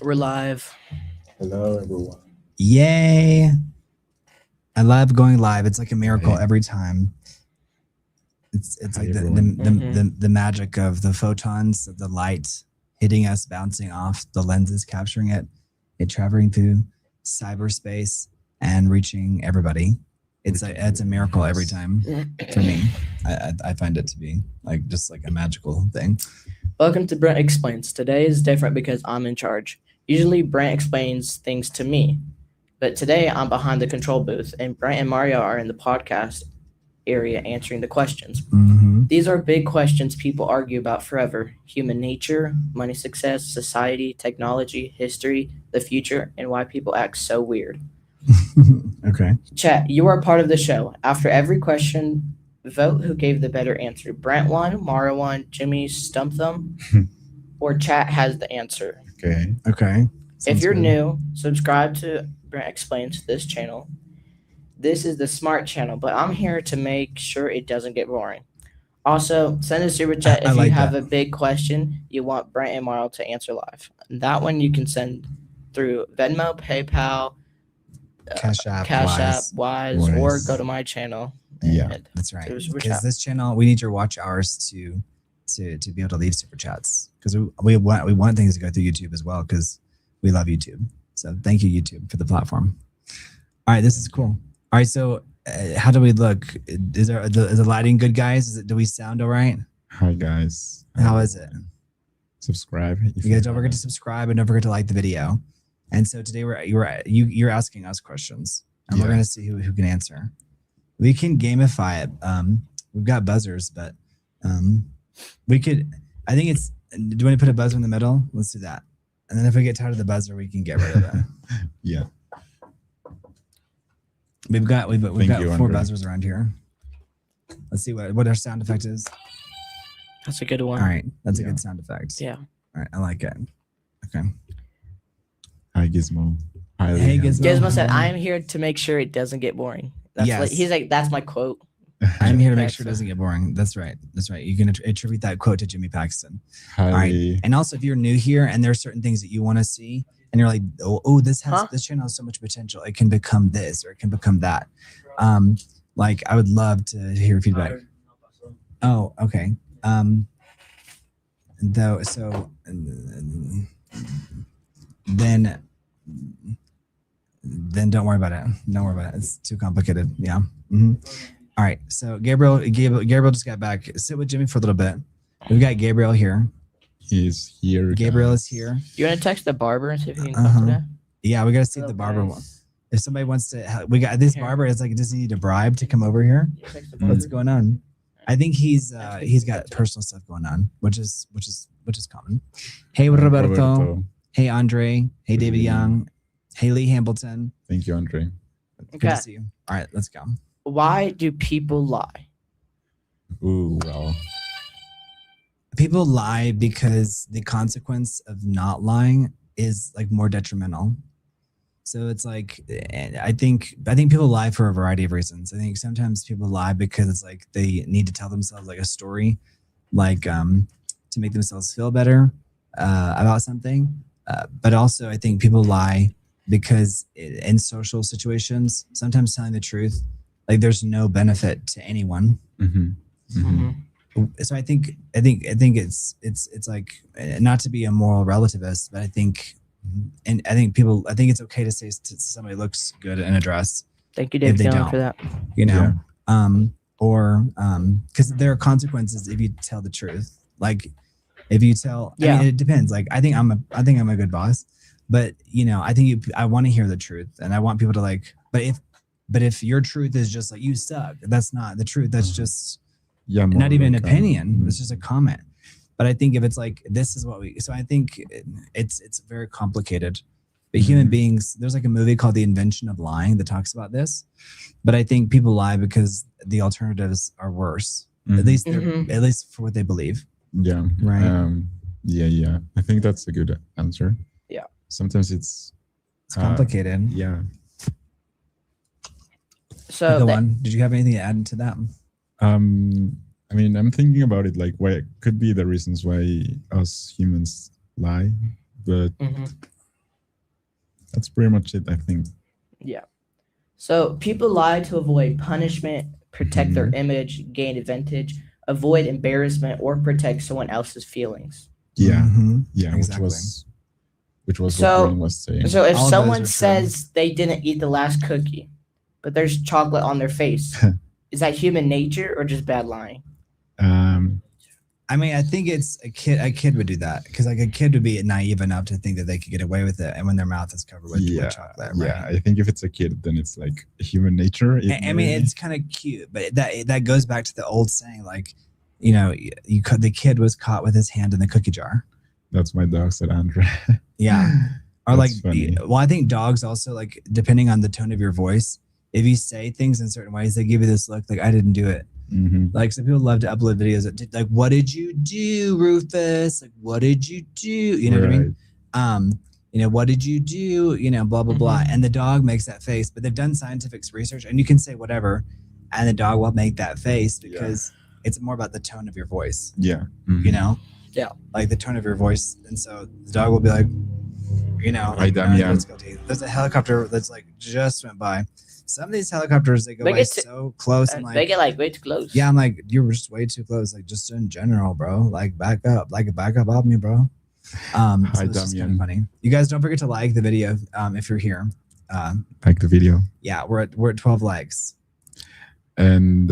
We're live. Hello, everyone. Yay! I love going live. It's like a miracle every time. It's Hi, like everyone. the magic of the photons of the light hitting us, bouncing off the lenses, capturing it, traveling through cyberspace and reaching everybody. It's a miracle every time for me. I find it to be like just like a magical thing. Welcome to Brent Explains. Today is different because I'm in charge. Usually Brent explains things to me, but today I'm behind the control booth and Brent and Mario are in the podcast area answering the questions. Mm-hmm. These are big questions people argue about forever: human nature, money, success, society, technology, history, the future, and why people act so weird. Okay. Chat, you are part of the show. After every question, vote who gave the better answer. Brent won, Mario won, Jimmy stumped them, or chat has the answer. Okay. Okay. If Sounds you're good. new, subscribe to Brent Explains, this channel. This is the smart channel, but I'm here to make sure it doesn't get boring. Also, send a super chat I if you like have that. a big question you want Brent and Mario to answer live. That one you can send through Venmo, PayPal, Cash App, Cash App, Wise. Wise, or Wise. go to my channel. Yeah. and That's right. do a super Because chat. this channel, we need your watch hours to be able to leave super chats. Because we want things to go through YouTube as well. Because we love YouTube. So thank you, YouTube, for the platform. All right, this is cool. All right, so how do we look? Is the lighting good, guys? Do we sound all right? Hi, guys. How is it? Subscribe. If You guys don't forget to haven't. subscribe and don't forget to like the video. And so today you're asking us questions, and we're Yeah. gonna see who can answer. We can gamify it. We've got buzzers, but we could. I think it's. Do you want to put a buzzer in the middle? Let's do that. And then if we get tired of the buzzer, we can get rid of it. Yeah. We've got Thank you, 4 Andre. buzzers around here. Let's see what our sound effect is. That's a good one. All right, that's a Yeah. good sound effect. Yeah. All right, I like it. Okay. Hi, Gizmo. Hi, Hey, Leanne. Gizmo. Gizmo said, "I am here to make sure it doesn't get boring." That's Yes. he's like, that's my quote. I'm here to make Paxton. sure it doesn't get boring. That's right. That's right. You can attribute that quote to Jimmy Paxton. Hi, All right. Lee. And also, if you're new here and there are certain things that you want to see, and you're like, oh, this Huh? channel has so much potential. It can become this or it can become that. Like I would love to hear feedback. Oh, okay. Though, so then don't worry about it. Don't worry about it. It's too complicated. Yeah. Mm-hmm. All right. So Gabriel just got back. Sit with Jimmy for a little bit. We've got Gabriel here. He's here. Gabriel guys. is here. You want to text the barber and see if he can Uh-huh. come today? Yeah, we got to see if Hello, the barber guys. wants. If somebody wants to, we got this Here. barber is like, does he need a bribe to come over here? You text the Mm. What's barber? going on? I think he's got personal stuff going on, which is common. Hey, Hi, Roberto. Hey, Andre. Hey, Good David evening. Young. Hey, Lee Hamilton. Thank you, Andre. Good Okay. to see you. All right, let's go. Why do people lie? Ooh, well. People lie because the consequence of not lying is like more detrimental. So it's like, I think people lie for a variety of reasons. I think sometimes people lie because it's like they need to tell themselves like a story, like to make themselves feel better about something. But also I think people lie because in social situations, sometimes telling the truth, like there's no benefit to anyone. Mm-hmm. Mm-hmm. So I think it's like, not to be a moral relativist, but I think it's okay to say to somebody looks good in a dress, Thank you, If David they Dillon, don't. for that. you know, or because there are consequences if you tell the truth. Like if you tell, I Yeah. mean, it depends. Like I think I'm a good boss, but I think I want to hear the truth, and I want people to like. But if your truth is just like you suck, that's not the truth. That's just Yeah. more not even an like, opinion. It's just a comment. But I think if it's like this is what we, so I think it's very complicated. But human Mhm. beings, there's like a movie called The Invention of Lying that talks about this. But I think people lie because the alternatives are worse. Mhm. At least for what they believe. Yeah. Right. Yeah. I think that's a good answer. Yeah. Sometimes it's It's complicated. yeah. So Go that- on. Did you have anything to add to that? I mean, I'm thinking about it like why it could be the reasons why us humans lie, but Mhm. That's pretty much it, I think. Yeah. So people lie to avoid punishment, protect their image, gain advantage, avoid embarrassment, or protect someone else's feelings. Yeah, Mhm. yeah, Exactly. which was what So Green was saying. so if All of those someone are true. says they didn't eat the last cookie, but there's chocolate on their face, is that human nature or just bad lying? I mean, I think it's a kid. A kid would do that because like a kid would be naive enough to think that they could get away with it, and when their mouth is covered with chocolate, right? Yeah, I think if it's a kid, then it's like human nature. I mean, it's kind of cute, but that goes back to the old saying, like, you know, the kid was caught with his hand in the cookie jar. That's my dog, said Andre. Yeah. Or like, That's funny. well, I think dogs also, like, depending on the tone of your voice, if you say things in certain ways, they give you this look like, I didn't do it. Like, some people love to upload videos that did, like, what did you do, Rufus? Like, what did you do? You know what I mean? You know, what did you do? You know, blah, blah, blah. And the dog makes that face, but they've done scientific research and you can say whatever and the dog will make that face because it's more about the tone of your voice. Yeah. You know? Yeah. Like the tone of your voice. And so the dog will be like, you know, Hi, Damian. There's a helicopter that's like just went by. Some of these helicopters, they go by so close. And like, they get like way too close. Yeah, I'm like, you were just way too close. Like, just in general, bro. Like, back up off me, bro. So it's just kind of funny. You guys don't forget to like the video if you're here. Like the video. Yeah, we're at 12 likes. And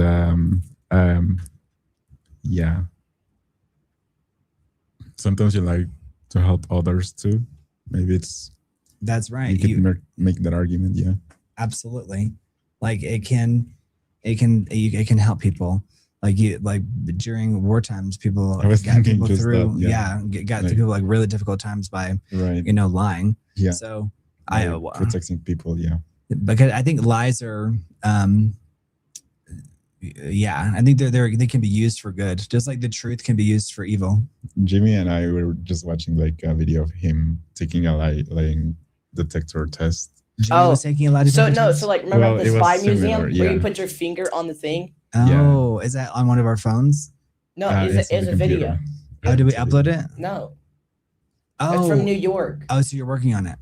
yeah. Sometimes you like to help others too. Maybe that's right. You can make that argument, yeah. Absolutely. Like it can help people. Like during war times, people got people through. Got people like really difficult times by lying. Yeah. So protecting people. Yeah. Because I think lies are. I think they can be used for good, just like the truth can be used for evil. Jimmy and I were just watching like a video of him taking a lying detector test. Jimmy was taking a lie detector test? So like remember the spy museum where you put your finger on the thing? Oh, is that on one of our phones? No, it's a video. How do we upload it? No. Oh, it's from New York. Oh, so you're working on it?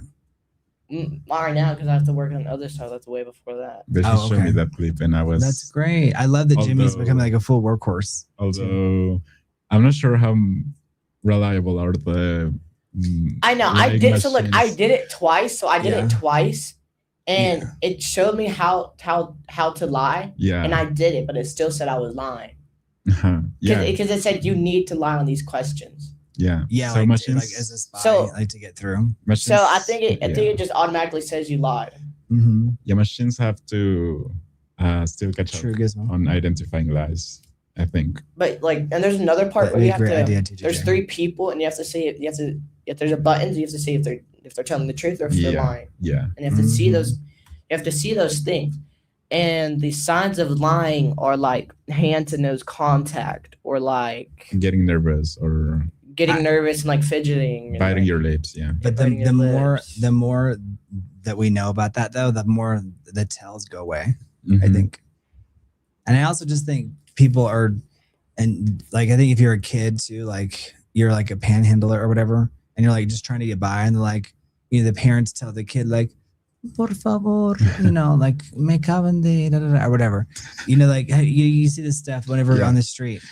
Not right now because I have to work on the other side. That's way before that. They just showed me that clip, and I was. That's great. I love that Jimmy's becoming like a full workhorse. Although I'm not sure how reliable are the. I know. I did. Machines. So look, I did it twice. So I did it twice, and it showed me how to lie. Yeah. And I did it, but it still said I was lying. Because it said you need to lie on these questions. Yeah. So like, machines, like as a spy, like to get through. Machines, so I think it just automatically says you lied. Mm-hmm. Yeah, machines have to still catch up on identifying lies, I think. But like, and there's another part where you have to. There's 3 people, and you have to see if there's a button. You have to see if they're telling the truth or if they're lying. Yeah. And you have to see those. You have to see those things, and the signs of lying are like hand to nose contact, or like getting nervous, or getting nervous and like fidgeting, and biting your lips. Yeah. But the more that we know about that, though, the more the tells go away. Mm-hmm. I think, and I also just think people are, and like I think if you're a kid too, like you're like a panhandler or whatever, and you're like just trying to get by, and like the parents tell the kid like, por favor, like me caben de da, da, da, or whatever, like you see this stuff whenever on the street,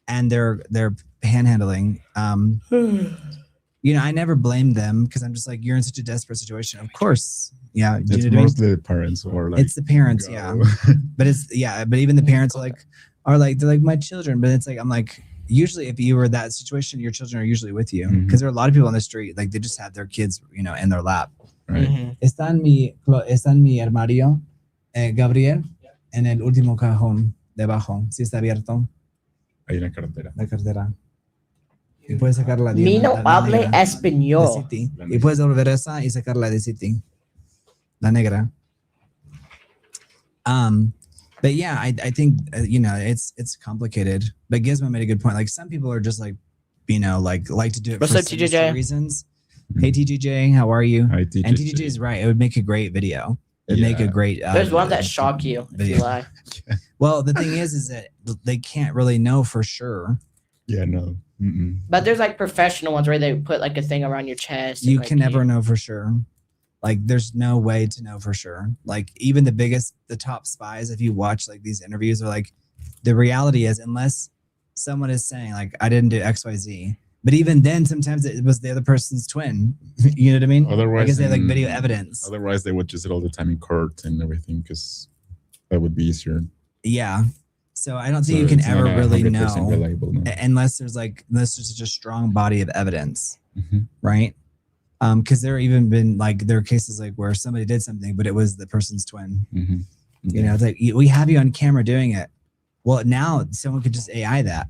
and they're panhandling. I never blame them because I'm just like, you're in such a desperate situation. Of course, yeah. It's mostly the parents or like it's the parents, but but even the parents are like they're like my children, but it's like I'm like. Usually, if you were in that situation, your children are usually with you because there are a lot of people on the street, like they just have their kids, in their lap. Right. Está en mi armario, Gabriel, en el último cajón debajo. Sí está abierto. Hay una cartera. La cartera. Y puedes sacarla de Mi no hable español. Y puedes devolver esa y sacarla de City. La negra. But yeah, I think it's complicated. But Gizmo made a good point. Like some people are just like, like to do it for some reasons. Hey TGJ, how are you? Hi, TGJ. And TGJ is right. It would make a great video. It'd make a great. There's one that shock you if you lie. Well, the thing is that they can't really know for sure. Yeah, no. But there's like professional ones where they put like a thing around your chest. You can never know for sure. Like there's no way to know for sure. Like even the top spies, if you watch like these interviews, are like, the reality is, unless someone is saying like, I didn't do XYZ, but even then, sometimes it was the other person's twin. You know what I mean? Otherwise, I guess they have like video evidence. Otherwise, they would use it all the time in court and everything because that would be easier. Yeah. So I don't think you can ever really know reliable, no. unless there's such a strong body of evidence, right? Because there have even been like there are cases like where somebody did something, but it was the person's twin. You know, it's like we have you on camera doing it. Well, now someone could just AI that.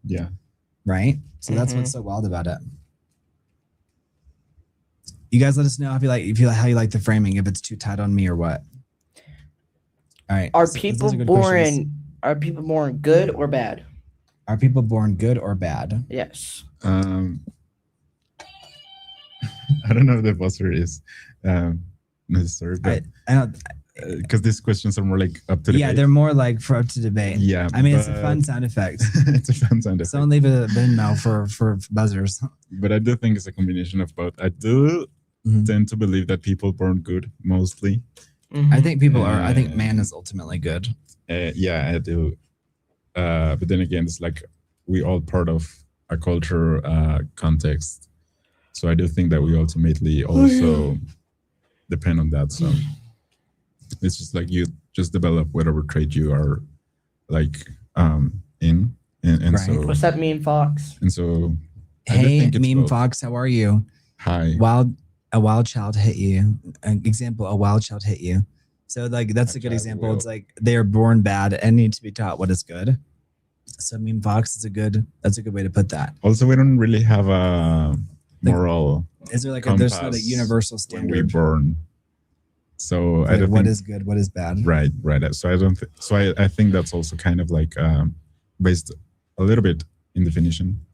Yeah. Right. So that's what's so wild about it. You guys let us know how you like the framing, if it's too tight on me or what. All right. Are people born good or bad? Are people born good or bad? Yes. I don't know if the buzzer is necessary, but I don't. Because these questions are more like up to debate. Yeah, they're more like for up to debate. Yeah, I mean, it's a fun sound effect. It's a fun sound effect. Someone leave a bin now for buzzers. But I do think it's a combination of both. I do tend to believe that people born good mostly. I think people are. I think man is ultimately good. Yeah, I do. But then again, it's like we all part of a culture context. So I do think that we ultimately also depend on that. So it's just like you just develop whatever trait you are like in. And Right. so What's up, Meme Fox? and so Hey, Meme Fox, how are you? Hi. A wild child hit you. An example, a wild child hit you. So like that's a good example. It's like they are born bad and need to be taught what is good. So Meme Fox is that's a good way to put that. Also, we don't really have a moral. Is there like there's not a universal standard when we born? So like I don't what think, is good, what is bad. Right. So I don't. I think that's also kind of like based a little bit in definition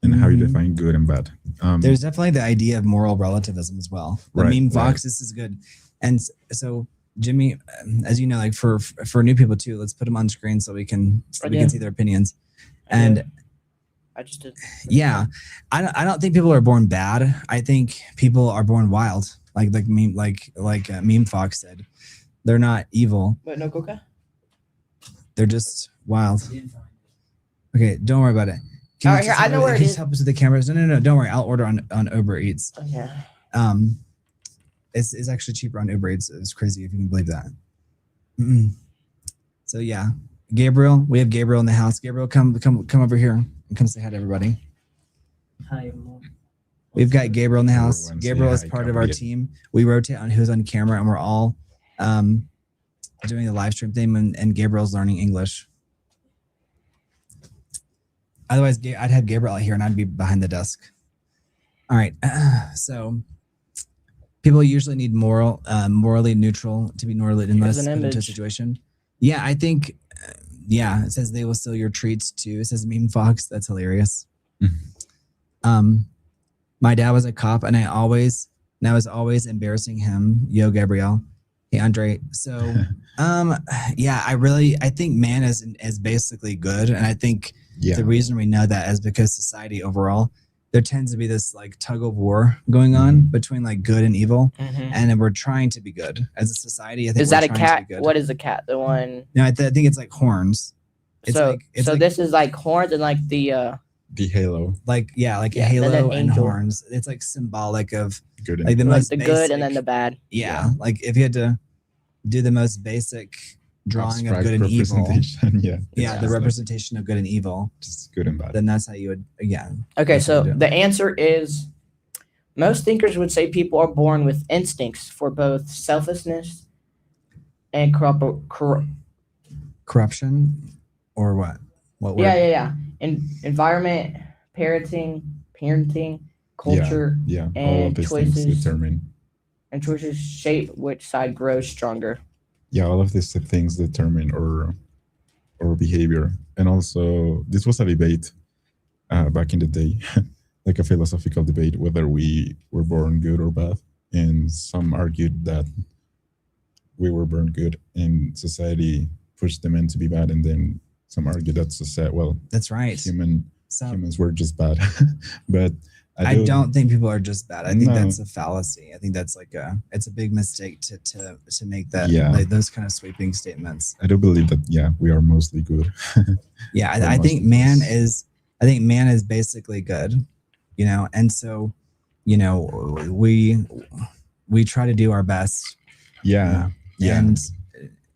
and how you define good and bad. There's definitely the idea of moral relativism as well. The Meme Fox, this is good. And so Jimmy, as you know, like for new people too, let's put them on screen so we can see their opinions. And I just did. Yeah, I don't think people are born bad. I think people are born wild. Like Meme Fox said, they're not evil. Wait, no Coca? They're just wild. Okay, don't worry about it. All right, here, I know where it is. Help us with the cameras. No, don't worry. I'll order on Uber Eats. Okay. It's actually cheaper on Uber Eats. It's crazy if you can believe that. So yeah, Gabriel, we have Gabriel in the house. Gabriel, come over here and come say hi to everybody. Hi, Mom. We've got Gabriel in the house. Gabriel is part of our team. We rotate on who's on camera, and we're all doing the live stream thing, and Gabriel's learning English. Otherwise, I'd have Gabriel out here, and I'd be behind the desk. All right. So people usually need morally neutral to be morally unless into a situation. Yeah, I think. It says they will steal your treats too. It says Meme Fox. That's hilarious. My dad was a cop, and I was always embarrassing him. Yo, Gabrielle. Hey, Andre. So, I think man is basically good, and I think the reason we know that is because society overall, there tends to be this like tug of war going on between like good and evil, and then we're trying to be good as a society. I think is that a cat? What is a cat? The one? No, I think it's like horns. It's this is like horns and like the halo. Like a halo and horns. It's like symbolic of good and like the most the basic, good and then the bad. Yeah, like if you had to do the most basic drawing of good and evil. The representation of good and evil. Just good and bad. Then that's how you would Okay, so the answer is most thinkers would say people are born with instincts for both selflessness and corruption, or what? What word? Yeah. Environment, parenting, culture, and all of these choices things determine. And choices shape which side grows stronger. Yeah, all of these things determine our behavior. And also, this was a debate back in the day, like a philosophical debate, whether we were born good or bad. And some argued that we were born good and society pushed the men to be bad. And then some argued that society, that's right. Humans were just bad. But I do. don't think people are just bad. I think No. that's a fallacy. I think that's like it's a big mistake to make that Yeah. like those kind of sweeping statements. I do believe that. Yeah, we are mostly good. Yeah, For I most think of man us. is I think man is basically good, you know, and so you know we try to do our best, Yeah. Yeah.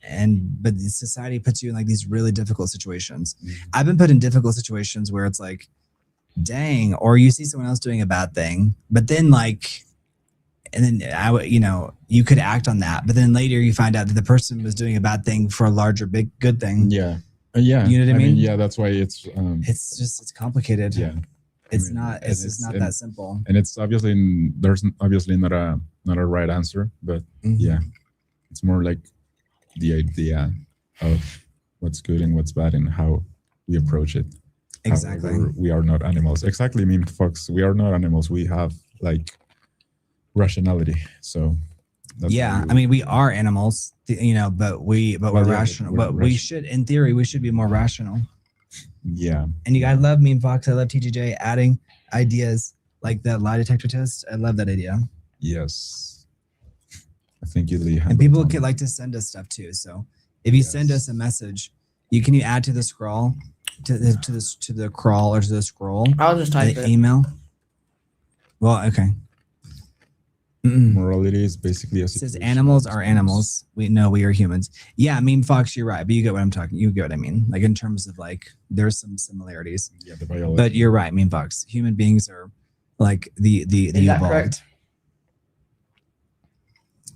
and but society puts you in like these really difficult situations. Mhm. I've been put in difficult situations where it's like, dang, or you see someone else doing a bad thing, but then like, and then I would, you know, you could act on that, but then later you find out that the person was doing a bad thing for a larger, big, good thing. Yeah. Yeah. You know what I mean? Yeah, that's why it's It's complicated. yeah. It's I mean, not. It's just not that simple. And it's obviously there's obviously not a right answer, but Mhm. yeah, it's more like the idea of what's good and what's bad and how we approach it. Exactly. However, we are not animals. Exactly. I mean, folks, we are not animals. We have like rationality. So that's Yeah, I mean, we are animals, you know, but we're Well, yeah, rational. we're But we rational. should, in theory, we should be more rational. yeah. And I love Meme Fox. I love TGJ adding ideas like that lie detector test. I love that idea. Yes. I think you really have And it, people Tom. could like to send us stuff too. So if you send us a Yes. message, can you add to the scroll, to the crawl or to the scroll, I'll just type the it. email? Well, okay. Morality is basically a It says situation animals of are response. animals. We know we are humans. Yeah, Meme Fox, you're right. But you get what I'm talking. You get what I mean. Like in terms of like, there's some similarities. Yeah, the biology. But you're right, Meme Fox. Human beings are like the Is that evolved. correct?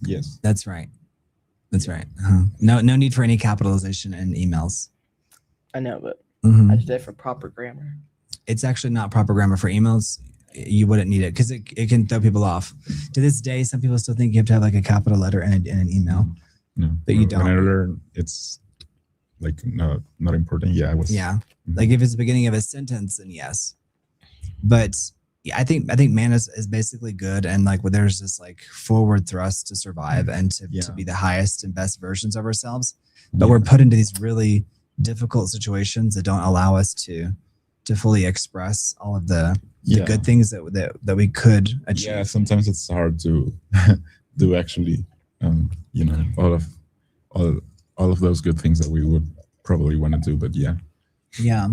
Yes. That's right. That's right. No need for any capitalization in emails. I know, but Mhm. I just did it for proper grammar. It's actually not proper grammar for emails. You wouldn't need it because it can throw people off. To this day, some people still think you have to have like a capital letter in an email. No. But you When don't. I learn, it's like not important. Yeah, I was. Yeah. Like if it's the beginning of a sentence, then yes. But yeah, I think man is basically good, and like there's this like forward thrust to survive and to be the highest and best versions of ourselves. But we're put into these really difficult situations that don't allow us to fully express all of the good things that we could achieve. Yeah, sometimes it's hard to do actually, you know, all of those good things that we would probably want to do. But yeah. Yeah.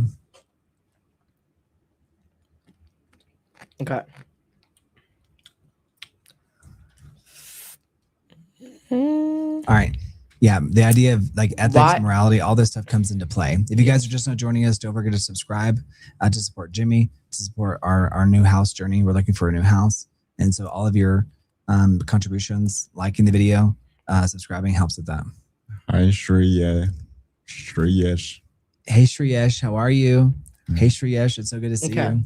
Okay. All right. Yeah, the idea of like ethics, morality, all this stuff comes into play. If you guys are just not joining us, don't forget to subscribe to support Jimmy, to support our new house journey. We're looking for a new house. And so all of your contributions, liking the video, subscribing helps with that. Hi, Shreyesh. Hey, Shreyesh, how are you? Hey, Shreyesh, it's so good to see you. All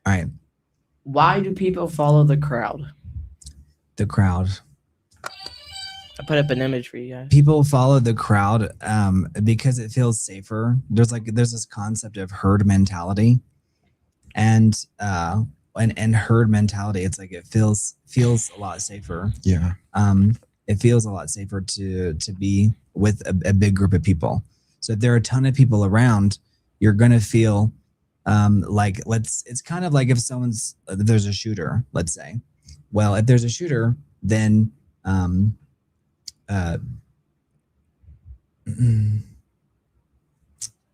right. Why do people follow the crowd? The crowd. I put up an image for you guys. People follow the crowd because it feels safer. There's this concept of herd mentality, and herd mentality. It's like it feels a lot safer. Yeah. It feels a lot safer to be with a big group of people. So if there are a ton of people around, you're gonna feel like it's kind of like if there's a shooter, let's say. Well, if there's a shooter, then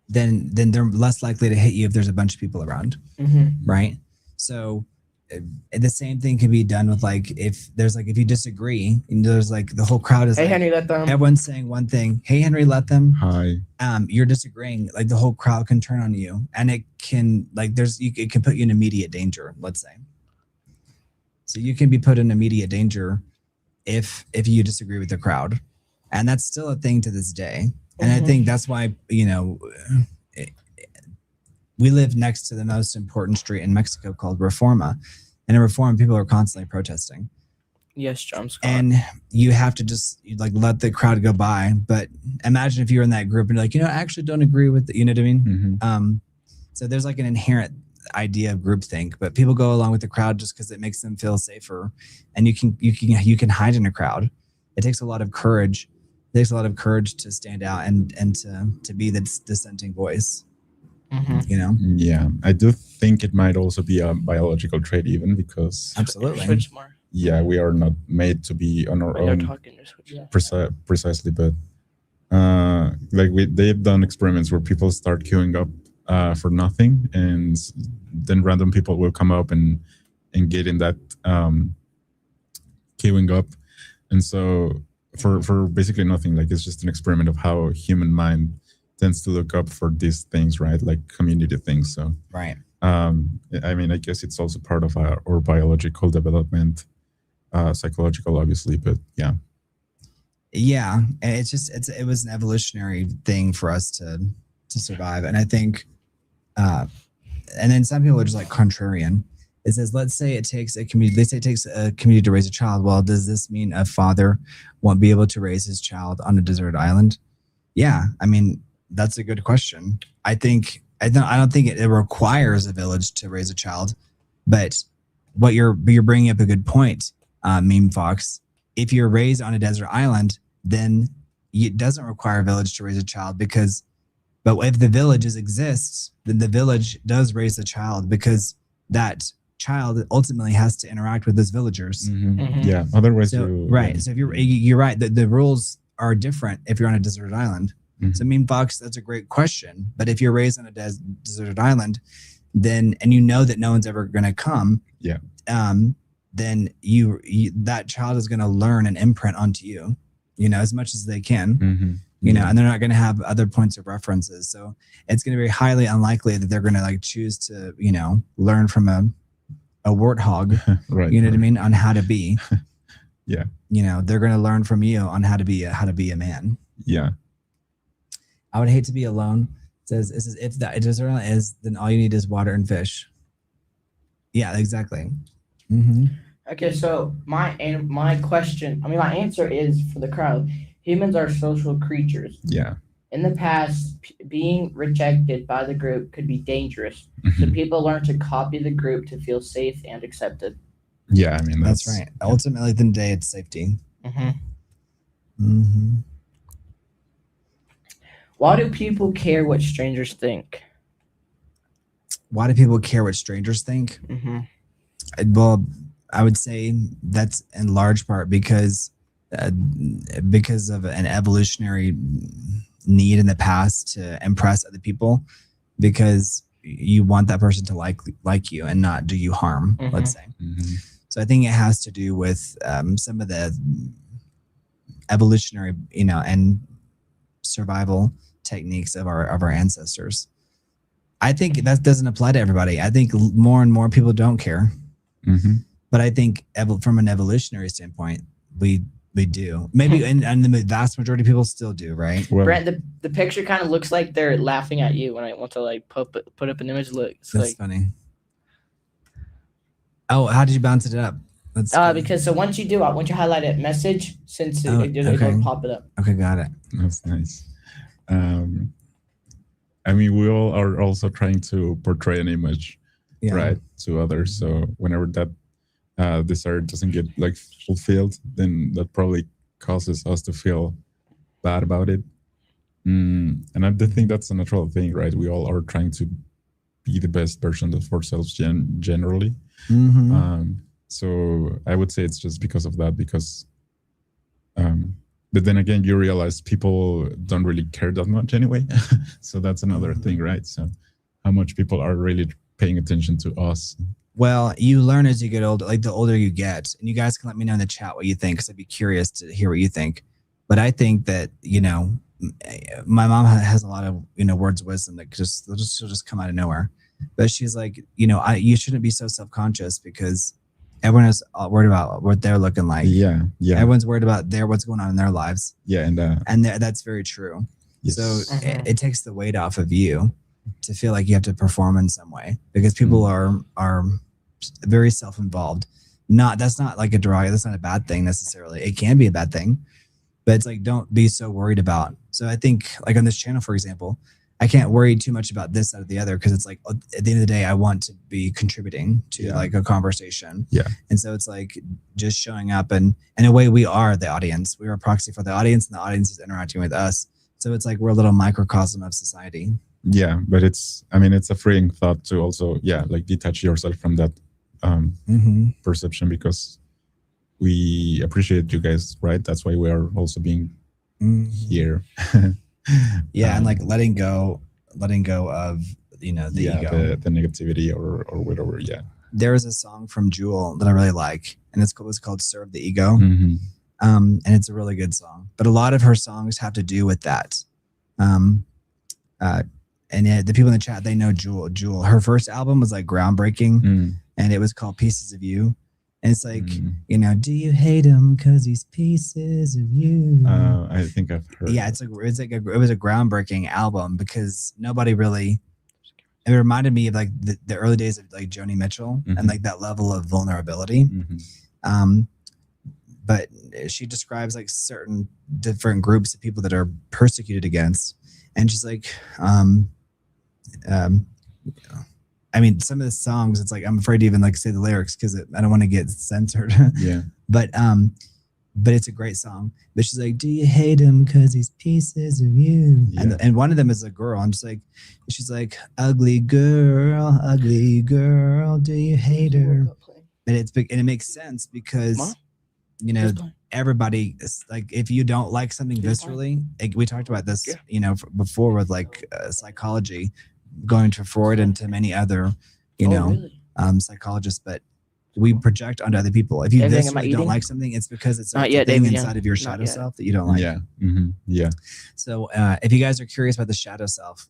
then they're less likely to hit you if there's a bunch of people around, right? So the same thing can be done with like if you disagree and there's like the whole crowd is Hey, like, Henry, let them. everyone's saying one thing. Hey, Henry, let them. Hi. You're disagreeing. Like the whole crowd can turn on you, and it can it can put you in immediate danger. Let's say. So you can be put in immediate danger if you disagree with the crowd, and that's still a thing to this day. And I think that's why we live next to the most important street in Mexico called Reforma, and in Reforma people are constantly protesting. Yes, John Scott. And you have to just like let the crowd go by. But imagine if you're in that group and you're like, I actually don't agree with you know what I mean? So there's like an inherent idea of groupthink, but people go along with the crowd just because it makes them feel safer. And you can hide in a crowd. It takes a lot of courage. It takes a lot of courage to stand out and to be the dissenting voice. You know, Yeah, I do think it might also be a biological trait, even because absolutely. Switch more. we are not made to be on our When you're own talking, just switch. precisely, but like they've done experiments where people start queuing up for nothing, and then random people will come up and get in that queuing up, and so for basically nothing. Like it's just an experiment of how human mind tends to look up for these things, right? Like community things. So Right. I mean, I guess it's also part of our biological development, psychological, obviously, but yeah. Yeah, and it was an evolutionary thing for us to survive, and I think, and then some people are just like contrarian. It says, let's say it takes a community. They say it takes a community to raise a child. Well, does this mean a father won't be able to raise his child on a deserted island? Yeah, I mean that's a good question. I don't think it requires a village to raise a child, but you're bringing up a good point, Meme Fox. If you're raised on a desert island, then it doesn't require a village to raise a child but if the villages exist, then the village does raise the child because that child ultimately has to interact with those villagers. Yeah. Otherwise, so, right. So if you're right, the rules are different if you're on a deserted island. So Meme Fox, that's a great question. But if you're raised on a deserted island, then and you know that no one's ever going to come, then you that child is going to learn an imprint onto you, as much as they can, and they're not going to have other points of references. So it's going to be highly unlikely that they're going to like choose to, learn from a warthog, right, you know what I mean, on how to be. Yeah. They're going to learn from you on how to be a man. Yeah. I would hate to be alone. It says if that desert island is, then all you need is water and fish. Yeah, exactly. Okay, so my answer is for the crowd. Humans are social creatures. Yeah. In the past, being rejected by the group could be dangerous. So people learn to copy the group to feel safe and accepted. Yeah, I mean that's right. Yeah. Ultimately, at the end of the day, it's safety. Why do people care what strangers think? Why do people care what strangers think? Well, I would say that's in large part because of an evolutionary need in the past to impress other people, because you want that person to like you and not do you harm. Let's say. So I think it has to do with some of the evolutionary, and survival techniques of our ancestors. I think that doesn't apply to everybody. I think more and more people don't care. But I think from an evolutionary standpoint, we do. Maybe and the vast majority of people still do, right? Well, Brent, the picture kind of looks like they're laughing at you when I want to like put up an image. That's funny. Oh, how did you bounce it up? Because so once you highlight it, message, since it'll pop it up. Okay, got it. That's nice. I mean, we all are also trying to portray an image, right, to others. So whenever that desire doesn't get like fulfilled, then that probably causes us to feel bad about it. And I do think that's a natural thing, right? We all are trying to be the best version of ourselves generally. So I would say it's just because of that, because but then again, you realize people don't really care that much anyway. So that's another thing, right? So how much people are really paying attention to us. Well, you learn as you get older, like the older you get, and you guys can let me know in the chat what you think, because I'd be curious to hear what you think. But I think that, my mom has a lot of, words of wisdom that she'll just come out of nowhere. But she's like, you shouldn't be so self-conscious, because everyone is worried about what they're looking like. Yeah. Everyone's worried about what's going on in their lives. Yeah, and that's very true. Yes. So it takes the weight off of you to feel like you have to perform in some way, because people are very self-involved. That's not like a derogatory. That's not a bad thing necessarily. It can be a bad thing, but it's like, don't be so worried about. So I think like on this channel, for example, I can't worry too much about this out of the other, because it's like at the end of the day, I want to be contributing to like a conversation. Yeah. And so it's like just showing up, and in a way we are the audience. We are a proxy for the audience, and the audience is interacting with us. So it's like we're a little microcosm of society. Yeah, but it's a freeing thought to also like detach yourself from that perception, because we appreciate you guys, right? That's why we are also being here. Yeah, and like letting go of the ego, the negativity or whatever. Yeah. There's a song from Jewel that I really like, and it's called "Serve the Ego." Mm-hmm. And it's a really good song. But a lot of her songs have to do with that. And the people in the chat, they know Jewel. Her first album was like groundbreaking, and it was called "Pieces of You." And it's like, do you hate him because he's pieces of you? I think I've heard. Yeah, it was a groundbreaking album because nobody really. It reminded me of like the early days of like Joni Mitchell and like that level of vulnerability. But she describes like certain different groups of people that are persecuted against, and she's like, I mean, some of the songs, it's like I'm afraid to even like say the lyrics because I don't want to get censored. Yeah. But it's a great song. But she's like, do you hate him because he's pieces of you? Yeah. And one of them is a girl. I'm just like, she's like, ugly girl, do you hate her? And it makes sense because, everybody, like, if you don't like something viscerally, like, we talked about this, before with like psychology, going to Freud and to many other, psychologists, but we project onto other people. If you viscerally don't like something, it's because it's a thing inside of your shadow self that you don't like. Yeah. Mm-hmm. Yeah. So if you guys are curious about the shadow self,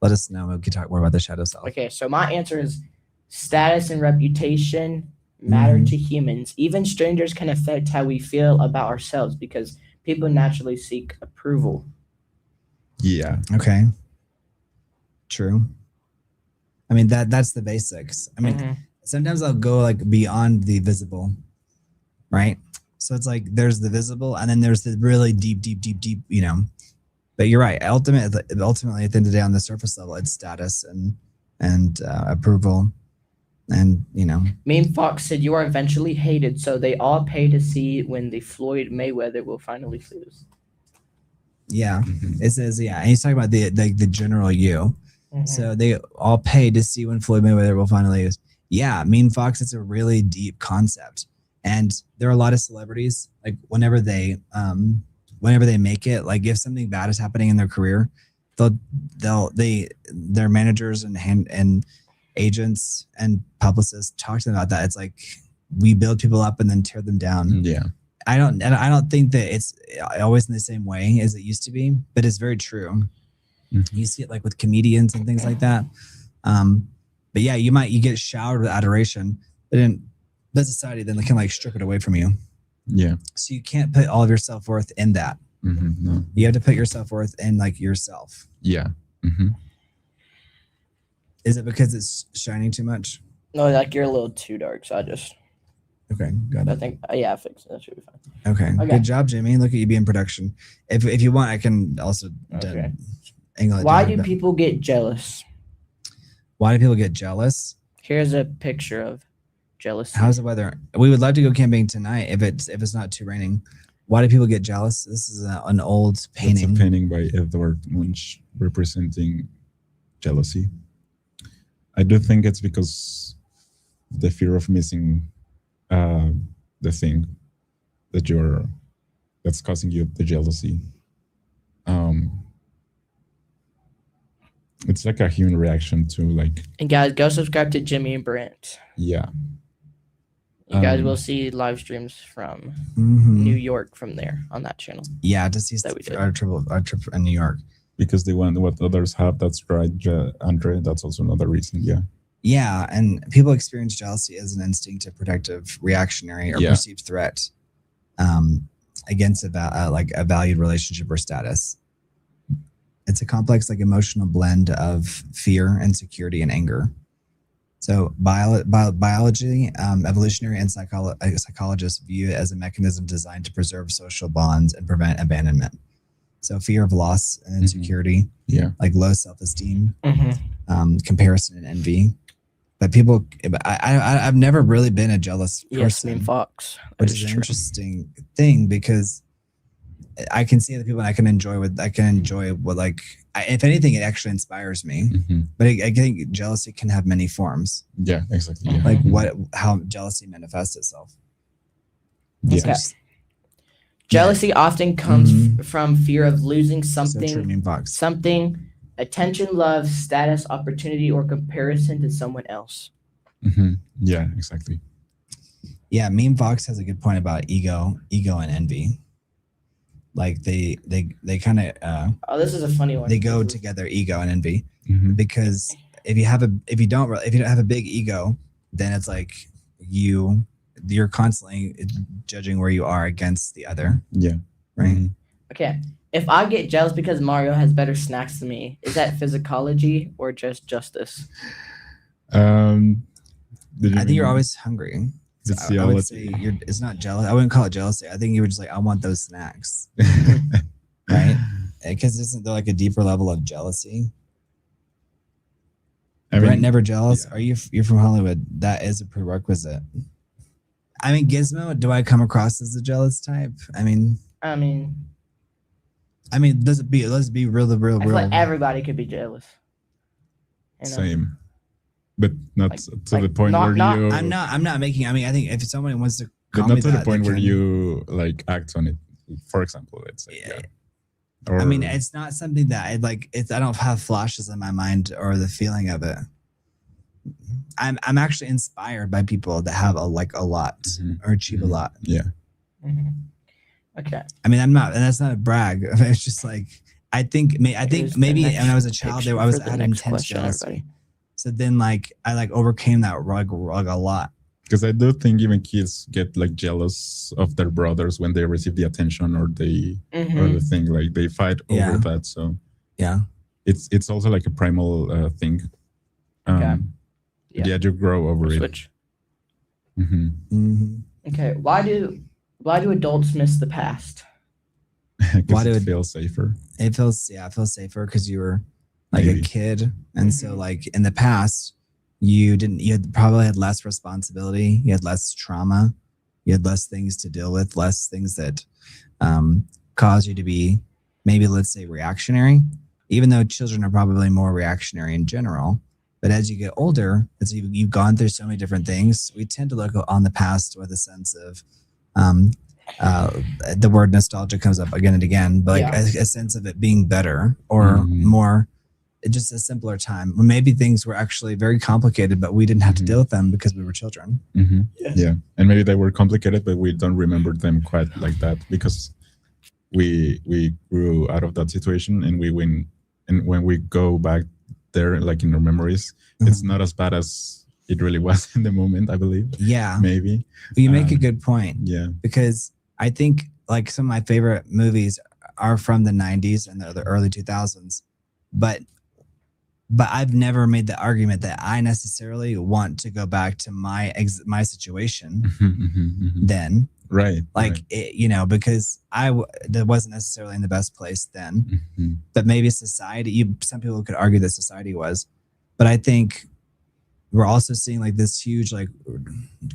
let us know. We can talk more about the shadow self. Okay, so my answer is status and reputation matter to humans. Even strangers can affect how we feel about ourselves because people naturally seek approval. Yeah. Okay. True. I mean, that's the basics. I mean, sometimes I'll go like beyond the visible, right? So it's like there's the visible and then there's the really deep, but you're right. Ultimately, at the end of the day, on the surface level, it's status and approval. And, Meme Fox said you are eventually hated, so they all pay to see when the Floyd Mayweather will finally lose. Yeah. It says, and he's talking about the general you. So they all pay to see when Floyd Mayweather will finally lose. Yeah, Mean Fox, it's a really deep concept. And there are a lot of celebrities, like whenever they make it, like if something bad is happening in their career, their managers and agents and publicists talk to them about that. It's like we build people up and then tear them down. Yeah. I don't think that it's always in the same way as it used to be, but it's very true. You see it like with comedians and things like that. But yeah, you get showered with adoration, but in society then they can like strip it away from you. Yeah. So you can't put all of your self-worth in that. No. You have to put your self-worth in like yourself. Yeah. Is it because it's shining too much? No, like you're a little too dark, so I just... Okay, got it. I think, I fixed it. That should be fine. Okay. Good job, Jimmy. Look at you being production. If you want, I can also... Okay. Angle it Why down, do people get jealous? Why do people get jealous? Here's a picture of jealousy. How's the weather? We would love to go camping tonight if it's not too raining. Why do people get jealous? This is an old painting. It's a painting by Edward Munch representing jealousy. I do think it's because the fear of missing the thing that's causing you the jealousy. It's like a human reaction to like. And guys, go subscribe to Jimmy and Brent. Yeah. You guys will see live streams from New York from there on that channel. Yeah, to see our trip in New York. Because they want what others have. That's right, Andre. That's also another reason. Yeah. Yeah, and people experience jealousy as an instinctive, protective, reactionary, or perceived threat against a valued relationship or status. It's a complex, like emotional blend of fear, insecurity, and anger. So biology, evolutionary, and psychologists view it as a mechanism designed to preserve social bonds and prevent abandonment. So fear of loss and insecurity, like low self-esteem, comparison and envy. But people, I've never really been a jealous person. Yes, Fox. Which is an interesting thing because I can see the people and I can enjoy what like, if anything, it actually inspires me. But I think jealousy can have many forms. Yeah, exactly. Yeah. Like how jealousy manifests itself. Yeah. Okay. Jealousy often comes from fear of losing something, So true, Meme Fox. something, attention, love, status, opportunity, or comparison to someone else. Yeah, exactly. Yeah, Meme Fox has a good point about ego and envy. Like they kind of Oh, this is a funny one. they go together, ego and envy, because if you don't have a big ego, then it's like you're constantly judging where you are against the other. Yeah. Right. Okay. If I get jealous because Mario has better snacks than me, is that physiology or just justice? I think you're always hungry. So I would say it's not jealous. I wouldn't call it jealousy. I think you were just like, I want those snacks. Right? Because isn't there like a deeper level of jealousy? Brent never jealous. Yeah. You're from Hollywood? That is a prerequisite. I mean, Gizmo. Do I come across as a jealous type? I mean, let's be real. I feel like everybody could be jealous. You know? Same, but not to the point where you. I'm not making. I mean, I think if someone wants to, but not to the point where you like act on it. For example, let's say. Yeah. Or, I mean, it's not something that I like. I don't have flashes in my mind or the feeling of it. I'm actually inspired by people that have a lot or achieve a lot. Yeah. Okay. I mean, I'm not, and that's not a brag. It's just like I think maybe when I was a child, I had intense jealousy. So then, like I overcame that rug a lot. Because I do think even kids get like jealous of their brothers when they receive the attention or the thing, like they fight over that. So yeah, it's also like a primal thing. Yeah, you grow over Switch. it. Okay, why do adults miss the past? Why do it feel safer? It feels safer because you were like a kid, and so like in the past. You probably had less responsibility. You had less trauma. You had less things to deal with, less things that cause you to be maybe, let's say, reactionary, even though children are probably more reactionary in general. But as you get older, as you've gone through so many different things, we tend to look on the past with a sense of the word nostalgia comes up again and again, but like a sense of it being better or more. Just a simpler time when maybe things were actually very complicated, but we didn't have to deal with them because we were children. Yeah. And maybe they were complicated, but we don't remember them quite like that because we grew out of that situation and when we go back there, like in our memories, it's not as bad as it really was in the moment, I believe. Yeah. Maybe. You make a good point. Yeah. Because I think like some of my favorite movies are from the 90s and the early 2000s, but I've never made the argument that I necessarily want to go back to my situation then. Right. Like, right. Because that wasn't necessarily in the best place then. But maybe society, some people could argue that society was. But I think we're also seeing like this huge, like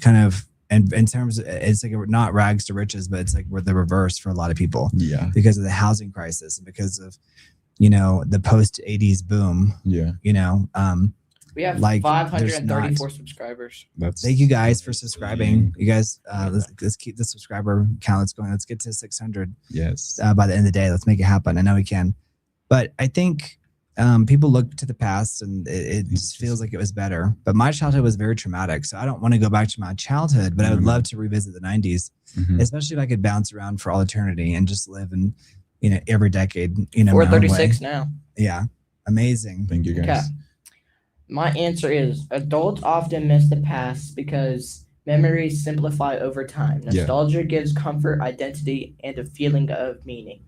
kind of, and in terms of, it's like not rags to riches, but it's like we're the reverse for a lot of people. Yeah. Because of the housing crisis and because of, the post 80s boom. Yeah. We have like 534 subscribers. Thank you guys for subscribing. You guys, let's keep the subscriber count going. Let's get to 600. Yes. By the end of the day, let's make it happen. I know we can. But I think people look to the past and it just feels like it was better. But my childhood was very traumatic. So I don't want to go back to my childhood, but I would love to revisit the 90s, especially if I could bounce around for all eternity and just live in every decade, 436 now. Yeah. Amazing. Thank you guys. Okay. My answer is adults often miss the past because memories simplify over time. Nostalgia gives comfort, identity, and a feeling of meaning.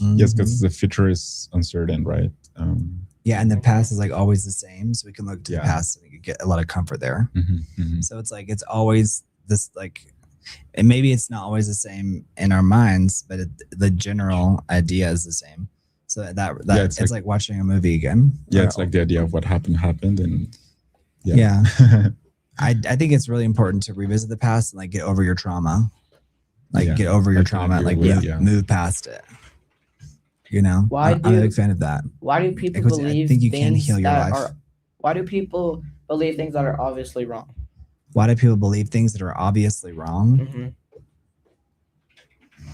Yes, because the future is uncertain, right? And the past is like always the same. So we can look to the past and we can get a lot of comfort there. So it's like, it's always this like, and maybe it's not always the same in our minds, but the general idea is the same. So it's like watching a movie again. Yeah, it's like the idea of what happened, and I think it's really important to revisit the past and like get over your trauma. Like Yeah, get over your I can trauma and agree like with move, you, yeah. move past it. You know, Why I'm a do big fan of that. why do people Because I believe think you can things heal your that life. are why do people believe things that are obviously wrong? Why do people believe things that are obviously wrong? Hmm.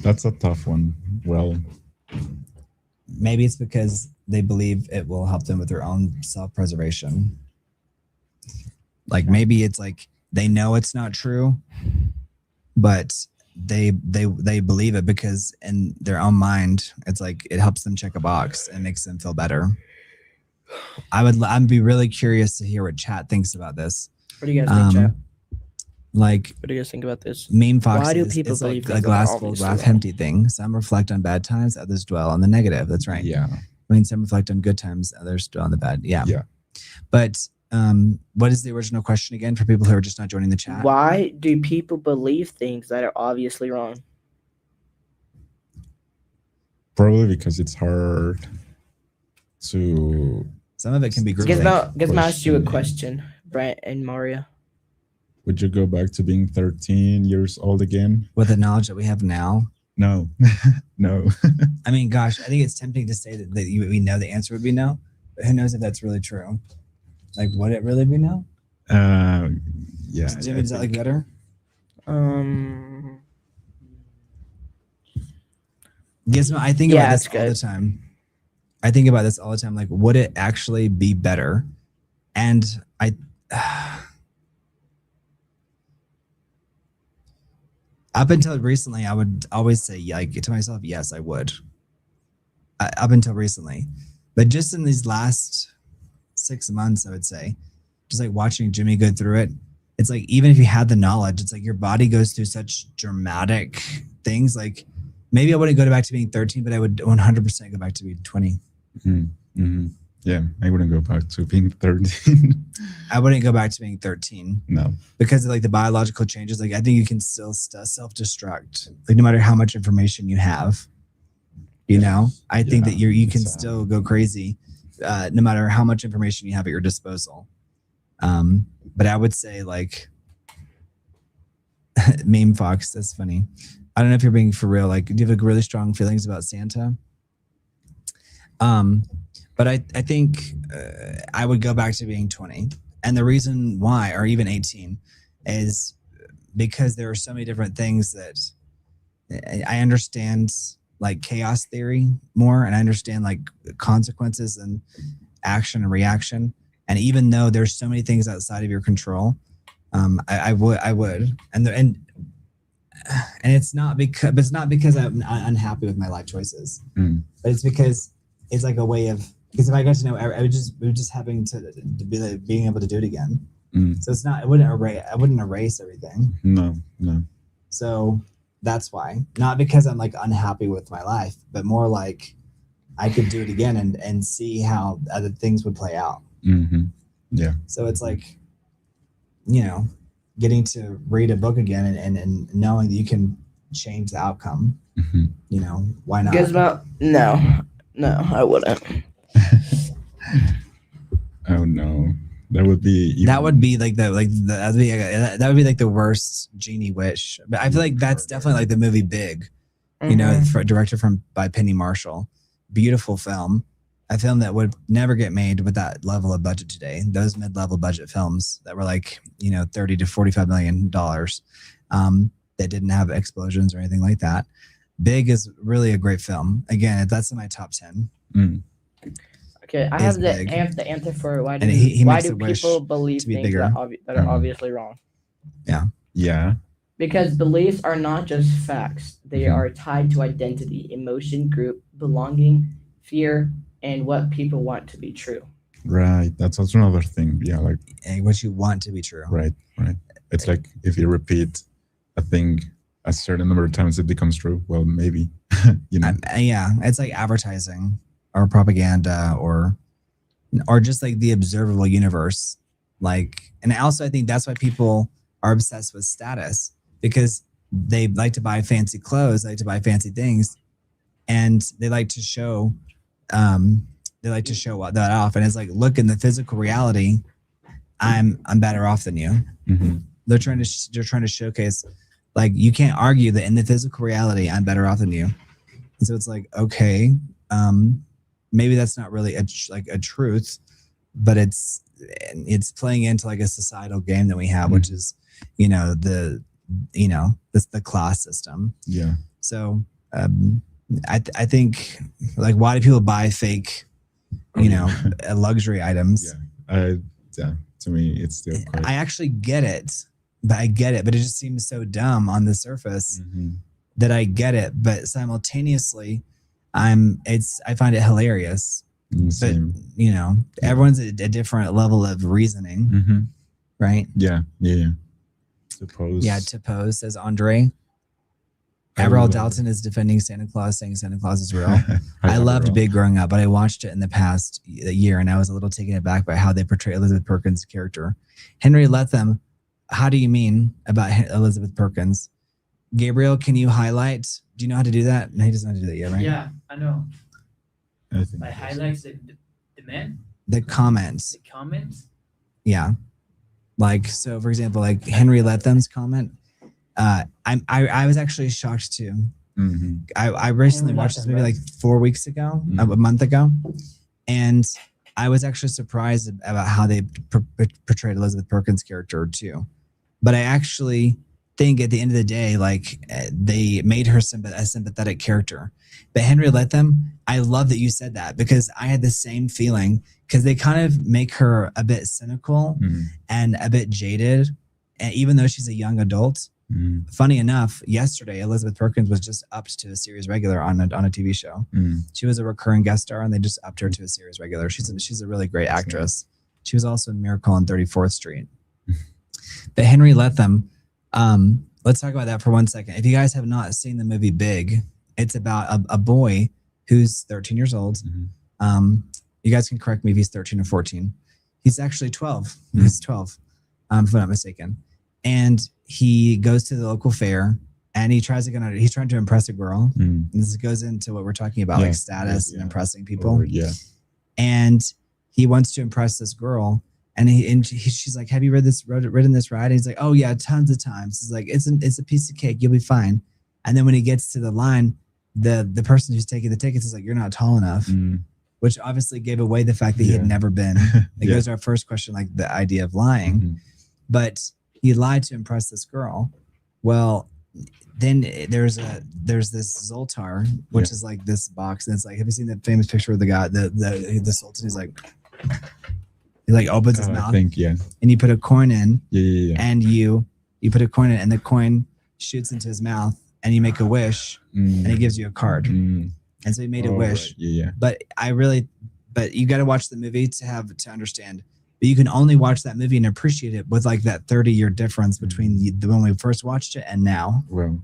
That's a tough one. Well, Maybe it's because they believe it will help them with their own self-preservation. Like maybe it's like they know it's not true, but they believe it because in their own mind it's like it helps them check a box and makes them feel better. I'd be really curious to hear what chat thinks about this. What do you guys think, chat? Like What do you guys think about this? Meme Fox Why do is people it's like believe a things that are glass full, obviously glass wrong? empty thing. Some reflect on bad times, others dwell on the negative. That's right. yeah. I mean, some reflect on good times, others dwell on the bad. Yeah. Yeah. But what is the original question again for people who are just not joining the chat? Why do people believe things that are obviously wrong? Probably because it's hard to. Some of it can be groupthink. Gizmo asked you a Questioning. question, Brent and Mario. Would you go back to being 13 years old again? With the knowledge that we have now. No. No. I mean, gosh, I think it's tempting to say that we know the answer would be no, but who knows if that's really true? Like, would it really be no? Yeah. Jimmy, does that like better? Gizmo, I think about this all the time. I think about this all the time. Like, would it actually be better? And up until recently, I would always say, like, to myself, yes, I would. Up until recently. But just in these last 6 months, I would say, just like watching Jimmy go through it, it's like, even if you had the knowledge, it's like your body goes through such dramatic things. Like, maybe I wouldn't go back to being 13, but I would 100% go back to being 20. Mm-hmm. Mm-hmm. Yeah, I wouldn't go back to being 13. I wouldn't go back to being 13. No. Because of like the biological changes, like I think you can still self-destruct, like no matter how much information you have. You know, I think that you can still go crazy, no matter how much information you have at your disposal. But I would say like, Meme Fox, that's funny. I don't know if you're being for real. Like, do you have like really strong feelings about Santa? But I think I would go back to being 20. And the reason why, or even 18, is because there are so many different things that I understand, like chaos theory more, and I understand like consequences and action and reaction. And even though there's so many things outside of your control, I would. And it's not because I'm unhappy with my life choices, but it's because it's like a way of, because if I got to know, I would just having to be like being able to do it again. So it's not, I wouldn't erase everything. No. So that's why, not because I'm like unhappy with my life, but more like I could do it again and see how other things would play out. Mm-hmm. Yeah. So it's like, you know, getting to read a book again and knowing that you can change the outcome. Mm-hmm. You know, why not? Gizmo, no, I wouldn't. Oh no, that would be that would be like that would be like the worst genie wish. But I feel like that's definitely like the movie Big, you know, directed by Penny Marshall. Beautiful film, a film that would never get made with that level of budget today. Those mid-level budget films that were like, you know, $30 to $45 million, that didn't have explosions or anything like that. Big is really a great film. Again, that's in my top 10. Okay, I have the answer for why do people believe things that are obviously wrong. Yeah. Because beliefs are not just facts. They are tied to identity, emotion, group, belonging, fear, and what people want to be true. Right. That's also another thing. Yeah, like what you want to be true. Right. It's like if you repeat a thing a certain number of times, it becomes true. Well, maybe. You know. Yeah, it's like advertising or propaganda or just like the observable universe. Like, and also I think that's why people are obsessed with status, because they like to buy fancy clothes, they like to buy fancy things, and they like to show that off. And it's like, look, in the physical reality, I'm better off than you. Mm-hmm. They're trying to showcase Like you can't argue that in the physical reality, I'm better off than you. And so it's like, okay, maybe that's not really a truth, but it's playing into like a societal game that we have, which is, the class system. Yeah. So I think like, why do people buy fake, luxury items? Yeah. To me, it's still quite... I actually get it, but it just seems so dumb on the surface that I get it, but simultaneously I find it hilarious. Same. But everyone's at a different level of reasoning, right? Yeah. To pose, says Andre. Avril Dalton is defending Santa Claus, saying Santa Claus is real. I loved Big growing up, but I watched it in the past year and I was a little taken aback by how they portray Elizabeth Perkins' character. Henry Latham, how do you mean about Elizabeth Perkins? Gabriel, can you highlight? Do you know how to do that? No, he doesn't know how to do that yet, right? Yeah, I know. I think I highlights the man. The comments. The comments. Yeah. Like, so for example, like Henry Latham's comment, I was actually shocked too. I recently watched this movie like 4 weeks ago, a month ago, and I was actually surprised about how they portrayed Elizabeth Perkins' character too. But I actually think at the end of the day, like they made her a sympathetic character. But Henry Latham, I love that you said that because I had the same feeling because they kind of make her a bit cynical and a bit jaded, and even though she's a young adult. Funny enough, yesterday Elizabeth Perkins was just upped to a series regular on a TV show. She was a recurring guest star, and they just upped her to a series regular. She's a really great actress. She was also in Miracle on 34th Street. But Henry Latham, let's talk about that for 1 second. If you guys have not seen the movie Big, it's about a boy who's 13 years old. You guys can correct me if he's 13 or 14. He's actually 12. He's 12, if I'm not mistaken. And he goes to the local fair and he's trying to impress a girl. And this goes into what we're talking about, like status and impressing people. And he wants to impress this girl. And she's like, have you ridden this ride? And he's like, oh yeah, tons of times. He's like, it's a piece of cake. You'll be fine. And then when he gets to the line, the person who's taking the tickets is like, you're not tall enough, which obviously gave away the fact that he had never been. It goes to our first question, like the idea of lying. But he lied to impress this girl. Well, then there's this Zoltar, which is like this box, and it's like, have you seen that famous picture of the guy, the Sultan? He's like, he like opens his mouth, and you put a coin in, and you put a coin in, and the coin shoots into his mouth, and you make a wish, and he gives you a card, and so he made a wish. But you got to watch the movie to understand. But you can only watch that movie and appreciate it with like that 30-year difference between the when we first watched it and now. Well,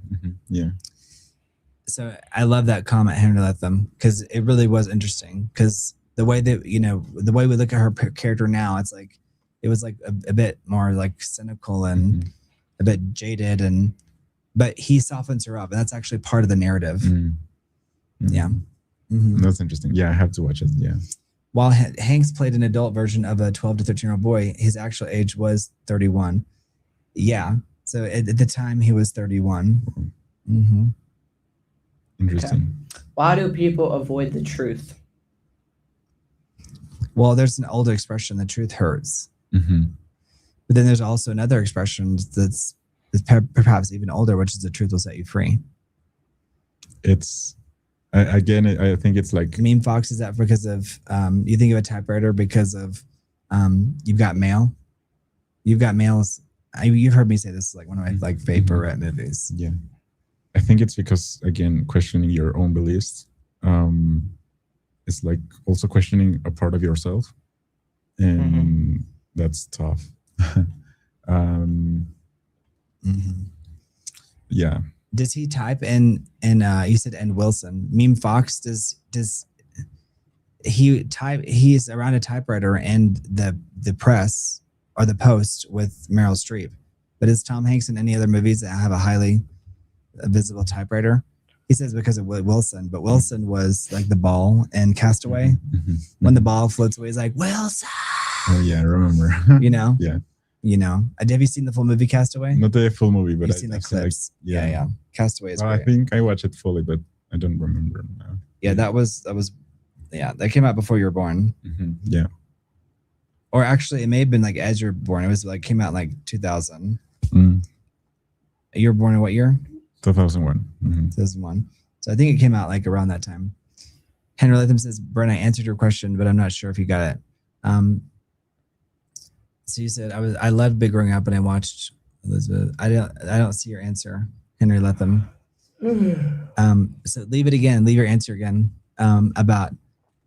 So I love that comment, Henry Latham, because it really was interesting. Because the way that the way we look at her character now, it was like a bit more like cynical and a bit jaded, but he softens her up, and that's actually part of the narrative. That's interesting. Yeah, I have to watch it. Yeah. While Hanks played an adult version of a 12 to 13-year-old boy, his actual age was 31. Yeah. So at the time, he was 31. Interesting. Okay. Why do people avoid the truth? Well, there's an older expression, the truth hurts. But then there's also another expression that's perhaps even older, which is the truth will set you free. I think it's like Meme Fox, is that because of you think of a typewriter because of you've got mail? You've got mails. You've heard me say this is like one of my like favorite movies. Yeah, I think it's because, again, questioning your own beliefs. It's like also questioning a part of yourself, and that's tough. Yeah. Does he type in you said and Wilson? Meme Fox, does he type? He's around a typewriter and the press or the Post with Meryl Streep. But is Tom Hanks in any other movies that have a highly visible typewriter? He says because of Wilson, but Wilson was like the ball in Castaway. When the ball floats away, he's like, Wilson. Oh yeah, I remember. You know? Yeah. You know, have you seen the full movie Castaway? Not the full movie, but You've seen the clips. Yeah. Castaway is Well, I great. think I watched it fully, but I don't remember now. Yeah, that was that came out before you were born. Yeah. Or actually, it may have been like as you were born. It was like came out in like 2000. You were born in what year? 2001. 2001. So I think it came out like around that time. Henry Latham says, Brent, I answered your question, but I'm not sure if you got it. So you said I loved Big growing up and I watched Elizabeth. I don't see your answer, Henry Latham. So leave it again. Leave your answer again. About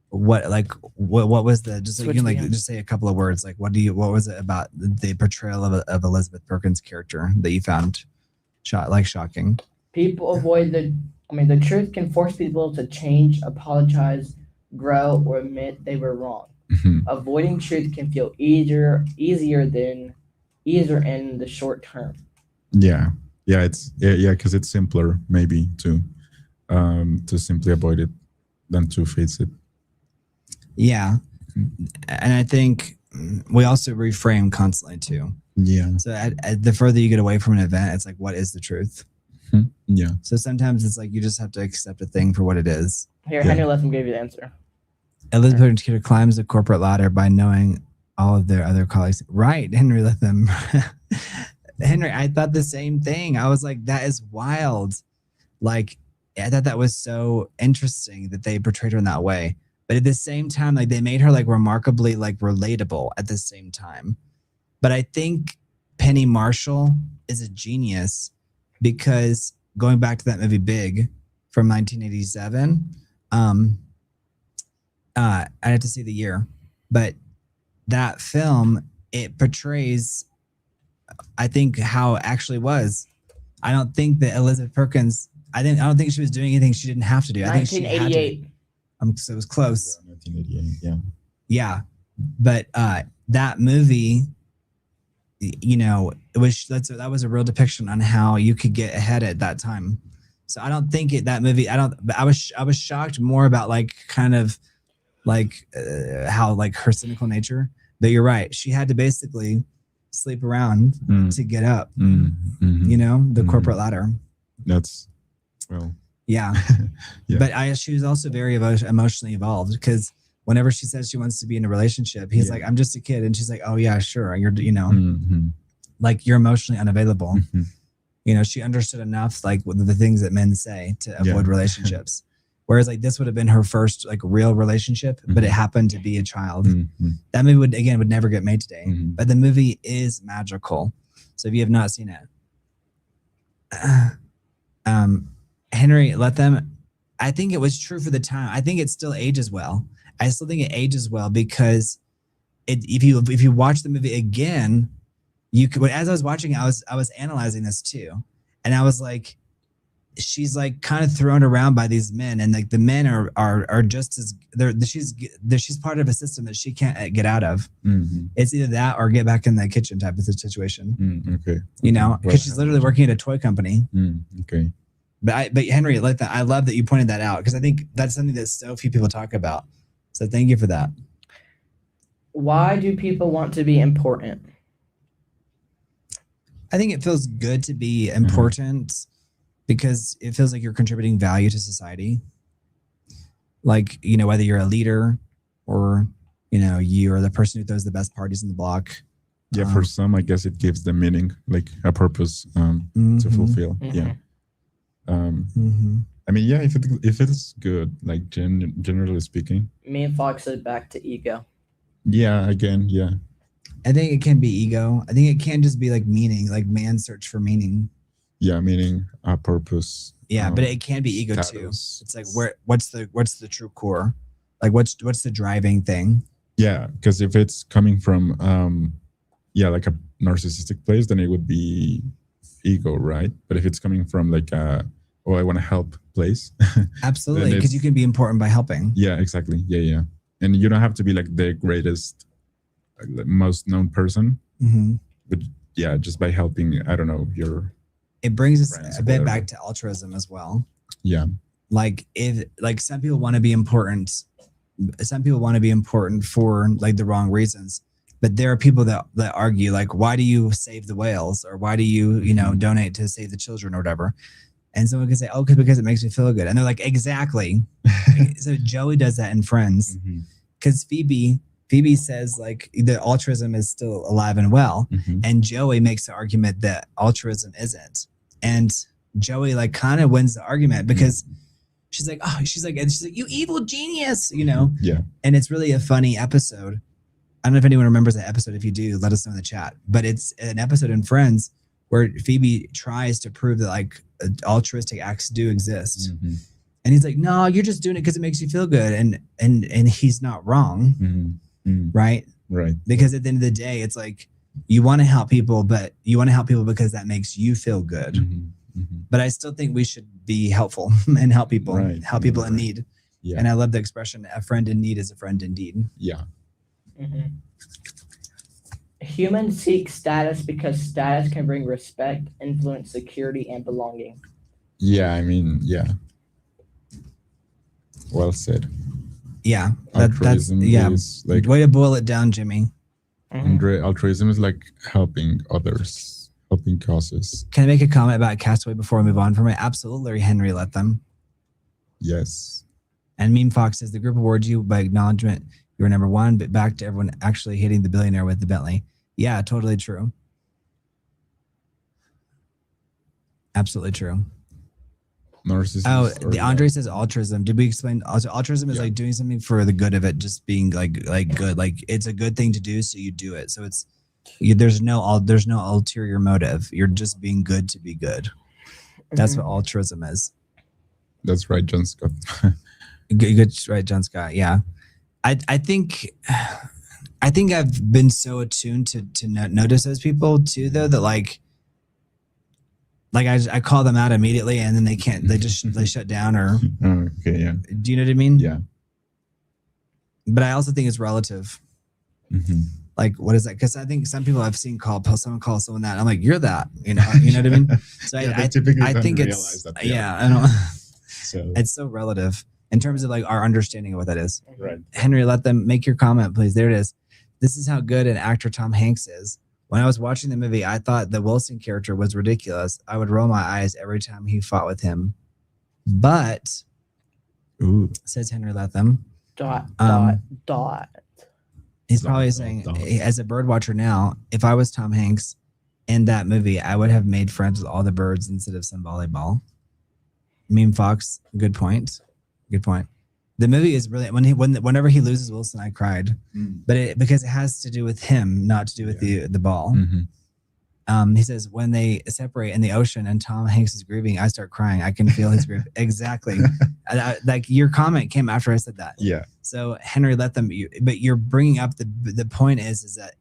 what was the just so you can like just say a couple of words like what was it about the portrayal of Elizabeth Perkins' character that you found shocking? People avoid the truth can force people to change, apologize, grow, or admit they were wrong. Avoiding truth can feel easier in the short term. Yeah, it's because it's simpler maybe to simply avoid it than to face it. Yeah, and I think we also reframe constantly too. Yeah. So the further you get away from an event, it's like, what is the truth? Yeah. So sometimes it's like you just have to accept a thing for what it is. Here, Henry Latham gave you the answer. Elizabeth Perkins climbs the corporate ladder by knowing all of their other colleagues. Right, Henry Latham. Henry, I thought the same thing. I was like, that is wild. Like, I thought that was so interesting that they portrayed her in that way. But at the same time, like they made her like remarkably like relatable at the same time. But I think Penny Marshall is a genius because going back to that movie Big from 1987, I had to see the year, but that film, it portrays, I think, how it actually was. I don't think that Elizabeth Perkins, I don't think she was doing anything she didn't have to do. I think she had to. So it was close. 1988, yeah. Yeah. But that movie, you know, that was a real depiction on how you could get ahead at that time. So I don't think that movie, I was shocked more about like kind of like how like her cynical nature. But you're right. She had to basically sleep around to get up, you know, the corporate ladder. That's, well. Yeah. But she was also very emotionally involved because whenever she says she wants to be in a relationship, he's like, I'm just a kid. And she's like, oh yeah, sure. You're, you know, like you're emotionally unavailable. You know, she understood enough, like the things that men say to avoid relationships. Whereas like this would have been her first like real relationship, but it happened to be a child. That movie would never get made today, but the movie is magical. So if you have not seen it, Henry Latham, I think it was true for the time. I think it still ages well. I still think it ages well because if you watch the movie again, you could. As I was watching it, I was analyzing this too, and I was like, she's like kind of thrown around by these men, and like the men are just as she's part of a system that she can't get out of. It's either that or get back in the kitchen type of situation. Okay, you know, because she's literally working at a toy company. Okay. But Henry, like that, I love that you pointed that out because I think that's something that so few people talk about. So thank you for that. Why do people want to be important? I think it feels good to be important because it feels like you're contributing value to society. Like, you know, whether you're a leader or, you know, you are the person who throws the best parties in the block. Yeah, for some, I guess it gives them meaning, like a purpose to fulfill. Yeah. I mean, yeah, if it's good, like generally speaking. Me and Fox said back to ego. Yeah, again, yeah. I think it can be ego. I think it can just be like meaning, like man's search for meaning. Yeah, meaning a purpose. Yeah, but it can be ego too. It's like what's the true core? Like what's the driving thing? Yeah, because if it's coming from like a narcissistic place, then it would be ego, right? But if it's coming from like I want to help place. Absolutely, because you can be important by helping. Yeah, exactly. Yeah. And you don't have to be like the greatest, most known person. But yeah, just by helping, I don't know, it brings us a bit back to altruism as well. Yeah. Like some people want to be important. Some people want to be important for like the wrong reasons. But there are people that argue like, why do you save the whales, or why do you donate to save the children or whatever? And someone can say, oh, because it makes me feel good. And they're like, exactly. So Joey does that in Friends, because Phoebe says like the altruism is still alive and well, and Joey makes the argument that altruism isn't, and Joey like kind of wins the argument because she's like, you evil genius, Yeah. And it's really a funny episode. I don't know if anyone remembers that episode. If you do, let us know in the chat. But it's an episode in Friends where Phoebe tries to prove that like altruistic acts do exist. And he's like, no, you're just doing it because it makes you feel good. And he's not wrong. Right? Right. Because at the end of the day, it's like you want to help people, but you want to help people because that makes you feel good. But I still think we should be helpful and help people, help people in need. Yeah. And I love the expression, a friend in need is a friend indeed. Yeah. Humans seek status because status can bring respect, influence, security, and belonging. Yeah, I mean, yeah. Well said. Yeah, altruism is like, way to boil it down, Jimmy. Altruism is like helping others, helping causes. Can I make a comment about Castaway before we move on from it? Absolutely, Henry, let them. Yes. And Meme Fox says the group awards you by acknowledgement. You were number one, but back to everyone actually hitting the billionaire with the Bentley. Yeah, totally true. Absolutely true. Narcissism. Oh, the Andre says altruism. Did we explain? Also, altruism is like doing something for the good of it, just being like good. Like it's a good thing to do, so you do it. So it's there's no ulterior motive. You're just being good to be good. That's what altruism is. That's right, John Scott. Good, right, John Scott. Yeah, I think I've been so attuned to notice those people too, though, that like I call them out immediately, and then they shut down or. Oh, okay, yeah. Do you know what I mean? Yeah. But I also think it's relative. Like, what is that? Because I think some people I've seen someone call someone that. I'm like, you're that. You know what I mean? So yeah, I think it's that, I don't. So it's so relative in terms of like our understanding of what that is. Right. Henry, let them make your comment, please. There it is. This is how good an actor Tom Hanks is. When I was watching the movie, I thought the Wilson character was ridiculous. I would roll my eyes every time he fought with him. But, says Henry Latham. Dot. He's probably saying, as a bird watcher now, if I was Tom Hanks in that movie, I would have made friends with all the birds instead of some volleyball. Meme Fox, good point. Good point. The movie is really whenever he loses Wilson, I cried, but because it has to do with him, not to do with the ball. He says when they separate in the ocean and Tom Hanks is grieving, I start crying. I can feel his grief. Exactly. Like your comment came after I said that. Yeah. So Henry, let them. But you're bringing up the point is that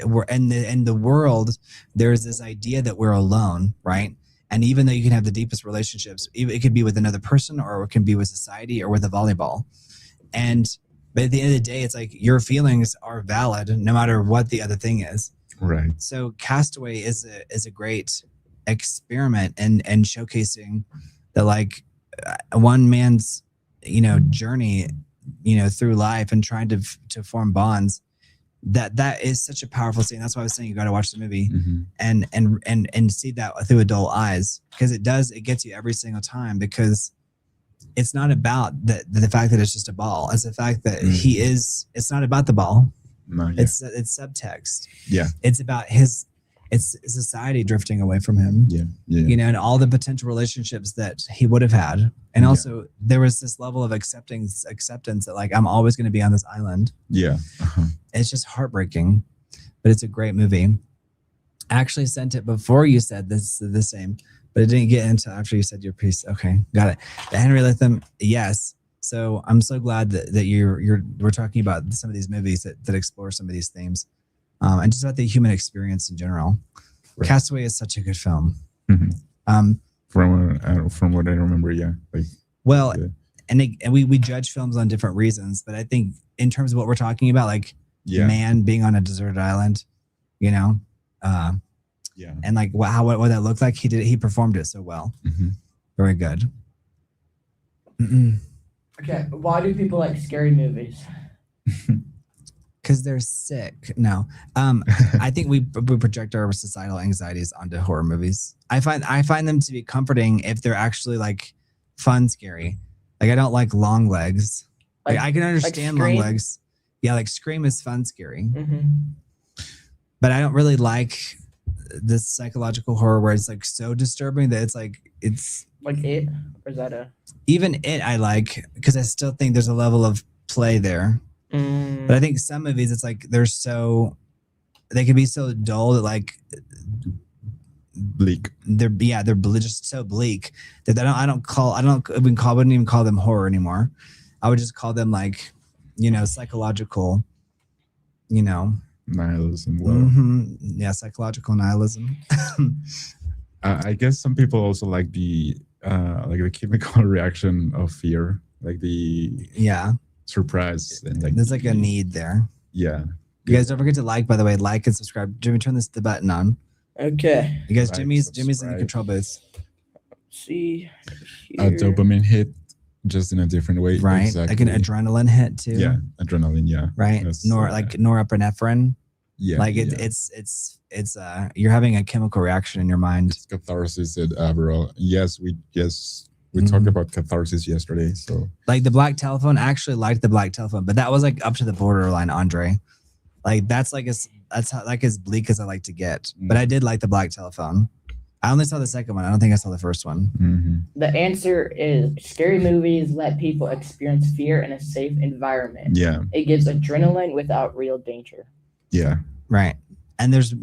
we're in the world. There's this idea that we're alone, right? And even though you can have the deepest relationships, it could be with another person, or it can be with society, or with a volleyball. But at the end of the day, it's like your feelings are valid no matter what the other thing is. Right. So Castaway is a great experiment and showcasing that like one man's journey through life and trying to form bonds. That is such a powerful scene. That's why I was saying you got to watch the movie and see that through adult eyes, because it gets you every single time, because it's not about the fact that it's just a ball. It's the fact that it's not about the ball. No, yeah. It's subtext. Yeah. It's about it's society drifting away from him. Yeah. And all the potential relationships that he would have had. And also there was this level of acceptance that like, I'm always going to be on this island. Yeah. It's just heartbreaking, but it's a great movie. I actually sent it before you said this the same, but it didn't get into after you said your piece. Okay. Got it. The Henry Latham. Yes. So I'm so glad that we're talking about some of these movies that explore some of these themes, and just about the human experience in general. Right. Castaway is such a good film. From what I remember, yeah. And we judge films on different reasons, but I think in terms of what we're talking about, like man being on a deserted island, and like what that looked like, he performed it so well. Very good. Okay, why do people like scary movies? Because they're sick. No. I think we project our societal anxieties onto horror movies. I find them to be comforting if they're actually like fun, scary. Like I don't like long legs. Like I can understand long legs. Yeah, like Scream is fun, scary. But I don't really like this psychological horror where it's like so disturbing that it's like It, or is that a even it I like because I still think there's a level of play there. But I think some movies it's like they can be so dull that like bleak. They're just so bleak that I wouldn't even call them horror anymore. I would just call them like, psychological, nihilism. Yeah, psychological nihilism. I guess some people also like the chemical reaction of fear, like the surprise and like there's like a need there. Yeah. You guys don't forget to by the way, like and subscribe. Jimmy, turn the button on. Okay. You guys, Like, Jimmy's in the subscribe. control booth. See A here. dopamine hit, just in a different way. Right. Exactly. Like an adrenaline hit too. Yeah, adrenaline. Yeah. Right. That's, Norepinephrine. Yeah. Like it's you're having a chemical reaction in your mind. It's catharsis overall. Yes, we talked about catharsis yesterday. So like the Black Telephone, I actually liked the Black Telephone, but that was like up to the borderline, Andre. Like that's as bleak as I like to get. But I did like the Black Telephone. I only saw the second one. I don't think I saw the first one. The answer is scary movies let people experience fear in a safe environment. Yeah. It gives adrenaline without real danger. Yeah. Right. And there's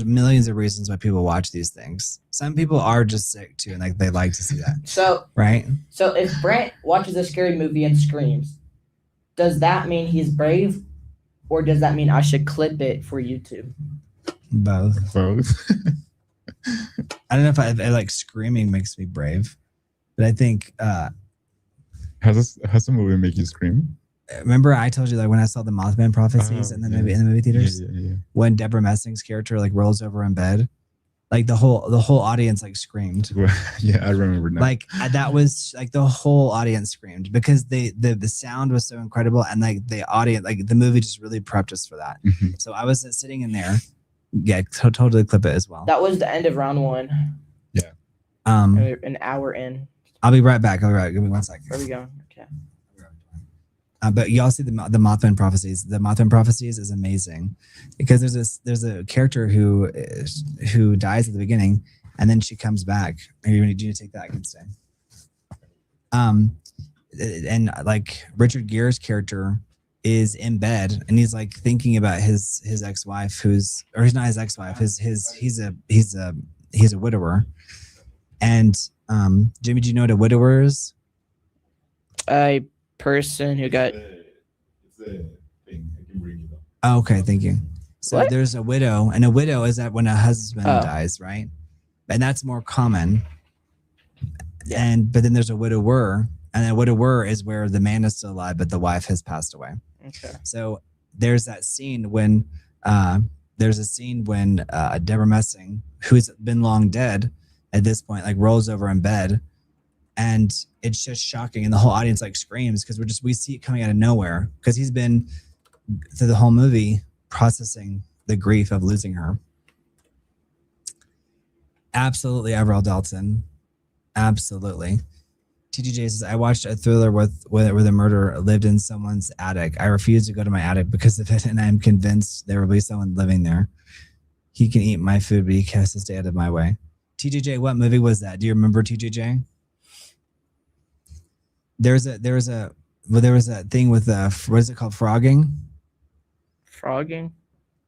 millions of reasons why people watch these things. Some people are just sick too, and like they like to see that. So right. So if Brent watches a scary movie and screams, does that mean he's brave, or does that mean I should clip it for YouTube? Both. I don't know if I like screaming makes me brave, but I think has the movie make you scream? Remember I told you like when I saw the Mothman Prophecies in the movie theaters, when Deborah Messing's character like rolls over in bed, like the whole audience like screamed. Yeah, I remember now. Like that was like the whole audience screamed because the sound was so incredible, and like the audience, like the movie just really prepped us for that. So I was sitting in there. Yeah, totally clip it as well. That was the end of round one. Yeah. An hour in. I'll be right back. Give me 1 second. Where are we going? Okay. But y'all see the Mothman Prophecies. The Mothman Prophecies is amazing because there's a character who dies at the beginning, and then she comes back. Maybe you need to take that. I can stay. And like Richard Gere's character is in bed and he's like thinking about his ex-wife he's not his ex-wife, he's a widower. And Jimmy, do you know what a widower is? A person who got It's a thing. I can bring it up. Oh, okay, thank you. So What? there's a widow, and a widow is that when a husband dies, right? And that's more common. Yeah. But then there's a widower, and a widower is where the man is still alive but the wife has passed away. Okay. So there's that scene when Deborah Messing, who's been long dead at this point, like rolls over in bed, and it's just shocking, and the whole audience like screams because we see it coming out of nowhere because he's been through the whole movie processing the grief of losing her. Absolutely, Everell Dalton. Absolutely. TGJ says, I watched a thriller where the murderer lived in someone's attic. I refuse to go to my attic because of it, and I'm convinced there will be someone living there. He can eat my food, but he has to stay out of my way. TGJ, what movie was that? Do you remember TGJ? There was a thing with what is it called? Frogging? Frogging?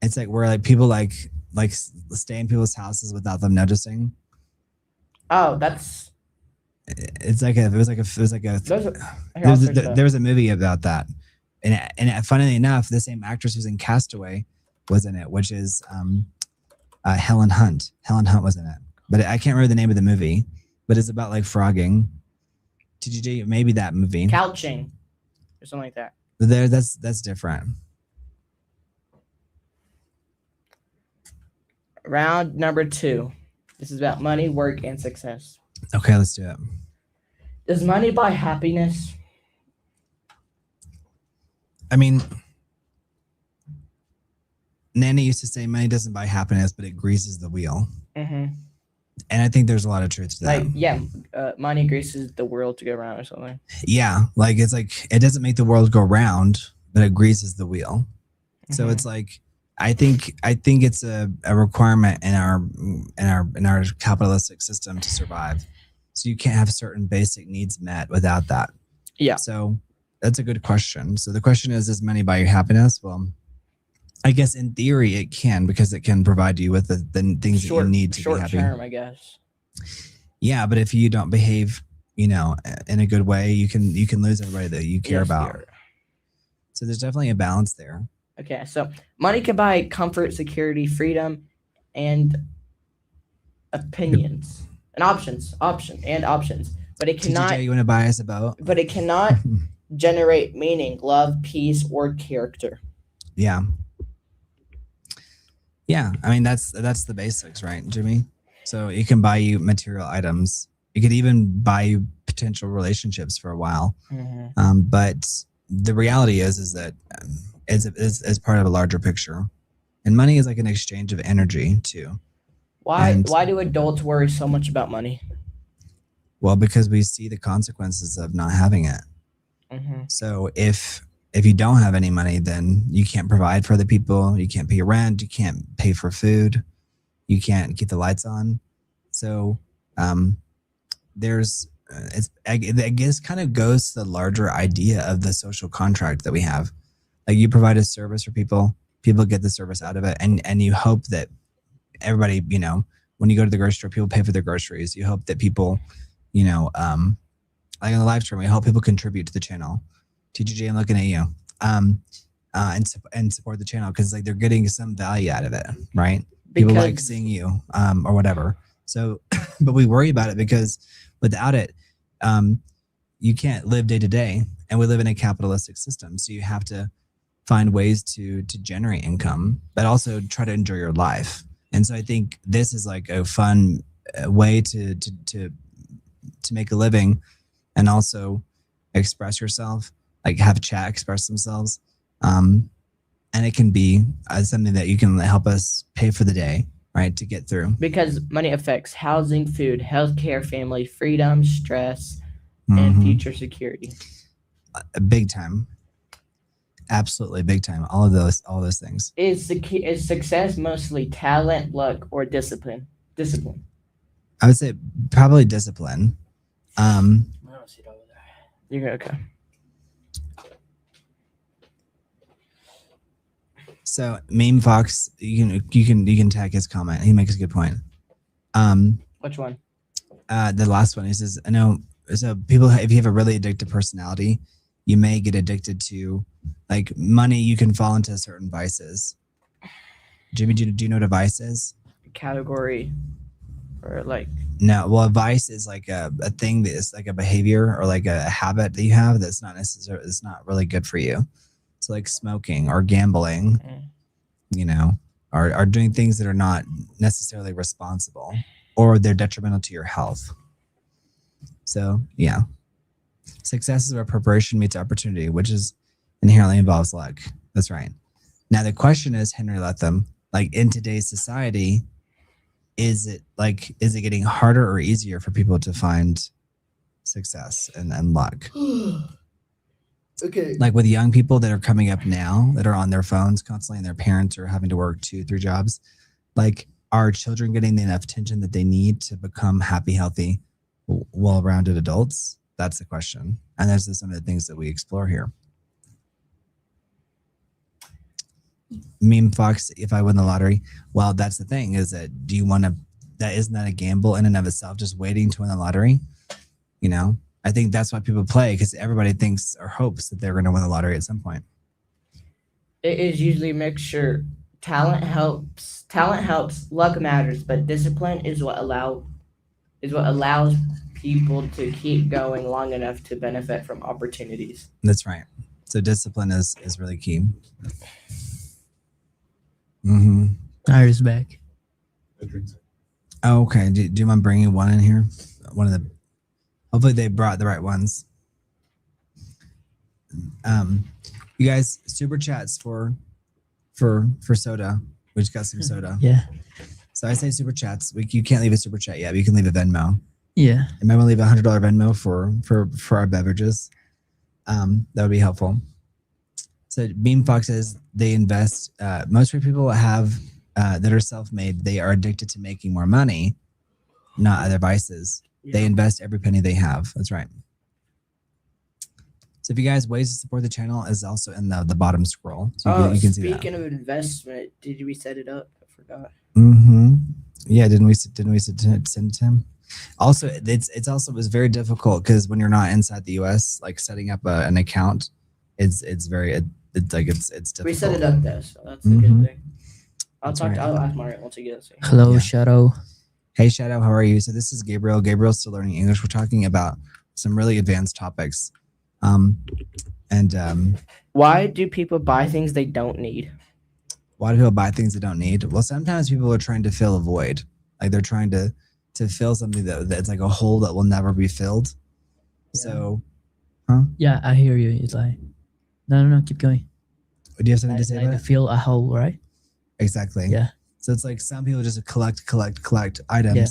It's like where like people like stay in people's houses without them noticing. Oh, that's. It's like there was a movie about that, and funnily enough, the same actress who's in Castaway was in it, which is Helen Hunt. Helen Hunt was in it, but I can't remember the name of the movie. But it's about like frogging. TGJ, maybe that movie. Couching, or something like that. That's different. Round number 2. This is about money, work, and success. Okay, let's do it. Does money buy happiness? I mean, Nana used to say money doesn't buy happiness, but it greases the wheel. Mm-hmm. And I think there's a lot of truth to that. Like, yeah, money greases the world to go around or something. Yeah, like it's like it doesn't make the world go round, but it greases the wheel. So Mhm. it's like I think it's a requirement in our capitalistic system to survive. So you can't have certain basic needs met without that. Yeah. So that's a good question. So the question is, does money buy you happiness? Well, I guess in theory it can, because it can provide you with the things that you need to be short happy. term, I guess. Yeah, but if you don't behave, in a good way, you can lose everybody that you care Yes, about. you're- So there's definitely a balance there. Okay, so money can buy comfort, security, freedom, and opinions and options, but it cannot. TJ, you want to buy us a boat? But it cannot generate meaning, love, peace, or character. Yeah. Yeah, I mean that's the basics, right, Jimmy? So it can buy you material items. It could even buy you potential relationships for a while. Mm-hmm. But the reality is that is part of a larger picture, and money is like an exchange of energy too. Why do adults worry so much about money? Well, because we see the consequences of not having it. Mm-hmm. So if you don't have any money, then you can't provide for the people. You can't pay your rent. You can't pay for food. You can't keep the lights on. So there's I guess kind of goes to the larger idea of the social contract that we have. Like you provide a service for people get the service out of it, and you hope that everybody, when you go to the grocery store, people pay for their groceries. You hope that people, like in the live stream, we hope people contribute to the channel. TGJ, I'm looking at you. And support the channel because like they're getting some value out of it, right? People like seeing you, or whatever. So, but we worry about it because without it, you can't live day to day, and we live in a capitalistic system. So you have to find ways to generate income, but also try to enjoy your life. And so I think this is like a fun way to make a living, and also express yourself, like have chat express themselves. And it can be something that you can help us pay for the day, right, to get through. Because money affects housing, food, healthcare, family, freedom, stress, and future security. Big time. Absolutely big time. All those things. Is success mostly talent, luck, or discipline? Discipline. I would say probably discipline. I don't see it over there. You're okay. So Meme Fox, you can tag his comment. He makes a good point. Which one? The last one. He says, I know. So people, if you have a really addictive personality, you may get addicted to like money. You can fall into certain vices. Jimmy, do you know what a vice is? Category, or like? No. Well, a vice is like a thing that is like a behavior or like a habit that you have that's not necessarily, it's not really good for you. So like smoking or gambling, are doing things that are not necessarily responsible, or they're detrimental to your health. So yeah, success is where preparation meets opportunity, which is inherently involves luck. That's right. Now the question is, Henry Latham, like in today's society, is it getting harder or easier for people to find success and luck? Okay. Like with young people that are coming up now that are on their phones constantly, and their parents are having to work 2-3 jobs, like are children getting enough attention that they need to become happy, healthy, well-rounded adults? That's the question. And those are some of the things that we explore here. Meme Fox, if I win the lottery, well, that's the thing, is that do you want to, isn't that a gamble in and of itself, just waiting to win the lottery? I think that's why people play, because everybody thinks or hopes that they're going to win the lottery at some point. It is usually a mixture. Talent helps. Luck matters, but discipline is what allows people to keep going long enough to benefit from opportunities. That's right. So discipline is really key. Mm-hmm. Ira's back. Oh, okay. Do you mind bringing one in here? One of the. Hopefully they brought the right ones. You guys, super chats for for soda. We just got some soda. Yeah. So I say super chats. You can't leave a super chat yet, but you can leave a Venmo. Yeah. You might want to leave $100 Venmo for our beverages. That would be helpful. So Beam Fox says they invest. Most people have that are self-made. They are addicted to making more money, not other vices. Yeah. They invest every penny they have. That's right. So if you guys, ways to support the channel is also in the bottom scroll. So you can see that. Speaking of investment, did we set it up? I forgot. Yeah, didn't we send it to him? Also, it was very difficult because when you're not inside the US, like setting up an account, it's difficult. We set it up though, so that's a good thing. I'll ask Mario once he gets it. Hello, Yeah. Shadow. Hey Shadow, how are you? So this is Gabriel. Gabriel's still learning English. We're talking about some really advanced topics. Why do people buy things they don't need? Why do people buy things they don't need? Well, sometimes people are trying to fill a void. Like they're trying to fill something that's like a hole that will never be filled. Yeah. So, Yeah, I hear you. It's like, no, keep going. do you have something to say Like about to it? fill a hole, right? Exactly. Yeah. So it's like some people just collect items. Yeah.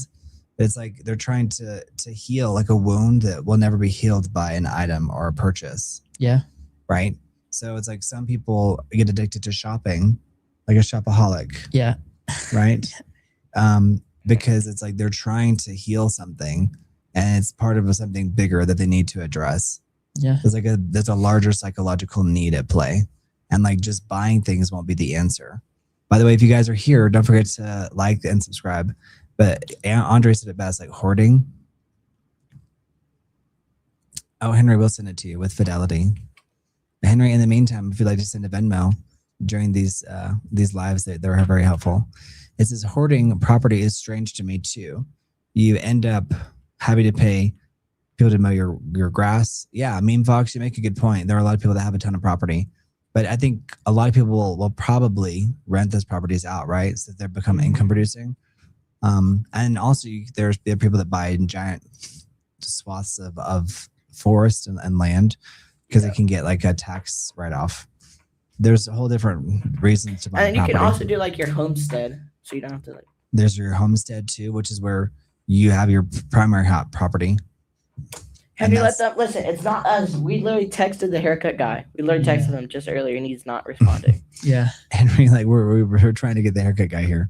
It's like they're trying to heal like a wound that will never be healed by an item or a purchase. Yeah. Right. So it's like some people get addicted to shopping, like a shopaholic. Yeah. Right. Because it's like they're trying to heal something, and it's part of something bigger that they need to address. Yeah. There's a larger psychological need at play, and like just buying things won't be the answer. By the way, if you guys are here, don't forget to like and subscribe. But Andre said it best, like hoarding. Oh, Henry will send it to you with fidelity. Henry, in the meantime, if you'd like to send a Venmo during these lives, they're very helpful. It says hoarding property is strange to me too. You end up having to pay people to mow your grass. Yeah, Meme Fox, you make a good point. There are a lot of people that have a ton of property. But I think a lot of people will probably rent those properties out, right? So they become income producing. And also there are people that buy in giant swaths of forest and land because they can get like a tax write-off. There's a whole different reasons to buy And you property. can also do like your homestead, so you don't have to like. There's your homestead too, which is where you have your primary property. Have you let them listen? It's not us. We literally texted the haircut guy. We literally texted him just earlier, and he's not responding. Yeah. Henry, like we're trying to get the haircut guy here.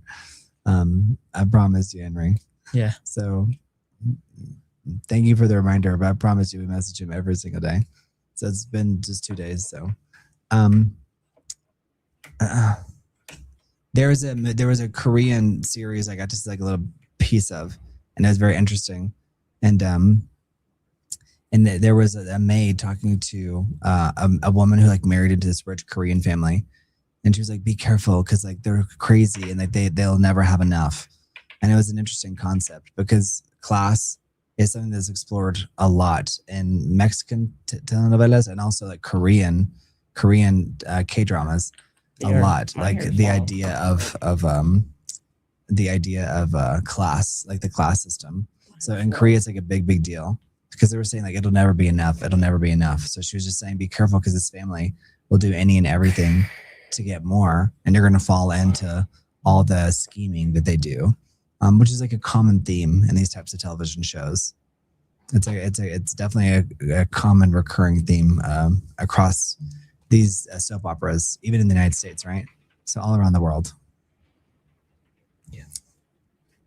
I promised you, Henry. Yeah. So thank you for the reminder, but I promise you we message him every single day. So it's been just 2 days. So there was a Korean series I got to see like a little piece of, and it was very interesting. And there was a maid talking to a woman who like married into this rich Korean family. And she was like, be careful because like they're crazy and like they'll never have enough. And it was an interesting concept because class is something that's explored a lot in Mexican telenovelas and also like Korean K-dramas a lot. Like the idea of class, like the class system. So in Korea, it's like a big deal because they were saying like it'll never be enough. It'll never be enough. So she was just saying, be careful because this family will do any and everything to get more, and you're going to fall into all the scheming that they do, which is like a common theme in these types of television shows. It's definitely a common recurring theme across these soap operas, even in the United States, right? So all around the world. Yeah.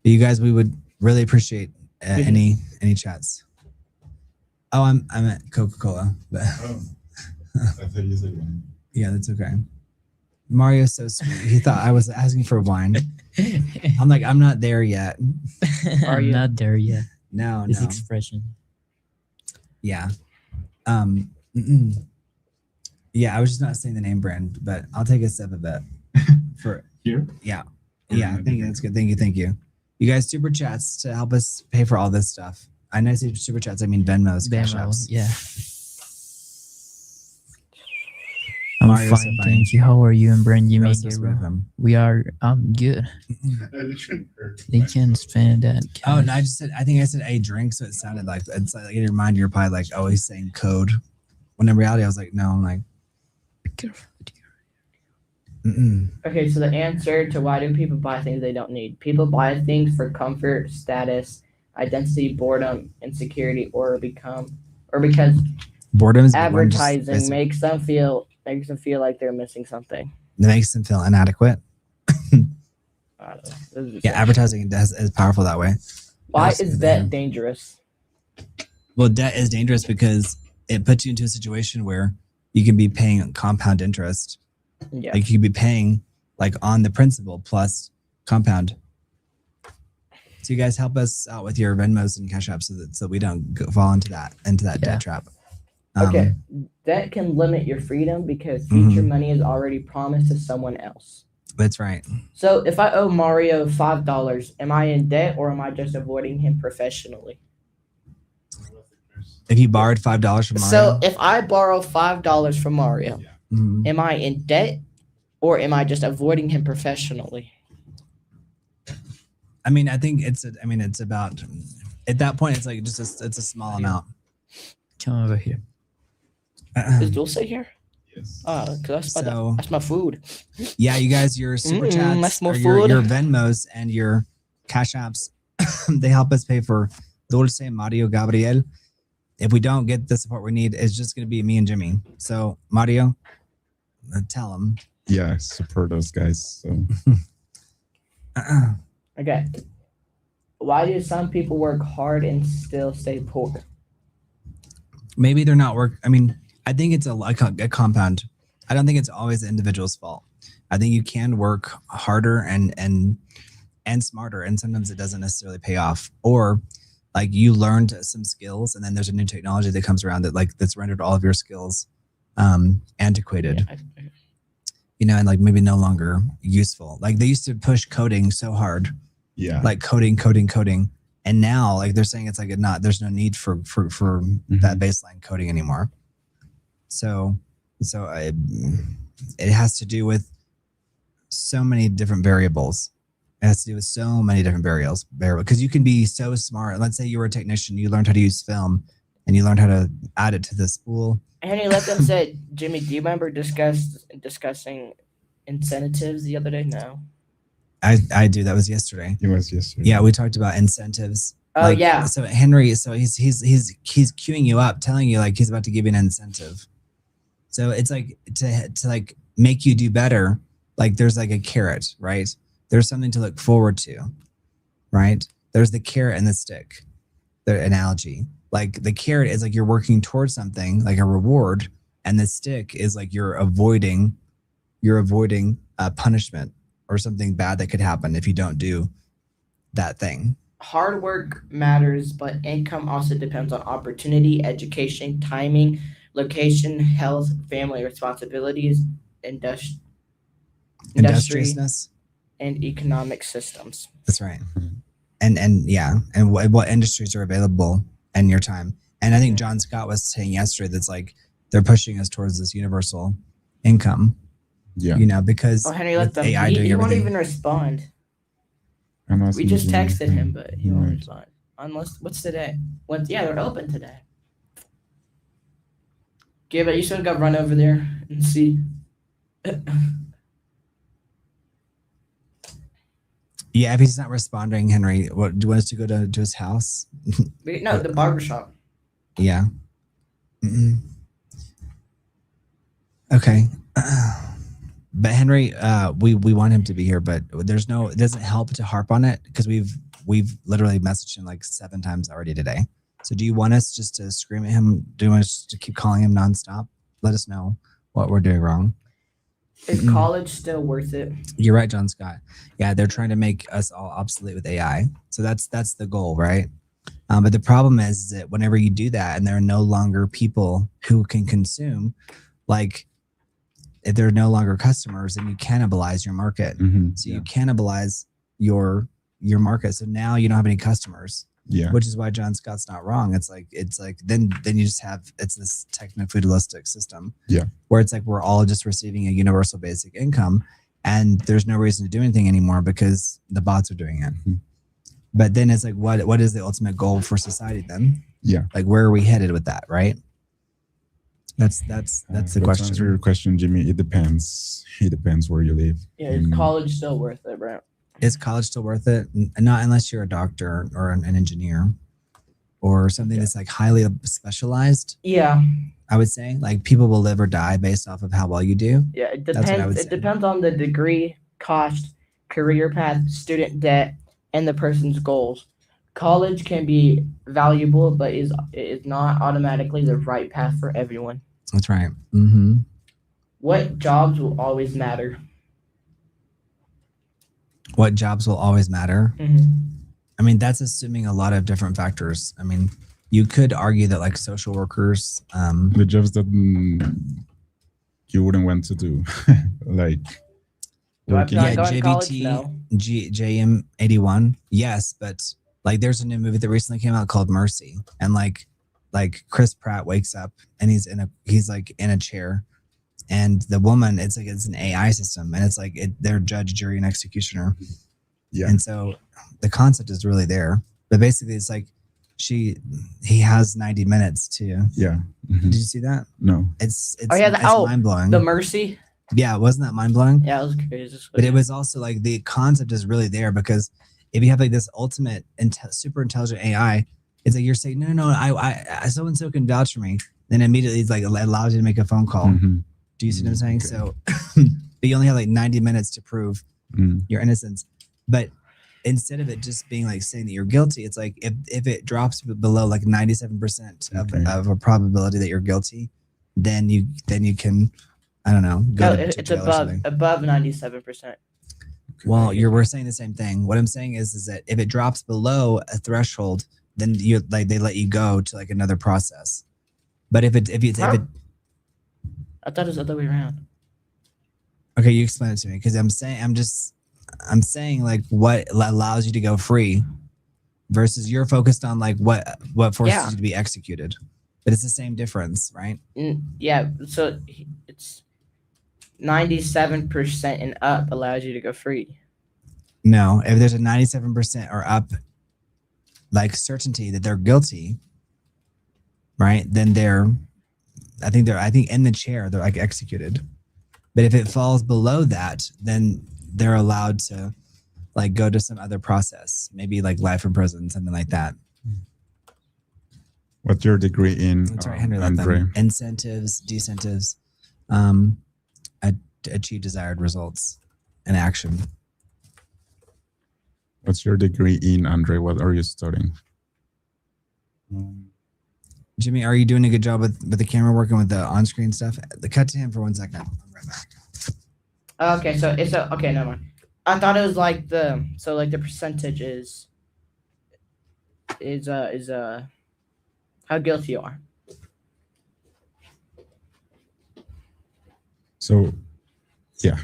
You guys, we would really appreciate any chats. Oh, I'm at Coca-Cola, but I thought you said wine. Yeah, that's okay. Mario's so sweet. He thought I was asking for wine. I'm like, I'm not there yet. Are you? I'm not there yet. No. This expression. Yeah. Yeah, I was just not saying the name brand, but I'll take a sip of it. For Here? Yeah. Yeah, thank you. That's good. Thank you. You guys, super chats to help us pay for all this stuff. I know I say super chats, I mean Venmos, Cash Venmo, Apps. yeah. I'm Mario's so fine, funny. thank you. How are you and Brent? You That made was so sweet of him. We are good. They can spend that. Oh, no, I think I said a drink, so it sounded like it's like in your mind you're probably like always saying code. When in reality I was like, no, I'm like Be careful. Okay, so the answer to why do people buy things they don't need? People buy things for comfort, status, identity, boredom, insecurity, or because Boredom is a big one, just advertising basic. makes them feel like they're missing something. It makes them feel inadequate. I don't know. This is just Yeah, advertising is powerful that way. Why Absolutely. is debt dangerous? Well, debt is dangerous because it puts you into a situation where you can be paying compound interest. Yeah. Like you could be paying like on the principal plus compound. So you guys help us out with your Venmos and Cash Apps so we don't fall into that debt trap. Okay, debt can limit your freedom because future money is already promised to someone else. That's right. So if I owe Mario $5, am I in debt or am I just avoiding him professionally? If you borrowed $5 from Mario. So if I borrow $5 from Mario, am I in debt or am I just avoiding him professionally? I mean, I think it's about at that point it's like it's a small amount. Come over here. Is Dulce here? Yes. Because So- that's my food. Yeah, you guys, your super chats, that's more or your food. Venmos and your Cash Apps, they help us pay for Dulce, Mario, Gabriel. If we don't get the support we need, it's just going to be me and Jimmy. So Mario, tell them. Yeah, support those guys. So Okay. Why do some people work hard and still stay poor? Maybe they're not I mean, I think it's a compound. I don't think it's always the individual's fault. I think you can work harder and smarter, and sometimes it doesn't necessarily pay off. Or like you learned some skills, and then there's a new technology that comes around that's rendered all of your skills antiquated. Yeah, and like maybe no longer useful. Like they used to push coding so hard, yeah, like coding, and now like they're saying it's like there's no need for that baseline coding anymore. So it has to do with so many different variables. It has to do with so many different variables because you can be so smart. Let's say you were a technician, you learned how to use film, and you learned how to add it to the spool. Henry let them say, Jimmy, do you remember discussing incentives the other day? No. I do. That was yesterday. it was yesterday. Yeah, we talked about incentives. Oh, yeah. So Henry, so he's queuing you up, telling you like he's about to give you an incentive. So it's like to like make you do better. Like there's like a carrot, right? There's something to look forward to, right? There's the carrot and the stick. The analogy, like the carrot is like you're working towards something, like a reward, and the stick is like you're avoiding punishment or something bad that could happen if you don't do that thing. Hard work matters, but income also depends on opportunity, education, timing, location, health, family responsibilities, industry, Industriousness. and economic systems. That's right. And what industries are available in your time. And I think John Scott was saying yesterday that's like they're pushing us towards this universal income. Yeah. Because Oh, Henry, let them. AI He doing won't everything. even respond. I'm not We just using texted anything. him, but he won't Right. respond. Unless what's today? Yeah, they're open today. Give it. You should go run over there and see. Yeah, if he's not responding, Henry, what do you want us to go to his house? No, the barbershop. Yeah. Okay. But Henry, we want him to be here, but it doesn't help to harp on it because we've literally messaged him like 7 times already today. So do you want us just to scream at him? Do you want us to keep calling him nonstop? Let us know what we're doing wrong. Is college still worth it? You're right, John Scott. Yeah, they're trying to make us all obsolete with AI. So that's the goal, right? But the problem is that whenever you do that and there are no longer people who can consume, like if there are no longer customers, then you cannibalize your market. So you cannibalize your market. So now you don't have any customers. Yeah. Which is why John Scott's not wrong. It's like then you just have this techno-feudalistic system. Yeah. Where it's like we're all just receiving a universal basic income and there's no reason to do anything anymore because the bots are doing it. But then it's like what is the ultimate goal for society then? Yeah. Like where are we headed with that, right? That's the But to answer question. your question, Jimmy, it depends. It depends where you live. Yeah, is college still worth it, Brent? Is college still worth it? Not unless you're a doctor or an engineer or something that's like highly specialized. Yeah. I would say like people will live or die based off of how well you do. Yeah, it That's what I would depends. say. It depends on the degree, cost, career path, student debt, and the person's goals. College can be valuable, but is not automatically the right path for everyone. That's right. Mm-hmm. What jobs will always matter? What jobs will always matter? Mm-hmm. I mean, that's assuming a lot of different factors. I mean, you could argue that like social workers, the jobs that you wouldn't want to do, like Do I have to yeah, go to college? JVT, No. JM81, yes, but like there's a new movie that recently came out called Mercy, and like Chris Pratt wakes up and he's like in a chair, and the woman, it's an AI system, and it's like they're judge, jury, and executioner. Yeah. And so the concept is really there, but basically it's like he has 90 minutes to. Yeah. Did you see that? No. It's yeah, mind blowing. The Mercy. Yeah, wasn't that mind blowing? Yeah, it was crazy. But it was also like the concept is really there because if you have like this ultimate super intelligent AI, it's like you're saying no, I so and so can vouch for me. Then immediately it's like it allows you to make a phone call. Mm-hmm. Do you see what I'm saying? Okay. So, but you only have like 90 minutes to prove your innocence. But instead of it just being like saying that you're guilty, it's like if it drops below like 97% of a probability that you're guilty, then you can, I don't know, go to it's jail or something. above 97%. Well, we're saying the same thing. What I'm saying is that if it drops below a threshold, then they let you go to like another process. But if it I thought it was the other way around. okay, you explain it to me because I'm saying like what allows you to go free versus you're focused on like what forces you to be executed. But it's the same difference, right? Yeah, so it's 97% and up allows you to go free. No, if there's a 97% or up like certainty that they're guilty, right? Then I think in the chair they're like executed. But if it falls below that, then they're allowed to like go to some other process, maybe like life in prison, something like that. What's your degree in? That's right, Henry. Andre? Incentives, decentives, achieve desired results and action. What's your degree in, Andre? What are you studying? Jimmy, are you doing a good job with the camera working with the on-screen stuff? Cut to him for 1 second. I'll be right back. Okay, so it's okay, never mind. I thought it was like the percentage is how guilty you are. So, yeah.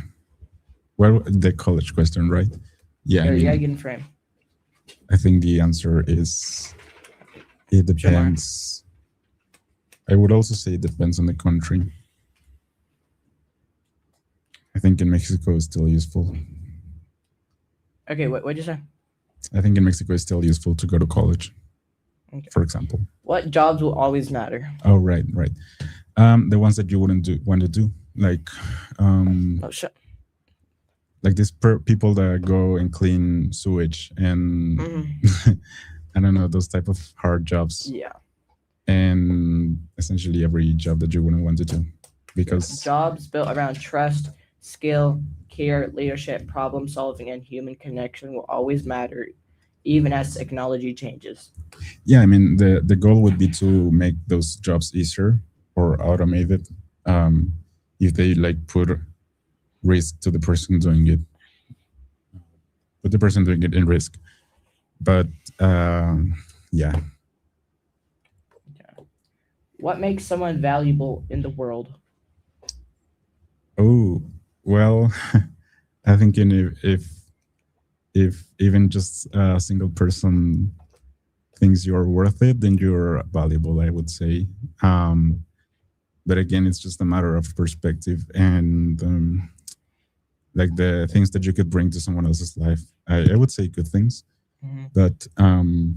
Well, the college question, right? Yeah, You gotta get in frame. I think the answer is it depends. I would also say it depends on the country. I think in Mexico is still useful. Okay, what'd you say? I think in Mexico it's still useful to go to college, for example. What jobs will always matter? Oh, right. The ones that you wouldn't want to do, like like these people that go and clean sewage and I don't know, those type of hard jobs. Yeah. And essentially every job that you wouldn't want to do, because jobs built around trust, skill, care, leadership, problem solving, and human connection will always matter, even as technology changes. Yeah, I mean the goal would be to make those jobs easier or automated. If they like put risk to the person doing it, put the person doing it in risk. But yeah. What makes someone valuable in the world? Oh, well, I think if even just a single person thinks you're worth it, then you're valuable, I would say. But again, it's just a matter of perspective and like the things that you could bring to someone else's life. I would say good things. But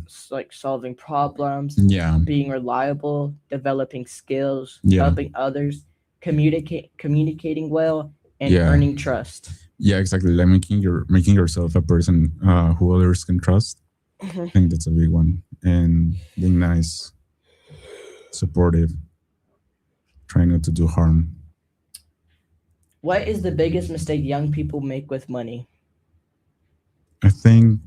It's like solving problems, yeah, being reliable, developing skills, yeah, helping others, communicating well, and yeah, earning trust. yeah, exactly. Like making yourself a person who others can trust. I think that's a big one. And being nice, supportive, trying not to do harm. What is the biggest mistake young people make with money? I think,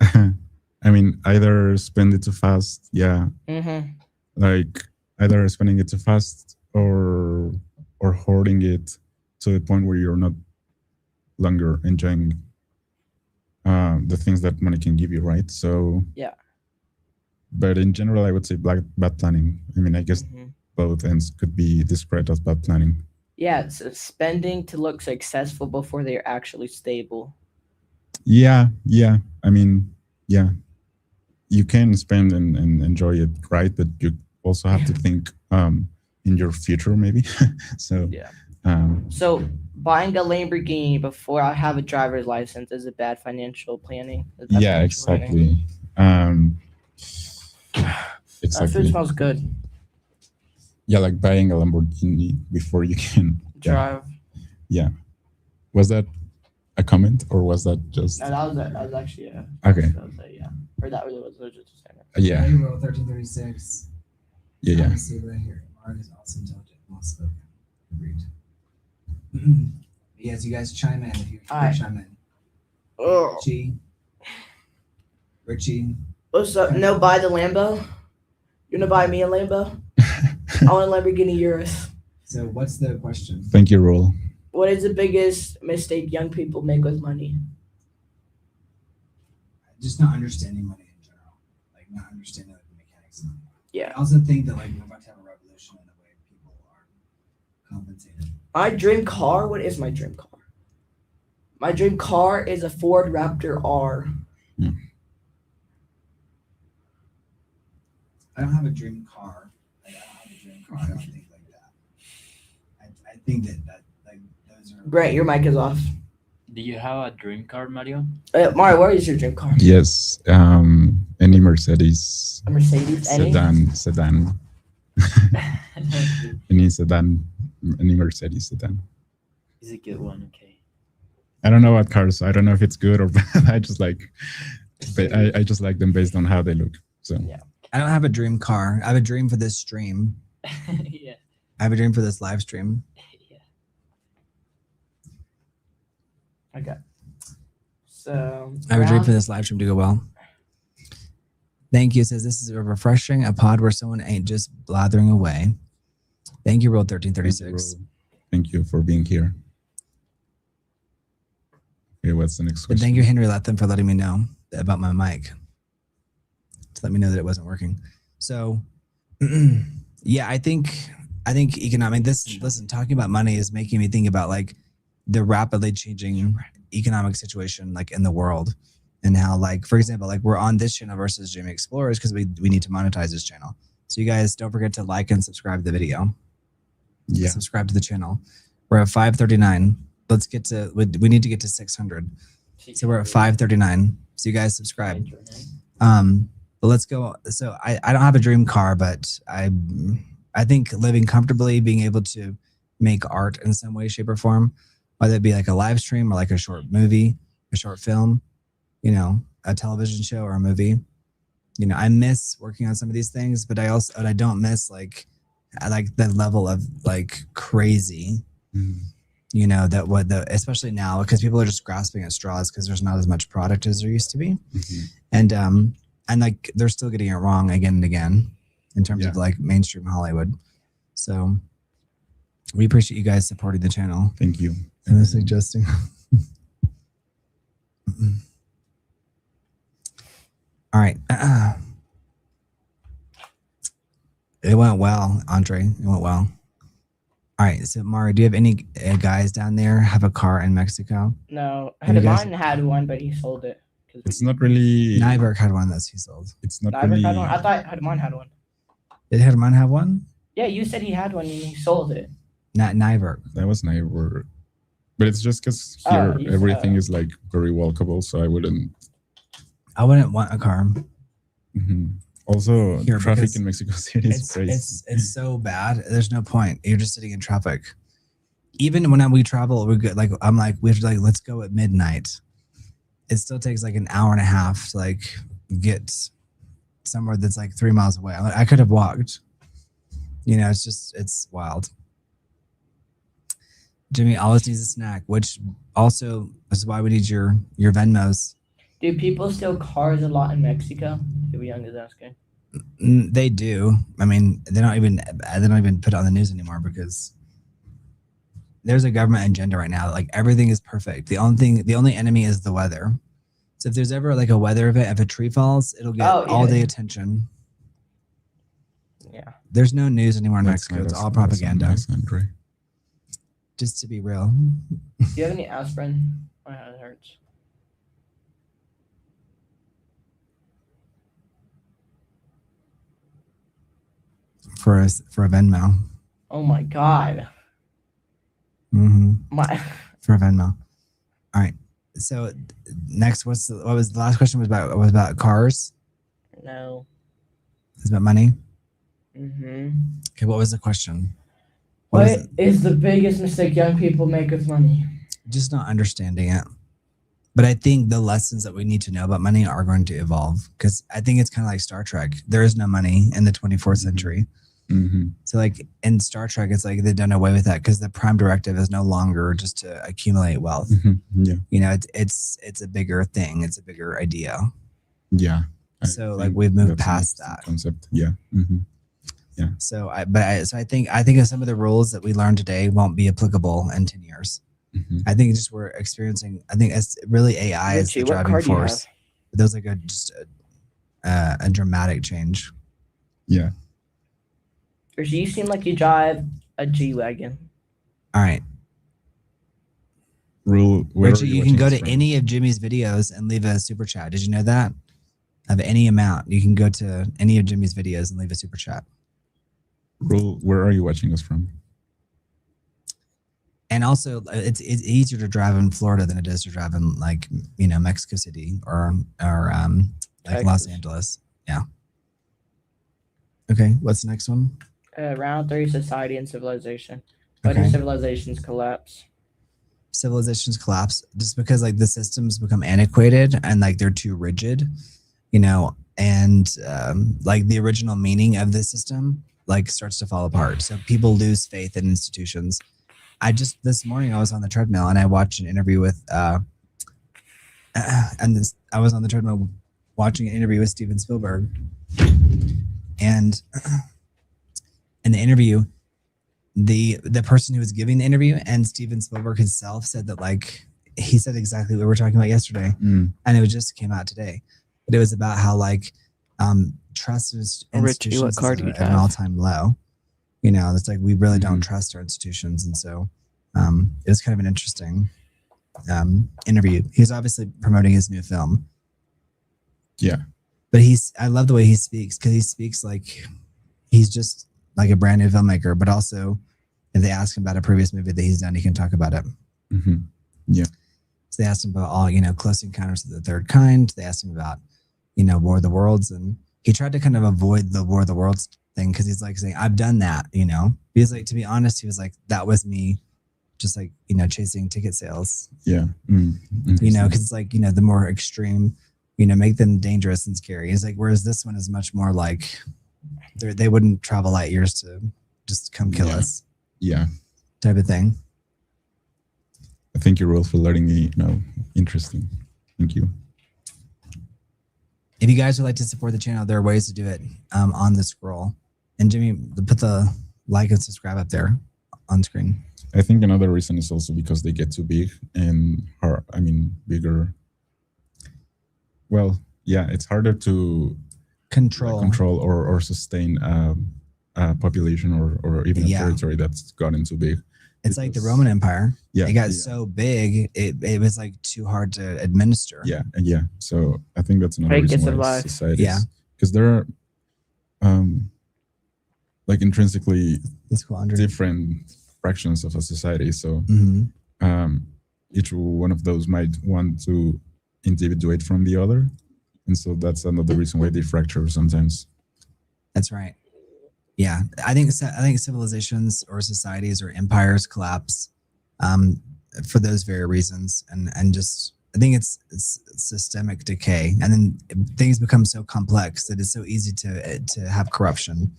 I mean, either spend it too fast, yeah, Mm-hmm. like either spending it too fast or hoarding it to the point where you're not longer enjoying the things that money can give you, right? So Yeah. but in general, I would say bad planning. I mean, I guess Mm-hmm. both ends could be described as bad planning. Yeah, it's spending to look successful before they're actually stable. Yeah, yeah. I mean, yeah, you can spend and enjoy it, right? But you also have to think in your future, maybe. So, Yeah. um, So buying a Lamborghini before I have a driver's license is a bad financial planning. Is bad yeah, financial planning. exactly. Um, That food exactly. smells good. Yeah, like buying a Lamborghini before you can. Yeah, Drive. yeah. Was that a comment or was that just No, that was actually okay? that was yeah. Or that really was just a statement. Yeah, Hey, bro, 1336. yeah, yeah. Honestly, right here. Mark is also intelligent. Well spoken. Agreed. Yes, you guys chime in if you Alright. chime in. Oh, Richie. what's up? No, buy the Lambo. You gonna buy me a Lambo? I want a Lamborghini Urus. So what's the question? Thank you, Roll. What is the biggest mistake young people make with money? Just not understanding money in general. Like not understanding like the mechanics of money. Yeah. I also think that like we're about to have a revolution in the way people are compensated. My dream car. What is my dream car? My dream car is a Ford Raptor R. I don't have a dream car. Like, I don't have a dream car. I don't think like that. I think that like those are. Brent, your mic is off. Do you have a dream car, Mario? Mario, what is your dream car? Yes, any Mercedes A Mercedes. Any? sedan, any sedan, any Mercedes sedan. It's a good one. Okay. I don't know what cars. I don't know if it's good or bad. I just like, I just like them based on how they look. So Yeah. I don't have a dream car. I have a dream for this stream. Yeah. I have a dream for this live stream. Yeah. Okay. So I have a dream for this live stream to go well. Thank you. It says this is a refreshing, a pod where someone ain't just blathering away. Thank you, Roll 1336. thank you for being here. Okay, what's the next And question? thank you, Henry Lethem, for letting me know about my mic. To let me know that it wasn't working. So yeah, I think economic listen, talking about money is making me think about like the rapidly changing economic situation like in the world and how like, for example, like we're on this channel versus Jamie Explorers because we need to monetize this channel. So you guys don't forget to like and subscribe to the video. Yeah. Subscribe to the channel. We're at 539. Let's get to, we need to get to 600. So we're at 539. So you guys subscribe. But let's go. So I don't have a dream car, but I think living comfortably, being able to make art in some way, shape, or form, whether it be like a live stream or like a short movie, a short film, you know, a television show or a movie. You know, I miss working on some of these things, but I don't miss like the level of like crazy, you know, especially now because people are just grasping at straws because there's not as much product as there used to be. And like they're still getting it wrong again and again in terms of like mainstream Hollywood. So we appreciate you guys supporting the channel. Thank you. And suggesting. All right. It went well, Andre. It went well. All right. So Mario, do you have any guys down there have a car in Mexico? No, Any guys- Hadman had one, but he sold it. It's not really. Nyberg had one that he sold. It's not Nyberg really. had one. I thought Hadman had one. Did Herman have one? Yeah, you said he had one and he sold it. Not Nyberg. That was never. But it's just because here everything is like very walkable, so I wouldn't want a car. Also, Here, traffic in Mexico City is crazy. It's so bad. There's no point. You're just sitting in traffic. Even when we travel, we get I'm like we have to let's go at midnight. It still takes like an hour and a half to like get somewhere that's like 3 miles away. I could have walked. It's wild. Jimmy always needs a snack, which also is why we need your Venmos. Do people steal cars a lot in Mexico? If Young is asking. They do. I mean, they don't even put it on the news anymore because there's a government agenda right now. Like everything is perfect. The only enemy is the weather. So if there's ever like a weather event, if a tree falls, it'll get all the attention. Yeah. There's no news anymore in Mexico. It's all propaganda. Just to be real. Do you have any aspirin? My head hurts. For a Venmo. Oh my God. For a Venmo. All right. So next, what was the last question? Was about cars? No. It's about money. Okay. What was the question? What is the biggest mistake young people make with money? Just not understanding it. But I think the lessons that we need to know about money are going to evolve because I think it's kind of like Star Trek. There is no money in the 24th century. So like in Star Trek, it's like they've done away with that because the prime directive is no longer just to accumulate wealth. Yeah. It's a bigger thing. It's a bigger idea. Yeah. So like we've moved past that concept. Yeah. Yeah. So I think that some of the rules that we learned today won't be applicable in 10 years. I think just we're experiencing. I think it's really AI is the driving force. There was like a dramatic change. Yeah. You seem like you drive a G-Wagon. All right. Richard, you can go to any of Jimmy's videos and leave a super chat. Did you know that? Of any amount, you can go to any of Jimmy's videos and leave a super chat. Rule, where are you watching us from? And also, it's easier to drive in Florida than it is to drive in Mexico City or like Los Angeles. Yeah. Okay, what's the next one? Round 3, society and civilization. Why do civilizations collapse? Civilizations collapse just because like the systems become antiquated and like they're too rigid, and like the original meaning of the system like starts to fall apart. So people lose faith in institutions. This morning I was on the treadmill and I watched an interview with I was on the treadmill watching an interview with Steven Spielberg, and in the interview, the person who was giving the interview and Steven Spielberg himself said that like he said exactly what we were talking about yesterday, and it just came out today. But it was about how like trust institutions is at an all-time low. It's like we really don't trust our institutions, and so it was kind of an interesting interview. He's obviously promoting his new film. Yeah, but I love the way he speaks because he speaks like he's just like a brand new filmmaker, but also if they ask him about a previous movie that he's done, he can talk about it. Yeah. So they asked him about all, Close Encounters of the Third Kind. They asked him about, War of the Worlds. And he tried to kind of avoid the War of the Worlds thing because he's like saying, I've done that, Because like, to be honest, he was like, that was me just like, chasing ticket sales. Yeah. Because it's like, the more extreme, make them dangerous and scary. He's like, whereas this one is much more like, they wouldn't travel light years to just come kill us. Yeah. Type of thing. Thank you, Rolf, for letting me know. Interesting. Thank you. If you guys would like to support the channel, there are ways to do it on the scroll. And Jimmy, put the like and subscribe up there on screen. I think another reason is also because they get too big and bigger. Well, yeah, it's harder to control or sustain a population or even a territory that's gotten too big. It's like the Roman Empire. Yeah, it got so big, it was like too hard to administer. Yeah. So I think that's another reason why society. Yeah, because there are like intrinsically different fractions of a society. So each one of those might want to individuate from the other, and so that's another reason why they fracture sometimes. That's right. Yeah, I think civilizations or societies or empires collapse for those very reasons, and just I think it's systemic decay, and then things become so complex that it's so easy to have corruption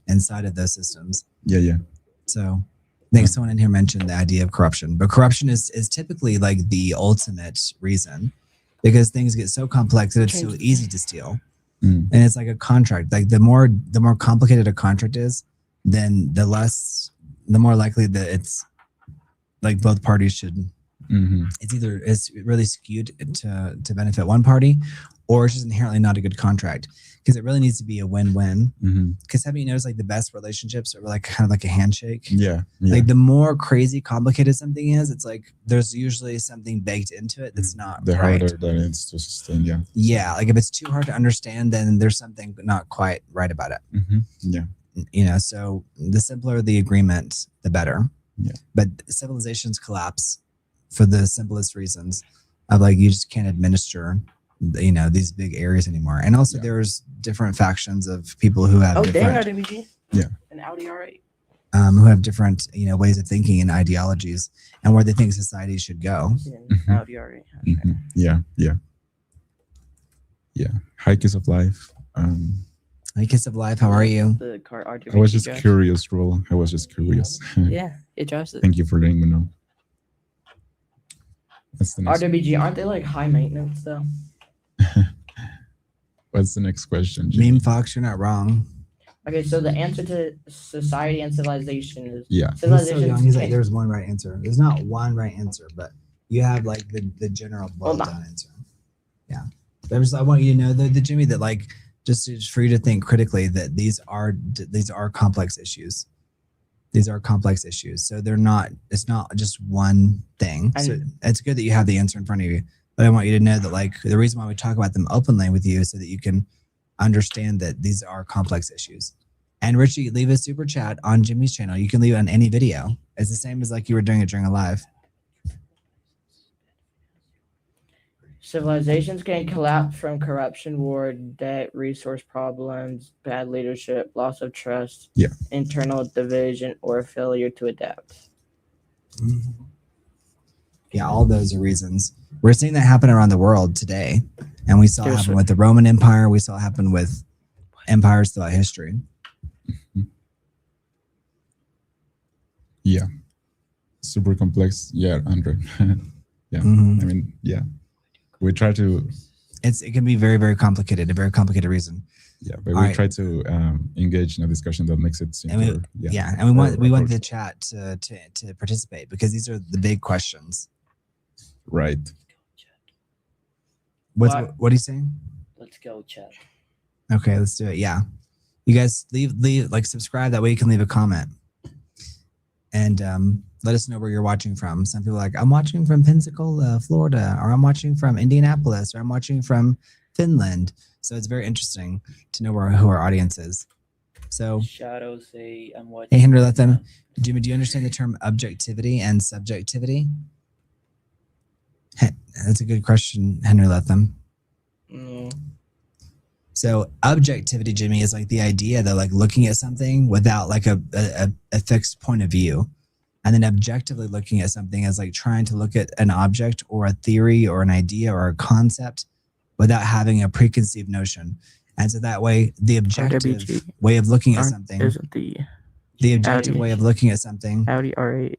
inside of those systems. Yeah. So I think someone in here mentioned the idea of corruption, but corruption is typically like the ultimate reason, because things get so complex that it's so easy to steal. And it's like a contract. Like the more complicated a contract is, then the more likely that it's like both parties should. It's really skewed to benefit one party, or it's just inherently not a good contract, because it really needs to be a win-win. Because have you noticed like the best relationships are like kind of like a handshake? Yeah. Like the more crazy complicated something is, it's like there's usually something baked into it that's not the right. harder that it's to sustain. Yeah, like if it's too hard to understand, then there's something not quite right about it. Yeah. So the simpler the agreement, the better. Yeah. But civilizations collapse for the simplest reasons of like you just can't administer these big areas anymore. And also there's different factions of people who have different an Audi R8 who have different ways of thinking and ideologies and where they think society should go. Audi R8. Yeah. High Kiss of Life. High Kiss of Life, how are you? The car RWG I was just drives. curious, Roll. I was just curious. Yeah, it drives it. Thank you for letting me know. That's the next. RWG, aren't they like high maintenance though? What's the next question? Meme Fox, you're not wrong. Okay, so the answer to society and civilization is He's so civilization. young. He's like, there's one right answer. There's not one right answer, but you have like the general boiled down answer. Yeah. I want you to know the Jimmy that like just for you to think critically that these are complex issues. These are complex issues. So it's not just one thing. So it's good that you have the answer in front of you. But I want you to know that like the reason why we talk about them openly with you is so that you can understand that these are complex issues. And Richie, leave a super chat on Jimmy's channel. You can leave it on any video. It's the same as like you were doing it during a live. Civilizations can collapse from corruption, war, debt, resource problems, bad leadership, loss of trust, internal division, or failure to adapt. Yeah, all those are reasons. We're seeing that happen around the world today. And we saw it happen with the Roman Empire. We saw it happen with empires throughout history. Yeah. Super complex. Yeah, Andre. I mean, yeah. We try to. It can be very, very complicated. A very complicated reason. Yeah, but we try to engage in a discussion that makes it simpler. And we want the chat to participate because these are the big questions. Right. What are you saying? Let's go, chat. Okay, let's do it. Yeah, you guys leave like subscribe. That way you can leave a comment and let us know where you're watching from. Some people are like, I'm watching from Pensacola, Florida, or I'm watching from Indianapolis, or I'm watching from Finland. So it's very interesting to know who our audience is. So Shadows say I'm watching. Hey, Henry, let them. Jimmy, do you understand the term objectivity and subjectivity? That's a good question, Henry Latham. So objectivity, Jimmy, is like the idea that like looking at something without like a fixed point of view. And then objectively looking at something as like trying to look at an object or a theory or an idea or a concept without having a preconceived notion. And so that way, the objective way of looking at something isn't the objective way of looking at something Audi R8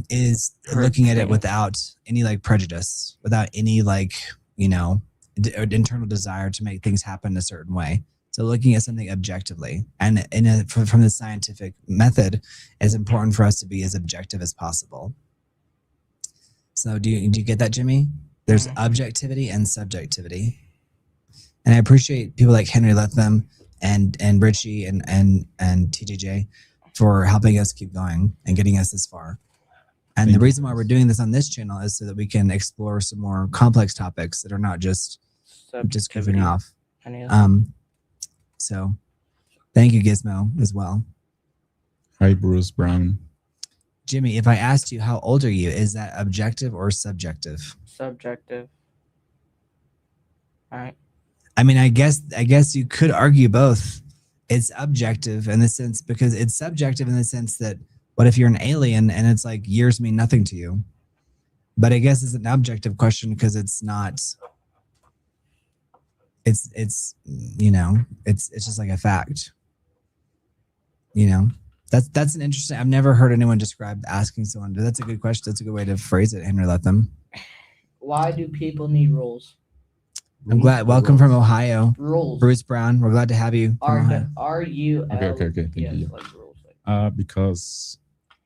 is looking at it without any like prejudice, without any like internal desire to make things happen a certain way. So looking at something objectively, and from the scientific method, it's important for us to be as objective as possible. So do you get that, Jimmy? There's objectivity and subjectivity, and I appreciate people like Henry Latham and Richie and TJJ for helping us keep going and getting us this far. And the reason why we're doing this on this channel is so that we can explore some more complex topics that are not just goofing off. So thank you, Gizmo, as well. Hi, Bruce Brown. Jimmy, if I asked you how old are you, is that objective or subjective? Subjective. All right. I mean, I guess you could argue both. It's objective in the sense because it's subjective in the sense that what if you're an alien and it's like years mean nothing to you? But I guess it's an objective question because it's not. It's it's just like a fact. That's an interesting. I've never heard anyone describe asking someone. That's a good question. That's a good way to phrase it. Henry, let them. Why do people need rules? I'm glad. Welcome from Ohio, Rules. Bruce Brown. We're glad to have you. R-U-L. Okay. Thank yes, you. like rules. Because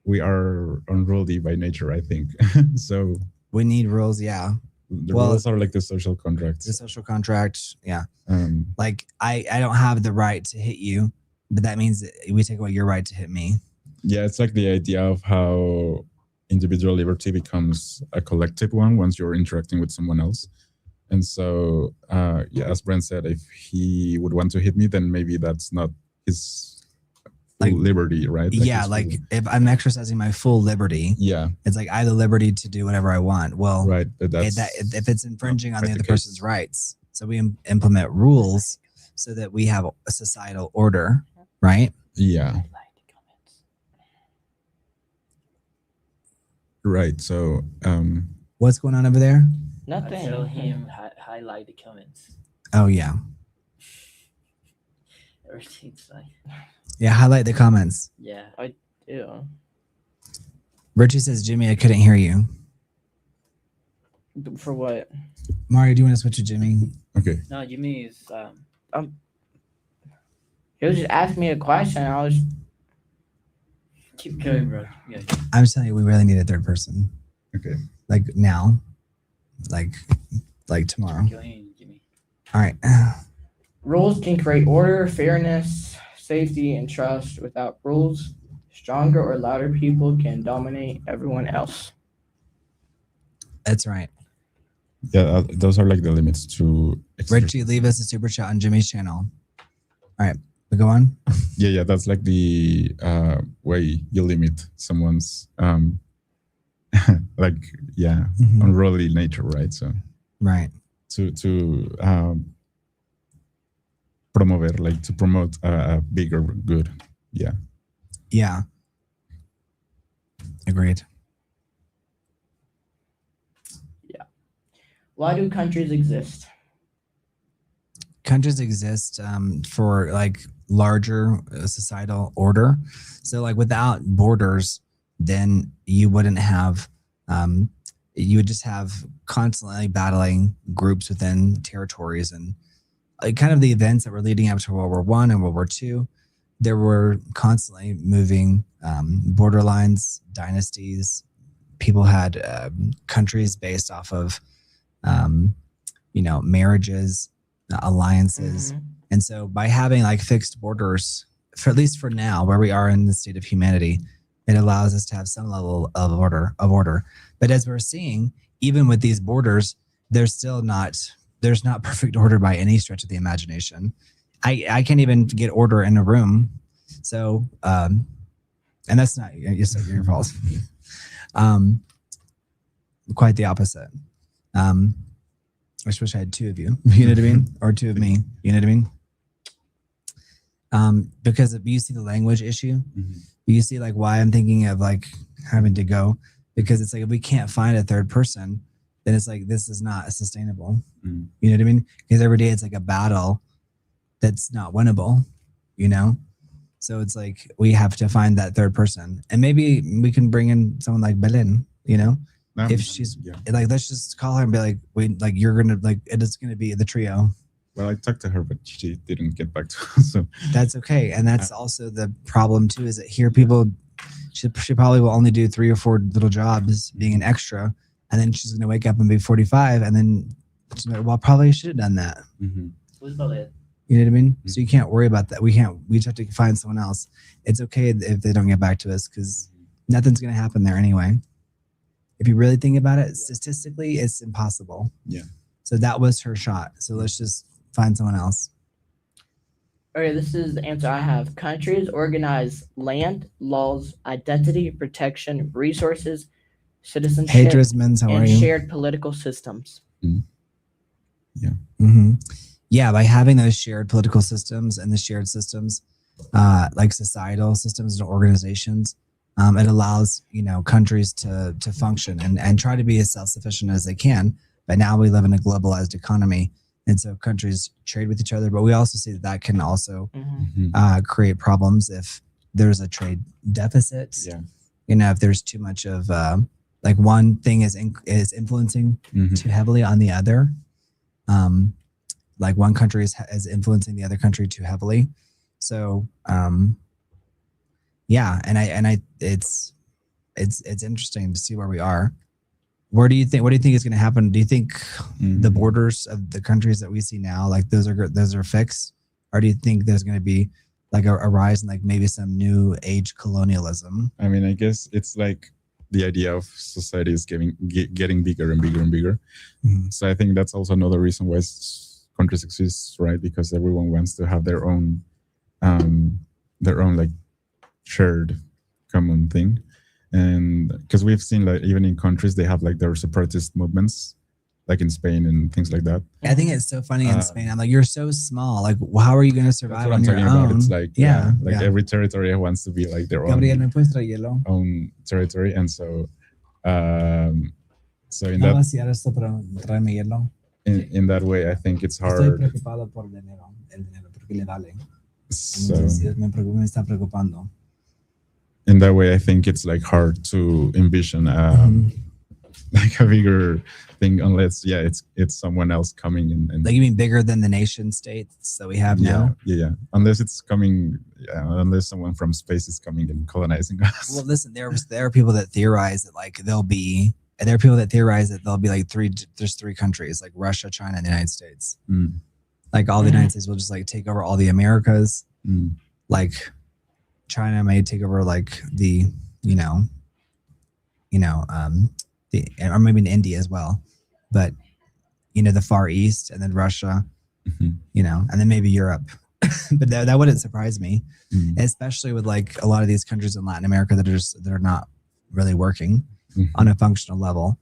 we are unruly by nature, I think. So We need rules. Yeah. the Well, rules are like the social contracts. The social contract. Yeah. Um, Like I don't have the right to hit you, but that means that we take away your right to hit me. yeah, it's like the idea of how individual liberty becomes a collective one once you're interacting with someone else. And so, as Brent said, if he would want to hit me, then maybe that's not his Like- liberty, right? Yeah, his like full- if I'm exercising my full liberty, yeah, it's like I have the liberty to do whatever I want. Well, right. But that's if it's infringing on quite the the other case. person's rights, so we implement rules so that we have a societal order, right? yeah, right. So, What's going on over there? I Nothing. tell him highlight the comments. Oh yeah, Everything's like, yeah. Highlight the comments. yeah. Ew. Richie says, Jimmy, I couldn't hear you. For what? Mario, do you want to switch to Jimmy? okay. No, Jimmy is He was just asking me a question. I was keep going, bro. Yeah. I'm just telling you, we really need a third person. Okay. Like now, like tomorrow. Going, Jimmy. All right. rules can create order, fairness, safety, and trust. Without rules, stronger or louder people can dominate everyone else. That's right. Yeah, those are like the limits to Richie, leave us a super chat on Jimmy's channel. All right, we go on. Yeah, that's like the way you limit someone's like Mhm. unruly nature, right? So Right. to promote a bigger good. Yeah. Yeah. Agreed. Why do countries exist? Countries exist for like larger societal order. So like without borders, then you wouldn't have you would just have constantly battling groups within territories and like kind of the events that were leading up to World War I and World War II. There were constantly moving borderlines, dynasties. People had countries based off of marriages, alliances. Mhm. And so by having like fixed borders, for at least for now, where we are in the state of humanity, it allows us to have some level of order. But as we're seeing, even with these borders, there's not perfect order by any stretch of the imagination. I can't even get order in a room. So and that's not your fault. Quite the opposite. I just wish I had two of you. You know what I mean? Or two of me. You know what I mean? Because if you see the language issue, you see like why I'm thinking of like having to go, because it's like if we can't find a third person, then it's like this is not sustainable. Mhm. You know what I mean? Because every day it's like a battle that's not winnable, you know? So it's like we have to find that third person. And maybe we can bring in someone like Belen, you know? If she's like, let's just call her and be like, wait, like you're gonna like it is gonna be the trio. Well, I talked to her, but she didn't get back to us. So That's okay. And that's also the problem too, is that here people she probably will only do 3 or 4 little jobs being an extra, and then she's gonna wake up and be 45, and then she's like, well, probably should have done that. Who's Ballet? You know what I mean? So you can't worry about that. We just have to find someone else. It's okay if they don't get back to us because nothing's gonna happen there anyway. If you really think about it, statistically, it's impossible. Yeah. So that was her shot. So let's just find someone else. Okay, this is the answer I have. Countries organize land, laws, identity, protection, resources, Hey, citizenship, Drismans, how are and you? shared political systems. Mm-hmm. Yeah, by having those shared political systems and the shared systems, like societal systems and organizations, it allows countries to function and try to be as self sufficient as they can. But now we live in a globalized economy, and so countries trade with each other. But we also see that can also create problems if there's a trade deficit. Yeah. If there's too much of like one thing is influencing too heavily on the other. Like one country is influencing the other country too heavily. So yeah, and it's interesting to see where we are. What do you think is going to happen? Do you think the borders of the countries that we see now, like those are fixed, or do you think there's going to be like a rise in like maybe some new age colonialism? I mean, I guess it's like the idea of society is getting bigger and bigger and bigger. So I think that's also another reason why countries exist, right? Because everyone wants to have their own like shared common thing. And because we've seen like even in countries they have like their separatist movements, like in Spain and things like that. I think it's so funny in Spain. I'm like, you're so small. Like, how are you going to survive on your own? About. It's like every territory wants to be like their Gabriel, ¿me puedes traer hielo? own territory, and so so in No, that vaciar esto, pero tráeme hielo. in that way, I think it's Estoy hard. preocupado por el dinero, porque le vale. So Entonces, me está preocupando. in that way, I think it's like hard to envision like a bigger thing unless it's someone else coming in. And Like you mean bigger than the nation states that we have now? Yeah. Unless it's coming, unless someone from space is coming and colonizing us. Well, listen, there are people that theorize that like there'll be like there's three countries, like Russia, China, and the United States. Like all the United States will just like take over all the Americas. Like China may take over like the or maybe in India as well, but the Far East, and then Russia, and then maybe Europe. But that wouldn't surprise me, especially with like a lot of these countries in Latin America that are not really working on a functional level.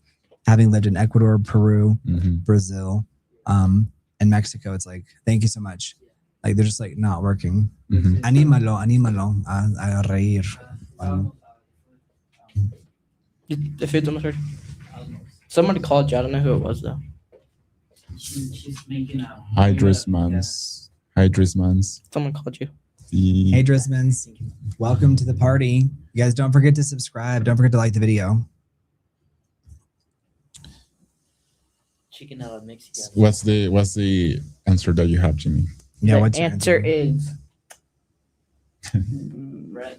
Having lived in Ecuador, Peru, Brazil, and Mexico, it's like, thank you so much. Like they're just like not working. Anímalo a reír. The food's almost ready. Somebody called you. I don't know who it was though. She's making a Hydrismans. Someone called you. Hey, Drismans, welcome to the party. You guys don't forget to subscribe. Don't forget to like the video. chicken out of Mexico. What's the answer that you have, Jimmy? Yeah, the what's your answer is. Right.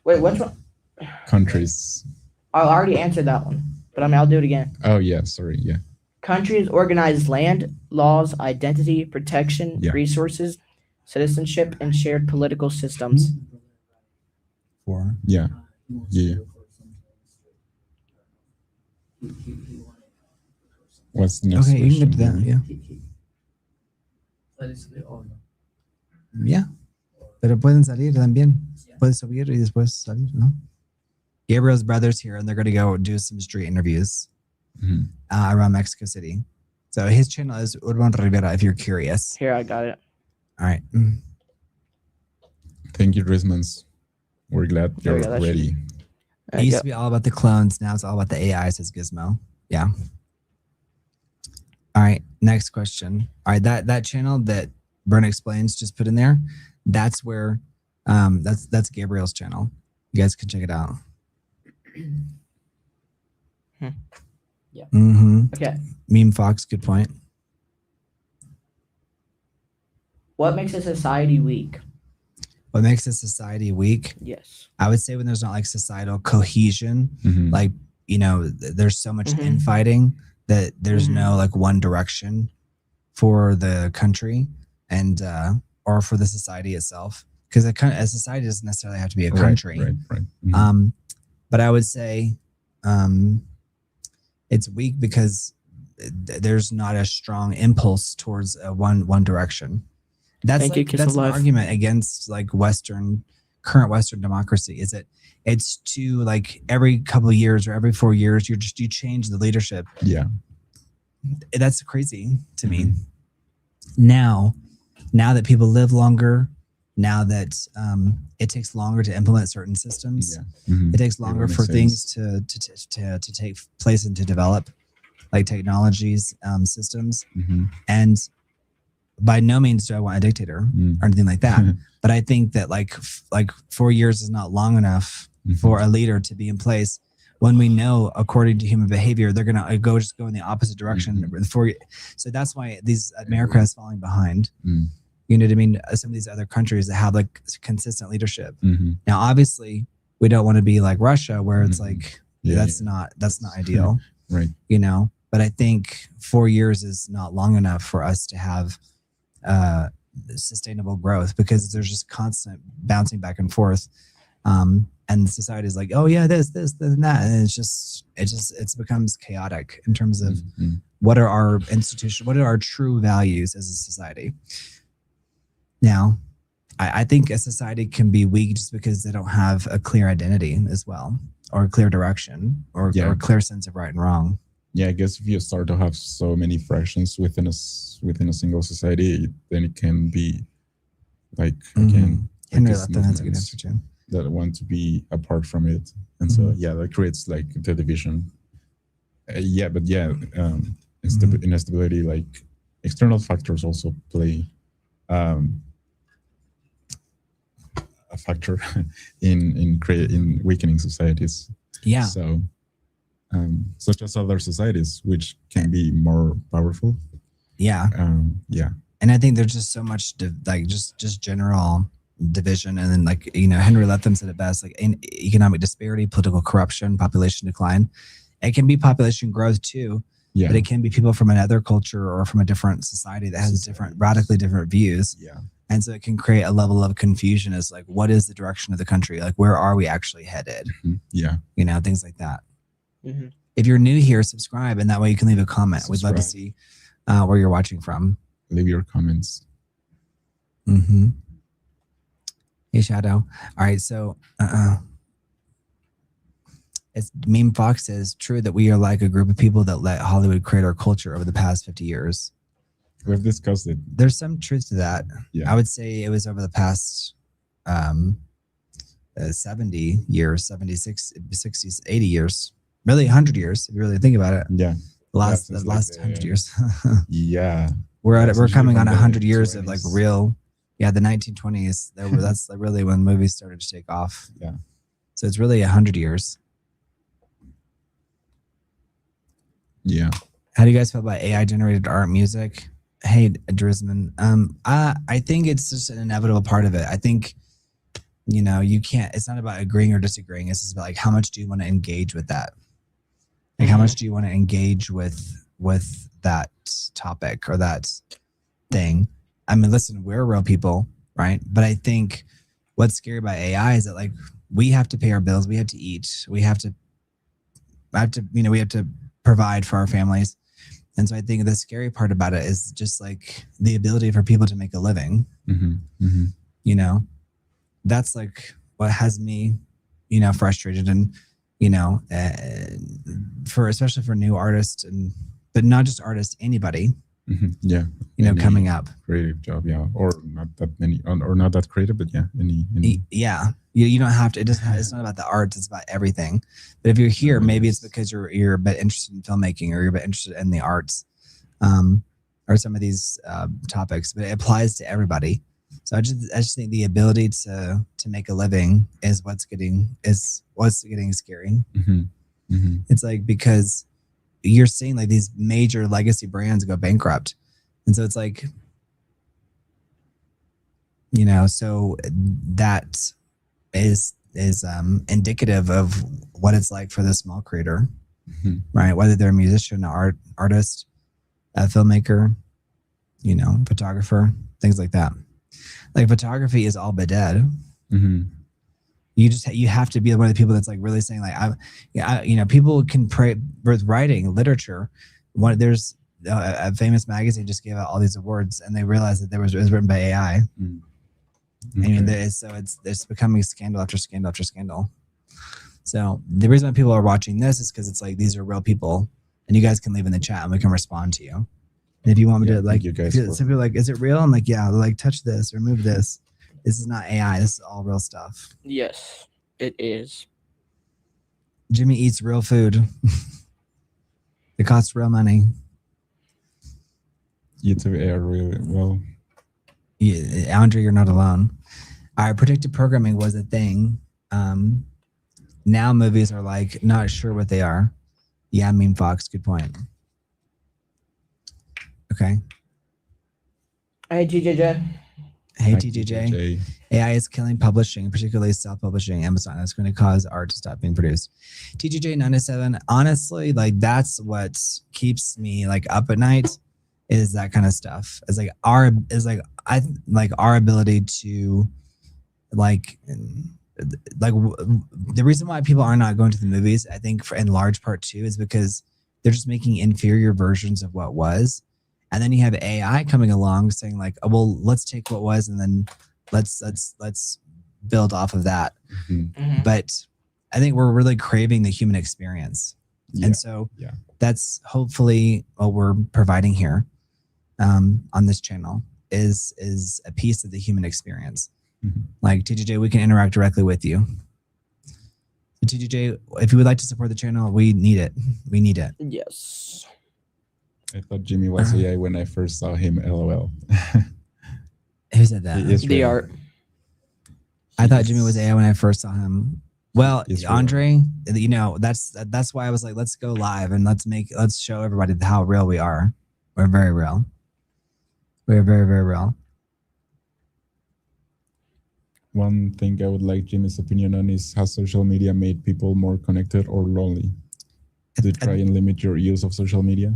Wait, which one? Countries. I already answered that one, but I'll do it again. Oh yeah, sorry, yeah. Countries organize land, laws, identity, protection, Yeah. resources, citizenship, and shared political systems. for? Yeah. What's the next Okay, you can question? get to that. Yeah. Yeah. Pero pueden salir también. Puedes subir y después salir, ¿no? Gabriel's brother's here, and they're going to go do some street interviews Mhm. around Mexico City. So his channel is Urban Rivera, if you're curious. Here, I got it. All right. Thank you, Drismans. We're glad There you're we go, that's- ready. It used to be all about the clones. Now it's all about the AI, says Gizmo. Yeah. All right. Next question. All right. That channel that Brent Explains just put in there, that's where that's Gabriel's channel. You guys can check it out. Yeah. Mm-hmm. Okay. Meme Fox, good point. What makes a society weak? What makes a society weak? Yes. I would say when there's not like societal cohesion, Mhm. like, there's so much Mhm. infighting that there's Mhm. no like one direction for the country and or for the society itself. Because a society doesn't necessarily have to be a country. Right. Mhm. But I would say it's weak because there's not a strong impulse towards one direction. That's Thank you, like Kiss that's of an Life. argument against like current Western democracy. Is that it's too like every couple of years or every 4 years you change the leadership. Yeah. That's crazy to me. Now that people live longer, now that it takes longer to implement certain systems, it takes longer for things to take place and to develop, like technologies, systems. And by no means do I want a dictator or anything like that. But I think that like 4 years is not long enough for a leader to be in place when we know, according to human behavior, they're going to go in the opposite direction. So that's why America is falling behind. You know what I mean? Some of these other countries that have like consistent leadership. Now, obviously, we don't want to be like Russia, where it's like that's not ideal, right? You know, but I think 4 years is not long enough for us to have sustainable growth, because there's just constant bouncing back and forth. And society is like, oh yeah, this, and that, and it becomes chaotic in terms of what are our institutions, what are our true values as a society. Now, I think a society can be weak just because they don't have a clear identity as well, or a clear direction, or a clear sense of right and wrong. Yeah, I guess if you start to have so many fractions within a single society, then it can be like again. Henry Lefton has a good answer too. That want to be apart from it, and so that creates like the division. Instability, like external factors also play a factor in weakening societies. Yeah. So, such as other societies, which can be more powerful. Yeah. Yeah. And I think there's just so much just general division, and then like, you know, Henry Letham said it best, like in economic disparity, political corruption, population decline. It can be population growth too, but it can be people from another culture or from a different society that has radically different views. Yeah. And so it can create a level of confusion as like, what is the direction of the country? Like, where are we actually headed? Yeah. You know, things like that. If you're new here, subscribe, and that way you can leave a comment. We'd love to see where you're watching from. Leave your comments. Hey, Shadow. All right, so it's Meme Fox says, true that we are like a group of people that let Hollywood create our culture over the past 50 years. We've discussed it. There's some truth to that. Yeah. I would say it was over the past 70 years, 76, 60s, 80 years, really 100 years, if you really think about it. Yeah. The last 100 years. Yeah. We're coming on 100 years of like real, the 1920s. That's really when movies started to take off. Yeah. So it's really 100 years. Yeah. How do you guys feel about AI generated art, music? Hey, Drisman. I think it's just an inevitable part of it. I think, you know, it's not about agreeing or disagreeing. It's just about like, how much do you want to engage with that? Like, how much do you want to engage with that topic or that thing? I mean, listen, we're real people, right? But I think what's scary about AI is that like, we have to pay our bills. We have to eat. We have to provide for our families. And so I think the scary part about it is just like the ability for people to make a living. You know, that's like what has me, you know, frustrated, and, you know, especially for new artists, but not just artists, anybody. Yeah. You know, coming up. Creative job, yeah. Or not that many, or not that creative, but yeah. Any. Yeah. You don't have to, it's not about the arts, it's about everything. But if you're here, maybe it's because you're a bit interested in filmmaking, or you're a bit interested in the arts, or some of these topics, but it applies to everybody. So I just think the ability to make a living is what's getting scary. It's like, because you're seeing like these major legacy brands go bankrupt. And so it's like, you know, so that is indicative of what it's like for the small creator, right? Whether they're a musician, artist, a filmmaker, you know, photographer, things like that. Like, photography is all but dead. You have to be one of the people that's like really saying like, you know, people can pray with writing, literature. There's a famous magazine just gave out all these awards, and they realized that it was written by AI. Mm. I mean, Okay. so it's becoming scandal after scandal after scandal. So the reason why people are watching this is because it's like these are real people, and you guys can leave in the chat and we can respond to you. And if you want me Yeah, to, thank like, you guys some people are like, is it real? I'm like, yeah. They're like, touch this or move this. This is not AI. This is all real stuff. Yes, it is. Jimmy eats real food. It costs real money. YouTube AI really well. Yeah, Andre, you're not alone. All right, predictive programming was a thing. Now movies are like not sure what they are. Yeah, Meme Fox, good point. Okay. Hey, TJJ. Hey, Thank you, TJJ. AI is killing publishing, particularly self-publishing. Amazon is going to cause art to stop being produced. TJJ 97. Honestly, like that's what keeps me like up at night. Is that kind of stuff? It's like our ability to like the reason why people are not going to the movies, I think, in large part too, is because they're just making inferior versions of what was. And then you have AI coming along saying like, oh, well, let's take what was and then let's build off of that. Mm-hmm. But I think we're really craving the human experience. Yeah. And so that's hopefully what we're providing here on this channel is a piece of the human experience. Mm-hmm. Like TJJ, we can interact directly with you. So TJJ, if you would like to support the channel, we need it. We need it. Yes. I thought Jimmy was AI when I first saw him. LOL. Who said that? The art. I thought Jimmy was AI when I first saw him. Well, He's Andre, you know, that's why I was like, let's go live and let's show everybody how real we are. We're very real. We're very, very real. One thing I would like Jimmy's opinion on is has social media made people more connected or lonely? Do you try and limit your use of social media?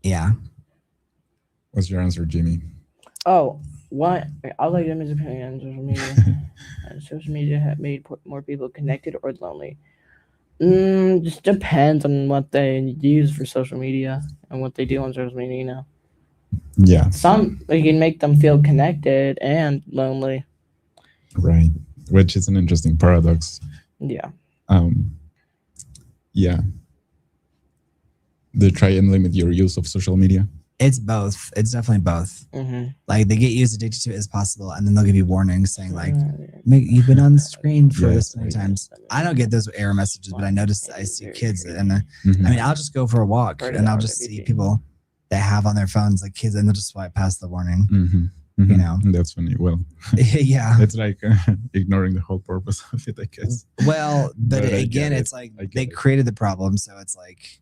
Yeah. What's your answer, Jimmy? Oh, what? I like Jimmy's opinion on social media. Social media have made more people connected or lonely. Just depends on what they use for social media and what they do on social media, you know. Yeah. Some you can make them feel connected and lonely. Right. Which is an interesting paradox. Yeah. Yeah. They try and limit your use of social media. It's both. It's definitely both. Mm-hmm. Like they get you as addicted to it as possible, and then they'll give you warnings saying like, "You've been on the screen for this many times." I don't get those error messages, but I see kids, and I mean, I'll just go for a walk, and I'll just see people that have on their phones like kids, and they'll just swipe past the warning. Mm-hmm. Mm-hmm. You know, that's funny. Well, yeah, it's like ignoring the whole purpose of it, I guess. Well, but again, it's like they created the problem, so it's like,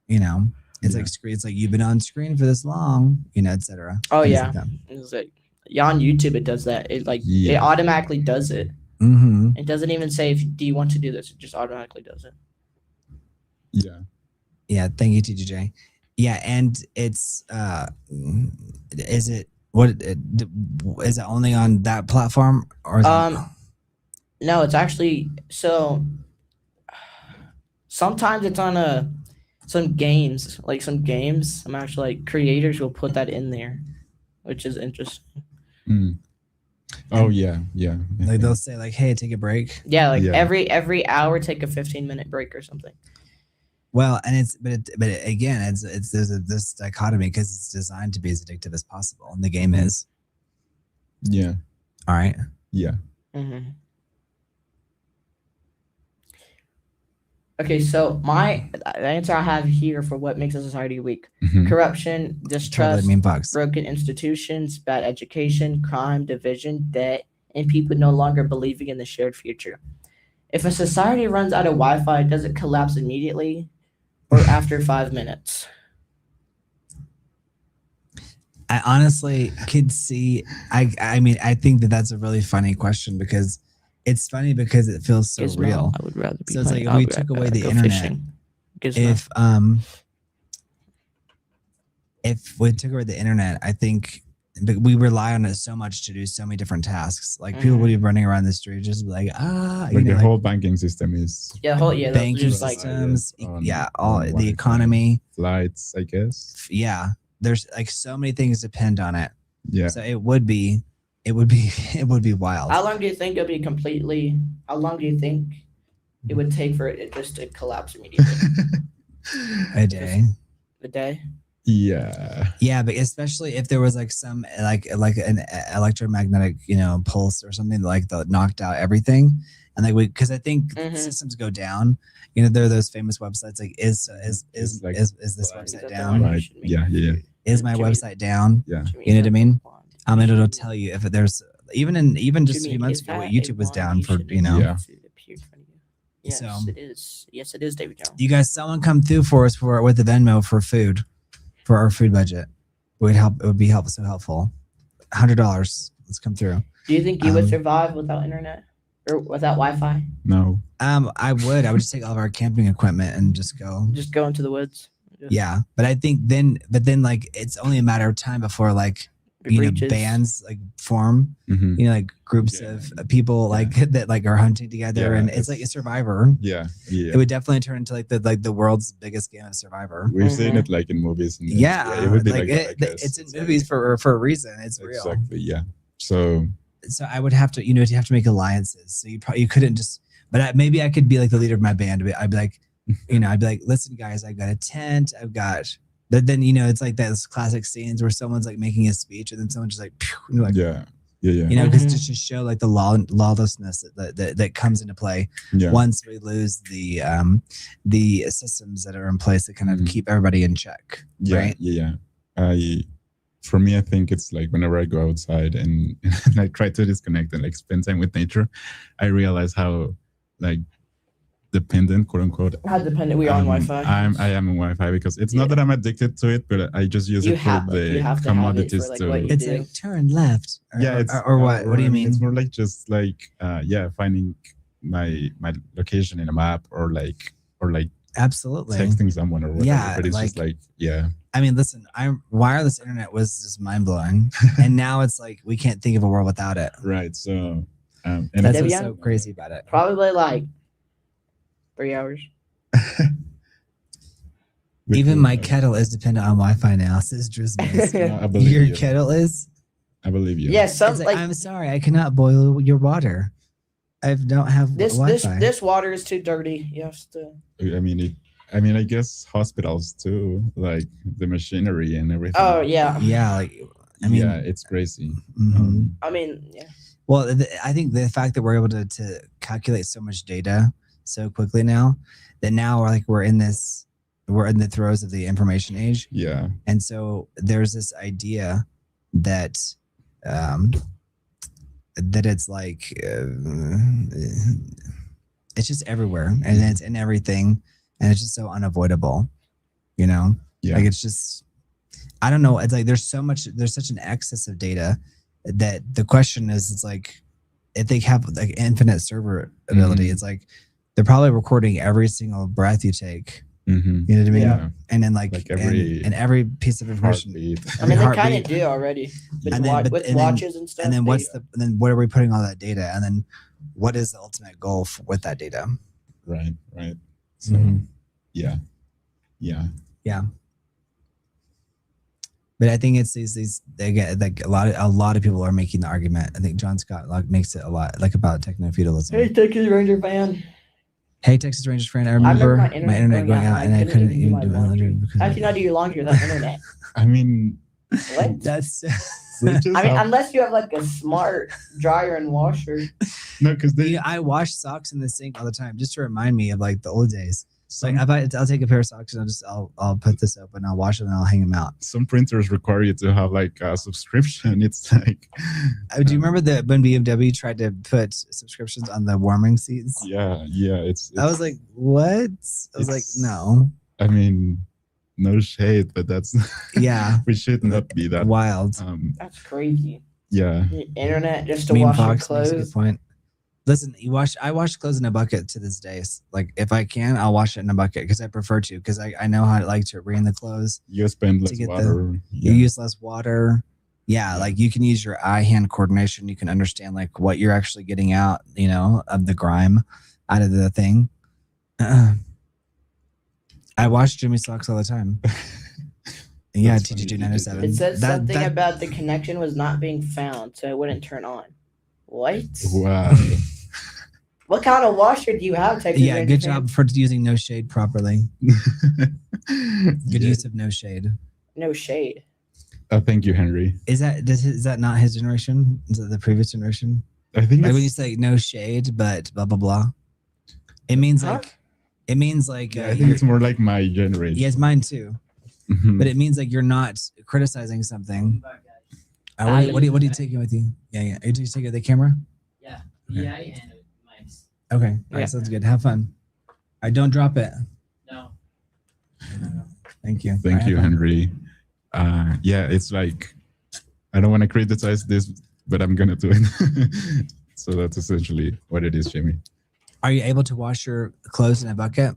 you know. It's like you've been on screen for this long, you know, etc. Oh yeah, it's like on YouTube it does that. It it automatically does it. Mm-hmm. It doesn't even say do you want to do this. It just automatically does it. Yeah. Yeah. Thank you, TJJ. Yeah, and it's is it only on that platform or is no, it's actually sometimes it's on some games, some actual like creators will put that in there, which is interesting. Oh yeah. Like they'll say like, "Hey, take a break." Yeah, every hour, take a 15-minute break or something. Well, and again, there's this dichotomy because it's designed to be as addictive as possible, and the game is. Yeah. All right. Yeah. Mm-hmm. Okay, so the answer I have here for what makes a society weak: corruption, distrust, broken institutions, bad education, crime, division, debt, and people no longer believing in the shared future. If a society runs out of Wi-Fi, does it collapse immediately or after 5 minutes? I honestly could see. I mean, I think that's a really funny question because it's funny because it feels so real. I would rather be. So it's like if we took away the internet. If we took away the internet, I think but we rely on it so much to do so many different tasks. Like people would be running around the street just be like, Like the whole banking system is banking just like systems, on all the Wi-Fi. economy, flights, I guess. yeah. There's like so many things depend on it. Yeah. So it would be wild. How long do you think it'll be completely? How long do you think it would take for it just to collapse immediately? A day. A day. Yeah, but especially if there was like some like an electromagnetic, pulse or something like that knocked out everything, and like because I think systems go down. There are those famous websites like is this website down? Right. Yeah. Is my website down? Yeah. You know what I mean? It'll tell you if there's even just a few months ago, YouTube was down for Yeah. Yes, So- it is. Yes, it is, David Jones. You guys, someone come through for us with the Venmo for food, for our food budget. It would be so helpful. $100. Let's come through. Do you think you would survive without internet or without Wi-Fi? No. I would just take all of our camping equipment and just go. Just go into the woods. Yeah, but I think then like it's only a matter of time before like Breaches. bands like form. Mhm. Like groups of people like that like are hunting together, Yeah, and it's like a Survivor. Yeah. It would definitely turn into like the world's biggest game of Survivor. We've seen it like in movies. And Yeah, it would be like like that, I guess. it's in movies for a reason. It's real. Exactly. Yeah. So So I would have to, you have to make alliances. So you couldn't just, but maybe I could be like the leader of my band. I'd be like, listen, guys, I got a tent. But then it's like those classic scenes where someone's like making a speech and then someone just like, pew, and you're like, yeah. because to just show like the lawlessness that comes into play once we lose the systems that are in place that kind of keep everybody in check. Right? Yeah. For me, I think it's like whenever I go outside and I try to disconnect and like spend time with nature, I realize how like dependent, quote unquote. How dependent we are on Wi-Fi. I am on Wi-Fi because it's not that I'm addicted to it, but I just use it for the commodities like to. it's like turn left. Or what? What do you mean? It's more like just like finding my location in a map or like Absolutely texting someone or whatever. Yeah, but it's just like listen, wireless internet was just mind blowing, and now it's like we can't think of a world without it. Right. So and that's what's so crazy about it. Probably like 3 hours. Even my kettle is dependent on Wi-Fi now, says Drismas. Your kettle is? I believe you. Yes, I'm sorry, I cannot boil your water. I don't have Wi-Fi. This water is too dirty. You have to. I mean, I guess hospitals too, like the machinery and everything. Oh yeah. Yeah, it's crazy. Yeah. Well, I think the fact that we're able to calculate so much data so quickly now, that now we're in the throes of the information age. Yeah. And so there's this idea that that it's like it's just everywhere and it's in everything and it's just so unavoidable, Yeah. Like it's just, I don't know. It's like there's such an excess of data that the question is, it's like if they have like infinite server ability, it's like they're probably recording every single breath you take. Mm-hmm. You know what I mean? Yeah. And then like every piece of information. They kind of do already with watches and stuff. And then what are we putting all that data? And then what is the ultimate goal with that data? Right. So yeah. But I think it's these again, like a lot of people are making the argument. I think John Scott makes it a lot like about techno-feudalism. Hey, Texas Ranger fan. Hey, Texas Rangers fan. I remember my internet going out and I couldn't even do my laundry. How can I do your laundry without internet? I mean, what? That's. Unless you have like a smart dryer and washer. No, because I wash socks in the sink all the time just to remind me of like the old days. So like I'll take a pair of socks and I'll put this up and I'll wash them and I'll hang them out. Some printers require you to have like a subscription. It's like. Do you remember that when BMW tried to put subscriptions on the warming seats? Yeah. I was like, what? I was like, no. I mean, no shade, but that's. Yeah. We should not be that wild. That's crazy. Yeah. The internet just to wash your clothes. Makes a good point. Listen, I wash clothes in a bucket to this day. Like if I can, I'll wash it in a bucket because I prefer to, because I know how I like to rain the clothes. You spend less water. You use less water. Yeah, like you can use your eye-hand coordination. You can understand like what you're actually getting out, of the grime out of the thing. I watch Jimmy Socks all the time. Yeah, That's funny TG2 you did 907. that. It says something about the connection was not being found, so it wouldn't turn on. What? Wow. What kind of washer do you have, Texas Yeah, Ranger good fan? job for using no shade properly. Good Yeah. use of no shade. No shade. Thank you, Henry. Is that not his generation? Is it the previous generation? I think Like when you it's, say no shade, but blah blah blah. It means Huh? like it means like I think it's more like my generation. yes, mine too. Mhm. But it means like you're not criticizing something. What are you taking with you? Yeah. Are you taking the camera? Yeah. Okay. Yeah, and mine's Okay. All Yeah. right, sounds good. Have fun. I don't drop it. no. Thank you. Thank All right, you, have fun. Henry. Yeah, it's like I don't want to criticize this, but I'm gonna do it. So that's essentially what it is, Jimmy. Are you able to wash your clothes in a bucket?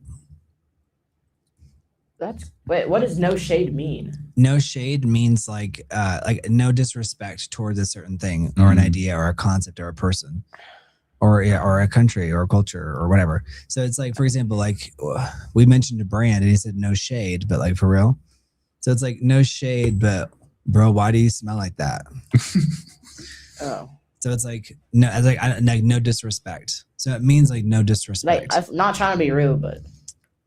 Wait, what does no shade mean? No shade means like no disrespect towards a certain thing or an Mhm. idea or a concept or a person or a country or a culture or whatever. So it's like, for example, like we mentioned a brand and he said no shade, but like for real. So it's like no shade, but bro, why do you smell like that? Oh, So it's like no, it's like no disrespect. So it means like no disrespect. like I'm not trying to be rude, but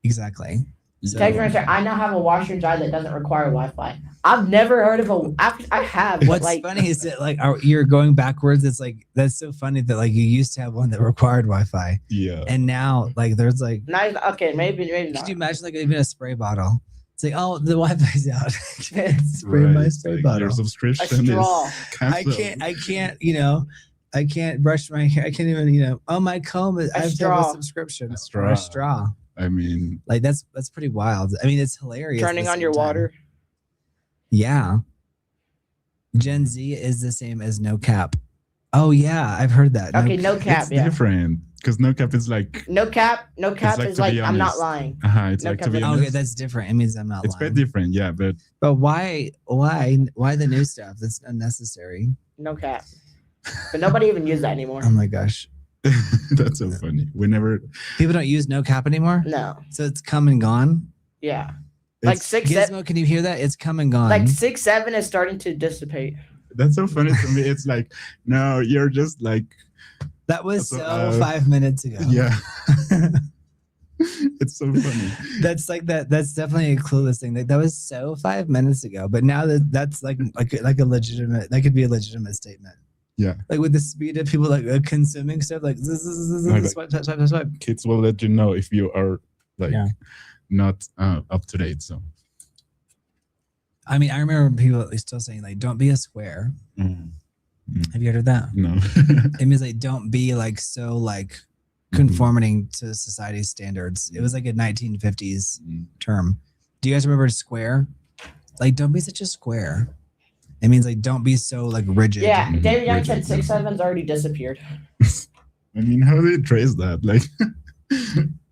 Exactly. So, Texas Ranger, I now have a washer and dryer that doesn't require Wi-Fi. I've never heard of a. I have. But what's like, funny is that like you're going backwards. It's like that's so funny that like you used to have one that required Wi-Fi, Yeah. and now like there's like Not okay, maybe could not. you imagine like even a spray bottle? It's like oh the Wi-Fi's out. Spray Right. my spray Like, bottle. your A subscription straw. is I canceled. can't. I can't brush my hair. I can't even oh my comb. I have to have a straw. subscription A or straw. a straw. I mean, Like that's pretty wild. I mean it's hilarious. at Turning the on your same time. water. Yeah. Gen Z is the same as no cap. Oh yeah, I've heard that. Okay, no cap. it's Yeah, different because no cap is like, no cap. No cap like, is to like be I'm not honest. lying. it's No like to cap be is- Oh, honest. okay, that's different. It means I'm not It's lying. quite different, yeah, but But why the new stuff? That's unnecessary. No cap. But nobody even uses that anymore. Oh my gosh. that's so funny. Whenever People don't use no cap anymore? No. So it's come and gone? Yeah. Like it's, 6, 7, Gizmo, can you hear that? It's come and gone. like 6, 7 is starting to dissipate. that's so funny to me. It's like, no, you're just like, That was So, so 5 minutes ago. yeah. It's so funny. That's like that. That's definitely a clueless thing. Like that was so 5 minutes ago, but now that's like a legitimate. That could be a legitimate statement. Yeah. Like with the speed of people like consuming stuff, like swipe. Kids will let you know if you are like Yeah. not up to date. So I mean, I remember people still saying like, "Don't be a square." Have you heard of that? no. It means like, don't be like so like conforming to society's standards. It was like a 1950s term. Do you guys remember square? Like, don't be such a square. It means like, don't be so like rigid. Yeah, Mhm. David Young Rigid. said 6, 7's already disappeared. I mean, how do you trace that? Like,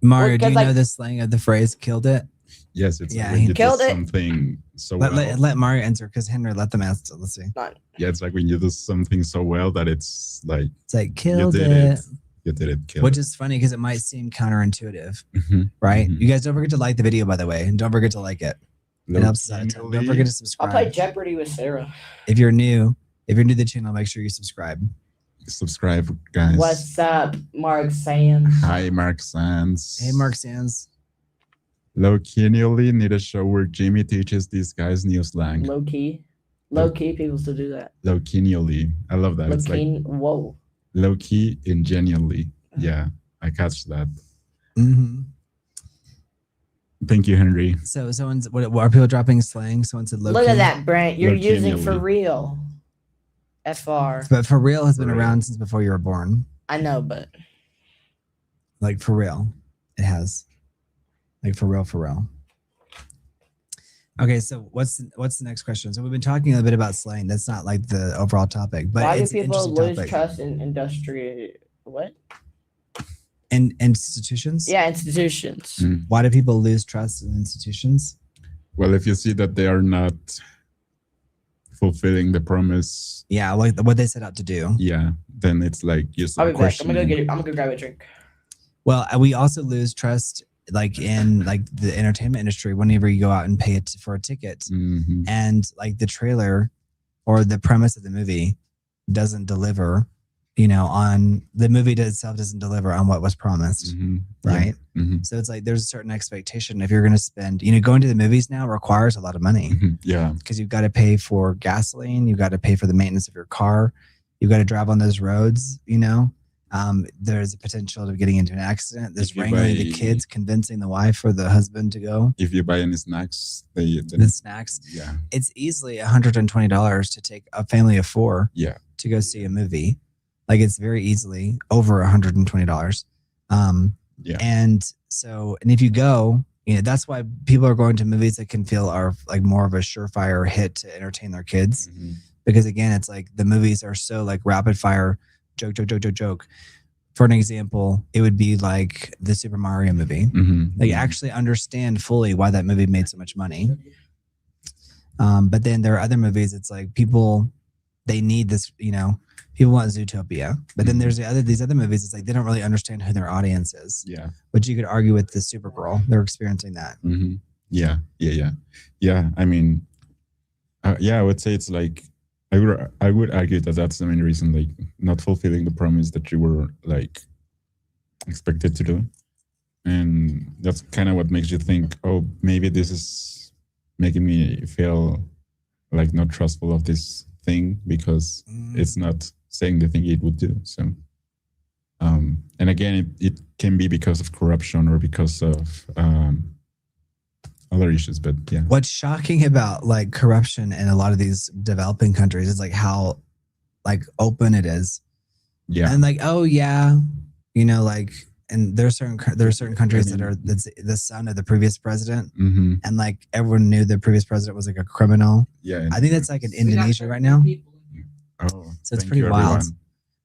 Mario, Well, do you 'cause, know like- the slang of the phrase "killed it"? yes, it's Yeah, like when he you killed do it. something so Let, well. let Mario answer because Henry let them answer. Let's see. Yeah, it's like when you do something so well that it's like It's like you killed did it, it. You did it. Killed which it. is funny because it might seem counterintuitive, Mhm. right? Mhm. You guys don't forget to like the video, by the way, and don't forget to like it. It helps us out a ton. Don't forget to I'll subscribe. play Jeopardy with Sarah. If you're new to the channel, make sure you subscribe. Subscribe, guys. What's up, Mark Sands? Hi, Mark Sands. Hey, Mark Sands. Low-key need a show where Jimmy teaches these guys new slang. Low key. Low key, people still do that. Low-key. I love that. Low It's like key. Whoa. low-key and genuinely. Yeah, I catch that. Mm-hmm. Thank you, Henry. So someone's what are people dropping slang? Someone said low Look key. at that, Brent. You're Low key using nearly. for real. FR. But for real has been For real. around since before you were born. I know, but Like for real, it has. Like for real. Okay, so what's the next question? So we've been talking a little bit about slang. That's not like the overall topic, but why do it's an people interesting lose topic. trust in industry? What? In institutions? Yeah, institutions. Mm. Why do people lose trust in institutions? Well, if you see that they are not fulfilling the promise, Yeah, like what they set out to do. yeah, then it's like you I'll start be back. I'm questioning. gonna go grab a drink. Well, we also lose trust like in like the entertainment industry whenever you go out and pay it for a ticket, Mhm. and like the trailer or the premise of the movie doesn't deliver, you know, on the movie itself doesn't deliver on what was promised, Mhm. right? Yeah. Mhm. So it's like there's a certain expectation if you're going to spend, you know, going to the movies now requires a lot of money Mhm. Yeah. because you've got to pay for gasoline, you've got to pay for the maintenance of your car, you've got to drive on those roads, you know. There's a potential of getting into an accident. There's If you wrangling the buy- kids, convincing the wife or the husband to go. If you buy any snacks, The snacks. yeah, It's easily $120 to take a family of 4 yeah, to go see a movie. Like it's very easily over $120. Yeah. And so, and if you go, you know, that's why people are going to movies that can feel are like more of a surefire hit to entertain their kids. Mhm. Because again, it's like the movies are so like rapid fire joke. For an example, it would be like the Super Mario movie. Mhm. Like actually understand fully why that movie made so much money. But then there are other movies. It's like people, they need this, you know, people want Zootopia. But then there's these other movies. It's like they don't really understand who their audience is. Yeah. Which you could argue with the Supergirl. They're experiencing that. Mhm. Yeah. I mean, I would say it's like I would argue that that's the main reason, like not fulfilling the promise that you were like expected to do, and that's kind of what makes you think, oh, maybe this is making me feel like not trustful of this thing because it's not saying the thing it would do. So, and again, it can be because of corruption or because of other issues, but yeah. What's shocking about like corruption in a lot of these developing countries is like how like open it is. Yeah. And like, oh yeah, you know, like, and there are certain countries that are that's the son of the previous president, Mm-hmm. and like everyone knew the previous president was like a criminal. Yeah. I think that's like in Indonesia right now. Oh, So it's thank pretty you, wild. everyone.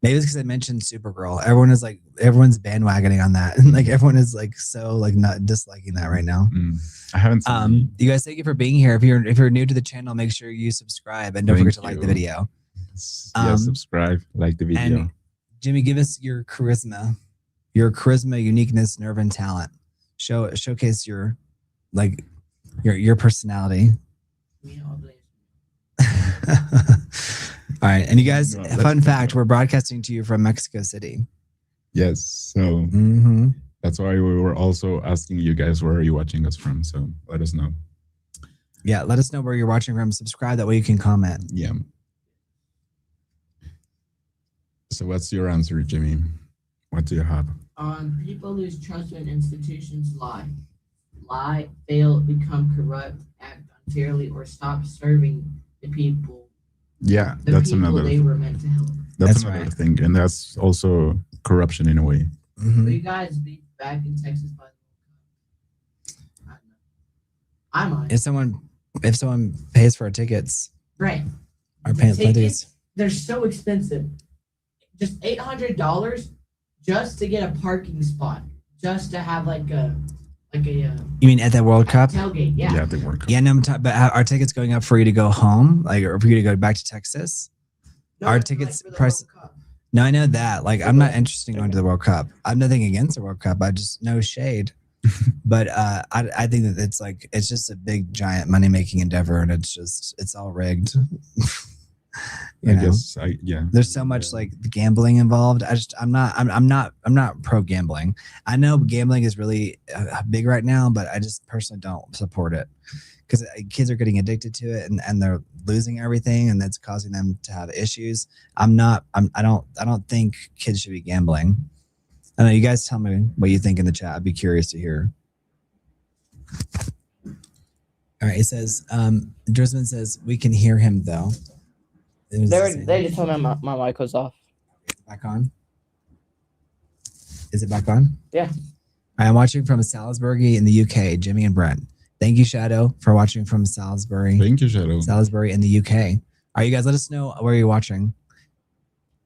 Maybe it's because I mentioned Supergirl. Everyone's bandwagoning on that. And like everyone is like so like not disliking that right now. I haven't seen You guys, thank you for being here. If you're new to the channel, make sure you subscribe and don't Thank forget to like the you. video. Yeah, subscribe, like the video. And Jimmy, give us your charisma, uniqueness, nerve, and talent. Showcase your like your personality. All right, and you guys, No, fun fact: we're broadcasting to you from Mexico City. Yes, so that's why we were also asking you guys, where are you watching us from? So let us know. Yeah, let us know where you're watching from. Subscribe, that way you can comment. Yeah. So what's your answer, Jimmy? What do you have? People lose trust when institutions lie, fail, become corrupt, act unfairly, or stop serving the people. Yeah, The that's people another. they were meant to help. That's another right. thing, and that's also corruption in a way. Mhm. Will you guys be back in Texas by the World Cup? I might. If someone pays for our tickets, Right. our The tickets, tickets, they're so expensive. Just $800 just to get a parking spot, just to have like a you mean at that World Cup? tailgate. Yeah. Yeah, they work. Yeah, no, but are tickets going up for you to go home, like, or for you to go back to Texas? No, Our it's tickets for the price- World Cup. No, I know that. Like, I'm not interested in going to the World Cup. I'm nothing against the World Cup. I just no shade, but I think that it's just a big giant money making endeavor, and it's all rigged. I guess yeah. There's so much like gambling involved. I'm not pro gambling. I know gambling is really big right now, but I just personally don't support it because kids are getting addicted to it and they're losing everything, and that's causing them to have issues. I don't think kids should be gambling. I know you guys tell me what you think in the chat. I'd be curious to hear. All right, it says Drisman says we can hear him though. They just told me my mic was off. Back on? Is it back on? Yeah. I'm watching from Salisbury in the UK, Jimmy and Brent. Thank you, Shadow, for watching from Salisbury. Thank you, Shadow. Salisbury in the UK. All right, you guys, let us know where you're watching.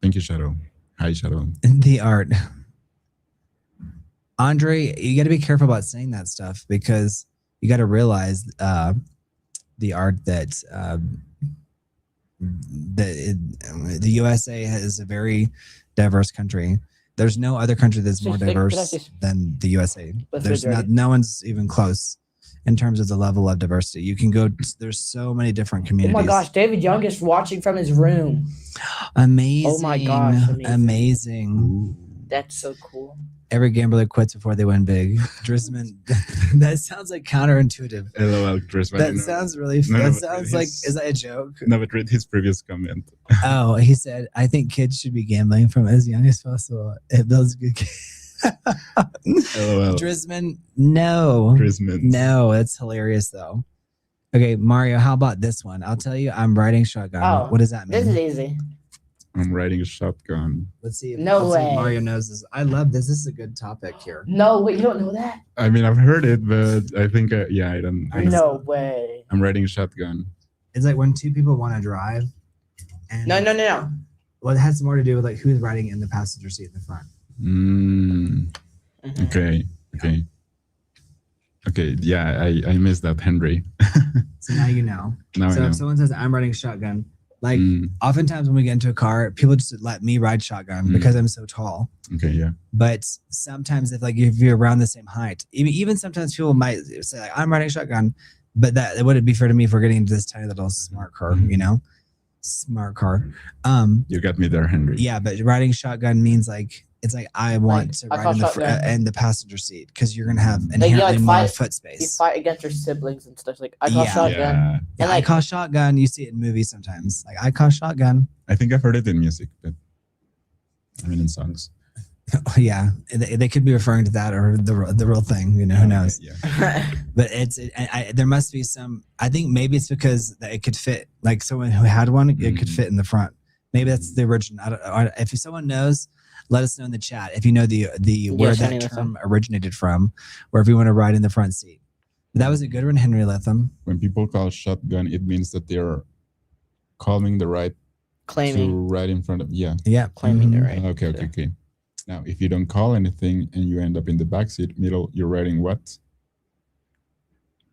Thank you, Shadow. Hi, Shadow. The art. Andre, you got to be careful about saying that stuff because you got to realize the art that the USA is a very diverse country. There's no other country that's more diverse than the USA. There's no one's even close in terms of the level of diversity. You can go. There's so many different communities. Oh my gosh, David Young is watching from his room. Amazing! Oh my gosh, amazing! That's so cool. Every gambler quits before they win big. Drisman, that sounds like counterintuitive. LOL, Drisman. That sounds really. That sounds like. Is that a joke? No, but read his previous comment. Oh, he said, "I think kids should be gambling from as young as possible. It builds good." LOL. Drisman, no. Drisman. No, that's hilarious though. Okay, Mario, how about this one? I'll tell you, I'm riding shotgun. Oh, what does that mean? This is easy. I'm riding a shotgun. Let's see. No way. Mario knows this. I love this. This is a good topic here. No, wait, you don't know that? I mean, I've heard it, but I think, I don't. No way. I'm riding a shotgun. It's like when two people want to drive. And No. Well, it has more to do with like who's riding in the passenger seat in the front. Okay. Yeah, I missed that, Henry. So now you know. Now I know. If someone says I'm riding shotgun, like oftentimes when we get into a car, people just let me ride shotgun because I'm so tall. Okay, yeah. But sometimes if you're around the same height, even sometimes people might say like I'm riding shotgun, but that it wouldn't be fair to me if we're getting into this tiny little smart car, smart car. You got me there, Henry. Yeah, but riding shotgun means like it's like I want to ride in the passenger seat because you're gonna have inherently more foot space. You fight against your siblings and stuff. Like I call shotgun. Yeah. And I call shotgun. You see it in movies sometimes. Like I call shotgun. I think I've heard it in music, but I mean in songs. Yeah, they could be referring to that or the real thing. Who knows? Yeah. But there must be some. I think maybe it's because it could fit. Like someone who had one, it could fit in the front. Maybe that's the original. I don't, if someone knows, let us know in the chat if you know the where that term originated from, or if you want to ride in the front seat. But that was a good one, Henry Latham. When people call shotgun, it means that they're claiming the right to ride in front of. Yeah. Claiming the right. Okay. Now, if you don't call anything and you end up in the back seat, middle, you're riding what?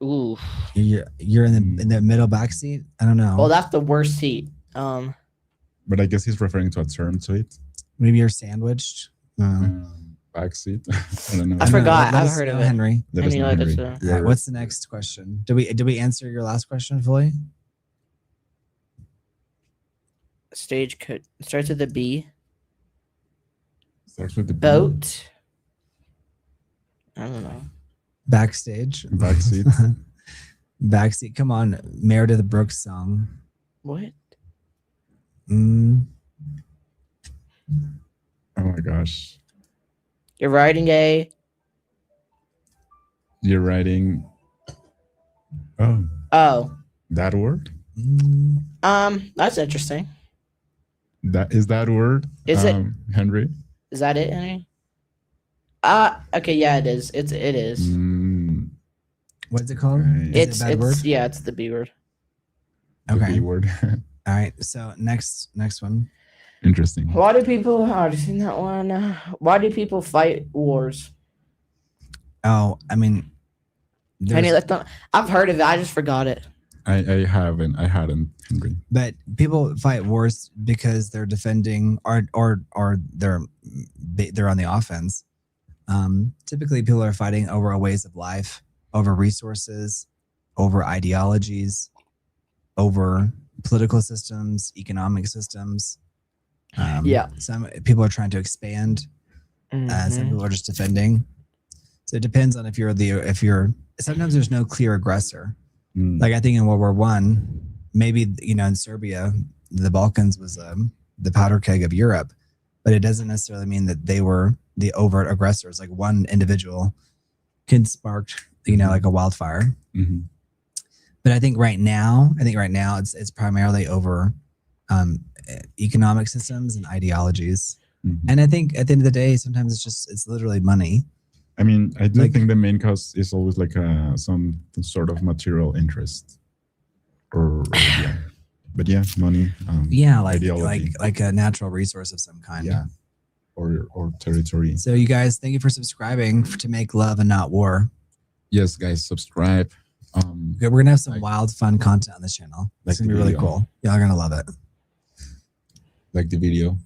Ooh. You're in the middle back seat. I don't know. Well, that's the worst seat. But I guess he's referring to a term to it. Maybe you're sandwiched. Back seat. I don't know. I forgot. I've heard of it. Henry. Henry. What's the next question? Did we answer your last question fully? Stage code starts with a B. Starts with the boat. I don't know. Backstage. Backseat. Backseat. Come on, Meredith Brooks song. What? Oh my gosh. You're riding Oh. That word? That's interesting. That word? Is it Henry? Is that it, Henry? Okay, yeah, it is. It is. What's it called? It's the B word. Okay. The B word. All right. So next one. Interesting. Why do people? I've seen that one. Why do people fight wars? Oh, I mean, I've heard of it. I just forgot it. I hadn't, Henry. But people fight wars because they're defending or they're on the offense. Typically, people are fighting over ways of life, over resources, over ideologies, over political systems, economic systems. Some people are trying to expand. Some people are just defending. So it depends on if you're. Sometimes there's no clear aggressor. Like I think in World War I, maybe in Serbia, the Balkans was the powder keg of Europe, but it doesn't necessarily mean that they were the overt aggressors. Like one individual can spark, like a wildfire. But I think right now it's primarily over economic systems and ideologies. And I think at the end of the day, sometimes it's literally money. I mean, I do think the main cause is always like some sort of material interest, but money. Ideology. like a natural resource of some kind. Yeah, or territory. So you guys, thank you for subscribing to Make Love and Not War. Yes, guys, subscribe. Okay, we're gonna have some Like- wild, fun content on this channel. It's Like gonna the be really video. cool. Y'all are gonna love it. like the video.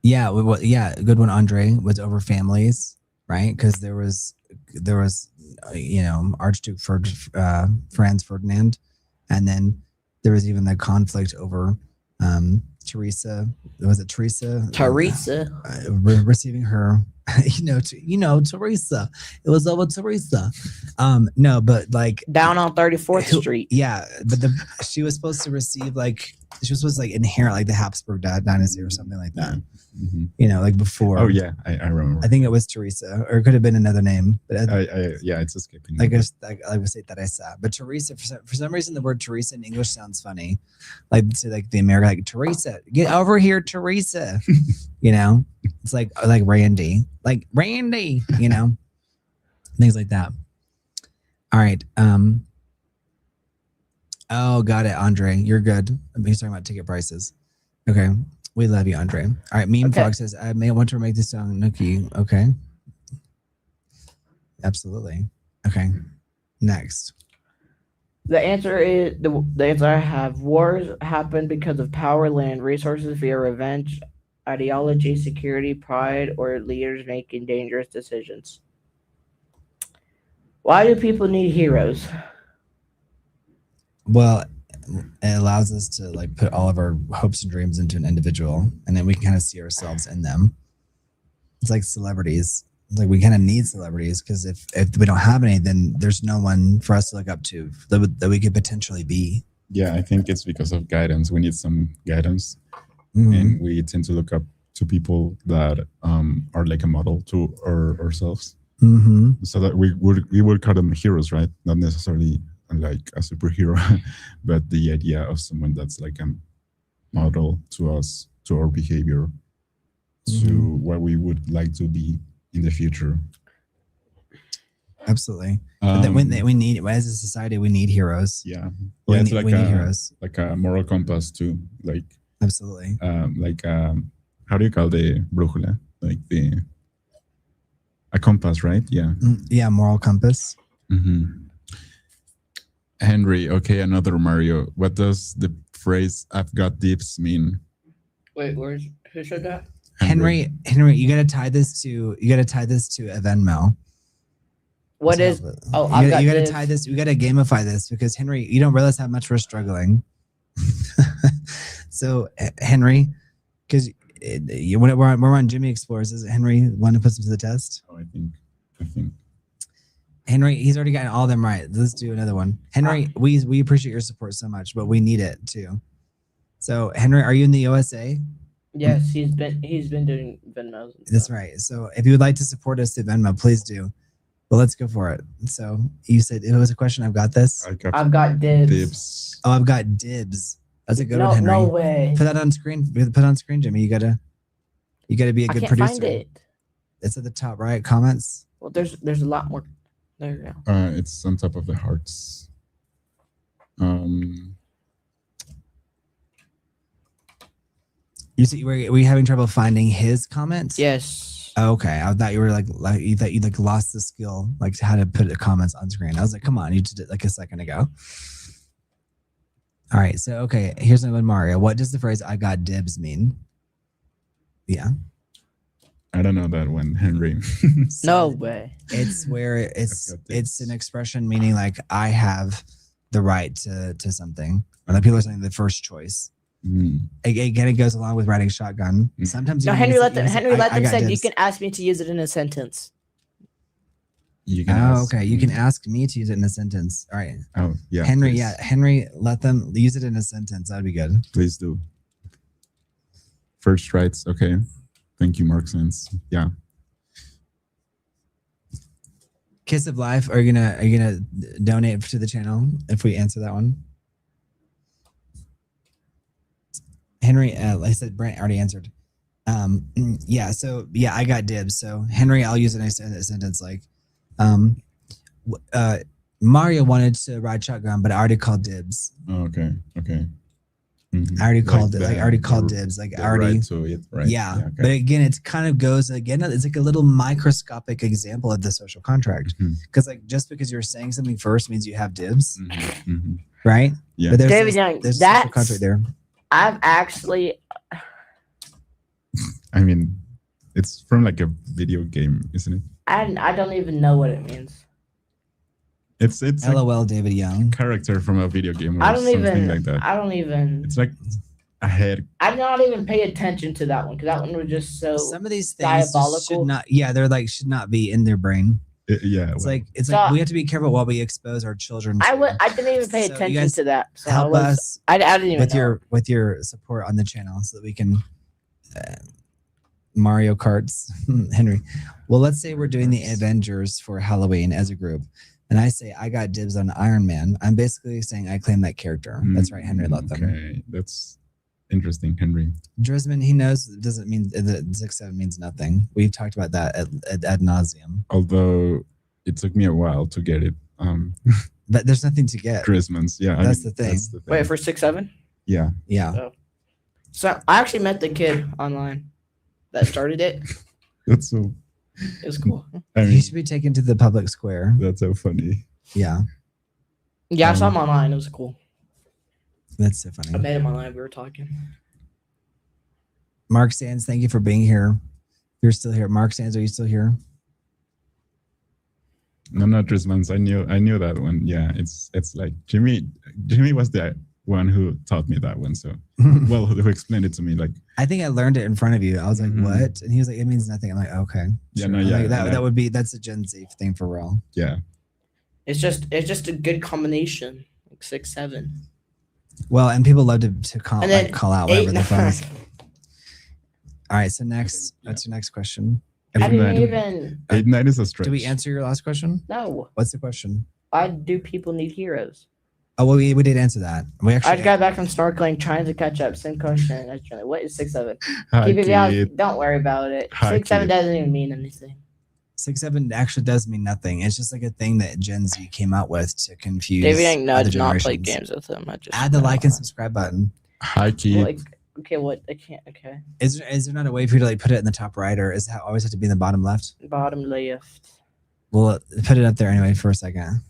Yeah, yeah, a good one, Andre, was over families, right? Because there was Archduke Franz Ferdinand, and then there was even the conflict over Teresa. Was it Teresa? Teresa. Receiving her, Teresa. It was over Teresa. No, but like Down on 34th Street. yeah, but she was supposed to receive she was supposed to inherit the Habsburg dynasty or something like that. Mm-hmm. Like before. Oh yeah, I remember. I think it was Teresa, or it could have been another name. But Yeah, it's escaping. I guess I would say Teresa. But Teresa, for some reason, the word Teresa in English sounds funny. Like to the American, Teresa, get over here, Teresa. It's like Randy, things like that. All right. Oh, got it, Andre. You're good. He's talking about ticket prices. Okay. We love you, Andre. All right. Meme Okay. Frog says, I may want to remake this song Nookie. Okay. Absolutely. Okay. Next. The answer is the answer I have: wars happen because of power, land, resources, via revenge, ideology, security, pride, or leaders making dangerous decisions. Why do people need heroes? Well, it allows us to put all of our hopes and dreams into an individual, and then we can kind of see ourselves in them. It's like celebrities. It's like we kind of need celebrities because if we don't have any, then there's no one for us to look up to that we could potentially be. Yeah, I think it's because of guidance. We need some guidance, Mhm. and we tend to look up to people that are like a model to ourselves. Mm-hmm. So that we would call them heroes, right? Not necessarily like a superhero, but the idea of someone that's like a model to us, to our behavior, to what we would like to be in the future. Absolutely. But that we need, as a society, we need heroes. Yeah, We it's need heroes. like a moral compass too. Like Absolutely. How do you call the brújula? Like a compass, right? Yeah. Yeah, moral compass. Mm-hmm. Henry, okay, another Mario. What does the phrase "I've got dips" mean? Wait, who said that? Henry, you gotta tie this to a Venmo. What So, is? Oh, I've got you gotta this. tie this. You gotta gamify this because Henry, you don't realize how much we're struggling. So Henry, because we're on Jimmy Explores, is Henry want to put some to the test? Oh, I think. Henry, he's already gotten all of them right. Let's do another one. Henry, we appreciate your support so much, but we need it too. So Henry, are you in the USA? Yes, he's been doing Venmos. That's right. So if you would like to support us through Venmo, please do. Well, let's go for it. So you said it was a question. I've got this. I've got dibs. Dibs. Oh, I've got dibs. That's a good No, one, Henry. no way. Put that on screen. Put it on screen, Jimmy. You gotta be a I good can't producer. find it. It's at the top right. Comments. Well, there's a lot more. There you go. It's on top of the hearts. You see, were you having trouble finding his comments? Yes. Oh, okay. I thought you were you thought you lost the skill, how to put the comments on screen. I was like, come on, you did it like a second ago. All right. So, okay. Here's another one, Mario. What does the phrase "I got dibs" mean? Yeah. I don't know that one, Henry. No way. It's where it's got dibs. an expression meaning I have the right to something, or that people are saying the first choice. It kind of goes along with riding shotgun. Sometimes No, you Henry can let say- them. you can say, Henry let I them got said you dibs. can ask me to use it in a sentence. You can Oh, ask okay. You me. can ask me to use it in a sentence. All right. Oh, yeah. Henry, please. yeah. Henry, let them use it in a sentence. That'd be good. Please do. First rights. Okay. Thank you, Mark Sense. Yeah. Kiss of Life, are you gonna donate to the channel if we answer that one? Henry, like I said, Brent already answered. Yeah, so yeah, I got dibs. So Henry, I'll use it in a sentence Mario wanted to ride shotgun, but I already called dibs. Oh, okay. Okay. Mhm. I already called it. the- Like I already called the- dibs. Like the I already. right to it, right? Yeah. okay. But again, it kind of goes again. It's like a little microscopic example of the social contract. Mhm, Because like just because you're saying something first means you have dibs, mhm, mhm. right? Yeah. But there's David Young, there's a social that's contract there. I've actually I mean, it's from like a video game, isn't it? I don't even know what it means. It's a LOL, David Young. character from a video game or I don't something even like that. I don't even It's like a head. I did not even pay attention to that one because that one was just so Some of these things just diabolical. should not. Yeah, they're like should not be in their brain. Yeah. It's well, like it's So- like we have to be careful what we expose our children to. I didn't even pay So you attention guys to that. So Help us I didn't even with know. your support on the channel so that we can Mario Karts Henry. Well, let's say we're doing the Avengers for Halloween as a group, and I say I got dibs on Iron Man. I'm basically saying I claim that character. That's right, Henry. Let them. Okay, that's interesting, Henry. Drisman, he knows it doesn't mean that 6-7 means nothing. We've talked about that ad nauseum. Although it took me a while to get it. But there's nothing to get. Christmas, yeah. That's the thing. Wait for 6-7. Yeah. Yeah. So I actually met the kid online that started it. That's so. It was cool. I He mean, should be taken to the public square. that's so funny. Yeah. Yeah, I saw him online. It was cool. That's so I funny. met him online. We were talking. Mark Sands, thank you for being here. You're still here. Mark Sands, are you still here? No, not Christmas. I knew that one. Yeah, it's like Jimmy was the one who taught me that one. So well, who explained it to me, like I think I learned it in front of you. I was like, Mhm. what? And he was like, it means nothing. I'm like, okay. Yeah, sure. no, I'm yeah, like, yeah. that would be that's a Gen Z thing for real. yeah. It's just a good combination. Like 6-7. Well, and people love to call, And then like, call out whatever 8, their phone 9. is. All right, so next, what's your next question? I didn't Nine. even 8-9 is a stretch. Did we answer your last question? know. What's the question? Why do people need heroes? Oh, well, we did answer that. We I actually just got back from snorkeling, trying to catch up. Same question. I was trying to- What is 6-7? Hi, Keep it out. kid. Don't worry about it. Hi, 6-7 kid. doesn't even mean anything. 6-7 actually does mean nothing. It's just like a thing that Gen Z came out with to confuse. David Young, no, I other did not play generations. games with him. I just Add the like and subscribe button. Hi, kid. Well, like, okay, what? I can't. Okay, Is there not a way for you to like put it in the top right, or is it always have to be in the bottom left? bottom left. Well, put it up there anyway for a second.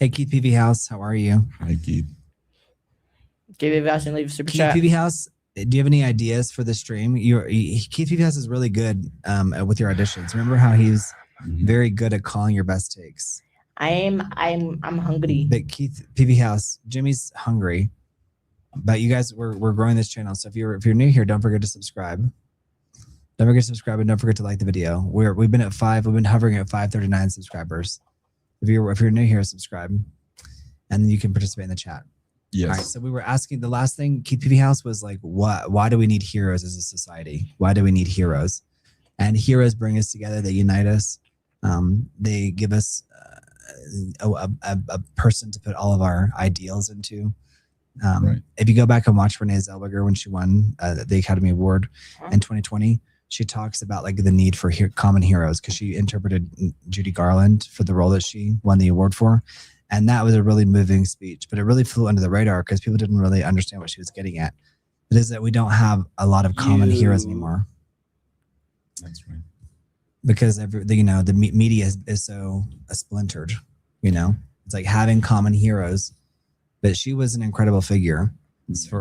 Hey, Keith PV House, how are you? Hi, kid. Give it a vouch and leave a super Keith chat. PV House, do you have any ideas for the stream? Keith PV House is really good with your auditions. Remember how he's Mhm. very good at calling your best takes. I'm hungry. But Keith PV House, Jimmy's hungry. But you guys, we're growing this channel. So if you're new here, don't forget to subscribe. Don't forget to subscribe and don't forget to like the video. We've been hovering at 539 subscribers. If you're new here, subscribe, and then you can participate in the chat. Yes. All right. So we were asking the last thing, Keith PV House was like, why do we need heroes as a society? Why do we need heroes? And heroes bring us together. They unite us. They give us a person to put all of our ideals into. Right. If you go back and watch Renee Zellweger when she won the Academy Award in 2020, she talks about like the need for common heroes because she interpreted Judy Garland for the role that she won the award for. And that was a really moving speech, but it really flew under the radar because people didn't really understand what she was getting at. It is that we don't have a lot of common heroes anymore That's right. because the media is so splintered. It's like having common heroes, but she was an incredible figure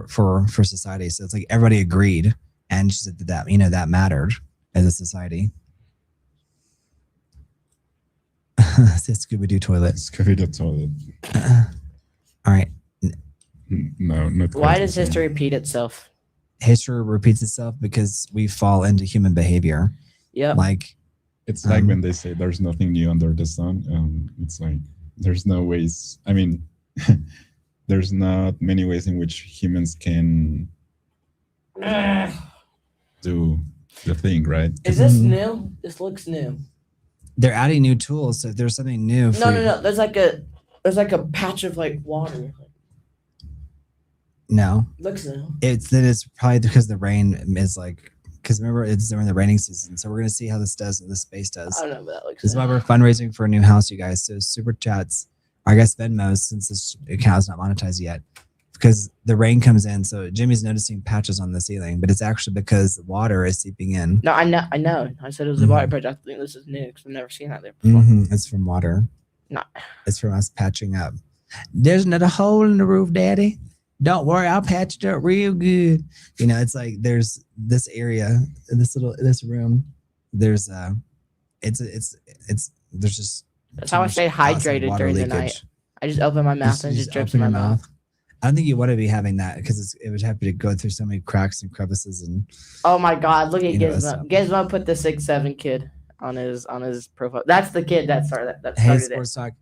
for society. So it's like everybody agreed, and she said that that mattered as a society. It's Scooby-Doo toilet. Scooby-Doo toilet. All right. No, not Why quite does the same. history repeat itself? History repeats itself because we fall into human behavior. Yep. Like It's like when they say there's nothing new under the sun. It's like there's no ways. I mean, there's not many ways in which humans can do the thing, right? Is this new? This looks new. they're adding new tools. So if there's something new. No. There's like a patch of like water. No, Looks new. it's probably because the rain is like, because remember it's during the raining season. So we're going to see how this space does. I don't know, but that looks This is new. why we're fundraising for a new house, you guys. So super chats, I guess Venmos, since this account is not monetized yet. because the rain comes in. So Jimmy's noticing patches on the ceiling, but it's actually because water is seeping in. No, I know. I said it was a water patch. I think this is new because I've never seen that there before. It's from water. No. It's from us patching up. There's another hole in the roof, Daddy. Don't worry, I'll patch it up real good. You know, it's like there's this area, this room. There's there's just. That's how I stay hydrated during the night. I just open my mouth and it just drips in my mouth. I don't think you want to be having that because it would have to go through so many cracks and crevices and. Oh my God! Look at Gizmo. Gizmo put the 6'7" kid on his profile. That's the kid that started that. Hey, Sports Talk.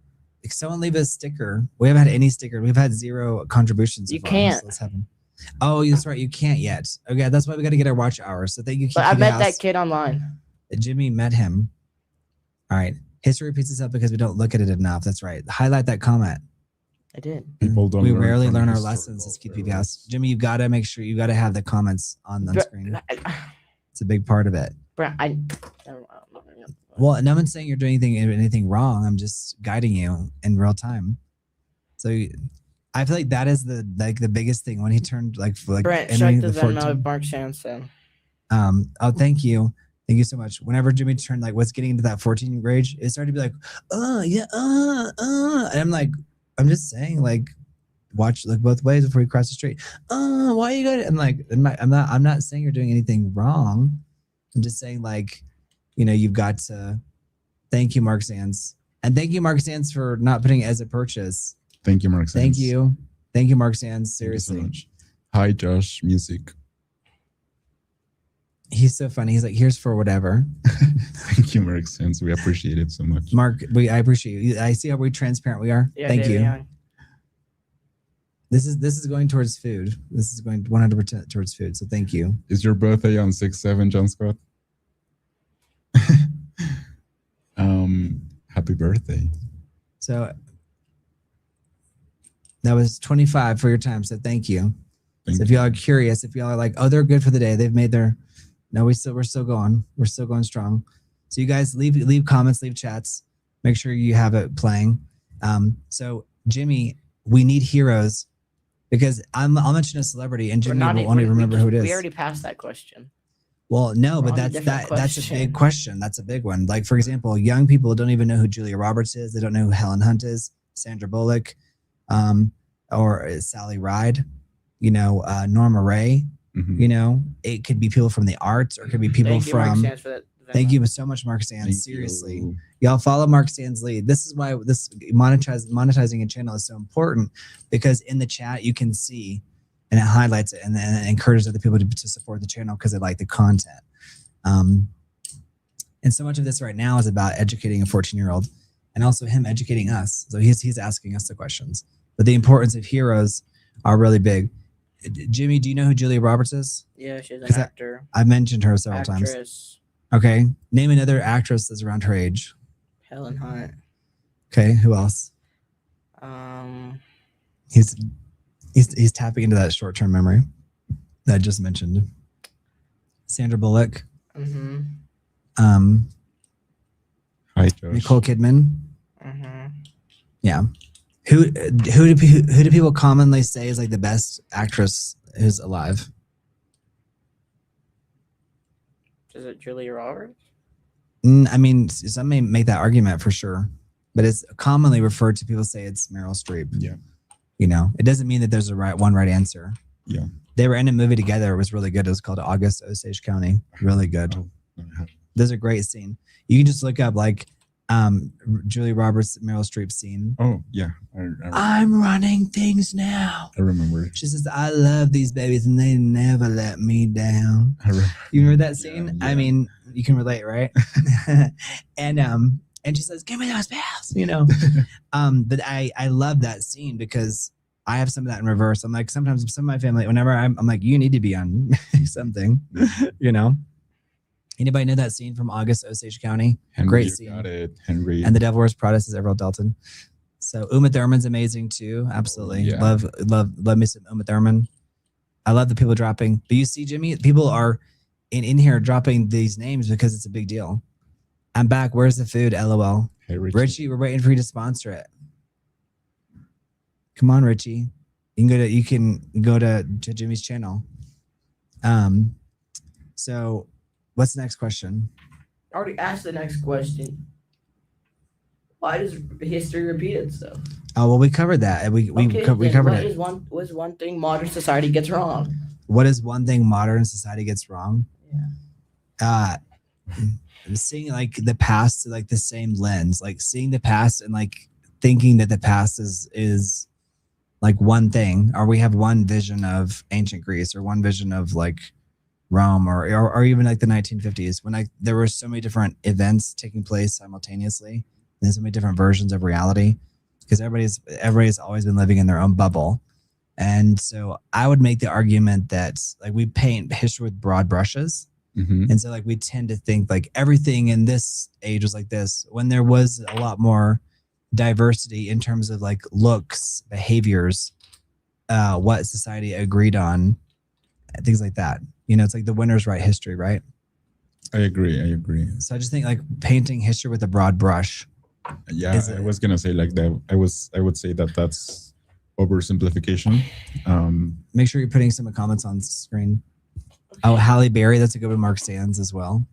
Someone leave a sticker. We haven't had any sticker. We've had 0 contributions. So you can't. So let's have them. Oh, that's right. You can't yet. Okay, that's why we got to get our watch hours. So thank you. But I met that kid online. Jimmy met him. All right. History repeats itself because we don't look at it enough. That's right. Highlight that comment. I did. People don't. We rarely learn our lessons as QPPS. Jimmy, you got to make sure you got to have the comments on the screen. It's a big part of it. Well, no one's saying you're doing anything wrong. I'm just guiding you in real time. So I feel like that is the biggest thing when he turned like Brent, check the Venmo Mark Sanson. Oh, thank you. Thank you so much. Whenever Jimmy turned was getting into that 14 rage, it started to be like, and I'm like, I'm just saying, watch both ways before you cross the street. Why you got it? I'm like, I'm not saying you're doing anything wrong. I'm just saying you've got to. Thank you, Mark Sands, and thank you, Mark Sands, for not putting it as a purchase. Thank you, Mark Sands. Thank you, Mark Sands. Seriously. So hi, Josh. Music. He's so funny. He's like, here's for whatever. Thank you, Mark Sands. We appreciate it so much. Mark, I appreciate you. I see how transparent we are. Yeah, thank you. Yeah. This is going towards food. This is going 100% towards food. So thank you. Is your birthday on 6/7, John Scott? Happy birthday. So that was 25 for your time. So thank you. So if y'all are curious, if y'all are like, oh, they're good for the day, they've made their. No, we're still going. We're still going strong. So you guys leave comments, leave chats. Make sure you have it playing. So Jimmy, we need heroes because I'll mention a celebrity and Jimmy will only remember who it is. We already passed that question. Well, no, but that's a big question. That's a big one. Like, for example, young people don't even know who Julia Roberts is. They don't know who Helen Hunt is, Sandra Bullock, or Sally Ride, Norma Ray. Mm-hmm. It could be people from the arts or it could be people from. Thank you so much, Mark Sands. Seriously. Y'all follow Mark Sands' lead. This is why this monetizing a channel is so important because in the chat you can see and it highlights it and then it encourages other people to support the channel because they like the content. And so much of this right now is about educating a 14-year-old and also him educating us. So he's asking us the questions. But the importance of heroes are really big. Jimmy, do you know who Julia Roberts is? Yeah, she's an actor. I mentioned her several times. Okay. Name another actress that's around her age. Helen Hunt. Okay. Who else? He's tapping into that short-term memory that I just mentioned. Sandra Bullock. Mm-hmm. Hi, Josh. Nicole Kidman. Mm-hmm. Yeah. Who do people commonly say is the best actress who's alive? Is it Julia Roberts? I mean, some may make that argument for sure, but it's commonly referred to. People say it's Meryl Streep. Yeah. It doesn't mean that there's one right answer. Yeah. They were in a movie together. It was really good. It was called August Osage County. Really good. There's a great scene. You can just look up Julia Roberts, Meryl Streep scene. Oh yeah. I'm running things now. I remember. She says, I love these babies and they never let me down. You remember that scene? Yeah. I mean, you can relate, right? And she says, give me those pills, but I love that scene because I have some of that in reverse. I'm like, sometimes some of my family, whenever I'm like, you need to be on something, Anybody know that scene from August Osage County? Henry, great scene. Got it. Henry. And the Devil Wears Prada is Everett Dalton. So Uma Thurman's amazing too. Absolutely. Yeah. Love me some Uma Thurman. I love the people dropping. But you see, Jimmy, people are in here dropping these names because it's a big deal. I'm back. Where's the food? LOL. Hey, Richie, we're waiting for you to sponsor it. Come on, Richie. You can go to Jimmy's channel. So what's the next question? I already asked the next question. Why does history repeat itself? Oh well, we covered that. We covered it. What's one thing modern society gets wrong? What is one thing modern society gets wrong? Yeah. Seeing like the past like the same lens, like seeing the past and like thinking that the past is like one thing, or we have one vision of ancient Greece or one vision of like Rome or even like the 1950s when there were so many different events taking place simultaneously and so many different versions of reality because everybody's always been living in their own bubble. And so I would make the argument that like we paint history with broad brushes. And so like we tend to think like everything in this age was like this when there was a lot more diversity in terms of like looks, behaviors, what society agreed on, things like that. You know, it's like the winners write history, right? I agree. So I just think like painting history with a broad brush. Yeah, I was gonna say like that. I would say that that's oversimplification. Make sure you're putting some comments on screen. Oh, Halle Berry, that's a good one. Mark Sands as well.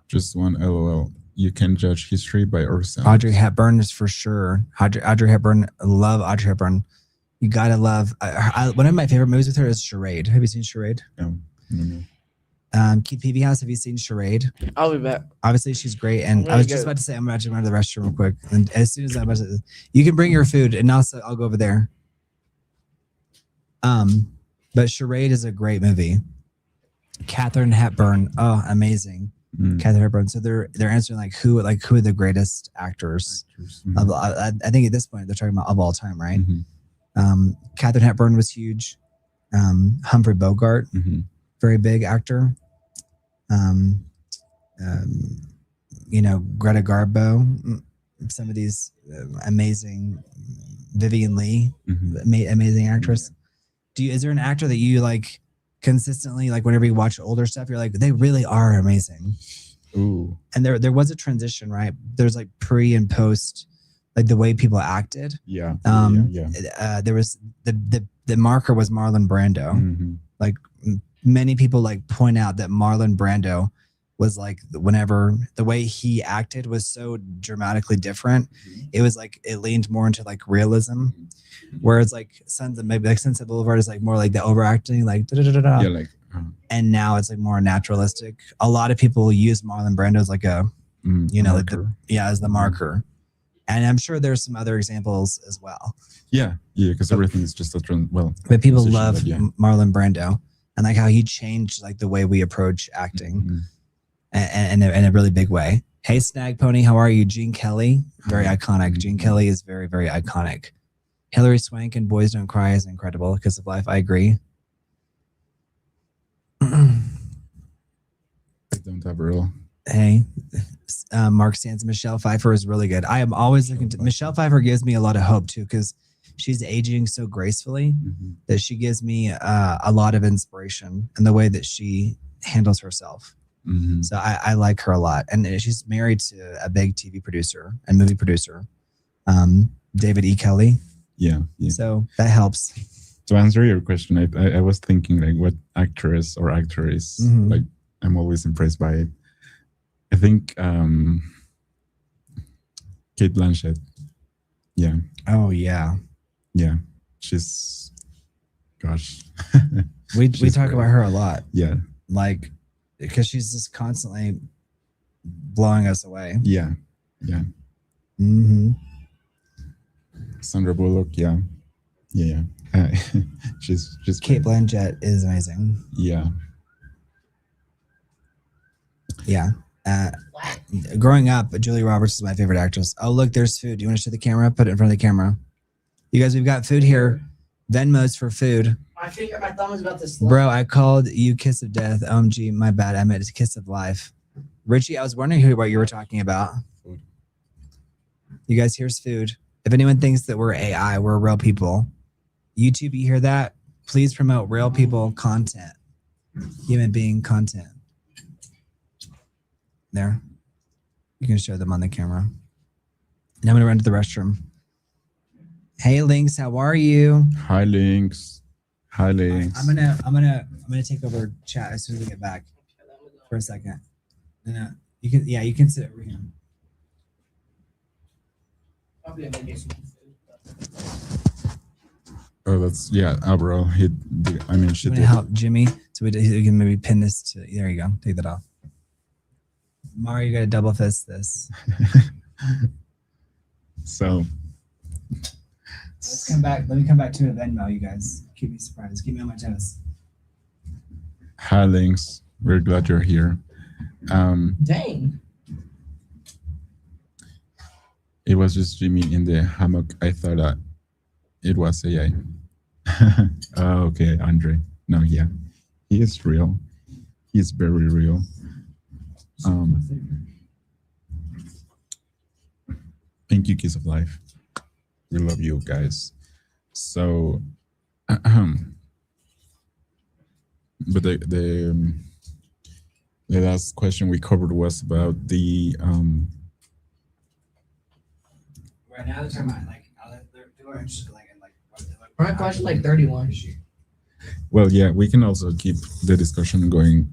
Just one LOL. You can judge history by ourselves. Audrey Hepburn is for sure. Audrey Hepburn, love Audrey Hepburn. You gotta love. One of my favorite movies with her is Charade. Have you seen Charade? No. Keith Peaveyhouse, have you seen Charade? I'll be back. Obviously, she's great. And I was just about to say, I'm about to run to the restroom real quick. And as soon as I'm about to, you can bring your food, and I'll go over there. But Charade is a great movie. Katharine Hepburn, oh, amazing. Katharine Hepburn. So they're answering like who are the greatest actors. I think at this point they're talking about of all time, right? Katharine Hepburn was huge. Humphrey Bogart, very big actor. Greta Garbo, some of these amazing. Vivian Leigh, amazing actress. Is there an actor that you like consistently, like whenever you watch older stuff, you're like, they really are amazing? Ooh. And there was a transition, right? There's like pre and post, like the way people acted. Yeah. There was the marker was Marlon Brando. Like many people like point out that Marlon Brando was like whenever the way he acted was so dramatically different, it was like it leaned more into like realism. Whereas like Sunset Boulevard is like more like the overacting, like da-da-da-da-da. Yeah, like and now it's like more naturalistic. A lot of people use Marlon Brando as like a as the marker. And I'm sure there's some other examples as well. Yeah, because everything is just a trend. Well, but people love Marlon Brando and like how he changed like the way we approach acting and in a really big way. Hey, Snag Pony, how are you? Gene Kelly, very iconic. Gene Kelly is very, very iconic. Hilary Swank and Boys Don't Cry is incredible. Kiss of Life, I agree. I don't have a real. Hey, Mark Sands, Michelle Pfeiffer is really good. I am always looking to Michelle Pfeiffer gives me a lot of hope too, because she's aging so gracefully that she gives me a lot of inspiration in the way that she handles herself. So I like her a lot, and she's married to a big TV producer and movie producer, David E. Kelly. Yeah. So that helps. To answer your question, I was thinking like what actress or actor is like I'm always impressed by it. I think Kate Blanchett. Yeah. Oh yeah. Yeah. She's gosh. we talk about her a lot. Yeah. Like because she's just constantly blowing us away. Yeah. Sandra Bullock. Yeah. She's Kate Blanchett is amazing. Yeah. Growing up, Julia Roberts is my favorite actress. Oh, look, there's food. Do you want to show the camera? Put it in front of the camera. You guys, we've got food here. Venmo's for food. My thumb is about to slip. Bro, I called you Kiss of Death. OMG, my bad. I meant Kiss of Life. Richie, I was wondering what you were talking about. You guys, here's food. If anyone thinks that we're AI, we're real people. YouTube, you hear that? Please promote real people content. Human being content. There. You can show them on the camera. And I'm going to run to the restroom. Hey, Lynx, how are you? Hi, Links. Hi, Links. I'm gonna take over chat as soon as we get back for a second. No, you can sit over here. Oh, that's bro. I mean, she I'm did. gonna help Jimmy so we can maybe pin this to. There you go. Take that off. Mario, you gotta double fist this. So Let's come back. Let me come back to it then, Venmo, you guys. Keep me surprised. Keep me on my toes. hi, Links. We're glad you're here. Dang. It was just Jimmy in the hammock. I thought that it was AI. Oh, okay, Andre. No, yeah, he is real. He is very real. Thank you, Kiss of Life. We love you guys. So, but the last question we covered was about the Right now, they're talking about they're interested Alright, question like 31. well, yeah, we can also keep the discussion going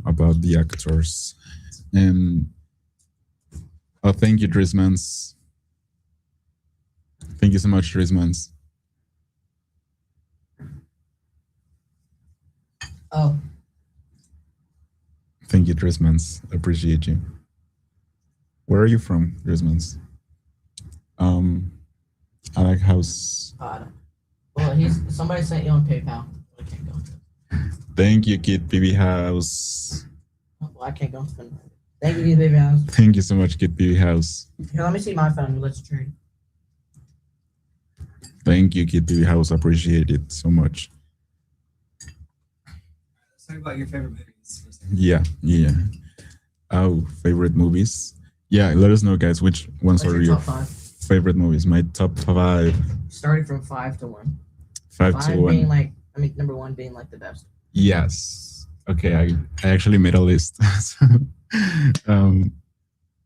about the actors. And thank you, Drismans. Thank you so much, Drismans. Oh, Thank you, Drismans. Appreciate you. Where are you from, Drismans? I like house. well, somebody sent you on PayPal. I can't go. Thank you, Kid PB House. Well, I can't go. Thank you, baby house. Thank you so much, Kid PB House. Here, let me see my phone. Let's trade. Thank you, Kid PB House. Appreciate it so much. Let's talk about your favorite movies for a second. Yeah. Oh, favorite movies? Yeah, let us know, guys, which ones What's are your your top 5? favorite movies? My top 5. Starting from 5 to 1. 5 5 to 1. being number 1 being like the best. Yes. Okay, I actually made a list. So,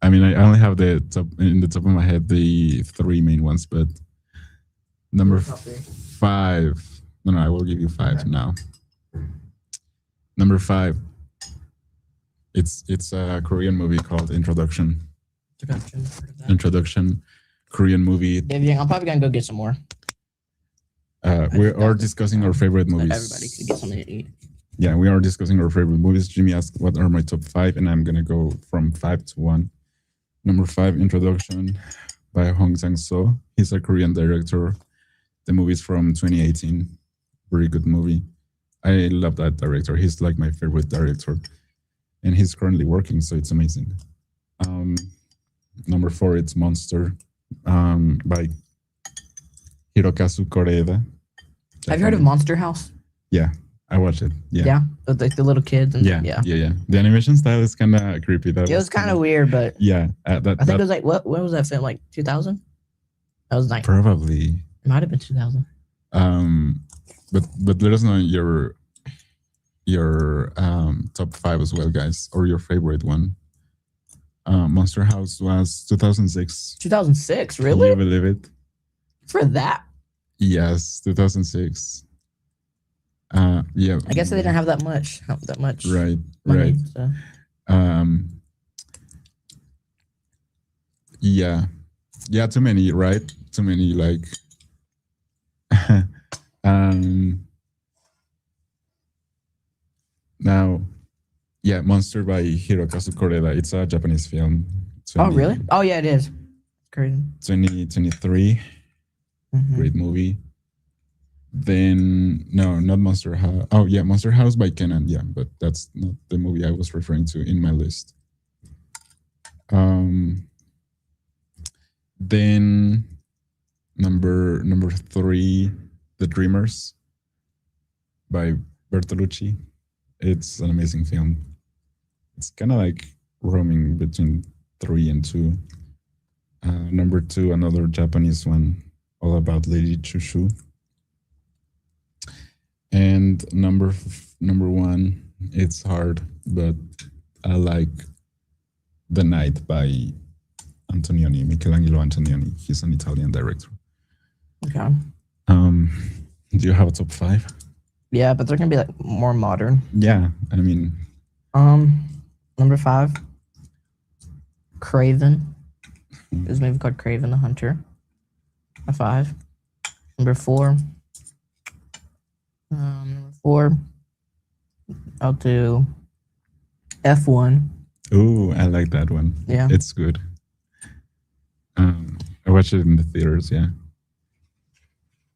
I mean, I only have the top of my head the 3 main ones, but number Top 3. 5. No, I will give you 5 Okay. now. Number 5. It's a Korean movie called Introduction. Introduction, Korean movie. Yeah, I'm probably gonna go get some more. We are discussing our favorite movies. Everybody could get something to eat. Yeah, we are discussing our favorite movies. Jimmy asked what are my top 5, and I'm gonna go from 5 to 1. Number 5, Introduction by Hong Sang-soo. He's a Korean director. The movie's from 2018. Very good movie. I love that director. He's like my favorite director, and he's currently working, so it's amazing. Number 4, it's Monster by Hirokazu Koreeda. Have you heard of Monster House? I watched it. Yeah. Yeah, with like the little kids and Yeah. The animation style is kind of creepy. It was kind of weird, but Yeah, I think it was like when was that film? Like 2000? That was like probably. it might have been 2000. But let us know your top 5 as well, guys, or your favorite one. Monster House was 2006. 2006, Can really? you believe it? For that? Yes, 2006. Yeah. I guess they didn't have that much. Right. Money, so. Yeah. Too many, right? Too many, like. Now, yeah, Monster by Hirokazu Koreeda. It's a Japanese film. Oh, really? Oh, yeah, it is. It's crazy. 2023. Mhm. Great movie. Then no, not Monster House. Oh yeah, Monster House by Kenan. Yeah, but that's not the movie I was referring to in my list. Then number 3, The Dreamers by Bertolucci. It's an amazing film. It's kind of like roaming between 3 and 2. Number 2, another Japanese one, all about Lady Chushu. And number 1, it's hard, but I like The Night by Antonioni, Michelangelo Antonioni. He's an Italian director. Okay. Do you have a top 5? Yeah, but they're gonna be like more modern. Yeah, I mean, Number 5, Craven. There's a movie called Craven the Hunter. A 5. Number 4. Number 4. I'll do F1. oh, I like that one. Yeah. It's good. I watched it in the theaters. Yeah.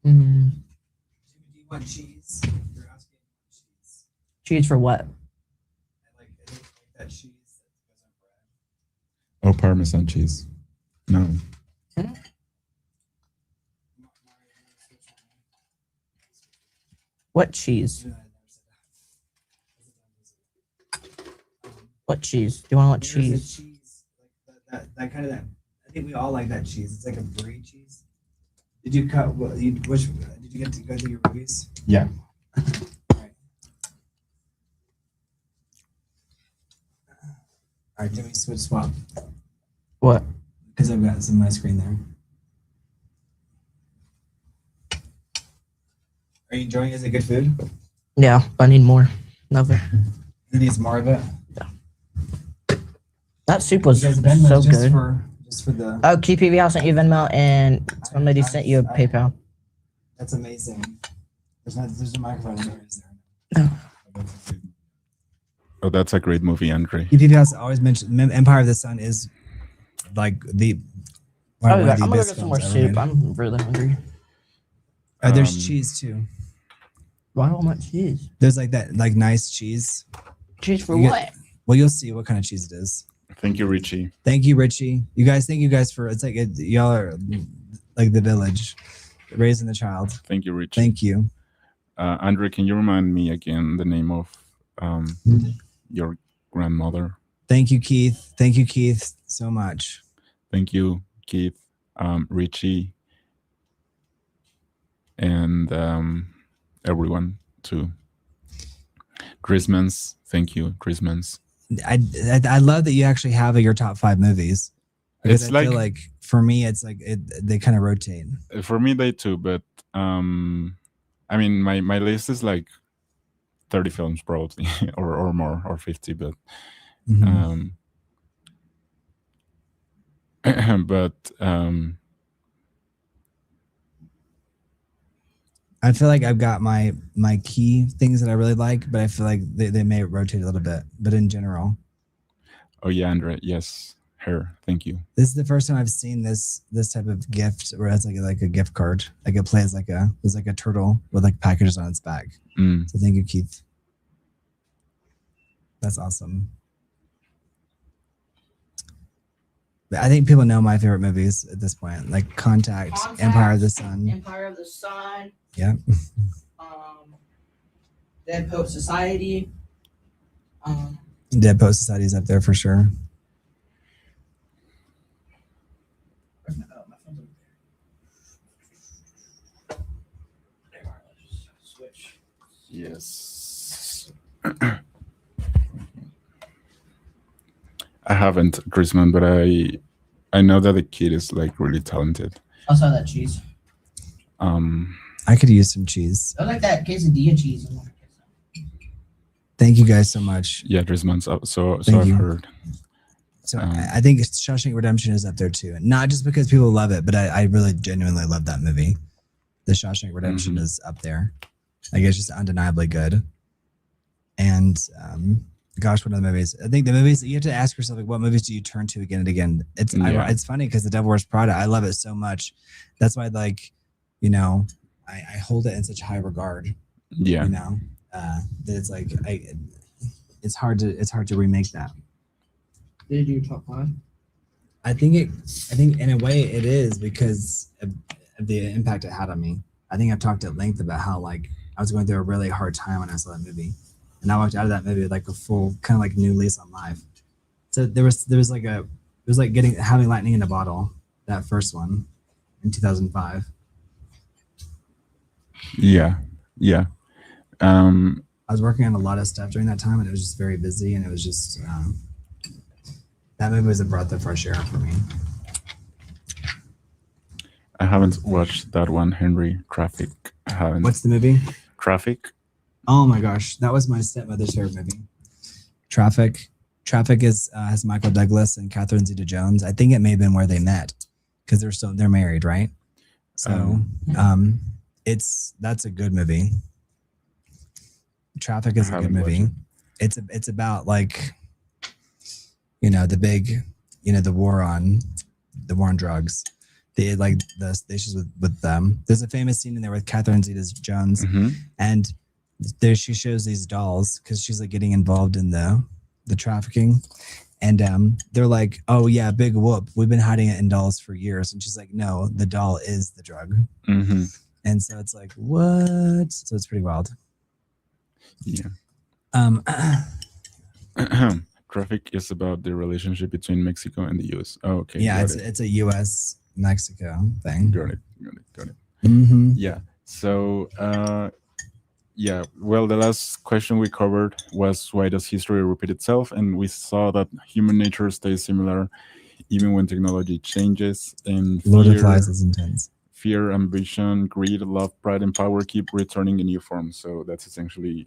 Mm, Do you want cheese? You're asking cheese. cheese for what? Like that cheese that goes on bread. Oh, Parmesan cheese. No. What cheese? What cheese? Do you want There's cheese? a cheese like that kind of that. I think we all like that cheese. It's like a brie cheese. Did you cut? Did you get to go through your movies? Yeah. All right, do we switch swap? What? Because I've got some of my screen there. Are you enjoying it? Is it good food? Yeah, I need more of it. He needs more of it. That soup was Because Venmo so is just good. for the. Oh, KPV sent you Venmo and somebody sent you a PayPal. That's amazing. There's a microphone in there, is there? Oh, that's a great movie, Andre. PPV has always mentioned Empire of the Sun is like the. Oh, one of I'm the gonna best get some more films ever soup. made. I'm really hungry. There's cheese too. Why all much cheese? There's like that like nice cheese. Cheese for You get- what? Well, you'll see what kind of cheese it is. Thank you, Richie. Thank you, Richie. Thank you guys for it's like y'all are like the village, raising the child. Thank you, Richie. Thank you. Andre, can you remind me again the name of your grandmother? Thank you, Keith. Thank you, Keith, so much. Thank you, Keith, Richie, and everyone too. Christmas, thank you, Christmas. I love that you actually have your top 5 movies. Because It's I feel like- like for me, it's like they kind of rotate. For me, they too, but I mean, my list is like 30 films probably, or more, or 50, but Mhm. I feel like I've got my key things that I really like, but I feel like they may rotate a little bit. But in general, oh yeah, Andre, yes, her, thank you. this is the first time I've seen this type of gift where it's like a gift card. Like it plays there's like a turtle with like packages on its back. So thank you, Keith. That's awesome. But I think people know my favorite movies at this point, like Contact, Empire of the Sun. Empire of the Sun. Yeah. Dead Poet Society. Dead Poet Society is up there for sure. Where's my phone's over there. Switch. Yes. I haven't, Chrisman, but I know that the kid is like really talented. Also that cheese. I could use some cheese. I like that quesadilla cheese. Thank you guys so much. Yeah, Chrisman. So Thank I've you. heard. So I think Shawshank Redemption is up there too. Not just because people love it, but I really genuinely love that movie. The Shawshank Redemption is up there. Like it's just undeniably good. And gosh, one of the movies. I think the movies you have to ask yourself, like, what movies do you turn to again and again? It's funny because The Devil Wears Prada, I love it so much. That's why, like, you know, I hold it in such high regard. Yeah. You know, that it's like it's hard to remake that. Did you do your top 5? I think in a way it is because of the impact it had on me. I think I've talked at length about how like I was going through a really hard time when I saw that movie, and I walked out of that movie with like a full kind of like new lease on life. So there was like it was like having lightning in a bottle, that first one in 2005. Yeah. I was working on a lot of stuff during that time, and it was just very busy, and it was just that movie was a breath of fresh air for me. I haven't watched that one, Henry. Traffic. I haven't. What's the movie? Traffic? Oh my gosh, that was my stepmother's favorite movie. Traffic. Traffic is has Michael Douglas and Catherine Zeta-Jones. I think it may have been where they met because they're married, right? So that's a good movie. Traffic is a good movie. It's about like the big the war on drugs. They like the issues with them. There's a famous scene in there with Catherine Zeta-Jones, and there she shows these dolls because she's like getting involved in the trafficking, and they're like, oh yeah, big whoop, we've been hiding it in dolls for years, and she's like, no, the doll is the drug. And so it's like, what? So it's pretty wild. Yeah. Traffic is about the relationship between Mexico and the US. Oh, okay. Yeah, it's a US Mexico thing. Got it. Yeah. So yeah, well, the last question we covered was why does history repeat itself? And we saw that human nature stays similar even when technology changes. And Lord of Flies is intense. Fear, ambition, greed, love, pride, and power keep returning in new forms. So that's essentially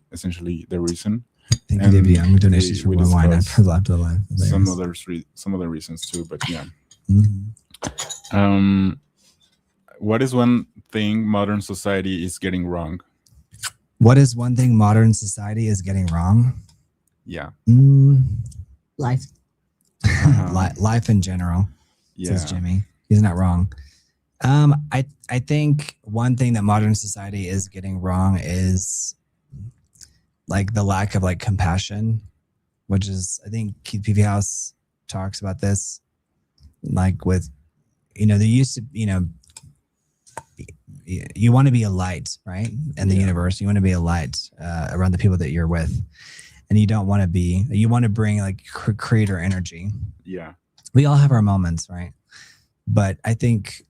the reason. Thank you, David Young. Donations for one wine for Love to Life. Some other reasons too, but yeah. What is one thing modern society is getting wrong? What is one thing modern society is getting wrong? Yeah. Life. Life in general, says Jimmy. He's not wrong. I think one thing that modern society is getting wrong is like the lack of like compassion, which is, I think Keith Peavy-House talks about this, like with, there used to, you want to be a light, right? In the universe, you want to be a light around the people that you're with, and you want to bring like creator energy. Yeah. We all have our moments, right? But I think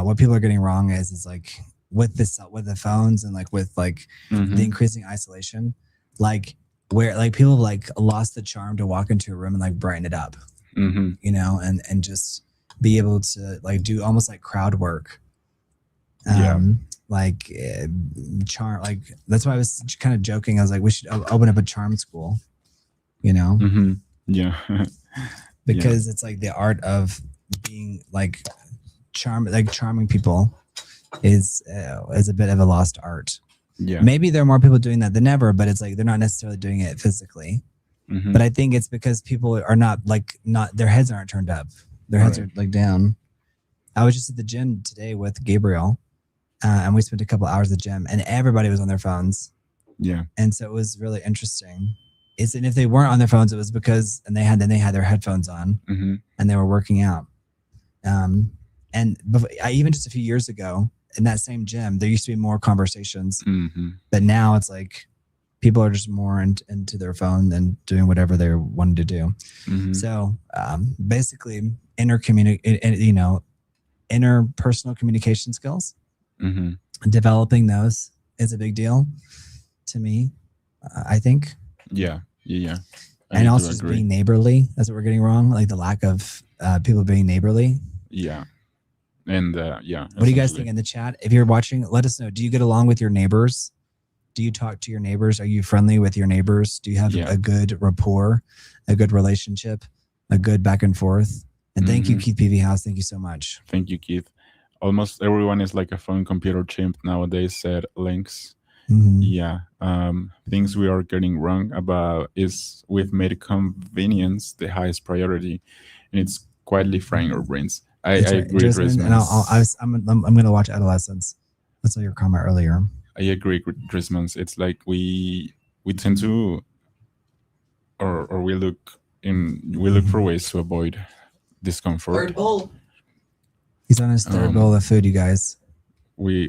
what people are getting wrong is like with the phones and like with like the increasing isolation, like where like people have like lost the charm to walk into a room and like brighten it up, and just be able to like do almost like crowd work. Like charm, like that's why I was kind of joking. I was like, we should open up a charm school, Yeah. because it's like the art of being like charming people is a bit of a lost art. Yeah. Maybe there are more people doing that than ever, but it's like they're not necessarily doing it physically. But I think it's because people are not their heads aren't turned up. Their heads are like down. I was just at the gym today with Gabriel, and we spent a couple hours at the gym, and everybody was on their phones. Yeah. And so it was really interesting. And if they weren't on their phones, it was because they had their headphones on, and they were working out. And even just a few years ago in that same gym, there used to be more conversations, but now it's like people are just more into their phone than doing whatever they're wanting to do. So basically, interpersonal communication skills, developing those is a big deal to me. I think. Yeah. And also just being neighborly. That's what we're getting wrong. Like the lack of people being neighborly. Yeah. And what do you guys think in the chat? If you're watching, let us know. Do you get along with your neighbors? Do you talk to your neighbors? Are you friendly with your neighbors? Do you have a good rapport, a good relationship, a good back and forth? And thank you, Keith Peavy-House. Thank you so much. Thank you, Keith. Almost everyone is like a phone computer chimp nowadays, said Links. Yeah. Things we are getting wrong about is we've made convenience the highest priority, and it's quietly frying our brains. I agree, Drisman. And I'm going to watch Adolescence. I saw your comment earlier. I agree with Drisman. It's like we tend to, or we look for ways to avoid discomfort. Third bowl. He's on his third bowl of food, you guys. We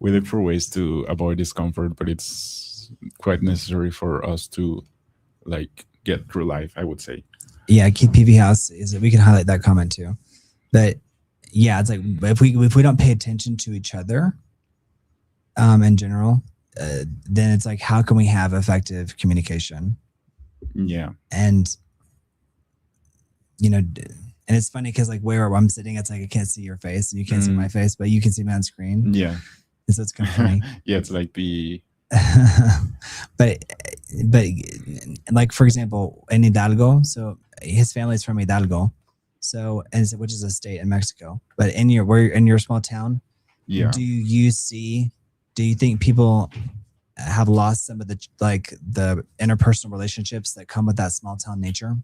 look for ways to avoid discomfort, but it's quite necessary for us to like get through life, I would say. Yeah, Keith Peavy-House we can highlight that comment too. But yeah, it's like if we don't pay attention to each other, in general, then it's like how can we have effective communication? Yeah, and And it's funny because like where I'm sitting, it's like I can't see your face and you can't see my face, but you can see me on screen. Yeah. And so it's kind of funny. Yeah, it's like the but like for example, in Hidalgo, so his family is from Hidalgo, so which is a state in Mexico. But in your small town, yeah. do you think people have lost some of the interpersonal relationships that come with that small town nature?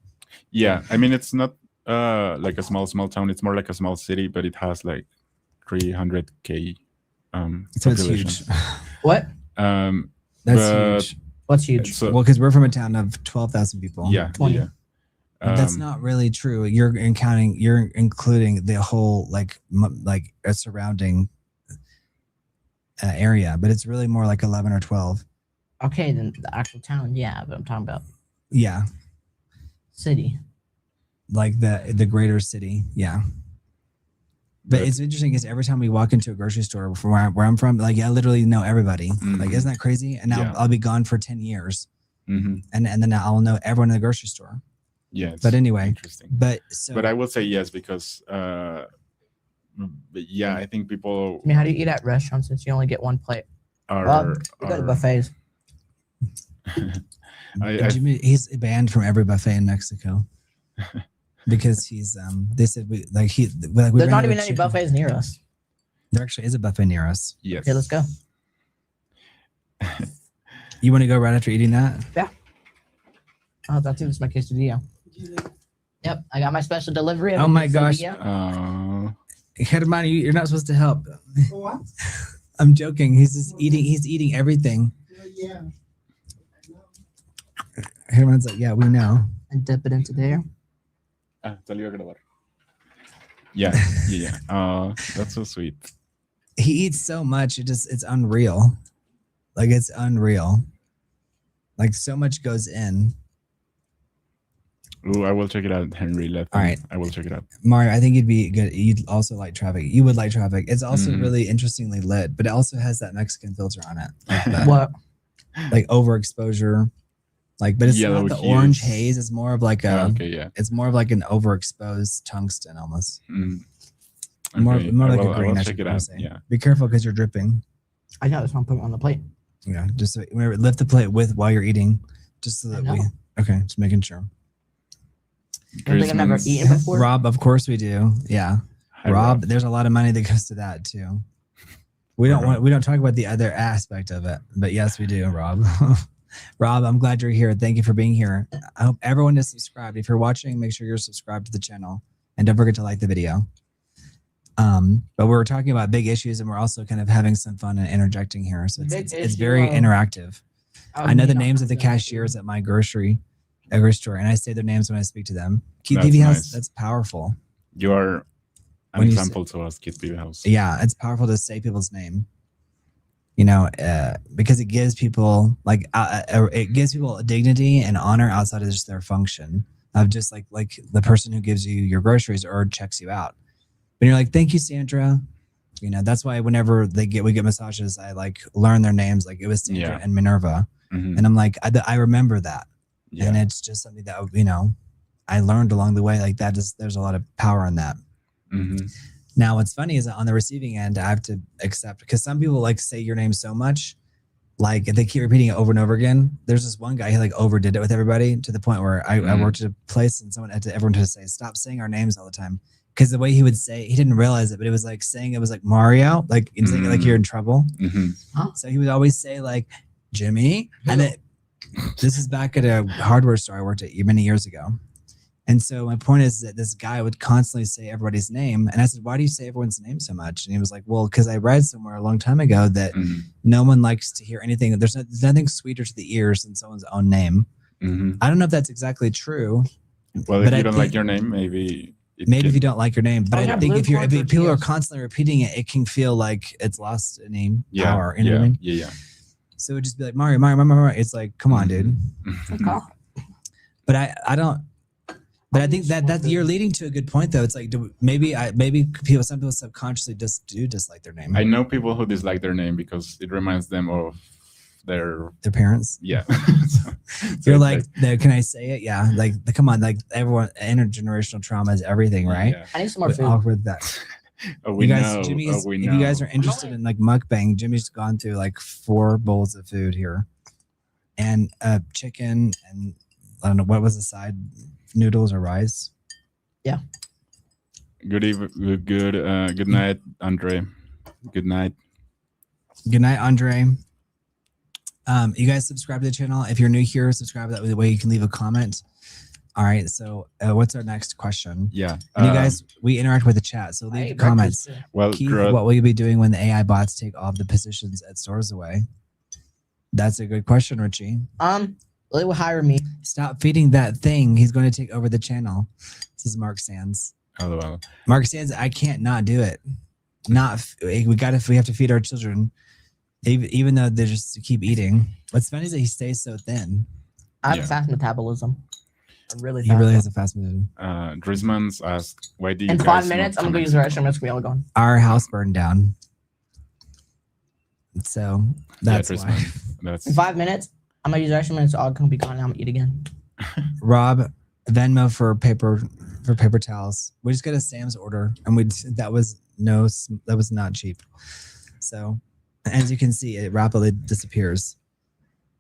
Yeah, I mean it's not like a small town. It's more like a small city, but it has like 300K so it's population. huge. What? That's huge. What's huge? So, Well, because we're from a town of 12,000 people. yeah, 20. yeah. That's not really true. You're including the whole like a surrounding area, but it's really more like 11 or 12. Okay, then the actual town, yeah, but I'm talking about Yeah, city. like the greater city. Yeah. But it's interesting because every time we walk into a grocery store from where I'm from, like I literally know everybody. Like, isn't that crazy? And now I'll be gone for 10 years, and then I'll know everyone in the grocery store. Yeah. But anyway, interesting. But I will say yes because but yeah, I think people. I mean, how do you eat at restaurants since you only get one plate? You go to buffets. Jimmy, he's banned from every buffet in Mexico. Because he's they said we There's not even any buffets near us. There actually is a buffet near us. Yes. Okay, let's go. You want to go right after eating that? Yeah. Oh, that's it. It's my quesadilla. Yep, I got my special delivery. Oh my gosh. Uh, you're not supposed to help. What? I'm joking. He's just eating. He's eating everything. Yeah. Herman's like, yeah, we know. And dip it into there. salió a grabar. Yeah. That's so sweet. He eats so much. It's unreal. Like it's unreal. Like so much goes in. Ooh, I will check it out, Henry. All right. I will check it out. Mario, I think you'd be good. You'd also like traffic. You would like traffic. It's also really interestingly lit, but it also has that Mexican filter on it. Like What? Like overexposure. Like, but it's Yellow not the hues. orange haze. It's more of like a. Okay, yeah. It's more of like an overexposed tungsten almost. Okay. More like a I green. will I check should it out. say. Yeah. Be careful because you're dripping. I know, that's why I'm putting it on the plate. Yeah, just so, remember, lift the plate while you're eating, just so I that know. Okay, just making sure. I think I've never eaten before. Rob, of course we do. Yeah, Hi, Rob, there's a lot of money that goes to that too. We don't talk about the other aspect of it, but yes, we do, Rob. Rob, I'm glad you're here. Thank you for being here. I hope everyone is subscribed. If you're watching, make sure you're subscribed to the channel and don't forget to like the video. But we're talking about big issues and we're also kind of having some fun and interjecting here. So it's very interactive. I know the names of the cashiers at my grocery store and I say their names when I speak to them. Kid That's PV House, nice. that's powerful. You are an When you example to us, Kid PV House. Yeah, it's powerful to say people's name. Because it gives people it gives people dignity and honor outside of just their function of just like the person who gives you your groceries or checks you out. But you're like, thank you, Sandra. That's why whenever we get massages, I like learn their names. Like it was Sandra and Minerva, and I'm like, I remember that, and it's just something that I learned along the way. Like that, there's a lot of power in that. Now, what's funny is that on the receiving end, I have to accept because some people like say your name so much, like they keep repeating it over and over again. There's this one guy who like overdid it with everybody to the point where I worked at a place and everyone had to say, stop saying our names all the time. Because the way he would say, he didn't realize it, but it was like saying it was like Mario, like saying it like you're in trouble. So he would always say like Jimmy, and this is back at a hardware store I worked at many years ago. And so my point is that this guy would constantly say everybody's name. And I said, why do you say everyone's name so much? And he was like, well, because I read somewhere a long time ago that no one likes to hear anything. There's nothing sweeter to the ears than someone's own name. I don't know if that's exactly true. Well, if you don't like your name, maybe if you don't like your name. But I think if people are tortillas. constantly repeating it, it can feel like it's lost any power. You know what I mean? Yeah. So it would just be like, Mario, Mario, Mario, Mario. It's like, come on, dude. But I don't. But I think that you're leading to a good point, though. It's like maybe some people subconsciously just do dislike their name. I know people who dislike their name because it reminds them of their parents. yeah. You're like, can I say it? Yeah. Like, come on, like everyone, intergenerational trauma is everything, right? Yeah. I need some more food. Awkward that. We You guys, know. Jimmy's, We if know. you guys are interested in like mukbang, Jimmy's gone through like 4 bowls of food here, and chicken, and I don't know what was the side, noodles or rice. Yeah. Good night, Andre. Good night. Good night, Andre. You guys subscribe to the channel. If you're new here, subscribe. That way you can leave a comment. All right. So what's our next question? Yeah. And you guys, we interact with the chat. So leave comments. Well, Keith, what will you be doing when the AI bots take all the positions at stores away? That's a good question, Richie. They will hire me. Stop feeding that thing. He's going to take over the channel. This is Mark Sands. Oh, well. Mark Sands, I can't not do it. We have to feed our children, even though they just keep eating. What's funny is that he stays so thin. I have fast metabolism. He really has a fast metabolism. Drisman's asked, why do you in guys 5 minutes, I'm not gonna use the restroom. It's gonna be all gone. Our house burned down. So that's why. In 5 minutes, I'm gonna use the restroom and it's all gonna be gone and I'm gonna eat again. Rob, Venmo for paper towels. We just got a Sam's order and that was not cheap. So as you can see, it rapidly disappears.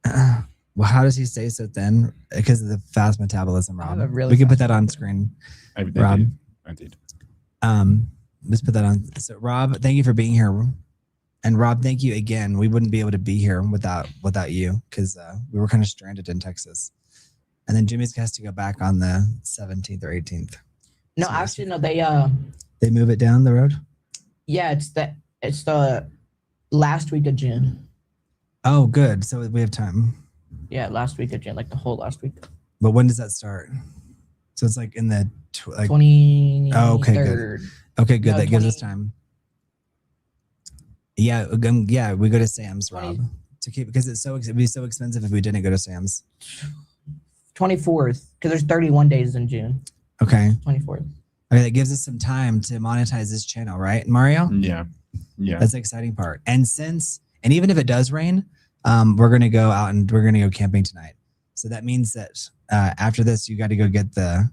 Well, how does he stay so thin? Because of the fast metabolism, Rob. We can put that on screen. Rob. I did. Let's put that on. So Rob, thank you for being here. And Rob, thank you again. We wouldn't be able to be here without you because we were kind of stranded in Texas. And then Jimmy's has to go back on the 17th or 18th. No, actually, no. They move it down the road. Yeah, it's the last week of June. Oh, good. So we have time. Yeah, last week of June, like the whole last week. But when does that start? So it's like in the 23rd. Oh, okay, good. Okay, good. No, that gives us time. Yeah, we go to Sam's, Rob, to keep because it'd be so expensive if we didn't go to Sam's. 24th, because there's 31 days in June. Okay. 24th. Okay, that gives us some time to monetize this channel, right, Mario? Yeah. That's the exciting part. And even if it does rain, we're gonna go out and we're gonna go camping tonight. So that means that after this, you got to go get the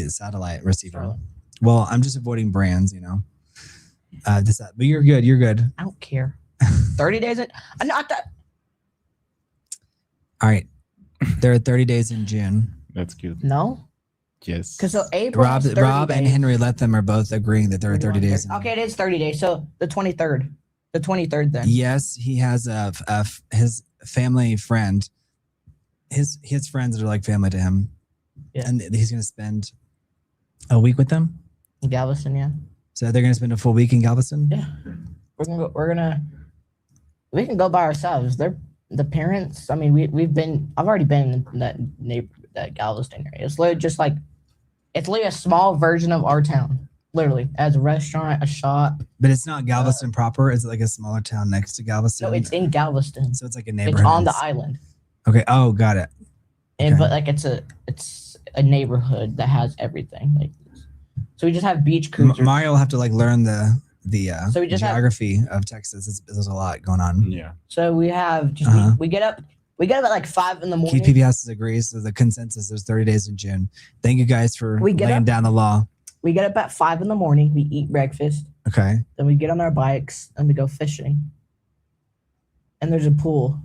satellite receiver. Well, I'm just avoiding brands, but you're good. You're good. I don't care. 30 days in. I'm not that. All right. There are 30 days in June. That's good. No. Yes. Because so April. Rob and Henry Lethem are both agreeing that there are 30 days. Okay, it is 30 days. So the 23rd. The 23rd then. Yes, he has his family friend. His friends that are like family to him. Yeah. And he's gonna spend a week with them. In Galveston, yeah. So they're gonna spend a full week in Galveston. Yeah. We can go by ourselves. They're the parents. I mean, I've already been in that Galveston area. It's literally just like, it's literally a small version of our town. Literally, as a restaurant, a shop. But it's not Galveston proper. Is it like a smaller town next to Galveston? No, it's in Galveston. So it's like a neighborhood. It's on the island. Okay. Oh, got it. And Okay. but like it's a neighborhood that has everything. Like, so we just have beach cruisers. Mario will have to like learn the So we just geography of Texas. There's a lot going on. Yeah. So we have just we get up at like 5 in the morning. Keith PBS agrees. So the consensus is 30 days in June. Thank you guys for laying down the law. We get up at 5 in the morning. We eat breakfast. Okay. Then we get on our bikes and we go fishing. And there's a pool.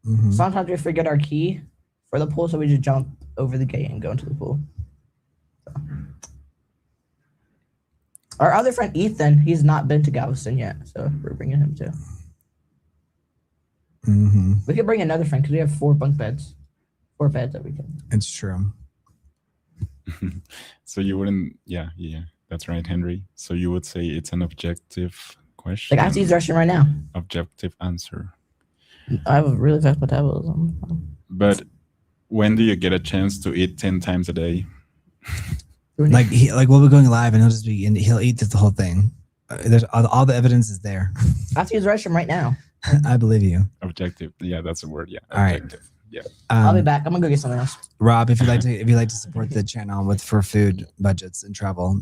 Mm-hmm. Sometimes we forget our key for the pool, so we just jump over the gate and go into the pool. So. Our other friend Ethan, he's not been to Galveston yet, so we're bringing him too. Mm-hmm. We could bring another friend because we have 4 bunk beds. 4 beds that we can. It's true. So you wouldn't, yeah, that's right, Henry. So you would say it's an objective question. Like I have to use the restroom right now. Objective answer. I have a really fast metabolism. But when do you get a chance to eat 10 times a day? Like we'll be going live and he'll eat the whole thing. There's all the evidence is there. I have to use the restroom right now. I believe you. Objective. Yeah, that's a word. Yeah. All right. Objective. Yeah. I'll be back. I'm gonna go get something else. Rob, if you'd like to support the channel for food budgets and travel,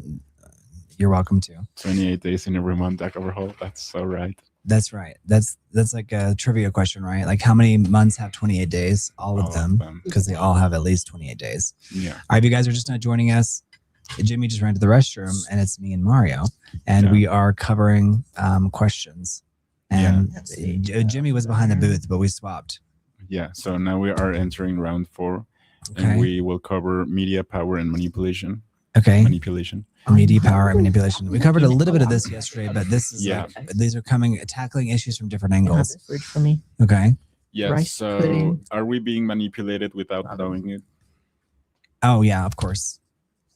you're welcome to. 28 days in a Vermont deck overhaul. That's so right. That's right. That's like a trivia question, right? Like how many months have 28 days? All of them, because they all have at least 28 days. Yeah. All right, if you guys are just not joining us, Jimmy just ran to the restroom, and it's me and Mario, and we are covering questions. And Jimmy was behind the booth, but we swapped. Yeah. So now we are entering round 4, Okay. and we will cover media, power, and manipulation. Okay. Manipulation. Media, power, and manipulation. We covered a little bit of this yesterday, but this is these are tackling issues from different angles. For me. Okay. Yeah. Rice So pudding. are we being manipulated without knowing it? Oh yeah, of course.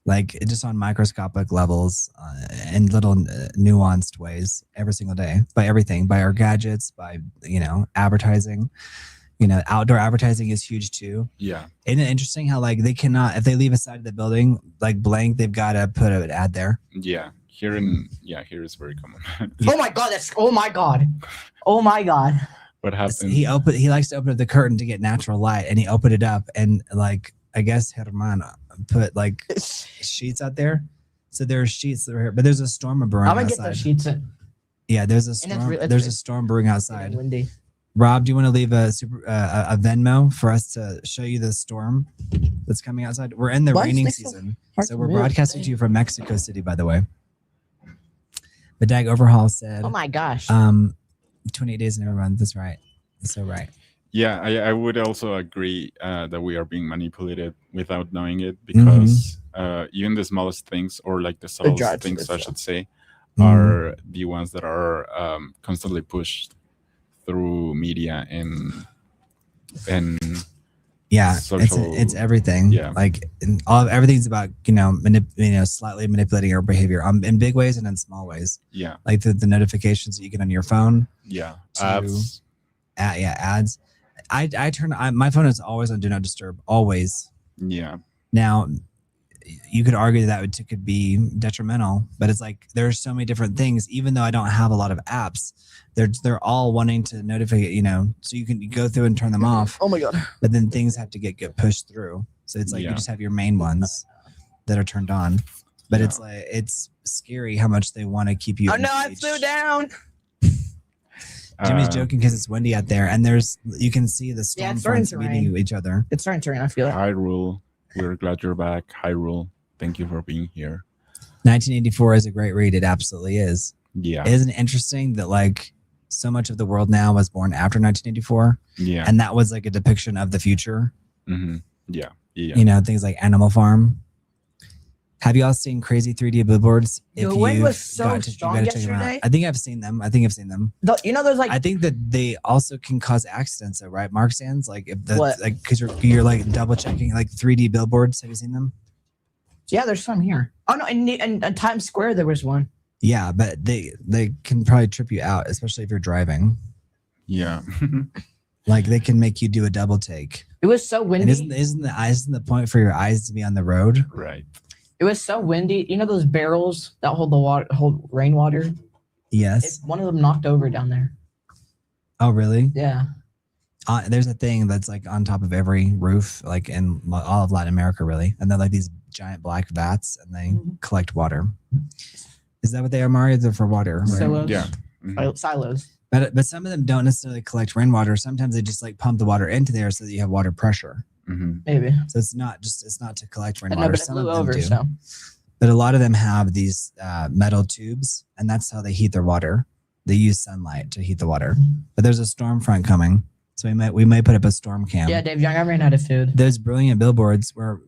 Like just on microscopic levels in little nuanced ways every single day by everything, by our gadgets, by advertising. Outdoor advertising is huge too. Yeah. Isn't it interesting how like they cannot, if they leave a side of the building like blank, they've got to put an ad there. Yeah. Here is very common. Oh my god! Oh my god! Oh my god! What happens? He likes to open up the curtain to get natural light, and he opened it up, and like I guess Herman put like sheets out there. So there are sheets that are here, but there's a storm brewing outside. I'm gonna get those sheets in. Yeah, there's a storm. There's a storm brewing outside. Windy. Rob, do you want to leave a Venmo for us to show you the storm that's coming outside? We're in the raining season, so we're broadcasting to you from Mexico City, by the way. But Dag Overhaul said, "Oh my gosh, 28 days in every month." That's right. That's so right. Yeah, I would also agree that we are being manipulated without knowing it, because even the smallest things, or like the subtlest things, I should say, are the ones that are constantly pushed through media and social, it's everything. Yeah, like everything's about slightly manipulating our behavior in big ways and in small ways. Yeah, like the notifications that you get on your phone. Yeah, ads. Ads. I turn my phone is always on do not disturb, always. Yeah. Now, you could argue that it could be detrimental, but it's like there's so many different things. Even though I don't have a lot of apps, they're all wanting to notify so you can go through and turn them off. Oh my god! But then things have to get pushed through. So it's like you just have your main ones that are turned on. But it's like it's scary how much they want to keep you. Oh no! I flew down. Jimmy's joking because it's windy out there, and you can see the storm fronts meeting each other. It's starting to rain. I feel it. Hyrule, we're glad you're back. Hyrule, thank you for being here. 1984 is a great read. It absolutely is. Yeah. Isn't it interesting that like so much of the world now was born after 1984? Yeah. And that was like a depiction of the future. Mm-hmm. Yeah. Things like Animal Farm. Have you all seen crazy 3D billboards? The wind was so strong yesterday. I think I've seen them. There's like. I think that they also can cause accidents, though, right? Mark stands like if because you're like double checking like 3D billboards. Have you seen them? Yeah, there's some here. Oh no, in Times Square there was one. Yeah, but they can probably trip you out, especially if you're driving. Yeah. Like they can make you do a double take. It was so windy. And isn't the point for your eyes to be on the road? Right. It was so windy. You know those barrels that hold hold rainwater? Yes. One of them knocked over down there. Oh, really? Yeah. There's a thing that's like on top of every roof, like in all of Latin America, really. And they're like these giant black vats, and they collect water. Is that what they are, Mario? They're for water, right? Silos. Yeah. Mm-hmm. Silos. But some of them don't necessarily collect rainwater. Sometimes they just like pump the water into there so that you have water pressure. Mm-hmm. Maybe. So it's not to collect rainwater. Some of them do. So. But a lot of them have these metal tubes, and that's how they heat their water. They use sunlight to heat the water. But there's a storm front coming, so we might put up a storm cam. Yeah, Dave Young, I ran out of food. Those brilliant billboards where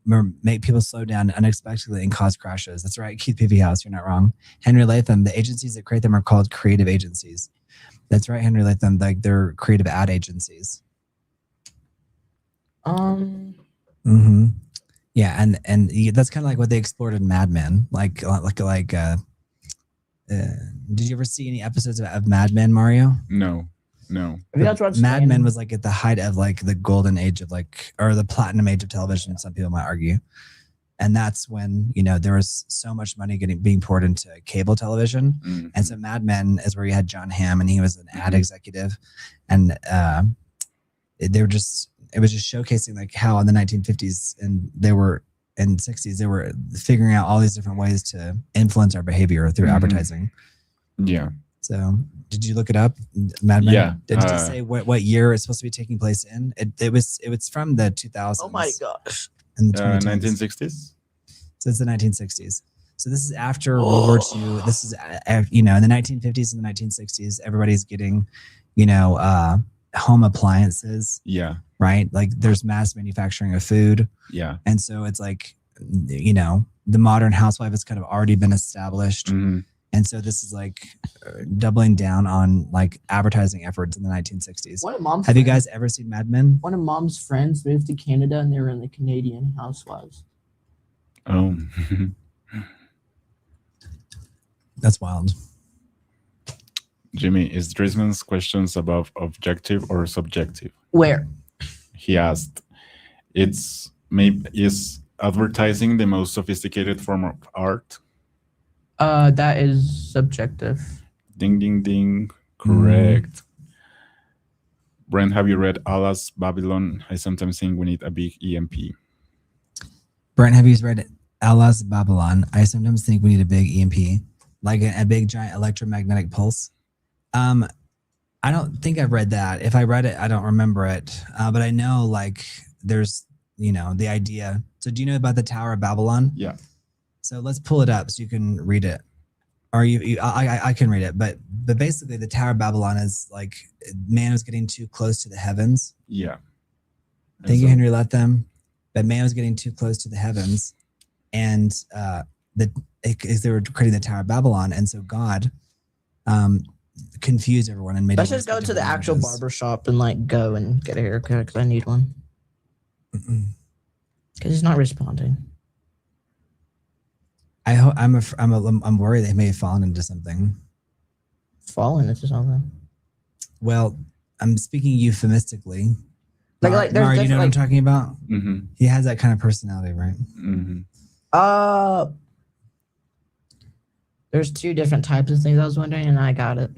make people slow down unexpectedly and cause crashes. That's right, Keith Peavy House. You're not wrong. Henry Latham. The agencies that create them are called creative agencies. That's right, Henry Latham. Like they're creative ad agencies. Mm-hmm. Yeah, and that's kind of like what they explored in Mad Men. Did you ever see any episodes of Mad Men, Mario? No. Mad Men was like at the height of like the golden age of or the platinum age of television. Some people might argue, and that's when there was so much money being poured into cable television. Mm-hmm. And so Mad Men is where you had John Hamm, and he was an ad executive, and it was just showcasing like how in the 1950s and 60s they were figuring out all these different ways to influence our behavior through advertising. Yeah. So, did you look it up, Madman? Yeah, Did it say what year it's supposed to be taking place in? It was from the 2000s. Oh my gosh. And the 2010s. 1960s. So it's the 1960s. So this is after World War II. This is in the 1950s and the 1960s. Everybody's getting, home appliances. Yeah. Right. Like there's mass manufacturing of food. Yeah. And so it's like, the modern housewife has kind of already been established. Mm-hmm. And so this is like doubling down on like advertising efforts in the 1960s. Have you guys ever seen Mad Men? One of Mom's friends moved to Canada and they were in the Canadian Housewives. Oh. That's wild. Jimmy, is Drisman's questions above objective or subjective? Where? He asked, is advertising the most sophisticated form of art? That is subjective. Ding, ding, ding. Correct. Brent, have you read Allah's Babylon? I sometimes think we need a big EMP. Brent, have you read Allah's Babylon? I sometimes think we need a big EMP, like a big giant electromagnetic pulse. I don't think I've read that. If I read it, I don't remember it. But I know like there's, the idea. So do you know about the Tower of Babylon? Yeah. So let's pull it up so you can read it. Or I can read it. But basically the Tower of Babylon is like man was getting too close to the heavens. Yeah. Thank you, Henry Latham. But man was getting too close to the heavens. And they were creating the Tower of Babylon. And so God confused everyone and made. Let's just go to the actual barber shop and go and get a haircut because I need one. Because he's not responding. I'm worried they may have fallen into something. Fallen into something. Well, I'm speaking euphemistically. Like there's Mario, you know what I'm talking about? Mm-hmm. He has that kind of personality, right? Mm-hmm. There's two different types of things I was wondering, and I got it.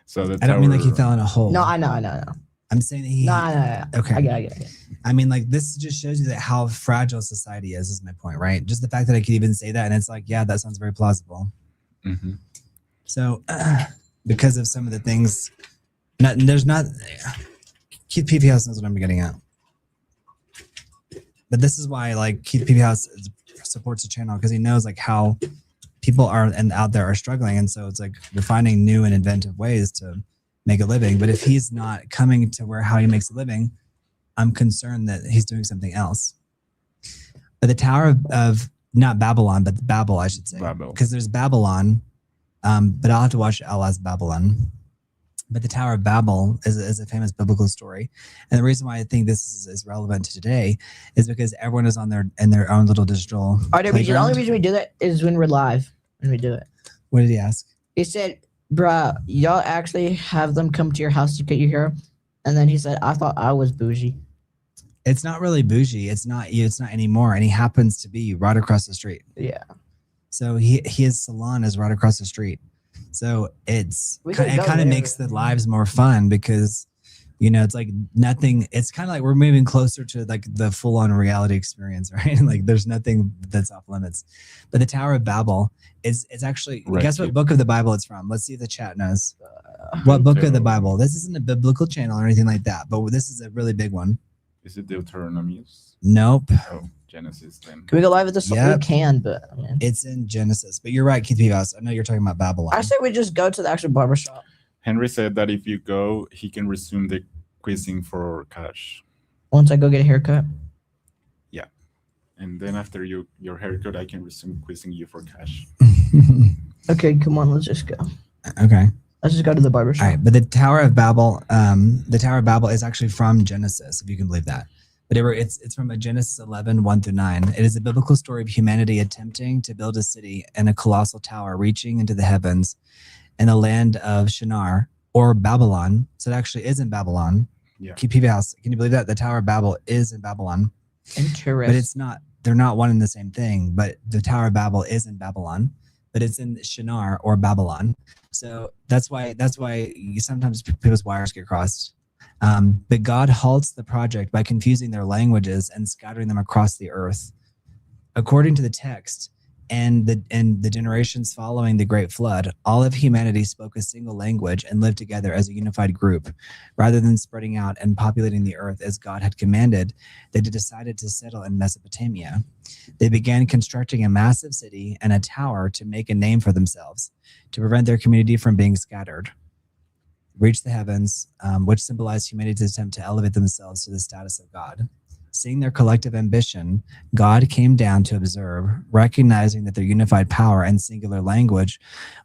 So I don't mean like he fell in a hole. No, I know. I'm saying that he. No. Okay. I get it. I mean, like this just shows you that how fragile society is my point, right? Just the fact that I could even say that, and it's like, yeah, that sounds very plausible. Mm-hmm. So, because of some of the things, Keith P.P. House knows what I'm getting at. But this is why, like, Keith P.P. House supports the channel because he knows like how people are and out there are struggling, and so it's like we're finding new and inventive ways to make a living. But if he's not coming to how he makes a living, I'm concerned that he's doing something else. But the Tower of not Babylon, but Babel, I should say, because there's Babylon, but I'll have to watch Allah's Babylon. But the Tower of Babel is a famous biblical story, and the reason why I think this is relevant to today is because everyone is on their own little digital. The only reason we do that is when we're live. When we do it. What did he ask? He said, "Bruh, y'all actually have them come to your house to get you here," and then he said, "I thought I was bougie." It's not really bougie. It's not you. It's not anymore. And he happens to be right across the street. Yeah. So his salon is right across the street. So it kind of makes the lives more fun because, it's like nothing. It's kind of like we're moving closer to like the full on reality experience, right? Like there's nothing that's off limits. But the Tower of Babel it's actually, guess what book of the Bible it's from? Let's see if the chat knows. What book of the Bible? This isn't a biblical channel or anything like that, but this is a really big one. Is it Deuteronomy? Nope. Oh, Genesis then. Can we go live with this? Yep. We can, but it's in Genesis. But you're right, Keith Vivas. I know you're talking about Babylon. I say we just go to the actual barbershop. Henry said that if you go, he can resume the quizzing for cash. Once I go get a haircut? Yeah. And then after your haircut, I can resume quizzing you for cash. Okay, come on, let's just go. Okay. Let's just go to the barbershop. All right, but the Tower of Babel, is actually from Genesis, if you can believe that. But it's from Genesis 11, 1-9. It is a biblical story of humanity attempting to build a city and a colossal tower reaching into the heavens in the land of Shinar or Babylon. So it actually is in Babylon. Yeah. Keep house. Can you believe that? The Tower of Babel is in Babylon. Interesting. But it's not, they're not one and the same thing. But the Tower of Babel is in Babylon, but it's in Shinar or Babylon. So that's why sometimes people's wires get crossed. But God halts the project by confusing their languages and scattering them across the earth. According to the text, and the generations following the Great Flood, all of humanity spoke a single language and lived together as a unified group. Rather than spreading out and populating the earth as God had commanded, they decided to settle in Mesopotamia. They began constructing a massive city and a tower to make a name for themselves, to prevent their community from being scattered. Reach the heavens, which symbolized humanity's attempt to elevate themselves to the status of God. Seeing their collective ambition, God came down to observe, recognizing that their unified power and singular language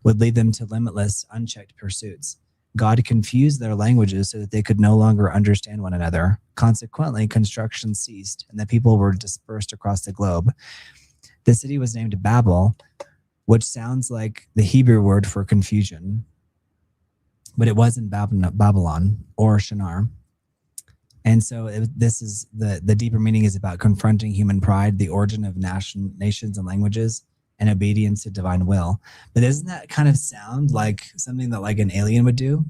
would lead them to limitless, unchecked pursuits. God confused their languages so that they could no longer understand one another. Consequently, construction ceased, and the people were dispersed across the globe. The city was named Babel, which sounds like the Hebrew word for confusion, but it was in Babylon or Shinar. And so this is the deeper meaning is about confronting human pride, the origin of nations and languages, and obedience to divine will. But doesn't that kind of sound like something that like an alien would do?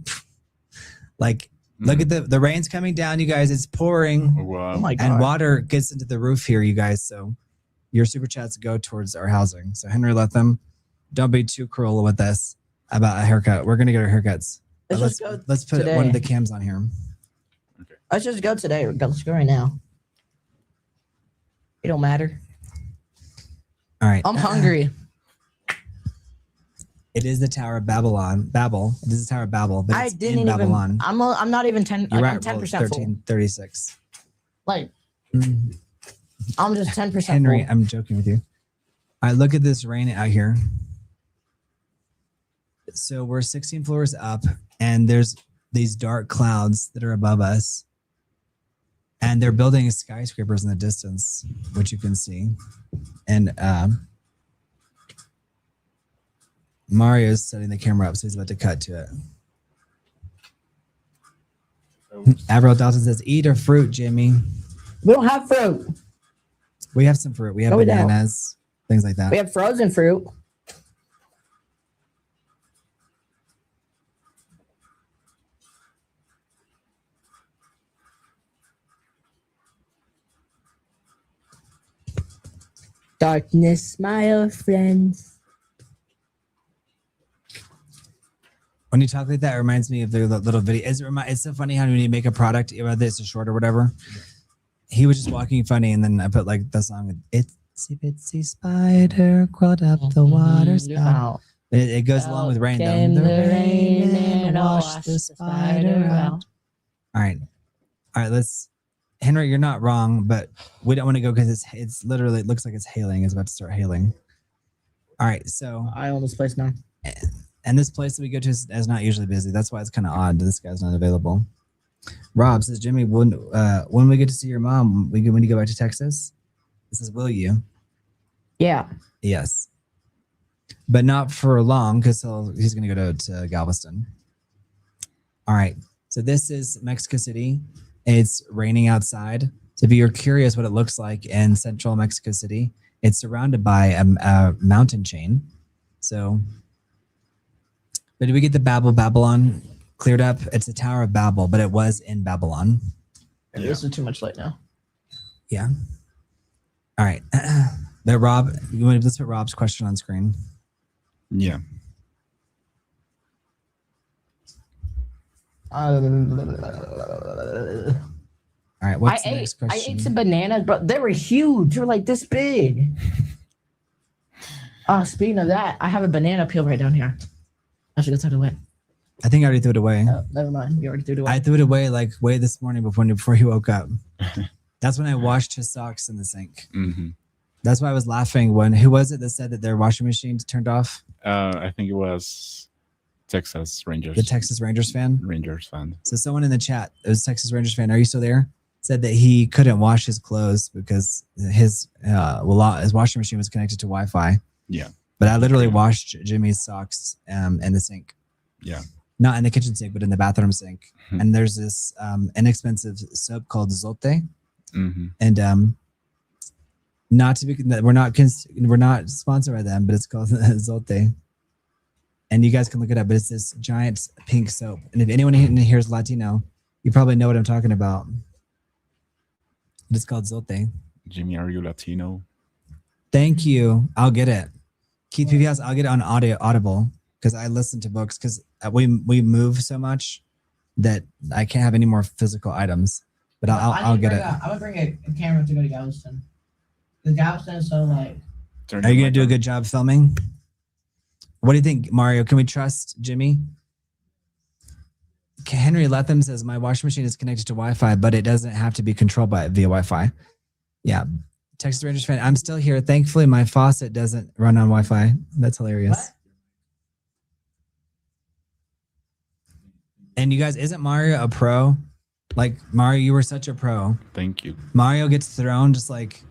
Like, look at the rain's coming down, you guys. It's pouring. Oh, wow. Oh my God. And water gets into the roof here, you guys. So your super chats go towards our housing. So Henry, let them. Don't be too cruel with us about a haircut. We're going to get our haircuts. Let's go Let's put today. one of the cams on here. Let's just go today. Let's go right now. It don't matter. All right. I'm hungry. It is the Tower of Babel. It is the Tower of Babel, but I it's didn't in even. Babylon. I'm not even 10. You're Like, right. I'm 10% full. 1336. Like I'm just 10% Henry, full. I'm joking with you. All right, look at this rain out here. So we're 16 floors up, and there's these dark clouds that are above us. And they're building skyscrapers in the distance, which you can see. And Mario's setting the camera up, so he's about to cut to it. Avril Dalton says, eat a fruit, Jimmy. We don't have fruit. We have some fruit. We have No, we don't. bananas, things like that. We have frozen fruit. Darkness, my old friends. When you talk like that, it reminds me of the little video. It's so funny how when you make a product, whether it's a short or whatever, he was just walking funny, and then I put like the song, Itsy Bitsy Spider crawled up the water spout. It goes along with rain, Came though. the rain and washed the spider out. All right. Let's, Henry, you're not wrong, but we don't want to go because it's literally, it looks like it's hailing. It's about to start hailing. All right. So I own this place now. And this place that we go to is not usually busy. That's why it's kind of odd this guy's not available. Rob says, Jimmy, when we get to see your mom, when you go back to Texas? This is, will you? Yeah. Yes. But not for long, because he's going to go to Galveston. All right. So this is Mexico City. It's raining outside. So if you're curious what it looks like in central Mexico City, it's surrounded by a mountain chain. So, but did we get the Babylon cleared up? It's the Tower of Babel, but it was in Babylon. Yeah. This is too much light now. Yeah. All right. But Rob, let's put Rob's question on screen. Yeah. All right. What's the next I question? ate some bananas, but they were huge. They were like this big. Speaking of that, I have a banana peel right down here. I should go throw it away. I think I already threw it away. Oh, never mind. You already threw it away. I threw it away like way this morning before he woke up. That's when I washed his socks in the sink. Mm-hmm. That's why I was laughing when, who was it that said that their washing machine turned off? I think it was Texas Rangers. The Texas Rangers fan? Rangers fan. So someone in the chat, it was Texas Rangers fan. Are you still there? Said that he couldn't wash his clothes because his washing machine was connected to Wi-Fi. Yeah. But I literally washed Jimmy's socks in the sink. Yeah. Not in the kitchen sink, but in the bathroom sink. Mm-hmm. And there's this inexpensive soap called Zote. Mm-hmm. And not to be, we're not sponsored by them, but it's called Zote. And you guys can look it up, but it's this giant pink soap. And if anyone in here is Latino, you probably know what I'm talking about. It's called Zote. Jimmy, are you Latino? Thank you. I'll get it. Keith PBS, I'll get it on Audible because I listen to books because we move so much that I can't have any more physical items. But I'll get it. I'm gonna bring a camera to go to Galveston. The Galveston is so like. Are you gonna do a good job filming? What do you think, Mario? Can we trust Jimmy? Henry Lethem says my washing machine is connected to Wi-Fi, but it doesn't have to be controlled via Wi-Fi. Yeah. Texas Rangers fan, I'm still here. Thankfully, my faucet doesn't run on Wi-Fi. That's hilarious. What? And you guys, isn't Mario a pro? Like Mario, you were such a pro. Thank you. Mario gets thrown just like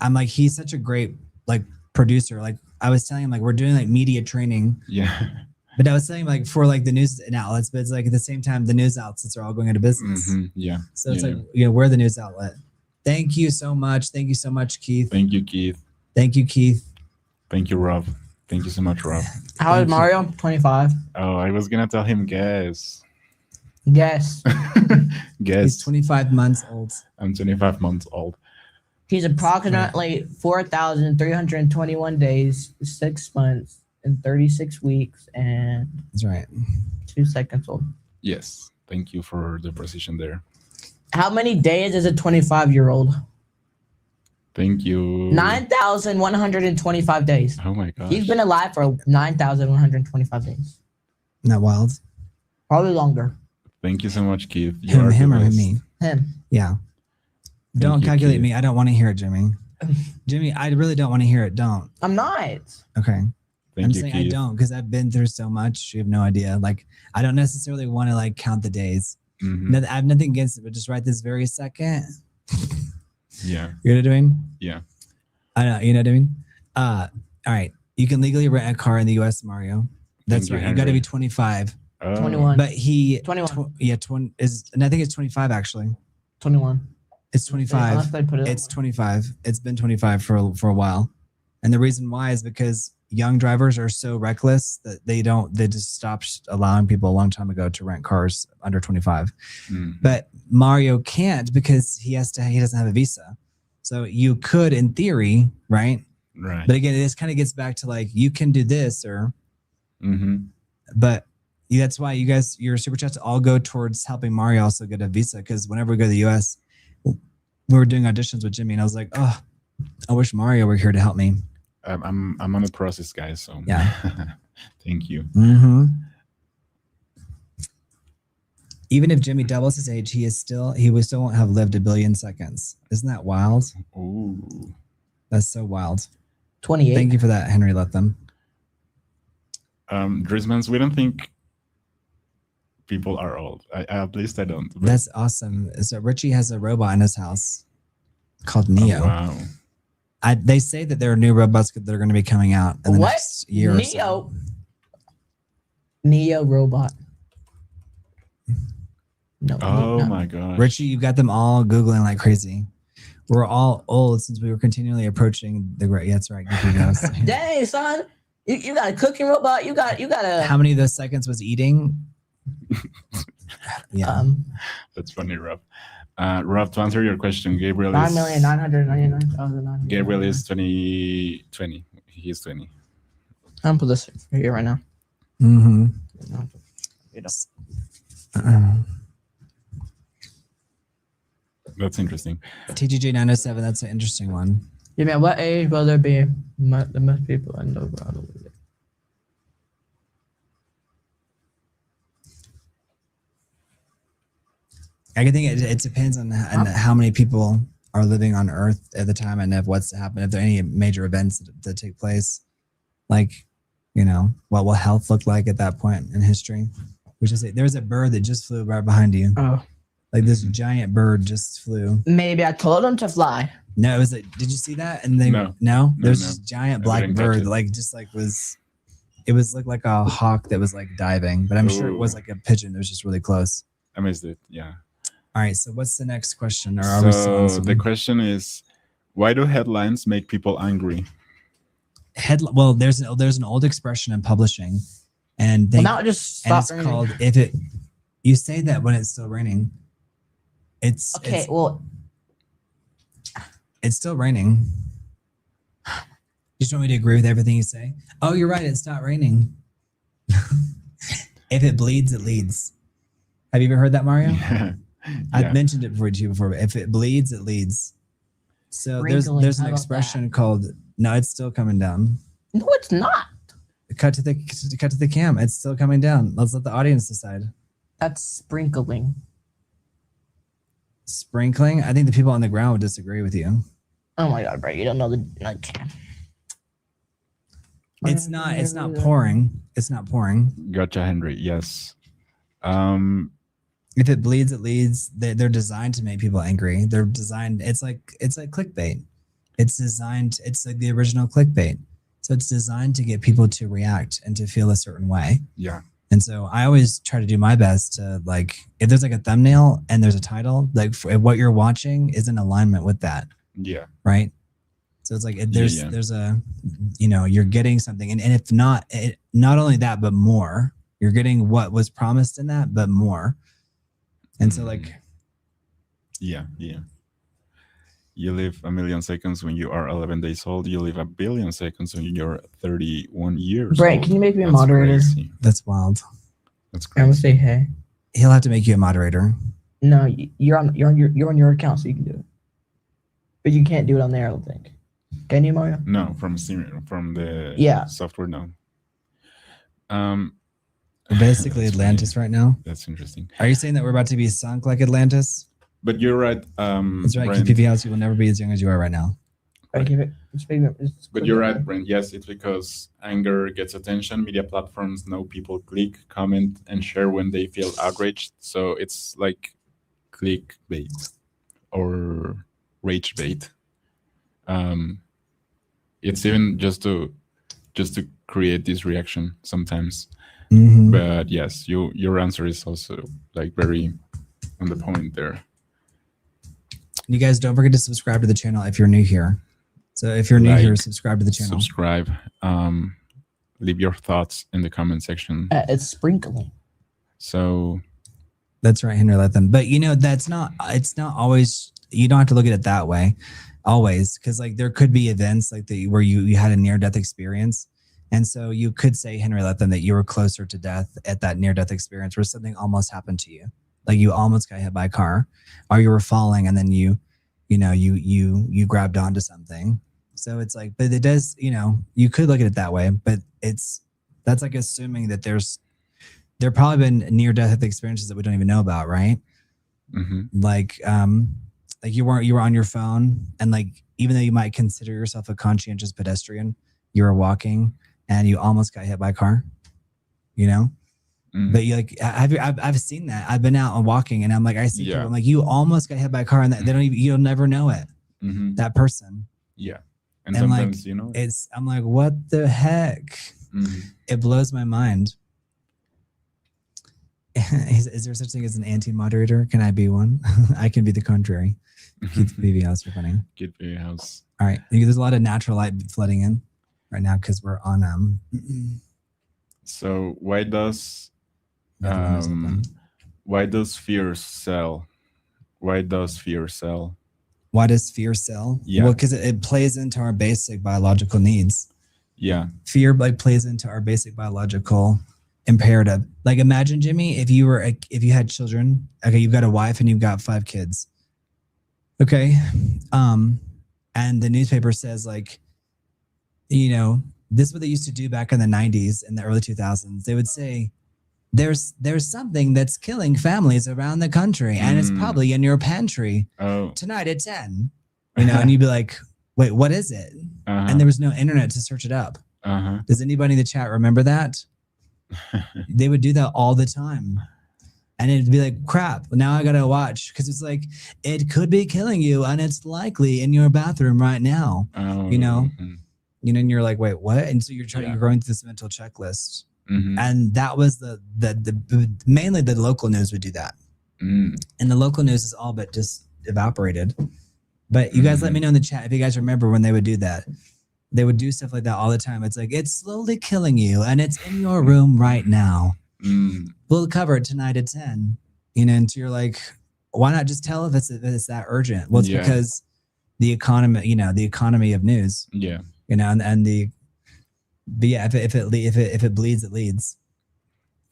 I'm like he's such a great like producer. Like I was telling him like we're doing like media training. Yeah. But I was saying like for like the news outlets, but it's like at the same time the news outlets are all going into business. Yeah. So it's like we're the news outlet. Thank you so much. Thank you so much, Keith. Thank you, Keith. Thank you, Keith. Thank you, Rob. Thank you so much, Rob. How old is Mario? 25. Oh, I was gonna tell him guess. Guess. Guess. He's 25 months old. I'm 25 months old. He's approximately 4,321 days, 6 months, and 36 weeks, and That's right. 2 seconds old. Yes. Thank you for the precision there. How many days is a 25-year-old? Thank you. 9,125 days. Oh my gosh. He's been alive for 9,125 days. Isn't that wild? Probably longer. Thank you so much, Keith. You are Him the or best. me? Him. Yeah. Don't you, calculate Keith. me. I don't want to hear it, Jimmy. Jimmy, I really don't want to hear it. Don't. I'm not. Okay. Thank I'm you, saying Keith. I don't because I've been through so much. You have no idea. Like I don't necessarily want to like count the days. Mhm. I have nothing against it, but just right this very second. Yeah. You know what I mean? Yeah. I know. You know what I mean? All right. You can legally rent a car in the U.S., Mario. That's Thank you, right. You got to Henry. be 25. 21. But he 21. 20 is, and I think it's 25 actually. 21. It's 25. Unless they put it It's up. 25. It's been 25 for a while. And the reason why is because young drivers are so reckless that they just stopped allowing people a long time ago to rent cars under 25. Mhm. But Mario can't because he doesn't have a visa. So you could in theory, right? Right. But again, this kind of gets back to like you can do this Mm-hmm. but that's why you guys your super chats all go towards helping Mario also get a visa because whenever we go to the US, we were doing auditions with Jimmy and I was like, oh, I wish Mario were here to help me. I'm on the process, guys. So Yeah. Thank you. Mm-hmm. Even if Jimmy doubles his age, he still won't have lived a billion seconds. Isn't that wild? Ooh. That's so wild. 28. Thank you for that, Henry Lethem. Drismans, we don't think people are old. At least I don't. But- That's awesome. So Richie has a robot in his house called Neo. Oh, wow. They say that there are new robots that are going to be coming out in the What? next year or so. Neo robot. No. Oh no. my gosh. Richie, you've got them all Googling like crazy. We're all old since we were continually approaching the great. Yeah, that's right. Goofy Ghost. Dang, son. You got a cooking robot. You got a. How many of those seconds was eating? Yeah. That's funny, Rob. Rob, to answer your question, Gabriel is 9,999,900. Gabriel is 20. He is 20. I'm put this here right now. Mm-hmm. That's interesting. TGJ 907. That's an interesting one. Yeah, man. What age will there be the most people in the world? I think it depends on how many people are living on Earth at the time and if what's happened, if there are any major events that take place, like, what will health look like at that point in history? Which is, there's a bird that just flew right behind you. Oh, Like this giant bird just flew. maybe I told them to fly. No, it was like, did you see that? And they No. there's no. this giant I black didn't catch bird, it. like just like it was looked like a hawk that was like diving, but I'm sure it was Ooh. like a pigeon that was just really close. I missed it. Yeah. All right, so what's the next question? Or are we still on So the something? question is, why do headlines make people angry? Well, there's an old expression in publishing, and Well, now it just and stopped it's raining. called you say that when it's still raining. Okay, well, It's still raining. You just want me to agree with everything you say? Oh, you're right. It's not raining. If it bleeds, it leads. Have you ever heard that, Mario? Yeah. I've mentioned it to you before. But if it bleeds, it leads. So Sprinkling, there's how an about expression called no, it's still coming down. No, it's not. Cut to the cam. It's still coming down. Let's let the audience decide. That's sprinkling. Sprinkling. I think the people on the ground would disagree with you. Oh my god, bro! You don't know the like. It's not pouring. It's not pouring. Gotcha, Henry. Yes. If it bleeds, it leads. They're designed to make people angry. They're designed. It's like clickbait. It's designed. It's like the original clickbait. So it's designed to get people to react and to feel a certain way. Yeah. And so I always try to do my best to like, if there's like a thumbnail and there's a title, like what you're watching is in alignment with that. Yeah. Right. So it's like there's a, you're getting something, and if not, not only that, but more. You're getting what was promised in that, but more. And so like, yeah. You live 1 million seconds when you are 11 days old. You live 1 billion seconds when you're 31 years Brent, old. can you make me a That's moderator? crazy. that's wild. That's I'm gonna crazy. say hey. He'll have to make you a moderator. No, you're on your account, so you can do it. But you can't do it on there. I don't think. Can you, Mario? No, from the Yeah. software. No. We're basically That's Atlantis funny. right now. That's interesting. Are you saying that we're about to be sunk like Atlantis? But you're right. That's right. Brent. PV House, you will never be as young as you are right now. Right, give it. But you're right, Brent. Yes, it's because anger gets attention. Media platforms know people click, comment, and share when they feel outraged. So it's like clickbait or rage bait. It's even just to create this reaction sometimes. Mm-hmm. But yes, your answer is also like very on the point there. You guys don't forget to subscribe to the channel if you're new here. So if you're new Like, here, subscribe to the channel. Subscribe. Leave your thoughts in the comment section. It's sprinkling. So That's right, Henry Lethem. But it's not always, you don't have to look at it that way always. Cause like there could be events like where you had a near death experience. And so you could say, Henry Lethem, that you were closer to death at that near death experience where something almost happened to you. Like you almost got hit by a car, or you were falling and then you grabbed onto something. So it's like, but it does, you could look at it that way, but that's like assuming that there probably been near death experiences that we don't even know about, right? mm-hmm. Like you were on your phone, and like even though you might consider yourself a conscientious pedestrian, you were walking and you almost got hit by a car, Mm-hmm. But you like, I've seen that. I've been out and walking, and I'm like, I see people. I'm like, you almost got hit by a car, and that they don't even, you'll never know it. Mm-hmm. That person. Yeah, and like, sometimes I'm like, what the heck? Mm-hmm. It blows my mind. Is there such thing as an anti-moderator? Can I be one? I can be the contrary. Keith PV House, you're funny. Get your house. All right, there's a lot of natural light flooding in right now because we're on So why does fear sell? Why does fear sell? Why does fear sell? Yeah. Well, because it plays into our basic biological needs. Yeah. Fear like plays into our basic biological imperative. Like imagine, Jimmy, if you had children. Okay, you've got a wife and you've got 5 kids. Okay, and the newspaper says like, this is what they used to do back in the 90s and the early 2000s. They would say, there's something that's killing families around the country, and it's probably in your pantry tonight at 10. And you'd be like, wait, what is it? And there was no internet to search it up. Does anybody in the chat remember that? They would do that all the time. And it'd be like, crap, now I gotta watch, because it's like, it could be killing you, and it's likely in your bathroom right now. And you're like, wait, what? And so you're going through this mental checklist. Mm-hmm. And that was the mainly the local news would do that. And the local news is all but just evaporated. But you guys let me know in the chat if you guys remember when they would do that. They would do stuff like that all the time. It's like, it's slowly killing you, and it's in your room right now. We'll cover it tonight at 10. And so you're like, why not just tell if it's that urgent? Well, it's because the economy of news. Yeah. But yeah, if it bleeds, it leads.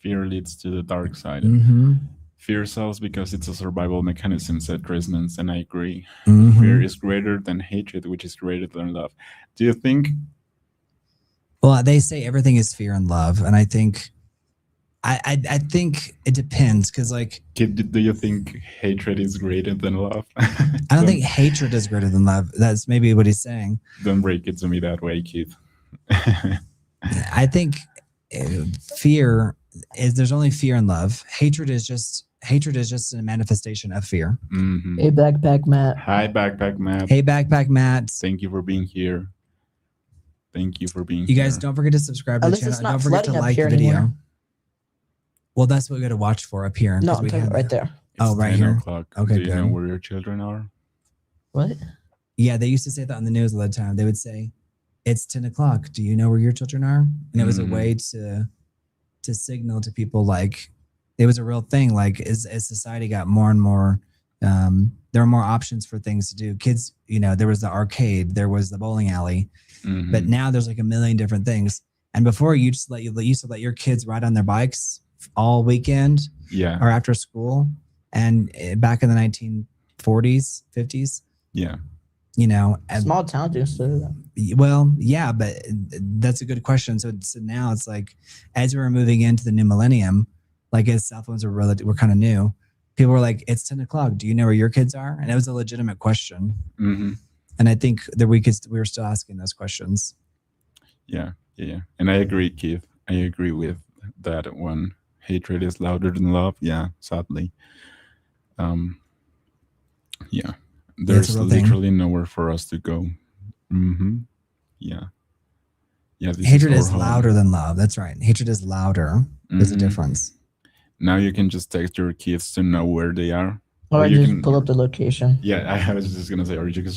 Fear leads to the dark side. Mm-hmm. Fear sells because it's a survival mechanism, said Christmas, and I agree. Mm-hmm. Fear is greater than hatred, which is greater than love. Do you think? Well, they say everything is fear and love, and I think, I think it depends because, like, Do you think hatred is greater than love? I don't think hatred is greater than love. That's maybe what he's saying. Don't break it to me that way, Keith. I think fear is there's only fear and love. Hatred is just a manifestation of fear. Mm-hmm. Hey, Backpack Matt. Hi, Backpack Matt. Hey, Backpack Matt. Thank you for being here. Thank you for being You here. guys don't forget to subscribe to At the least channel. it's not Don't forget to flooding up like the here video. anymore. Well, that's what we got to watch for up here. No, 'cause I'm we talking have- right there. It's right 10 here. o'clock. Okay, Do you know good. where your children are? What? Yeah, they used to say that on the news all the time. They would say, "It's 10 o'clock. Do you know where your children are?" And it was a way to signal to people, like, it was a real thing. Like, as society got more and more, there were more options for things to do. Kids, there was the arcade, there was the bowling alley, Mm-hmm. but now there's like a million different things. And before, you used to let your kids ride on their bikes all weekend Yeah. or after school. And back in the 1940s, 50s, Yeah. and- Small town used to do that. well, yeah, but that's a good question. So now it's like, as we're moving into the new millennium, like, as cell phones were kind of new, people were like, "It's 10 o'clock. Do you know where your kids are?" And it was a legitimate question. Mm-hmm. And I think that we were still asking those questions. Yeah. And I agree, Keith. I agree with that one. Hatred is louder than love. Yeah, sadly. Yeah. There's a real thing. literally nowhere for us to go. Mm-hmm. Yeah. Yeah. Hatred our is home. louder than love. That's right. Hatred is louder. There's a Mhm. difference. Now you can just text your kids to know where they are. Or you just can pull up the location. Yeah, I was just gonna say, or you could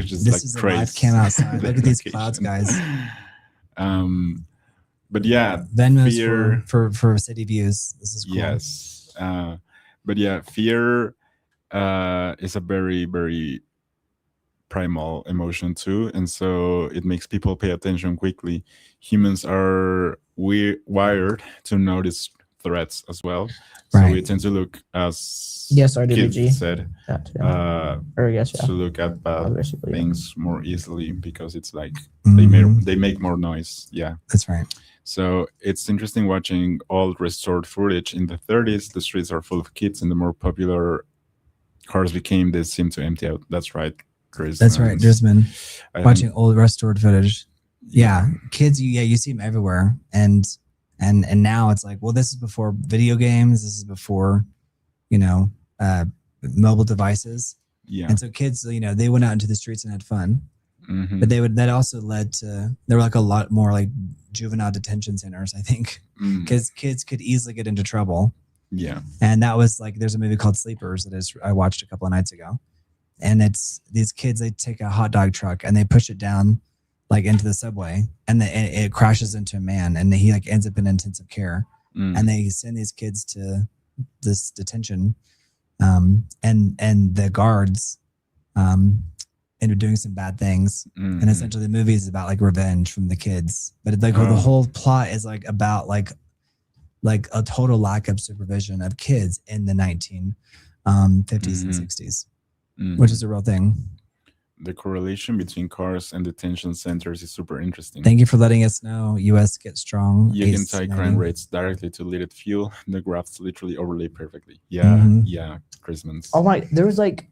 just This like is a trace live cam outside. the Look at these location. clouds, guys. But yeah, Venmo's fear. for city views. This is cool. Yes. But yeah, fear is a very, very primal emotion too, and so it makes people pay attention quickly. Humans are wired to notice threats as well, so Right. we tend to look, as Yes, Keith RWG. said, That too. uh, Or yes, yeah. to look at bad Basically, yeah. things more easily because it's like Mhm. they make more noise. Yeah. That's right. So it's interesting watching old restored footage. In the 30s, the streets are full of kids, and the more popular cars became, they seem to empty out. That's right, Chris. That's right. Drisman. I Watching old restored footage. Yeah. Kids, you see them everywhere. And now it's like, well, this is before video games. This is before, mobile devices. Yeah. And so kids, they went out into the streets and had fun. Mhm. But that also led to, there were like a lot more like juvenile detention centers, I think, Mm. because kids could easily get into trouble. Yeah. And that was like, there's a movie called Sleepers I watched a couple of nights ago. And it's these kids, they take a hot dog truck and they push it down like into the subway, and it crashes into a man, and he like ends up in intensive care. Mm. And they send these kids to this detention, and the guards end up doing some bad things. Mhm. And essentially the movie is about like revenge from the kids, but it's like the whole plot is like about like a total lack of supervision of kids in the 1950s and Mhm. 60s, Mhm. which is a real thing. The correlation between cars and detention centers is super interesting. Thank you for letting us know. US Get Strong. You can Ace tie 90. crime rates directly to liquid fuel. The graphs literally overlay perfectly. Yeah, Mhm. yeah, Christmas. Oh my! There was like,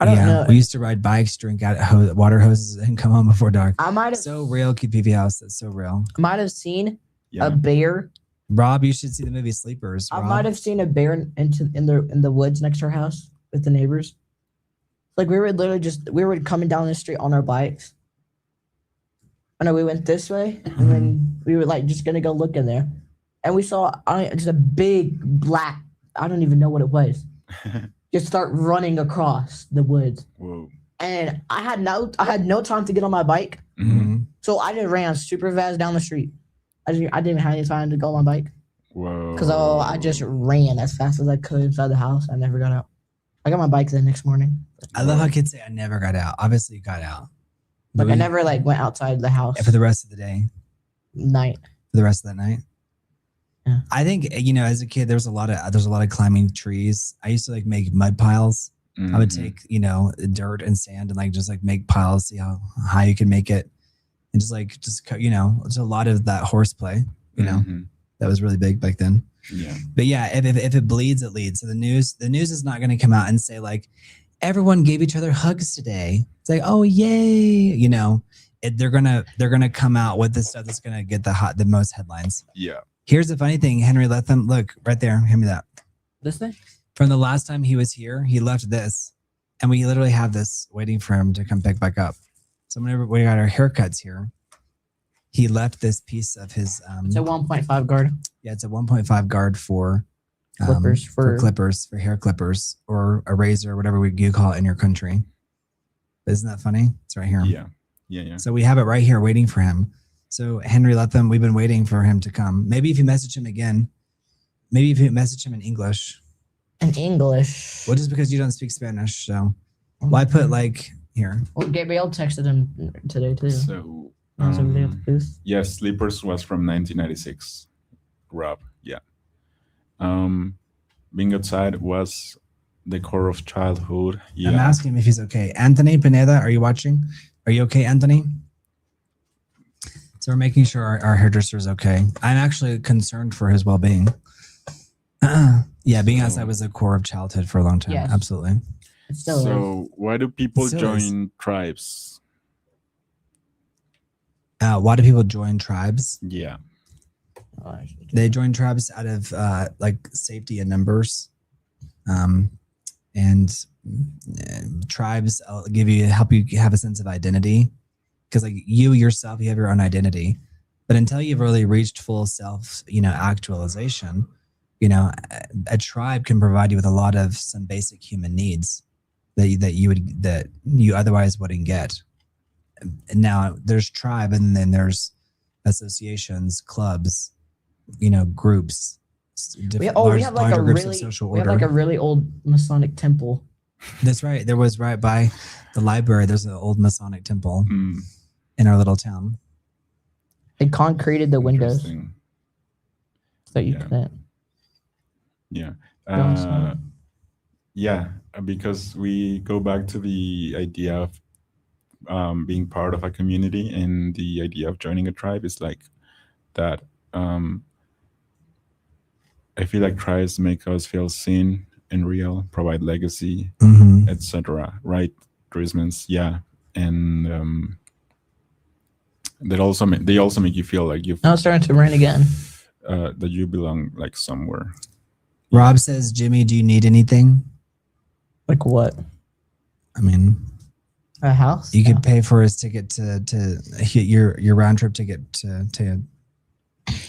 I don't know. We used to ride bikes, drink out of water hoses, and come home before dark. I might have So real, Keep PV House. That's so real. seen Yeah. a bear. Rob, you should see the movie Sleepers. I Rob. might have seen a bear in the woods next to our house with the neighbors. Like we were coming down the street on our bikes. I know we went this way, and then we were like just gonna go look in there, and we saw just a big black. I don't even know what it was. Just start running across the woods, Whoa. and I had no time to get on my bike, Mhm. so I just ran super fast down the street. I didn't even have any time to go on my bike. Whoa. Because I just ran as fast as I could inside the house. I never got out. I got my bike the next morning. I love how kids say, I never got out. Obviously, you got out. Like I never like went outside the house for the rest of the day, night. for the rest of that night. Yeah. I think, as a kid, there's a lot of climbing trees. I used to like make mud piles. I would take, dirt and sand and like just like make piles, see how high you can make it. And just there's a lot of that horseplay, that was really big back then. Yeah. But yeah, if it bleeds, it leads. So the news is not going to come out and say like, everyone gave each other hugs today. It's like, oh yay, they're gonna come out with the stuff that's gonna get the most headlines. Yeah. Here's the funny thing, Henry Latham. Look right there. Hand me that. This thing? From the last time he was here, he left this, and we literally have this waiting for him to come pick back up. So whenever we got our haircuts here, he left this piece of his. It's a 1.5 guard. Yeah, it's a 1.5 guard for Clippers for hair clippers, or a razor, whatever you call it in your country. Isn't that funny? It's right here. Yeah. So we have it right here waiting for him. So Henry Latham, we've been waiting for him to come. Maybe if you message him again, maybe if you message him in English. In English. Well, just because you don't speak Spanish, so why put like here? Well, Gabriel texted him today too. So yeah, Sleepers was from 1996. Rob, yeah. Being outside was the core of childhood. Yeah. I'm asking him if he's okay. Anthony Pineda, are you watching? Are you okay, Anthony? So we're making sure our hairdresser is okay. I'm actually concerned for his well-being. Yeah, being outside was the core of childhood for a long time. Yes. Absolutely. It still so why do people join tribes? Why do people join tribes? Yeah. They join tribes out of like safety in numbers, and tribes help you have a sense of identity, because like you yourself, you have your own identity, but until you've really reached full self, actualization, a tribe can provide you with a lot of some basic human needs that you otherwise wouldn't get. Now there's tribe, and then there's associations, clubs, groups. We have like a really old Masonic temple. That's right. There was right by the library. There's an old Masonic temple in our little town. They concreted the windows so you couldn't. Yeah. Yeah, because we go back to the idea of being part of a community, and the idea of joining a tribe is like that. I feel like tribes make us feel seen and real, provide legacy, etc. Right, Christmas, yeah, and they also make you feel like Now it's starting to rain again. That you belong like somewhere. Rob says, Jimmy, do you need anything? Like what? I mean, a house. You could pay for his ticket to hit your round trip ticket to.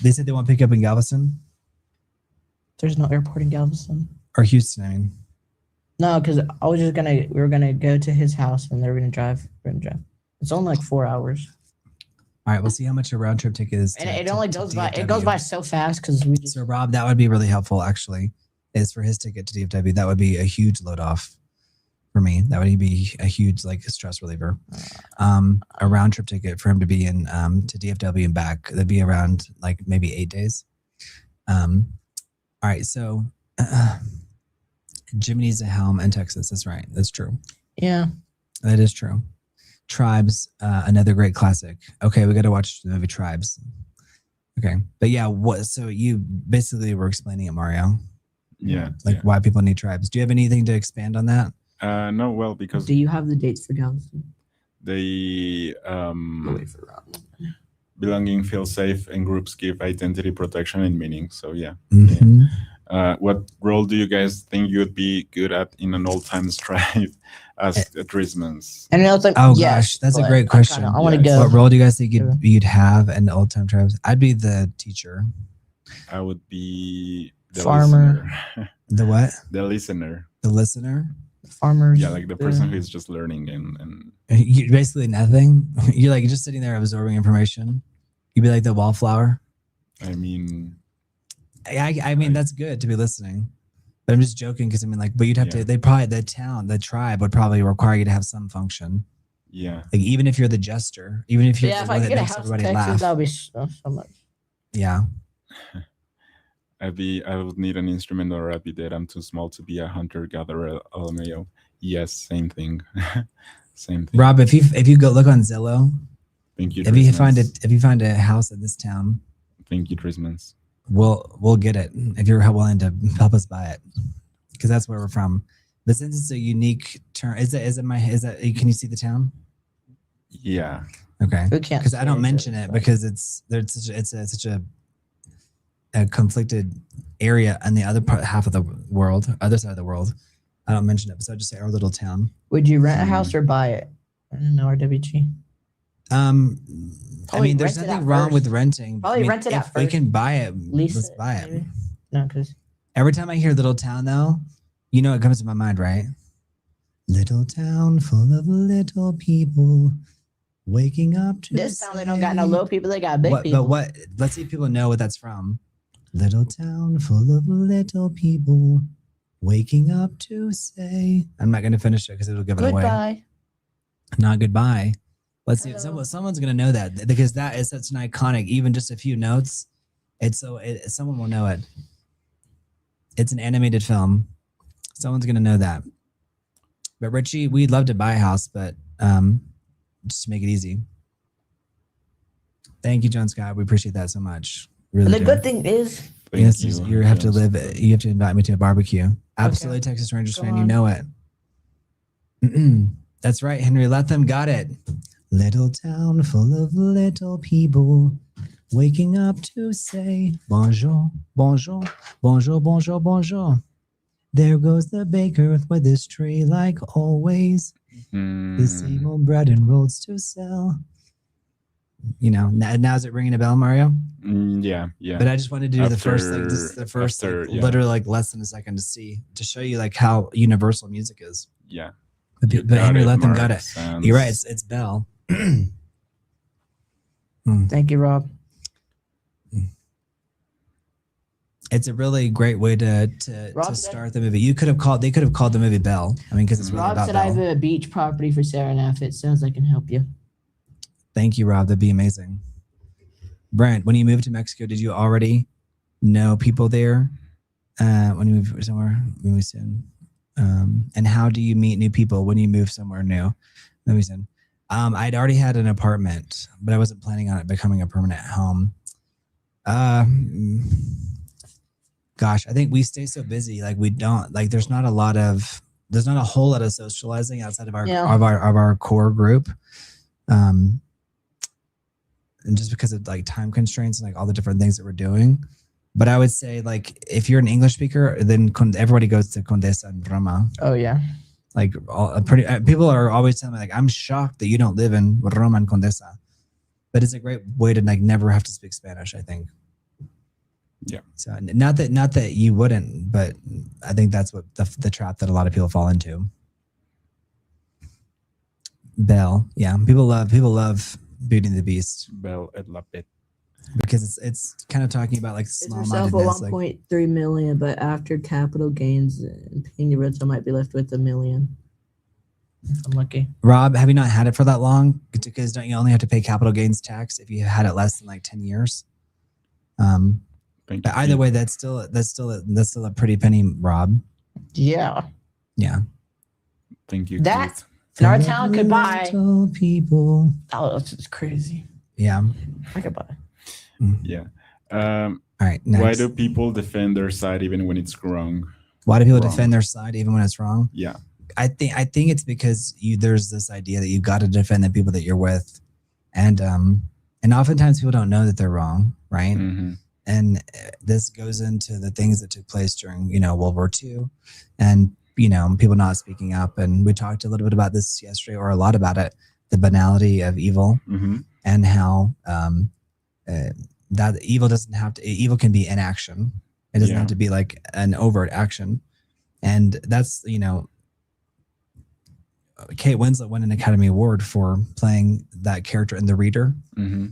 They said they want to pick up in Galveston. There's no airport in Galveston. Or Houston, I mean. No, because we were gonna go to his house and they were gonna drive. It's only like 4 hours. All right, we'll see how much a round trip ticket is. And it only goes by. It goes by so fast because we just. So Rob, that would be really helpful. Actually, is for his ticket to DFW. That would be a huge load off for me. That would be a huge like stress reliever. A round trip ticket for him to be in to DFW and back. That'd be around like maybe 8 days. All right, so Jimmy needs a helm in Texas. That's right. That's true. Yeah, that is true. Tribes, another great classic. Okay, we got to watch the movie Tribes. Okay, but yeah, so you basically were explaining it, Mario. Yeah. Like why people need tribes. Do you have anything to expand on that? No, well, because. Do you have the dates for Galveston? They belonging, feel safe, and groups give identity, protection, and meaning. So yeah. What role do you guys think you would be good at in an old times tribe as a Christmas? And it's like, gosh, that's a great question. I want to go. What role do you guys think you'd have in old time tribes? I'd be the teacher. I would be the farmer. Listener. The what? The listener. The listener. Farmers. Yeah, like the person who's just learning and you basically nothing. You're like just sitting there absorbing information. You'd be like the wallflower. I mean, that's good to be listening, but I'm just joking because but you'd have to. The tribe would probably require you to have some function. Yeah. Like even if you're the jester, even if you're Yeah, the if one I that could get a makes house in everybody Texas, laugh. that would be so much. Yeah. I would need an instrument, or I'd be dead. I'm too small to be a hunter gatherer. LMAO. Yes, same thing. Same thing. Rob, if you go look on Zillow, Thank you, if you find Trismans. it, if you find a house in this town, Thank you, Trismans. we'll get it if you're willing to help us buy it, because that's where we're from. But since it's a unique term, is that can you see the town? Yeah. Okay, We can't because I see don't it, mention it because it's such a conflicted area on the other half of the world, other side of the world. I don't mention it, so I just say our little town. Would you rent a house or buy it? I don't know, RWG. I Probably mean, there's rent it nothing at wrong with first. renting. Probably I mean, rent it if at we first. can buy it, Lease let's it, buy it. maybe? No, because Every time I hear little town, though, you know it comes to my mind, right? Little town full of little people waking up to this town they don't got no little people, they got big people. But what? Let's see if people know what that's from. Little town full of little people waking up to say. I'm not going to finish it because it'll give it away. Goodbye. Not goodbye. Let's see if Hello. someone's going to know that, because that is such an iconic. Even just a few notes, someone will know it. It's an animated film. Someone's going to know that. But Richie, we'd love to buy a house, but just to make it easy. Thank you, John Scott. We appreciate that so much. Really And the do. good thing is, Thank You have to live. You have to invite me to a barbecue. Absolutely, Texas Rangers Go fan. You on. know it. That's right, Henry. Let them got it. Little town full of little people waking up to say bonjour, bonjour, bonjour, bonjour, bonjour. There goes the baker with his tray like always. The same old bread and rolls to sell. You know, now is it ringing a bell, Mario? Yeah. But I just wanted to do the first, After, yeah. literally like less than a second to show you like how universal music is. Yeah. But Henry let them got it. You're right. It's Bell. thank you, Rob. It's a really great way to start the movie. They could have called the movie Bell. I mean, because it's really Rob about said I have Bell. a beach property for sale, and if it sounds, I can help you. Thank you, Rob. That'd be amazing. Brent, when you moved to Mexico, did you already know people there? When you move somewhere, maybe soon. And how do you meet new people when you move somewhere new? Maybe soon. I'd already had an apartment, but I wasn't planning on it becoming a permanent home. Gosh, I think we stay so busy. Like we don't like. There's not a whole lot of socializing outside of our core group. And just because of like time constraints and like all the different things that we're doing. But I would say like if you're an English speaker, then everybody goes to Condesa and Roma. Oh yeah. Like people are always telling me like, I'm shocked that you don't live in Roma and Condesa. But it's a great way to like never have to speak Spanish, I think. Yeah. So not that you wouldn't, but I think that's what the trap that a lot of people fall into. Bell, yeah, people love Beauty and the Beast. Bell et la Bête. Because it's kind of talking about like It's for sale for small-mindedness. 1.3 million, but after capital gains and paying the rent, I might be left with $1 million. If I'm lucky. Rob, have you not had it for that long? Because don't you only have to pay capital gains tax if you had it less than like 10 years? Thank you. But either way, that's still a pretty penny, Rob. Yeah. Yeah. Thank you. That Keith. and our town could buy. Little people. Oh, that's just crazy. Yeah. I could buy. Yeah. All right. Next. Why do people defend their side even when it's wrong? Why do people Wrong. defend their side even when it's wrong? Yeah. I think it's because there's this idea that you got to defend the people that you're with, and oftentimes people don't know that they're wrong, right? Mm-hmm. And this goes into the things that took place during World War II, and people not speaking up. And we talked a little bit about this yesterday, or a lot about it, the banality of evil, Mm-hmm. and how that evil can be inaction. It doesn't have to be like an overt action, and that's Kate Winslet won an Academy Award for playing that character in The Reader. Mm-hmm.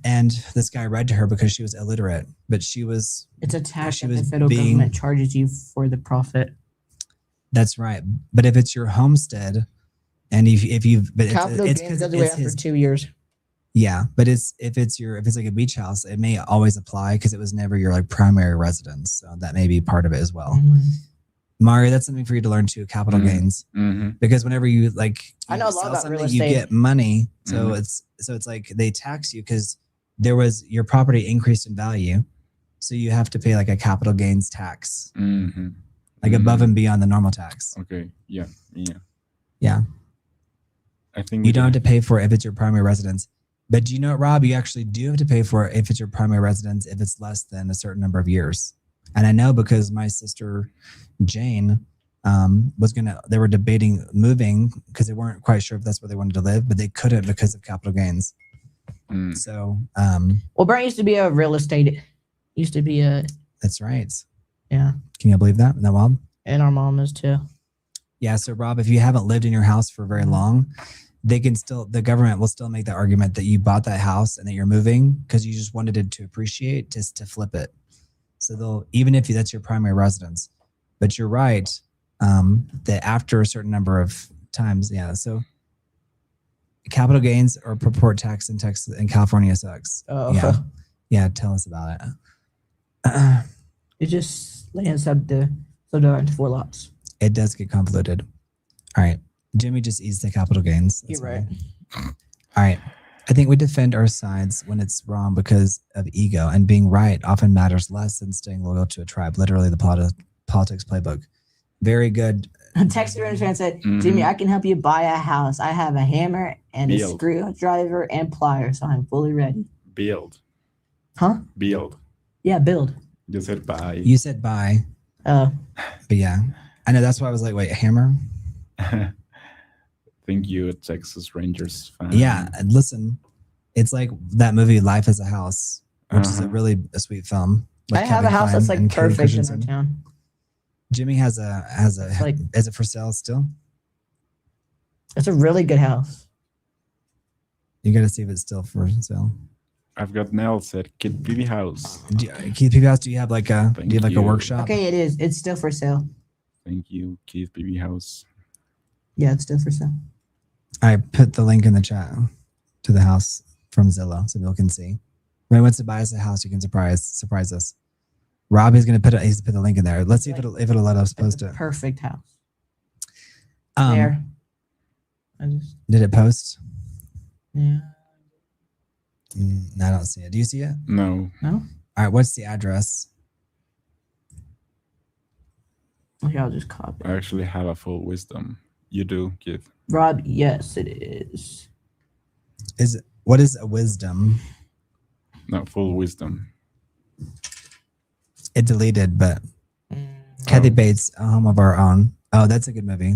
And this guy read to her because she was illiterate, but she was. It's a tax she that the was federal being- government charges you for the profit. That's right. But if it's your homestead, And if you've, but Capital it's gains because goes away it's after his. 2 years. Yeah, but if it's like a beach house, it may always apply because it was never your like primary residence. So that may be part of it as well. Mario, that's something for you to learn too, capital gains. Because whenever you like I know a lot sell about real something, you estate. get money. So it's like they tax you because your property increased in value. So you have to pay like a capital gains tax. Like above and beyond the normal tax. Okay. Yeah. I think You don't have to pay for it if it's your primary residence. But do you know what, Rob? You actually do have to pay for it if it's your primary residence, if it's less than a certain number of years. And I know because my sister Jane they were debating moving because they weren't quite sure if that's where they wanted to live, but they couldn't because of capital gains. So, well, Brent used to be a real estate. Used to be a. That's right. Yeah. Can you believe that? Isn't that wild? And our mom is too. Yeah. So, Rob, if you haven't lived in your house for very long, the government will still make the argument that you bought that house and that you're moving because you just wanted it to appreciate, just to flip it. So even if that's your primary residence, but you're right that after a certain number of times, so capital gains or purport tax in Texas and California sucks. Oh, yeah. Tell us about it. It just land subdivided into 4 lots. It does get convoluted. All right. Jimmy just eats the capital gains. You're right. All right. I think we defend our sides when it's wrong because of ego, and being right often matters less than staying loyal to a tribe. Literally the politics playbook. Very good. Texter in fan said, Jimmy, I can help you buy a house. I have a hammer and a screwdriver and pliers, so I'm fully ready. Build. Huh? Build. Yeah, build. You said buy. You said buy. Oh. But yeah. I know, that's why I was like, wait, a hammer? Thank you, Texas Rangers fan. Yeah, and listen, it's like that movie Life as a House, which is a sweet film. I have a house that's like perfect in our town. Jimmy has a is it for sale still? It's a really good house. You got to see if it's still for sale. I've got Nell said Keith PB House. Keith PB House, do you have like a workshop? Okay, it is. It's still for sale. Thank you, Keith PB House. Yeah, it's still for sale. I put the link in the chat to the house from Zillow so people can see. When he wants to buy us a house, you can surprise us. Rob is going to he's put the link in there. Let's see if it'll let us post it. Perfect house. There. Did it post? Yeah. No, I don't see it. Do you see it? No. No? All right, what's the address? Okay, I'll just copy. I actually have a full wisdom. You do, Keith. Rob, yes, it is. What is a wisdom? Not full wisdom. It deleted, but Kathy Bates, A Home of Our Own. Oh, that's a good movie.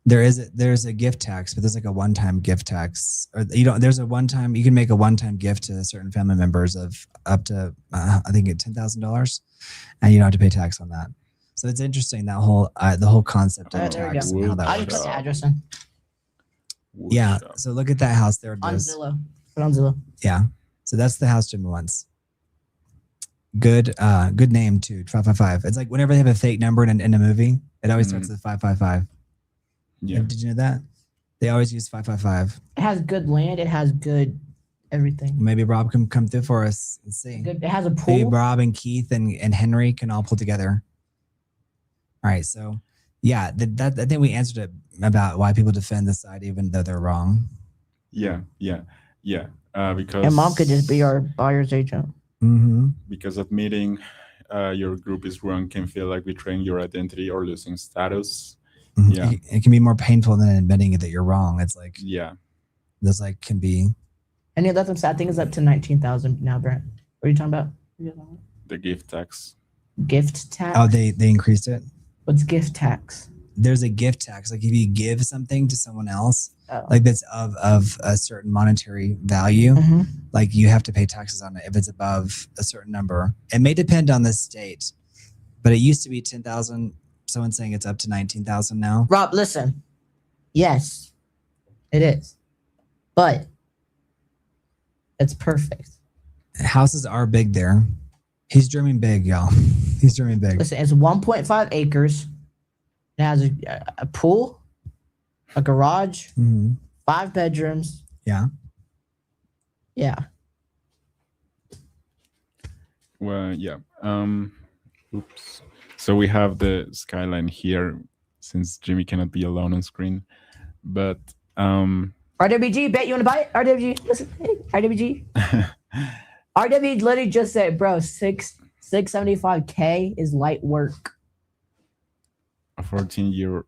There's a gift tax, but there's like a one-time gift tax, or there's a one-time, you can make a one-time gift to certain family members of up to I think $10,000, and you don't have to pay tax on that. So it's interesting that the whole concept of tax and how that I works. just put the address in. Yeah. So look at that house there. On Zillow. Put on Zillow. Yeah. So that's the house Jimmy wants. Good name too. 555. It's like whenever they have a fake number in a movie, it always starts with 555. Yeah. Did you know that? They always use 555. It has good land. It has good everything. Maybe Rob can come through for us. Let's see. Good. It has a pool. Maybe Rob and Keith and Henry can all pull together. All right. So yeah, that I think we answered it about why people defend this side even though they're wrong. Yeah. Because and Mom could just be our buyer's agent. Mm-hmm. Because admitting your group is wrong can feel like betraying your identity or losing status. Mm-hmm. Yeah. It can be more painful than admitting that you're wrong. It's like, this like can be. And that's the sad thing is up to 19,000 now, Brent. What are you talking about? The gift tax. Gift tax? Oh, they increased it? What's gift tax? There's a gift tax. Like if you give something to someone else, like that's of a certain monetary value, like you have to pay taxes on it if it's above a certain number. It may depend on the state, but it used to be 10,000. Someone's saying it's up to 19,000 now. Rob, listen. Yes, it is. But it's perfect. Houses are big there. He's dreaming big, y'all. He's dreaming big. Listen, it's 1.5 acres. It has a pool, a garage, Mhm. 5 bedrooms. Yeah. Yeah. Well, yeah. Oops. So we have the skyline here, since Jimmy cannot be alone on screen. But RWG, bet you want to buy it? RWG, listen, hey, RWG. RWG literally just said, bro, 675K is light work. a 14-year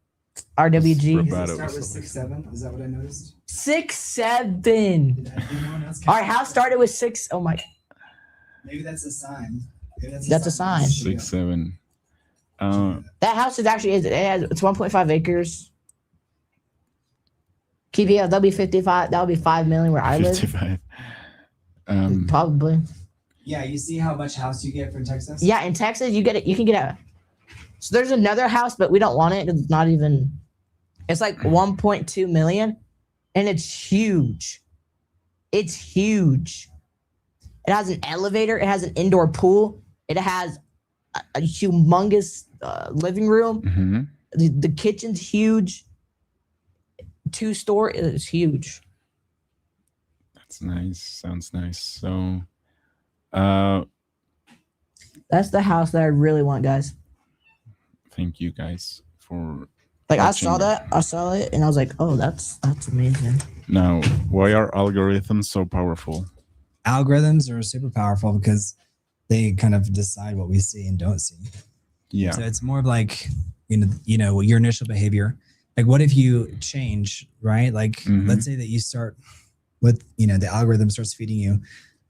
RWG. Roboto. Start with 6'7"? Is that what I noticed? 6'7". Did anyone else catch Our that? house started with 6. Oh my. Maybe that's a sign. Maybe That's a sign. 6'7". That house is actually, it's 1.5 acres. KBL, that'll be 55. That'll be 5 million where I live. 55. Probably. Yeah, you see how much house you get from Texas? Yeah, in Texas, you get it. You can get a. So there's another house, but we don't want it. It's not even. It's like 1.2 million, and it's huge. It's huge. It has an elevator. It has an indoor pool. It has a humongous living room. Mhm. The kitchen's huge. 2-story. It's huge. That's nice. Sounds nice. So, That's the house that I really want, guys. thank you guys for. Like I watching. saw that, I saw it, and I was like, "Oh, that's amazing." Now, why are algorithms so powerful? Algorithms are super powerful because they kind of decide what we see and don't see. Yeah. So it's more of like, you know, your initial behavior. Like, what if you change, right? Like, Mhm. let's say that you start with, the algorithm starts feeding you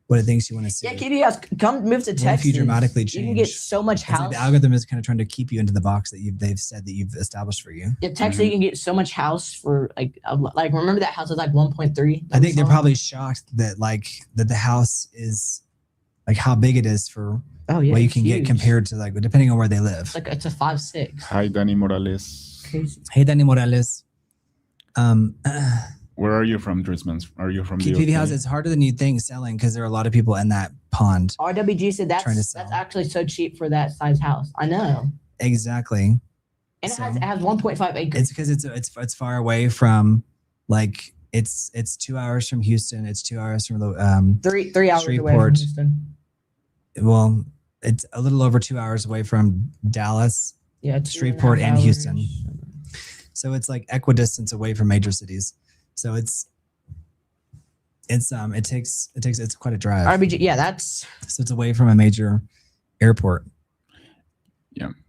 what it thinks you want to see. Yeah, KBS, come move to What Texas. if you dramatically You can get change? so much It's like house. the algorithm is kind of trying to keep you into the box that they've said that you've established for you. Yeah, Texas, you can get so much house for like remember that house was like 1.3. I think they're probably shocked that that the house is like how big it is for what you can get compared to like depending on where they live. Like it's a 5'6". Hi, Danny Morales. Crazy. Hey, Danny Morales. Where are you from, Drismans? Are you from the PV UK? house, it's harder than you think selling because there are a lot of people in that pond. RWG said Trying to that's sell. actually so cheap for that size house. I know. Exactly. And So- it has 1.5 acres. It's because it's far away from like it's 2 hours from Houston. It's 2 hours from the 3 hours away from Shreveport. Houston. well, it's a little over 2 hours away from Dallas. Yeah, 2.5 Shreveport and hours. Houston. So it's like equidistance away from major cities. So it's quite a drive. RBG, yeah, that's. So it's away from a major airport.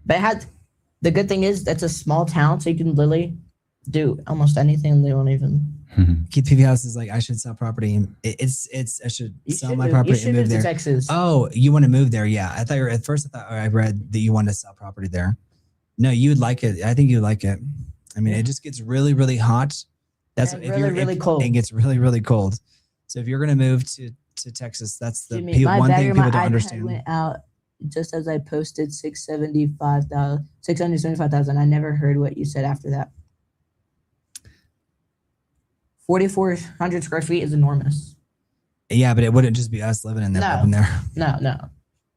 But it had the good thing is that's a small town, so you can literally do almost anything. They won't even. Keith PV House is like, I should sell property. I should You sell should my move- property you and should move to there. Texas. Oh, you want to move there? Yeah. I thought at first I read that you wanted to sell property there. No, you would like it. I think you'd like it. I mean, Yeah. it just gets really, really hot. That's And if really, really cold. It gets really, really cold. So if you're gonna move to Texas, that's the Jimmy, my one thing battery, people my don't iPad understand. went out just as I posted 675,000. I never heard what you said after that. 4,400 square feet is enormous. Yeah, but it wouldn't just be us living in there. No. Living there. No.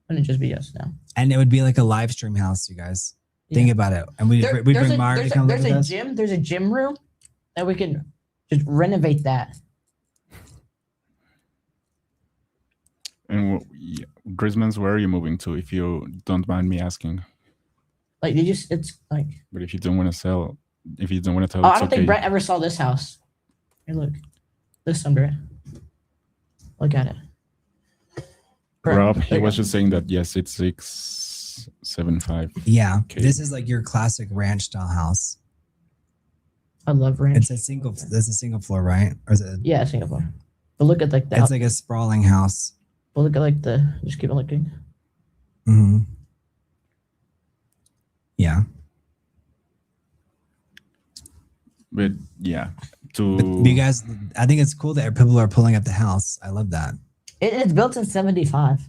Wouldn't just be us now. And it would be like a live stream house, you guys. Think Yeah. about it. And we There's bring a- Mario to there's a- come live there's with a us. gym. There's a gym room that we can just renovate that. And Grismans, where are you moving to, if you don't mind me asking? Like they just, it's like. But if you don't want to sell, if you don't want to tell, Oh, I it's don't okay. think Brent ever saw this house. Here, look. This one, Brent. Look at it. Brent, Rob, he look was at just saying that yes, it's 675. Yeah, Okay. this is like your classic ranch style house. I love ranch. It's a single. That's a single floor, right? Or is it? Yeah, Singapore. But look at like the. It's like a sprawling house. But look at like the. Just keep on looking. Hmm. Yeah. But yeah, But you guys, I think it's cool that people are pulling up the house. I love that. It's built in 75.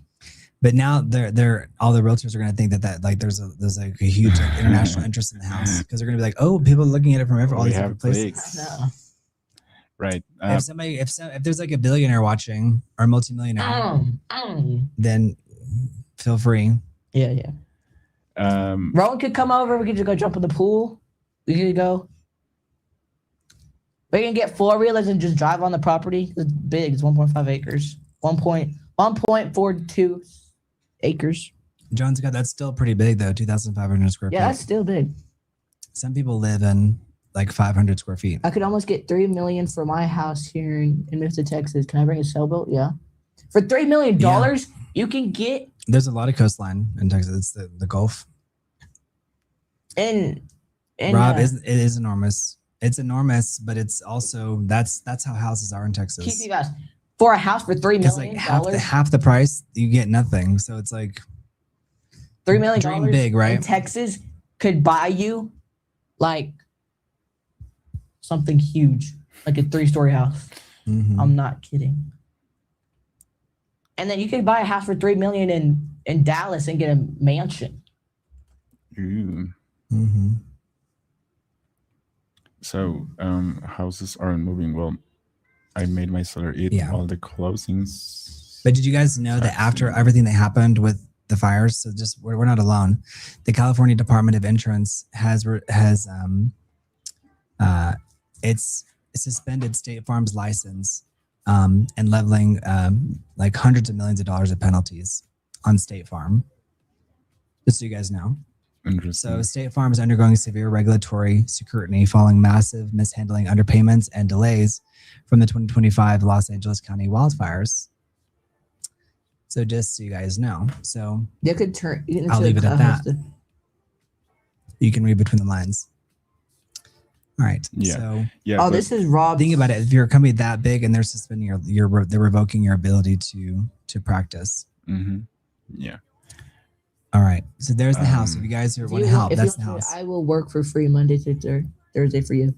But now they're all the realtors are going to think that like there's like a huge like, international interest in the house because they're going to be like, oh, people are looking at it from all we these have different places. clicks. No. Right. If there's like a billionaire watching or a multimillionaire, then feel free. Yeah. Rowan could come over. We could just go jump in the pool. We could go. We can get four-wheelers and just drive on the property. It's big. It's 1.5 acres. 1.42 acres. Jones got that's still pretty big though. 2,500 square Yeah, feet. that's still big. Some people live in like 500 square feet. I could almost get $3 million for my house here and move to Texas. Can I bring a sailboat? Yeah. For $3 million, you can get. There's a lot of coastline in Texas. It's the Gulf. And Rob, it is enormous. It's enormous, but it's also that's how houses are in Texas. keep you guys for a house for $3 million. Like half the price, you get nothing. So it's like $3 million. Dream big, right? In Texas could buy you like something huge, like a 3-story house. Mhm. I'm not kidding. And then you could buy a house for $3 million in Dallas and get a mansion. Ooh. Mhm. So houses aren't moving well. I made my seller eat all the closings. But did you guys know that after everything that happened with the fires, so just we're not alone. The California Department of Insurance has it's suspended State Farm's license and leveling like hundreds of millions of dollars of penalties on State Farm. Just so you guys know. Interesting. So State Farm is undergoing severe regulatory scrutiny following massive mishandling, underpayments, and delays from the 2025 Los Angeles County wildfires. So just so you guys know. So They could turn. I'll leave it at that. You can read between the lines. All right. Yeah. So yeah. This is Rob. think about it. If you're a company that big and they're suspending they're revoking your ability to practice. Mm-hmm. Yeah. All right. So there's the house. If you guys want to help, that's the house. I will work for free Monday to Thursday for you.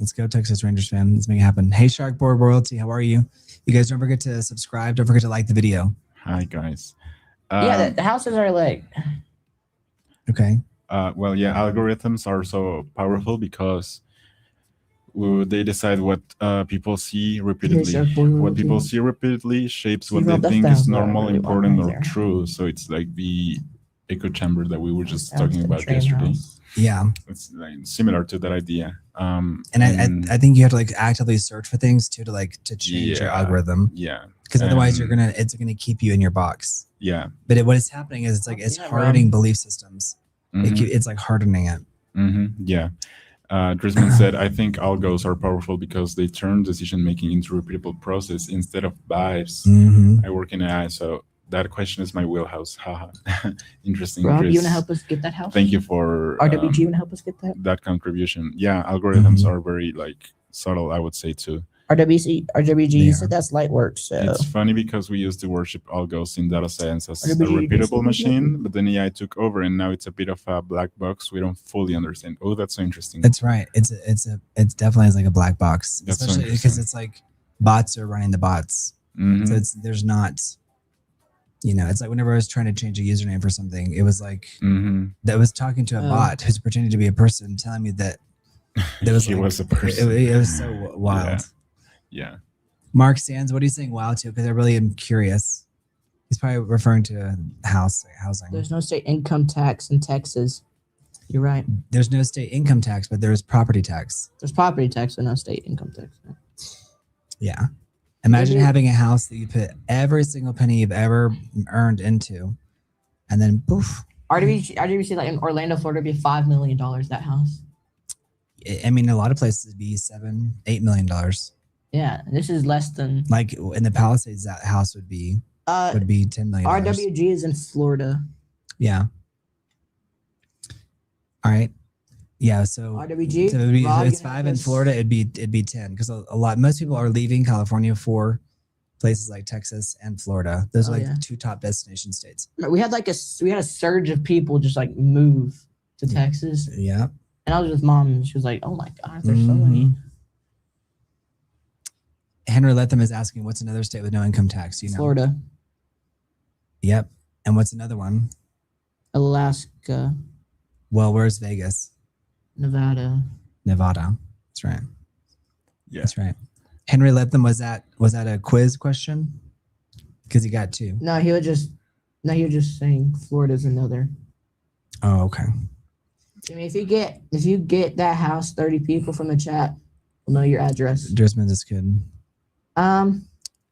Let's go, Texas Rangers fan. Let's make it happen. Hey, Sharkboard Royalty, how are you? You guys don't forget to subscribe. Don't forget to like the video. Hi, guys. Yeah, the houses are like. Okay. Well, yeah, algorithms are so powerful because they decide what people see repeatedly. What people see repeatedly shapes what they think is normal, important, or true. So it's like the echo chamber that we were just talking about yesterday. Yeah. It's like similar to that idea. And I think you have to like actively search for things too to change your algorithm. Yeah. Because otherwise it's gonna keep you in your box. Yeah. But what is happening is it's hardening belief systems. Mm-hmm. It's like hardening it. Mm-hmm. Yeah. Drisman said, I think algos are powerful because they turn decision making into a repeatable process instead of vibes. Mm-hmm. I work in AI, so that question is my wheelhouse. Haha. Interesting. Rob, Chris. you want to help us get that house? Thank you for RWG, you want to help us get that contribution. Yeah, algorithms are very like subtle, I would say too. RWG, you said that's light work. So it's funny because we used to worship algos in data science as a repeatable machine, but then AI took over, and now it's a bit of a black box. We don't fully understand. Oh, that's so interesting. That's right. It's definitely like a black box, That's especially because it's like bots are running the bots. Mm-hmm. So there's not. It's like whenever I was trying to change a username for something, it was like that was talking to a bot who's pretending to be a person, telling me that was he like, was a person. It was so wild. Yeah. Mark Sands, what are you saying wow to? Because I really am curious. He's probably referring to housing. There's no state income tax in Texas. You're right. There's no state income tax, but there's property tax. There's property tax, but no state income tax. Yeah. Imagine having a house that you put every single penny you've ever earned into, and then poof. RWC like in Orlando, Florida, would be $5 million, that house. I mean, a lot of places would be $7-8 million. Yeah, this is less than. Like in the Palisades, that house would be $10 million. RWG is in Florida. Yeah. All right. Yeah. So RWG. So if it's 5 in Florida, it'd be 10 because most people are leaving California for places like Texas and Florida. Those are like two top destination states. We had a surge of people just like move to Texas. Yeah. And I was with mom, and she was like, "Oh my God, there's so many." Henry Lethem is asking, what's another state with no income tax? Florida. Yep. And what's another one? Alaska. Well, where's Vegas? Nevada. That's right. Yeah. That's right. Henry Lethem, was that a quiz question? Because he got 2. No, he was just saying Florida's another. Oh, okay. I mean, if you get that house, 30 people from the chat, We'll know your address. Drisman is good.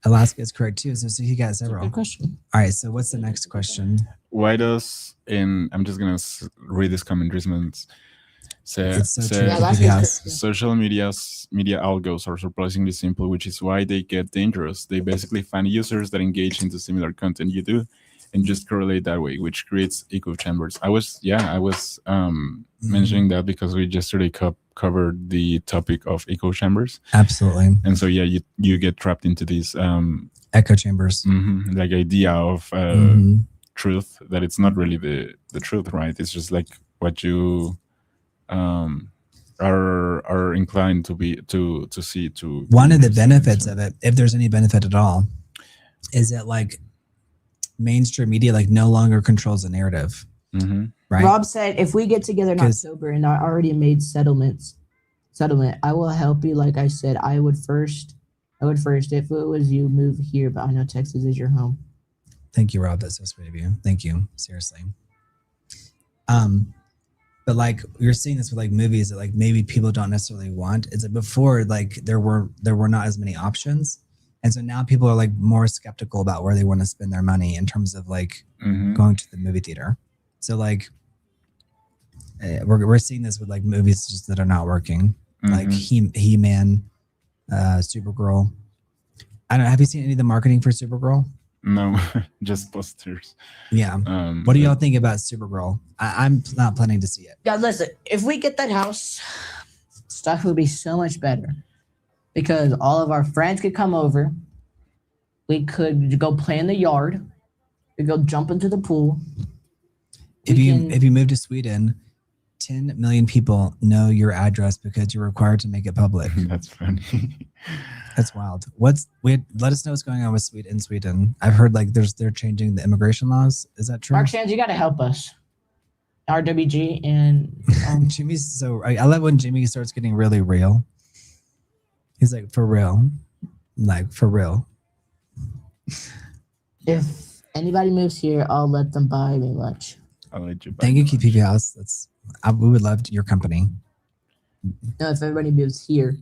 Alaska is correct too. So he got That's a several. good question. All right. So what's the next question? Why does I'm just gonna read this comment. Drisman It's so true. Yeah, that's Yes. good. social media algos are surprisingly simple, which is why they get dangerous. They basically find users that engage into similar content you do, and just correlate that way, which creates echo chambers. I was mentioning that because we yesterday covered the topic of echo chambers, Absolutely. and so yeah, you get trapped into these Echo chambers. like idea of Mhm. truth that it's not really the truth, right? It's just like what you are inclined to see. To One of the benefits of it, if there's any benefit at all, is that like mainstream media like no longer controls the narrative, right? Rob said, if we get together in 'Cause- October and I already made settlement, I will help you. Like I said, I would first, if it was you, move here, but I know Texas is your home. Thank you, Rob. That's so sweet of you. Thank you. Seriously. But like you're seeing this with like movies that like maybe people don't necessarily want. It's like before, like there were not as many options. And so now people are like more skeptical about where they want to spend their money in terms of like going to the movie theater. So like we're seeing this with like movies just that are not working, like He-Man, Supergirl. I don't know. Have you seen any of the marketing for Supergirl? No, just posters. Yeah. What do y'all think about Supergirl? I'm not planning to see it. God, listen, if we get that house, stuff would be so much better because all of our friends could come over. We could go play in the yard. We could go jump into the pool. If you move to Sweden, 10 million people know your address because you're required to make it public. That's funny. That's wild. Let us know what's going on with Sweden. I've heard like they're changing the immigration laws. Is that true? Mark Sands, you got to help us. RWG and Jimmy's so I love when Jimmy starts getting really real. He's like, for real, like for real. If anybody moves here, I'll let them buy me lunch. I'll let you. Thank you, KPP House. We would love your company. No, if everybody moves here,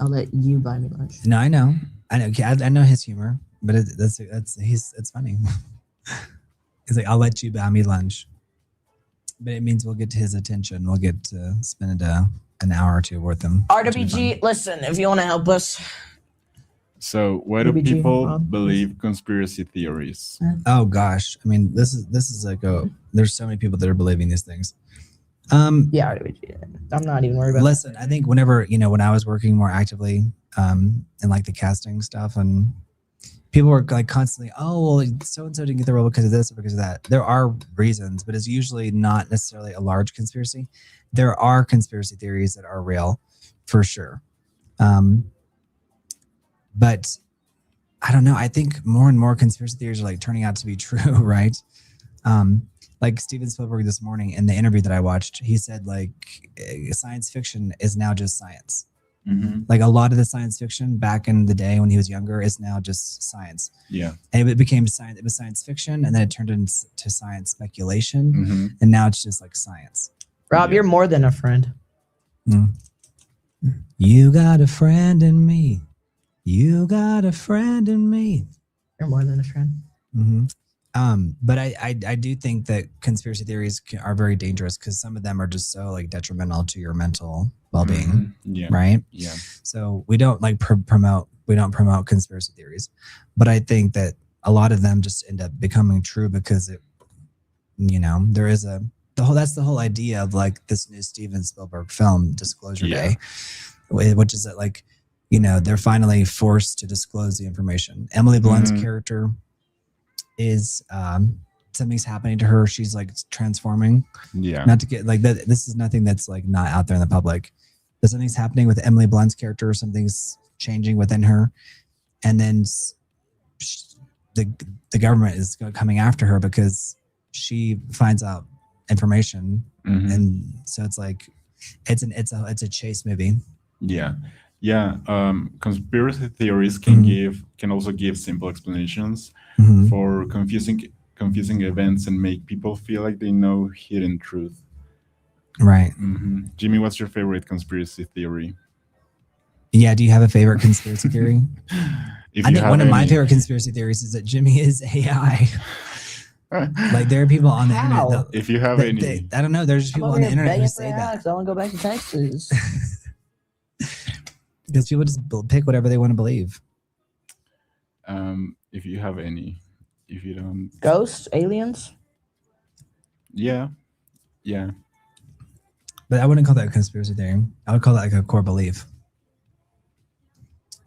I'll let you buy me lunch. No, I know. I know his humor, but it's funny. He's like, I'll let you buy me lunch, but it means we'll get to his attention. We'll get to spend an hour or two with him. RWG, listen, if you want to help us. So, why do RWG, people Rob? believe conspiracy theories? Oh gosh, I mean, this is like there's so many people that are believing these things. Yeah, RWG. I'm not even worried about. Listen, I think whenever when I was working more actively in like the casting stuff, and people were like constantly, oh well, so and so didn't get the role because of this or because of that. There are reasons, but it's usually not necessarily a large conspiracy. There are conspiracy theories that are real, for sure. But I don't know. I think more and more conspiracy theories are like turning out to be true, right? Like Steven Spielberg this morning in the interview that I watched, he said like science fiction is now just science. Like a lot of the science fiction back in the day when he was younger is now just science. Yeah. And it became science. It was science fiction, and then it turned into science speculation, and now it's just like science. Rob, you're more than a friend. You got a friend in me. You got a friend in me. You're more than a friend. But I do think that conspiracy theories are very dangerous because some of them are just so like detrimental to your mental well-being, right? Yeah. So we don't like promote conspiracy theories, but I think that a lot of them just end up becoming true because there is that's the whole idea of like this new Steven Spielberg film Disclosure Day, which is that like they're finally forced to disclose the information. Emily Blunt's character is something's happening to her. She's like transforming. Yeah. Not to get like that. This is nothing that's like not out there in the public. But something's happening with Emily Blunt's character. Something's changing within her, and then the government is coming after her because she finds out information, and so it's like it's a chase movie. Yeah. Yeah, conspiracy theories can also give simple explanations for confusing events and make people feel like they know hidden truth. Right. Jimmy, what's your favorite conspiracy theory? Yeah. Do you have a favorite conspiracy theory? If I you think have one of my any- favorite conspiracy theories is that Jimmy is AI. Like there are people on the How? internet. if you have any, I don't know. There's just I'm people over on the here internet who begging for say AI that because I want to go back to Texas. because people just pick whatever they want to believe. if you have any, if you don't, Ghosts, aliens. yeah, But I wouldn't call that a conspiracy theory. I would call that like a core belief.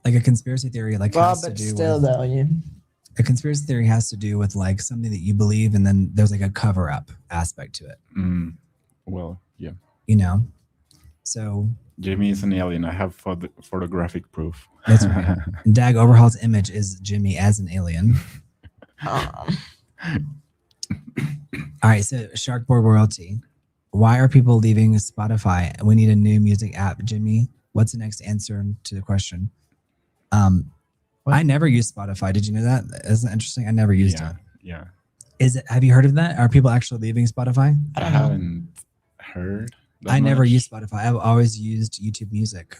Like a conspiracy theory, like Well, has to but do still, with though, you. a conspiracy theory has to do with like something that you believe, and then there's like a cover up aspect to it. well, yeah. You know, so Jimmy is an alien. I have photographic proof. that's right. Dag Overhaul's image is Jimmy as an alien. All right, so Sharkboard royalty. Why are people leaving Spotify? We need a new music app, Jimmy. What's the next answer to the question? I never used Spotify. Did you know that? Isn't that interesting? I never used it. Yeah. Is it? Have you heard of that? Are people actually leaving Spotify? I haven't heard. I never used Spotify. I've always used YouTube Music.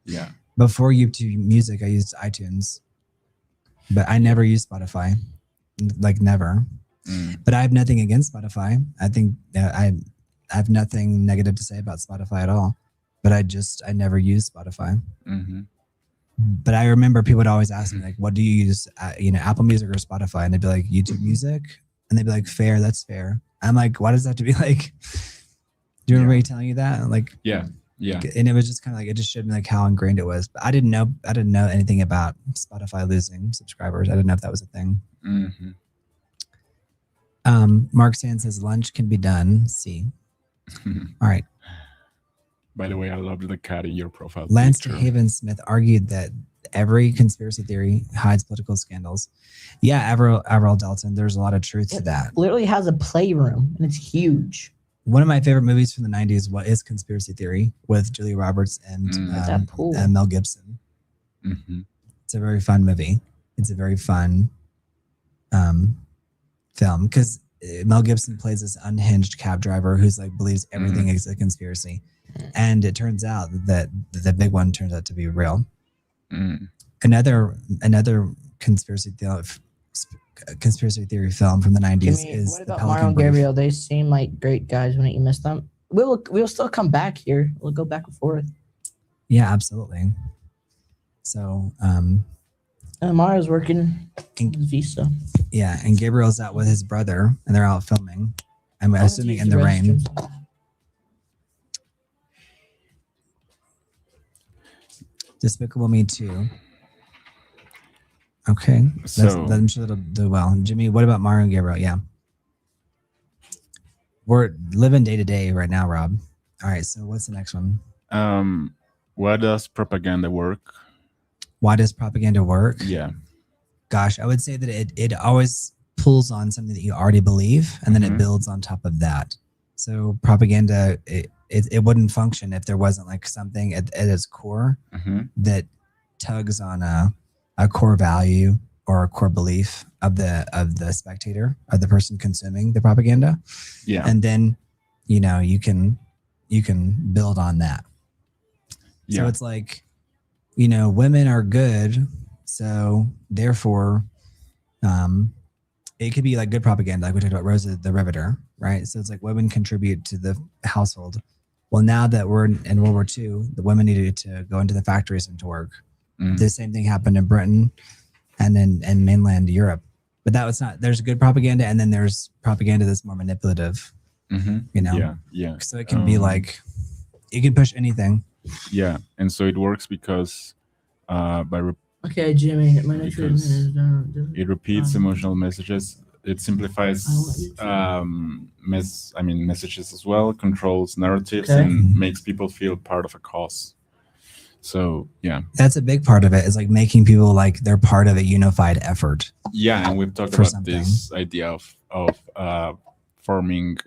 Yeah. Before YouTube Music, I used iTunes, but I never used Spotify. Like never. But I have nothing against Spotify. I think I have nothing negative to say about Spotify at all. But I never used Spotify. But I remember people would always ask me like, "What do you use? Apple Music or Spotify?" And they'd be like, "YouTube Music," and they'd be like, "Fair, that's fair." I'm like, "Why does that have to be like?" Do you remember me telling you that? Like, yeah. And it was just kind of like it just showed me like how ingrained it was. But I didn't know anything about Spotify losing subscribers. I didn't know if that was a thing. Mark Sand says lunch can be done. See, all right. By the way, I loved the cat in your profile. Lance picture. DeHaven Smith argued that every conspiracy theory hides political scandals. Yeah, Avril Dalton, there's a lot of truth to that. Literally has a playroom and it's huge. One of my favorite movies from the 90s is Conspiracy Theory with Julia Roberts and Mel Gibson. It's a very fun movie. It's a very fun film because Mel Gibson plays this unhinged cab driver who's like believes everything is a conspiracy. And it turns out that the big one turns out to be real. Another conspiracy theory film from the 90s is what the about Pelican Mario and Brief. Gabriel? They seem like great guys. Wouldn't you miss them? We'll still come back here. We'll go back and forth. Yeah, absolutely. So Mario's working his visa. Yeah, and Gabriel's out with his brother and they're out filming. I'm assuming in the rain. Despicable Me 2. Okay. I'm sure that'll do well. Jimmy, what about Mario and Gabriel? Yeah. We're living day to day right now, Rob. All right. So what's the next one? Why does propaganda work? Why does propaganda work? Yeah. Gosh, I would say that it always pulls on something that you already believe and then it builds on top of that. So propaganda, it wouldn't function if there wasn't like something at its core that tugs on a core value or a core belief of the spectator or the person consuming the propaganda. Yeah. And then, you can build on that. Yeah. So it's like, women are good. So therefore, it could be like good propaganda, like we talked about Rosa the Riveter, right? So it's like women contribute to the household. Well, now that we're in World War II, the women needed to go into the factories and to work. The same thing happened in Britain and in mainland Europe. But that was not, there's good propaganda and then there's propaganda that's more manipulative, Yeah. So it can be like, you can push anything. Yeah. And so it works because Okay, Jimmy, my next it repeats emotional messages. It simplifies messages as well, controls narratives, and makes people feel part of a cause. So yeah, that's a big part of it. Is like making people like they're part of a unified effort. Yeah, and we've talked about this idea of forming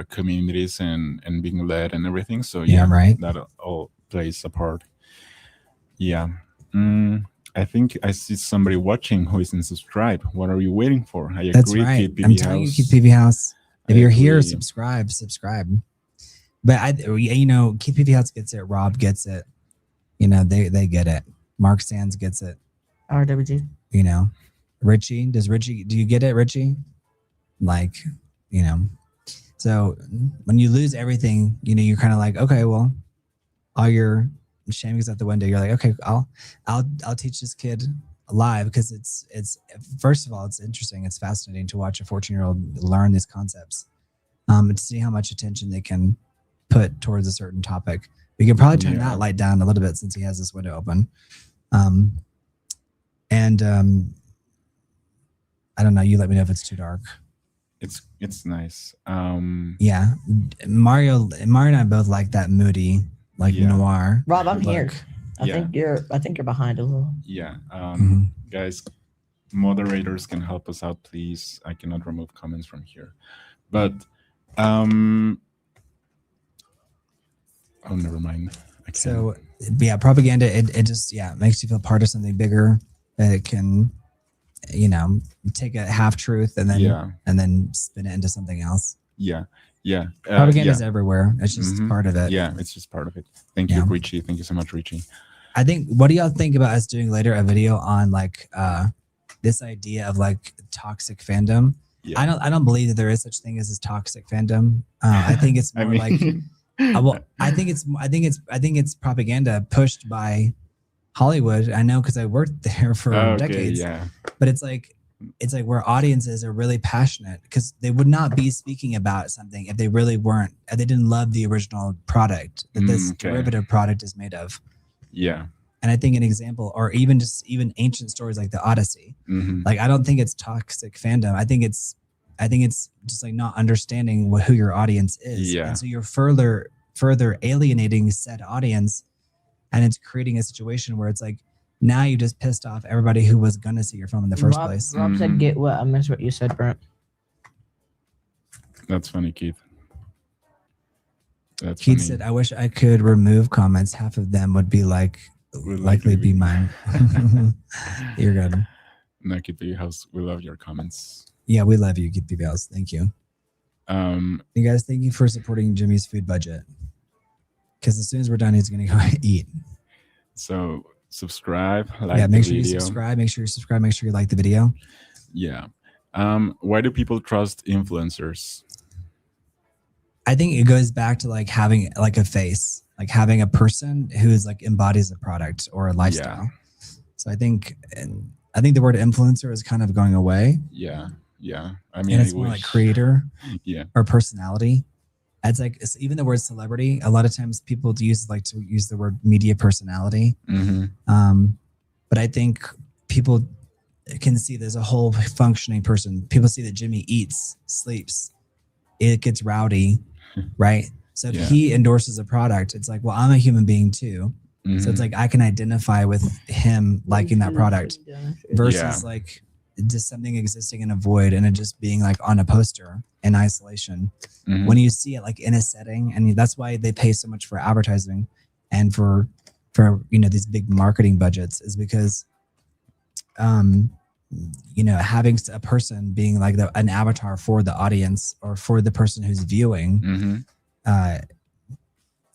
communities and being led and everything. So right. That all plays a part. Yeah. I think I see somebody watching who isn't subscribed. What are you waiting for? I That's agree. right. Keep PV I'm telling you, keep PV House. If you're here, subscribe. But keep PV House gets it. Rob gets it. they get it. Mark Sands gets it. RWG. Richie, do you get it, Richie? Like, so when you lose everything, you're kind of like, okay, well, all your shame is out the window. You're like, okay, I'll teach this kid live, because it's first of all, it's interesting. It's fascinating to watch a 14-year-old learn these concepts, to see how much attention they can put towards a certain topic. We can probably turn that light down a little bit since he has this window open. And I don't know. You let me know if it's too dark. It's nice. Yeah, Mario and I both like that moody, noir. Rob, I'm look. here. I think you're behind a little. Yeah. Guys, moderators can help us out, please. I cannot remove comments from here, but oh, never mind. So yeah, propaganda. It just makes you feel part of something bigger. That it can, take a half truth and then spin it into something else. Yeah. Propaganda is everywhere. It's just part of it. Yeah, it's just part of it. Thank you, Richie. Thank you so much, Richie. I think. What do y'all think about us doing later a video on this idea of toxic fandom? Yeah. I don't believe that there is such thing as toxic fandom. I think it's more I think it's propaganda pushed by Hollywood. I know because I worked there for decades. Yeah. But it's like where audiences are really passionate, because they would not be speaking about something if they really weren't. If they didn't love the original product that this derivative product is made of. Yeah. And I think an example, or even ancient stories like the Odyssey. I don't think it's toxic fandom. I think it's just not understanding who your audience is. Yeah. And so you're further alienating said audience, and it's creating a situation where it's now you just pissed off everybody who was gonna see your film in the first place. Rob said, "Get what?" I missed what you said, Brent. That's funny, Keith. Keith said, "I wish I could remove comments. Half of them would be likely be mine." You're good. No, Keith B. House, we love your comments. Yeah, we love you, Keith B. House. Thank you. You guys, thank you for supporting Jimmy's food budget. Because as soon as we're done, he's gonna go eat. So subscribe, make sure you subscribe. Make sure you subscribe. Make sure you like the video. Yeah. Why do people trust influencers? I think it goes back to having a face, having a person who's embodies a product or a lifestyle. Yeah. So I think the word influencer is kind of going away. Yeah. I mean, and it's more like creator. Yeah. Or personality. It's even the word celebrity. A lot of times people to use the word media personality. But I think people can see there's a whole functioning person. People see that Jimmy eats, sleeps, it gets rowdy, right? So if he endorses a product, it's well, I'm a human being too. So it's I can identify with him liking that product versus just something existing in a void and it just being on a poster in isolation. When you see it in a setting, and that's why they pay so much for advertising and for these big marketing budgets, is because having a person being an avatar for the audience or for the person who's viewing,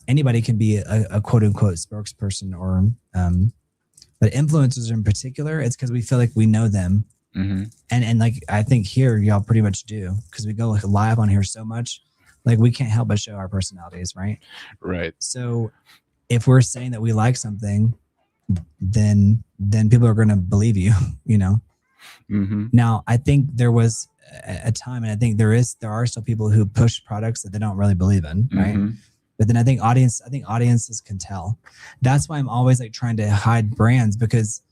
anybody can be a quote unquote spokesperson or but influencers in particular, it's because we feel like we know them. And I think here y'all pretty much do, because we go live on here so much, we can't help but show our personalities, right? Right. So if we're saying that we like something, then people are going to believe you, Now I think there was a time, and I think there are still people who push products that they don't really believe in, right? But then I think audiences can tell. That's why I'm always trying to hide brands, because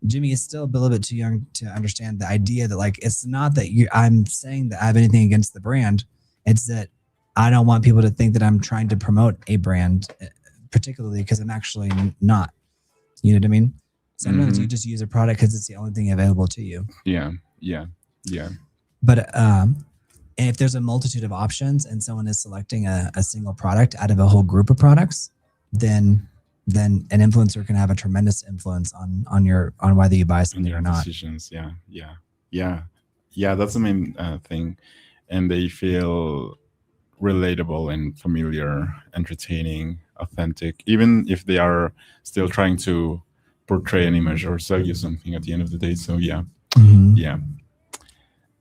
Jimmy is still a little bit too young to understand the idea that it's not that I'm saying that I have anything against the brand. It's that I don't want people to think that I'm trying to promote a brand, particularly because I'm actually not. You know what I mean? Sometimes you just use a product because it's the only thing available to you. Yeah. But if there's a multitude of options and someone is selecting a single product out of a whole group of products, then an influencer can have a tremendous influence on whether you buy something or not. Decisions. Yeah. That's the main thing, and they feel relatable and familiar, entertaining. authentic, even if they are still trying to portray an image or sell you something at the end of the day. So yeah, Mhm. yeah.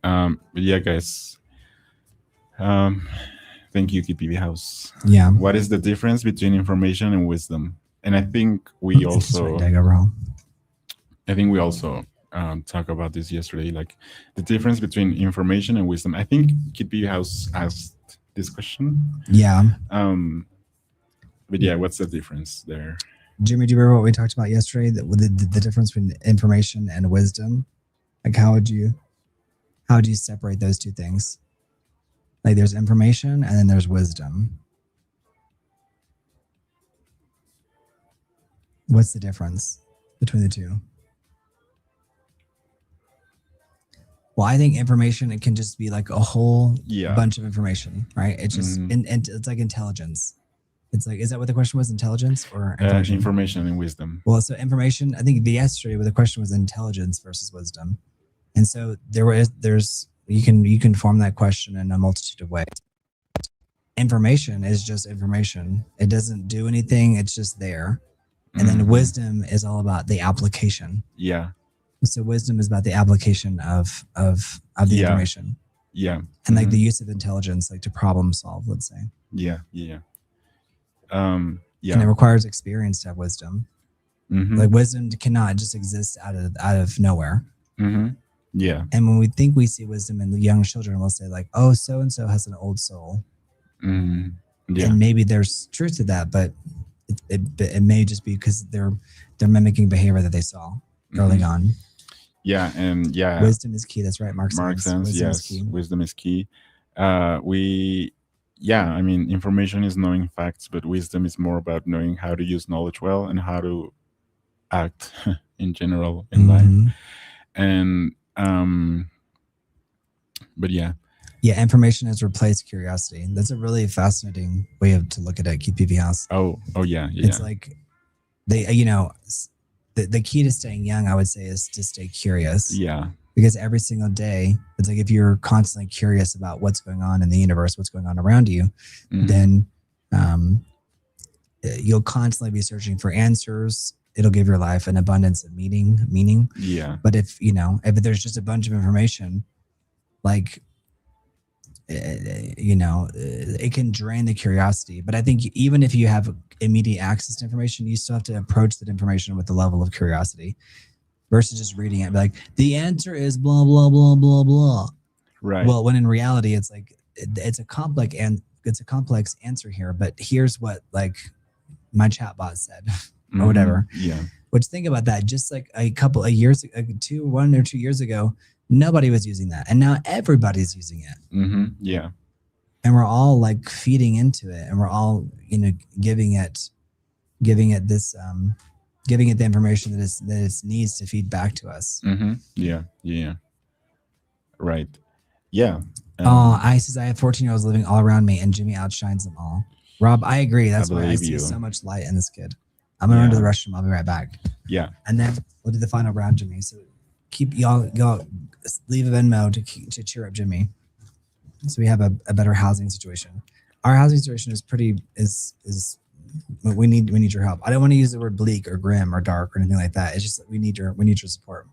But yeah, guys. Thank you, KPV House. Yeah. What is the difference between information and wisdom? And I think we also, talked about this yesterday. Like the difference between information and wisdom. I think KPV House asked this question. Yeah. But yeah, what's the difference there? Jimmy, do you remember what we talked about yesterday? That the difference between information and wisdom. Like how would you separate those two things? Like there's information and then there's wisdom. What's the difference between the two? Well, I think information, it can just be like a whole bunch of information, right? It's just it's like intelligence. It's like, is that what the question was? Intelligence or information? Information and wisdom. Well, so information, I think yesterday where the question was intelligence versus wisdom. And so there's you can form that question in a multitude of ways. Information is just information. It doesn't do anything. It's just there. And then wisdom is all about the application. Yeah. So wisdom is about the application of the information. Yeah. And like the use of intelligence, like to problem solve, let's say. Yeah. And it requires experience to have wisdom. Like wisdom cannot just exist out of nowhere. Yeah. And when we think we see wisdom in the young children, we'll say like, oh, so and so has an old soul. Yeah. And maybe there's truth to that, but it may just be because they're mimicking behavior that they saw early on. Yeah, and wisdom is key. That's right, Mark says. Yes, wisdom is key. I mean, information is knowing facts, but wisdom is more about knowing how to use knowledge well and how to act in general in life. And but yeah, information has replaced curiosity. That's a really fascinating way to look at it. Keep PV House. Oh yeah. It's like they, the key to staying young, I would say, is to stay curious. Yeah. Because every single day, it's like if you're constantly curious about what's going on in the universe, what's going on around you, then you'll constantly be searching for answers. It'll give your life an abundance of meaning. Yeah. But if there's just a bunch of information, like, it can drain the curiosity. But I think even if you have immediate access to information, you still have to approach that information with the level of curiosity versus just reading it. Like the answer is blah, blah, blah, blah, blah. Right. Well, when in reality, it's like, it's a complex answer here, but here's what like my chatbot said or whatever. Yeah. Which, think about that, just like a couple of years, 1 or 2 years ago, nobody was using that. And now everybody's using it. Yeah. And we're all like feeding into it, and we're all, giving it this, giving it the information that it needs to feed back to us. Yeah. Right. Yeah. I have 14-year-olds living all around me, and Jimmy outshines them all. Rob, I agree. That's why I see so much light in this kid. I'm gonna run to the restroom. I'll be right back. Yeah. And then we'll do the final round, Jimmy. So keep y'all leave a Venmo to cheer up Jimmy, so we have a better housing situation. Our housing situation is we need your help. I don't want to use the word bleak or grim or dark or anything like that. It's just that we need your support.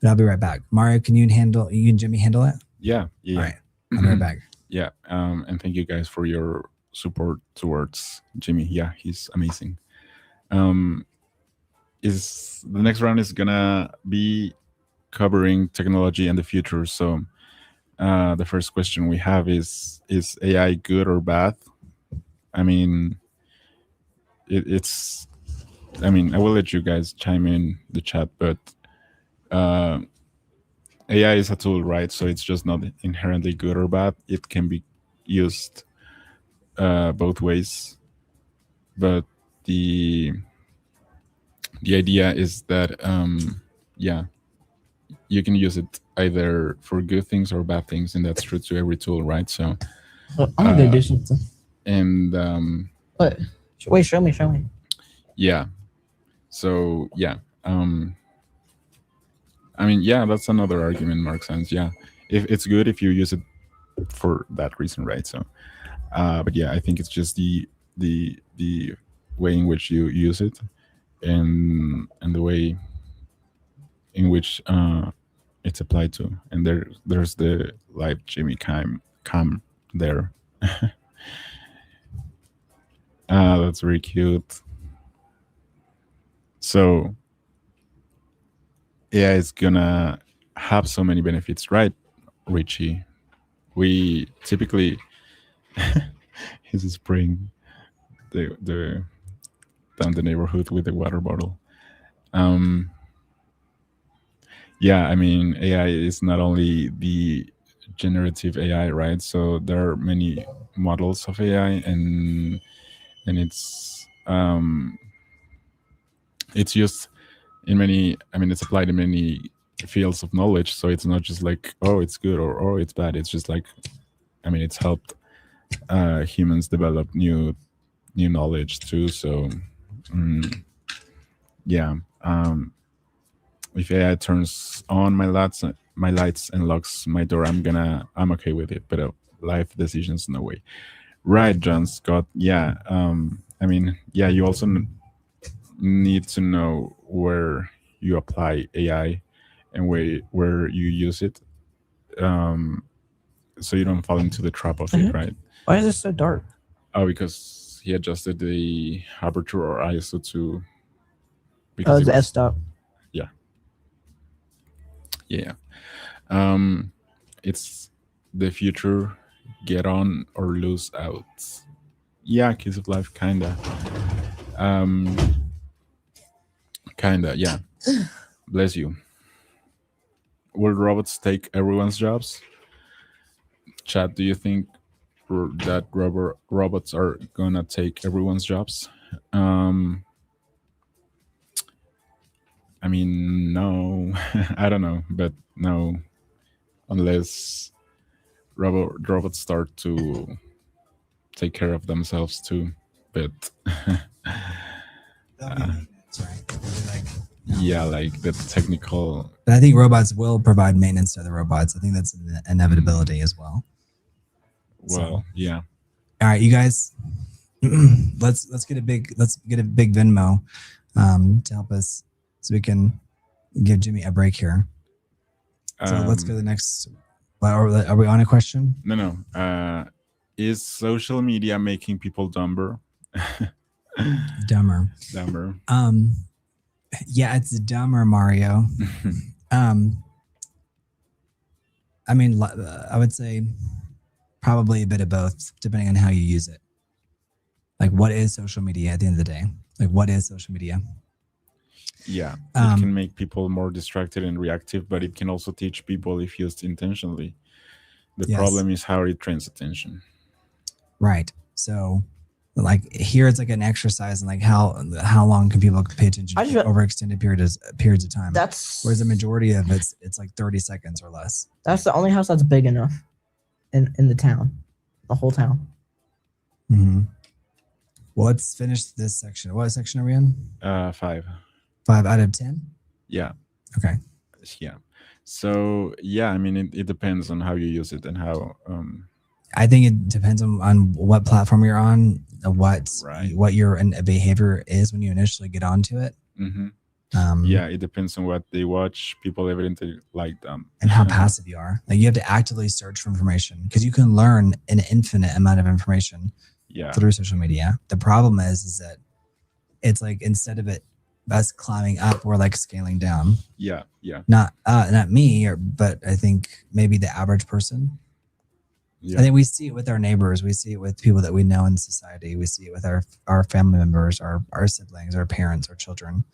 But I'll be right back. Mario, can you and Jimmy handle it? Yeah. All right. I'll be right back. Yeah. And thank you guys for your support towards Jimmy. Yeah, he's amazing. Is the next round is gonna be covering technology and the future. So the first question we have is AI good or bad? I mean, it's I will let you guys chime in the chat, but AI is a tool, right? So it's just not inherently good or bad. It can be used both ways, but the idea is that you can use it either for good things or bad things, and that's true to every tool, right? So I'm gonna do something. And what? Wait, show me. Yeah. So yeah. That's another argument, Mark says. Yeah, if it's good if you use it for that reason, right? So, but yeah, I think it's just the way in which you use it, and the way in which it's applied to. And there's the live Jimmy cam there. That's very cute. So AI is gonna have so many benefits, right, Richie? We typically he's spraying the down the neighborhood with a water bottle. Um, yeah, I mean, AI is not only the generative AI, right? So there are many models of AI, and it's used in many. I mean, it's applied in many fields of knowledge. So it's not just like, oh, it's good, or oh, it's bad. It's just like, I mean, it's helped humans develop new knowledge too. So yeah, if AI turns on my lights and locks my door, I'm okay with it. But life decisions, no way. Right, John Scott. Yeah. I mean, yeah. You also need to know where you apply AI and where you use it, so you don't fall into the trap of it, right? Why is it so dark? Oh, because he adjusted the aperture or ISO to. Oh, Because it's f-stop. yeah. It's the future. Get on or lose out. Yeah, Kiss of Life, kinda. Kinda, yeah. Bless you. Will robots take everyone's jobs? Chad, do you think that robots are gonna take everyone's jobs? I mean, no. I don't know, but no, unless robots start to take care of themselves too. But yeah, like the technical. But I think robots will provide maintenance to the robots. I think that's an inevitability as well. Well, yeah. All right, you guys, let's get a big Venmo to help us so we can give Jimmy a break here. So let's go to the next. Are we on a question? No. Is social media making people dumber? Dumber. Yeah, it's dumber, Mario. I mean, I would say probably a bit of both, depending on how you use it. Like, what is social media at the end of the day? Like, what is social media? Yeah, it can make people more distracted and reactive, but it can also teach people if used intentionally. The problem is how it trains attention. Right. So, like here, it's like an exercise in like how long can people pay attention over extended periods of time. Whereas the majority of it's like 30 seconds or less. That's the only house that's big enough in the town, the whole town. Mm-hmm. Well, let's finish this section. What section are we in? 5. 5 out of 10? Yeah. Okay. Yeah. So, yeah, I mean, it depends on how you use it and how... I think it depends on what platform you're on, what your behavior is when you initially get onto it. Mm-hmm. Yeah, it depends on what they watch. People evidently like them. And how passive you are. Like you have to actively search for information because you can learn an infinite amount of information through social media. The problem is that it's like instead of us climbing up, we're like scaling down. Yeah. Not me, but I think maybe the average person. Yeah. I think we see it with our neighbors. We see it with people that we know in society. We see it with our family members, our siblings, our parents, our children.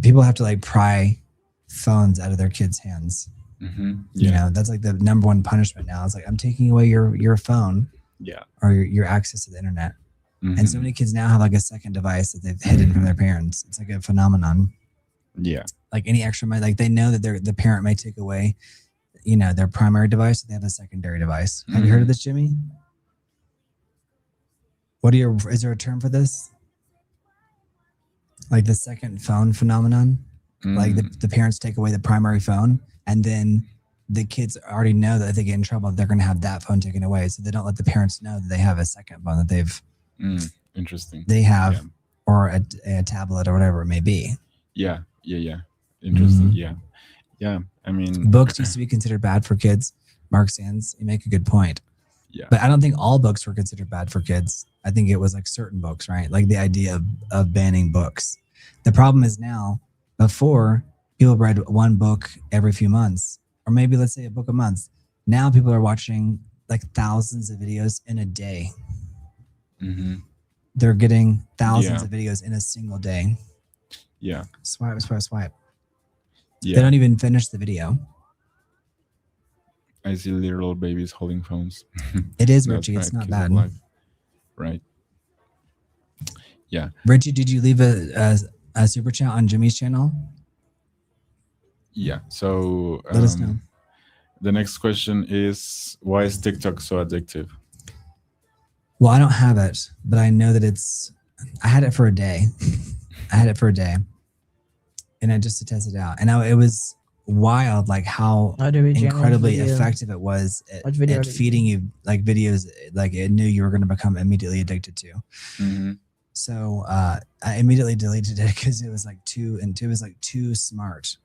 People have to like pry phones out of their kids' hands. Mm-hmm. Yeah. You know, that's like the number one punishment now. It's like, I'm taking away your phone or your access to the internet. Mm-hmm. And so many kids now have like a second device that they've hidden from their parents. It's like a phenomenon. Yeah. Like any extra money, like they know that the parent may take away their primary device, they have a secondary device. Have you heard of this, Jimmy? Is there a term for this? Like the second phone phenomenon? Like the parents take away the primary phone and then the kids already know that if they get in trouble, they're going to have that phone taken away. So they don't let the parents know that they have a second phone that they've Interesting. they have, Yeah. or a tablet or whatever it may be. Yeah. Interesting. Mhm. Yeah. I mean, Books used to be considered bad for kids. Mark Sands, you make a good point. yeah. But I don't think all books were considered bad for kids. I think it was like certain books, right? Like the idea of banning books. The problem is now, before people read one book every few months, or maybe let's say a book a month. Now people are watching like thousands of videos in a day. Mm-hmm. They're getting thousands Yeah. of videos in a single day. Yeah. Swipe. Yeah. They don't even finish the video. I see little babies holding phones. It is, That's Richie. right. It's not Kiss of bad. life. Right. Yeah. Richie, did you leave a super chat on Jimmy's channel? Yeah. So Let us know. the next question is, why is TikTok so addictive? Well, I don't have it, but I know that I had it for a day. And I just to test it out. And it was wild, like how incredibly effective it was at feeding you like videos like it knew you were going to become immediately addicted to. Mm-hmm. So I immediately deleted it because it was like too smart.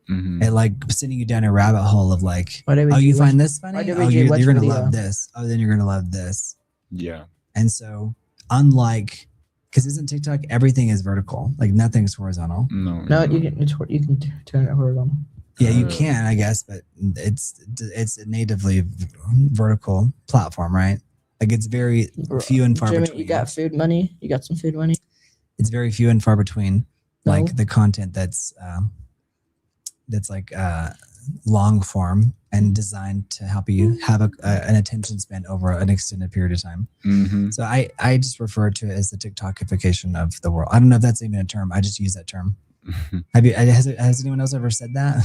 Mm-hmm. It like sending you down a rabbit hole of like, you find this funny? Oh, you're going to love this. Oh, then you're going to love this. Yeah. And so unlike, because isn't TikTok, everything is vertical, like nothing's horizontal. No, you can turn it horizontal. Yeah, you can, I guess, but it's a natively vertical platform, right? Like it's very few and far Jimmy, between. you got food money? You got some food money? It's very few and far between, No. like the content that's like long form and designed to help you have an attention span over an extended period of time. Mm-hmm. So I just refer to it as the TikTokification of the world. I don't know if that's even a term. I just use that term. Has anyone else ever said that?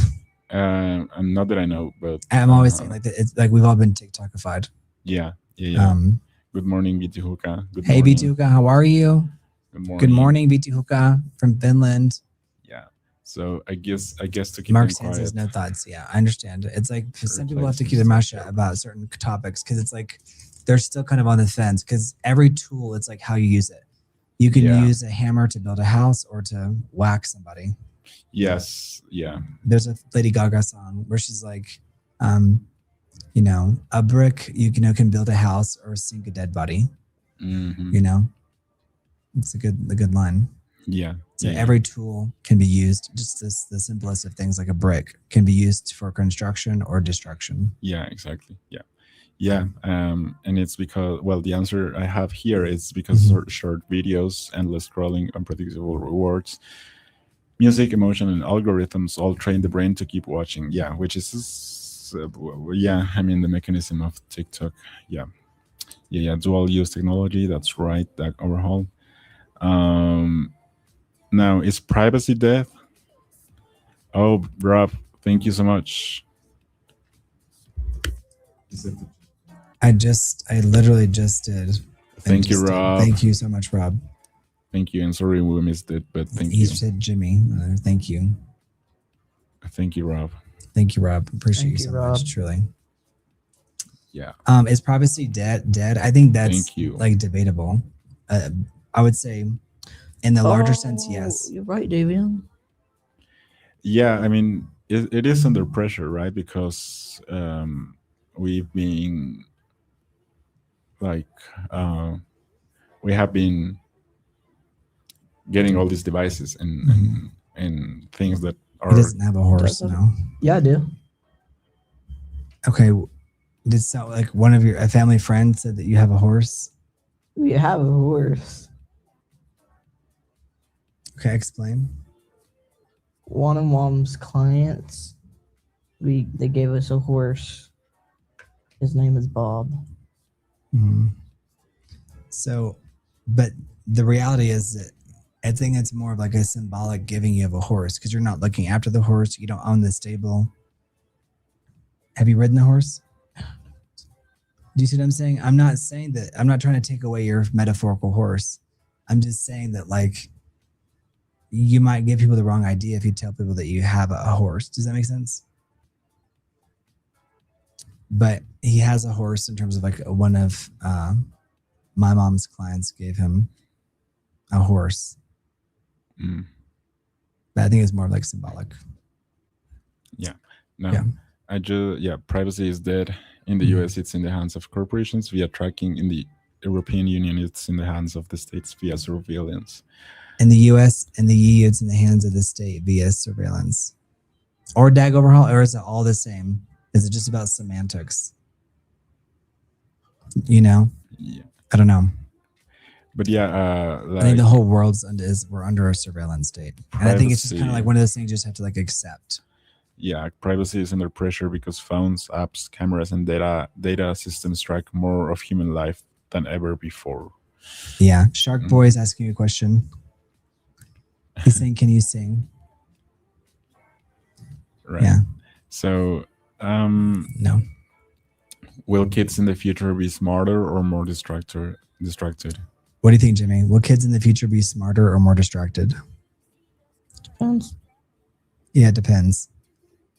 Not that I know, but I'm always saying like that. It's like we've all been TikTokified. Yeah. Good morning, Bituhuka. Good hey, morning. Bituhuka, how are you? Good morning, Bituhuka from Finland. Yeah. So I guess to keep Mark them Sands quiet. has no thoughts. Yeah, I understand. It's like some people have to Reflections. keep their mouth shut about certain topics because it's like they're still kind of on the fence because every tool, it's like how you use it. You can use a hammer to build a house or to whack somebody. Yes. Yeah. There's a Lady Gaga song where she's like, a brick, can build a house or sink a dead body. Mm-hmm. It's a good line. Yeah. So every tool can be used, just the simplest of things like a brick can be used for construction or destruction. Yeah, exactly. Yeah. And it's because, well, the answer I have here is because short videos, endless scrolling, unpredictable rewards, music, emotion, and algorithms all train the brain to keep watching. Yeah, which is, the mechanism of TikTok. Yeah. Dual use technology. That's right. That overhaul. Now, is privacy death? Oh, Rob, thank you so much. I literally just did. Thank you, Rob. Thank you so much, Rob. Thank you. And sorry we missed it, but thank you. He said Jimmy. Thank you. Thank you, Rob. Thank you, Rob. Appreciate you so much, truly. Yeah. Is privacy dead? I think that's like debatable. I would say in the larger sense, yes. You're right, Davian. Yeah, I mean, it is under pressure, right? Because we've been like, we have been getting all these devices and things that are... He doesn't have a horse, no? Yeah, I do. Okay. Did it sound like one of a family friend said that you have a horse? We have a horse. Okay, explain. One of Mom's clients, they gave us a horse. His name is Bob. Mm-hmm. So, but the reality is that I think it's more of like a symbolic giving you of a horse because you're not looking after the horse. You don't own the stable. Have you ridden the horse? Do you see what I'm saying? I'm not saying that. I'm not trying to take away your metaphorical horse. I'm just saying that like you might give people the wrong idea if you tell people that you have a horse. Does that make sense? But he has a horse in terms of like one of my mom's clients gave him a horse. Mm. But I think it's more like symbolic. No, Yeah. privacy is dead. In the Mhm. US, it's in the hands of corporations via tracking. In the European Union, it's in the hands of the states via surveillance. In the US and the EU, it's in the hands of the state via surveillance. Or DAG overhaul, or is it all the same? Is it just about semantics? You know? Yeah. I don't know. But yeah, I think the like whole world's we're under a surveillance state. And I think it's just kind of privacy. like one of those things you just have to like accept. Yeah, privacy is under pressure because phones, apps, cameras, and data systems track more of human life than ever before. Yeah. Shark Boy is asking you a question. He's saying, can you sing? Right. Yeah. So, No. will kids in the future be smarter or more distracted? What do you think, Jimmy? Will kids in the future be smarter or more distracted? Depends. Yeah, it depends.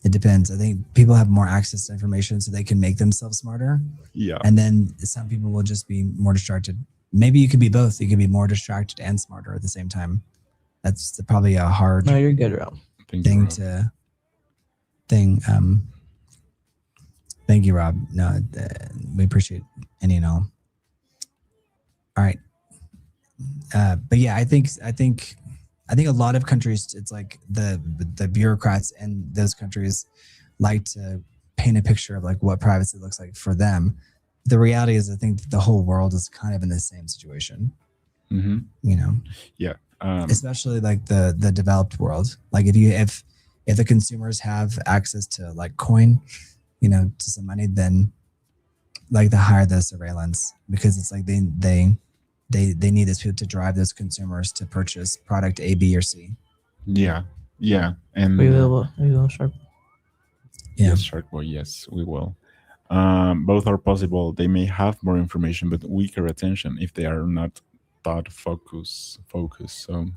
It depends. I think people have more access to information so they can make themselves smarter. Yeah. And then some people will just be more distracted. Maybe you could be both. You could be more distracted and smarter at the same time. That's probably a hard No, you're good, Rob. Thank you, thing Rob. to thing. Thank you, Rob. No, we appreciate any and all. All right. But yeah, I think a lot of countries, it's like the bureaucrats in those countries like to paint a picture of like what privacy looks like for them. The reality is, I think the whole world is kind of in the same situation. Mm-hmm. You know, Yeah. especially like the developed world. Like if the consumers have access to like coin, you know, to some money, then like the higher the surveillance, because it's like they need those people to drive those consumers to purchase product A, B, or C. Yeah. Yeah. And We will, Shark. Yeah. yes, Shark Boy. Yes, we will. Both are possible. They may have more information, but weaker attention if they are not thought focus. So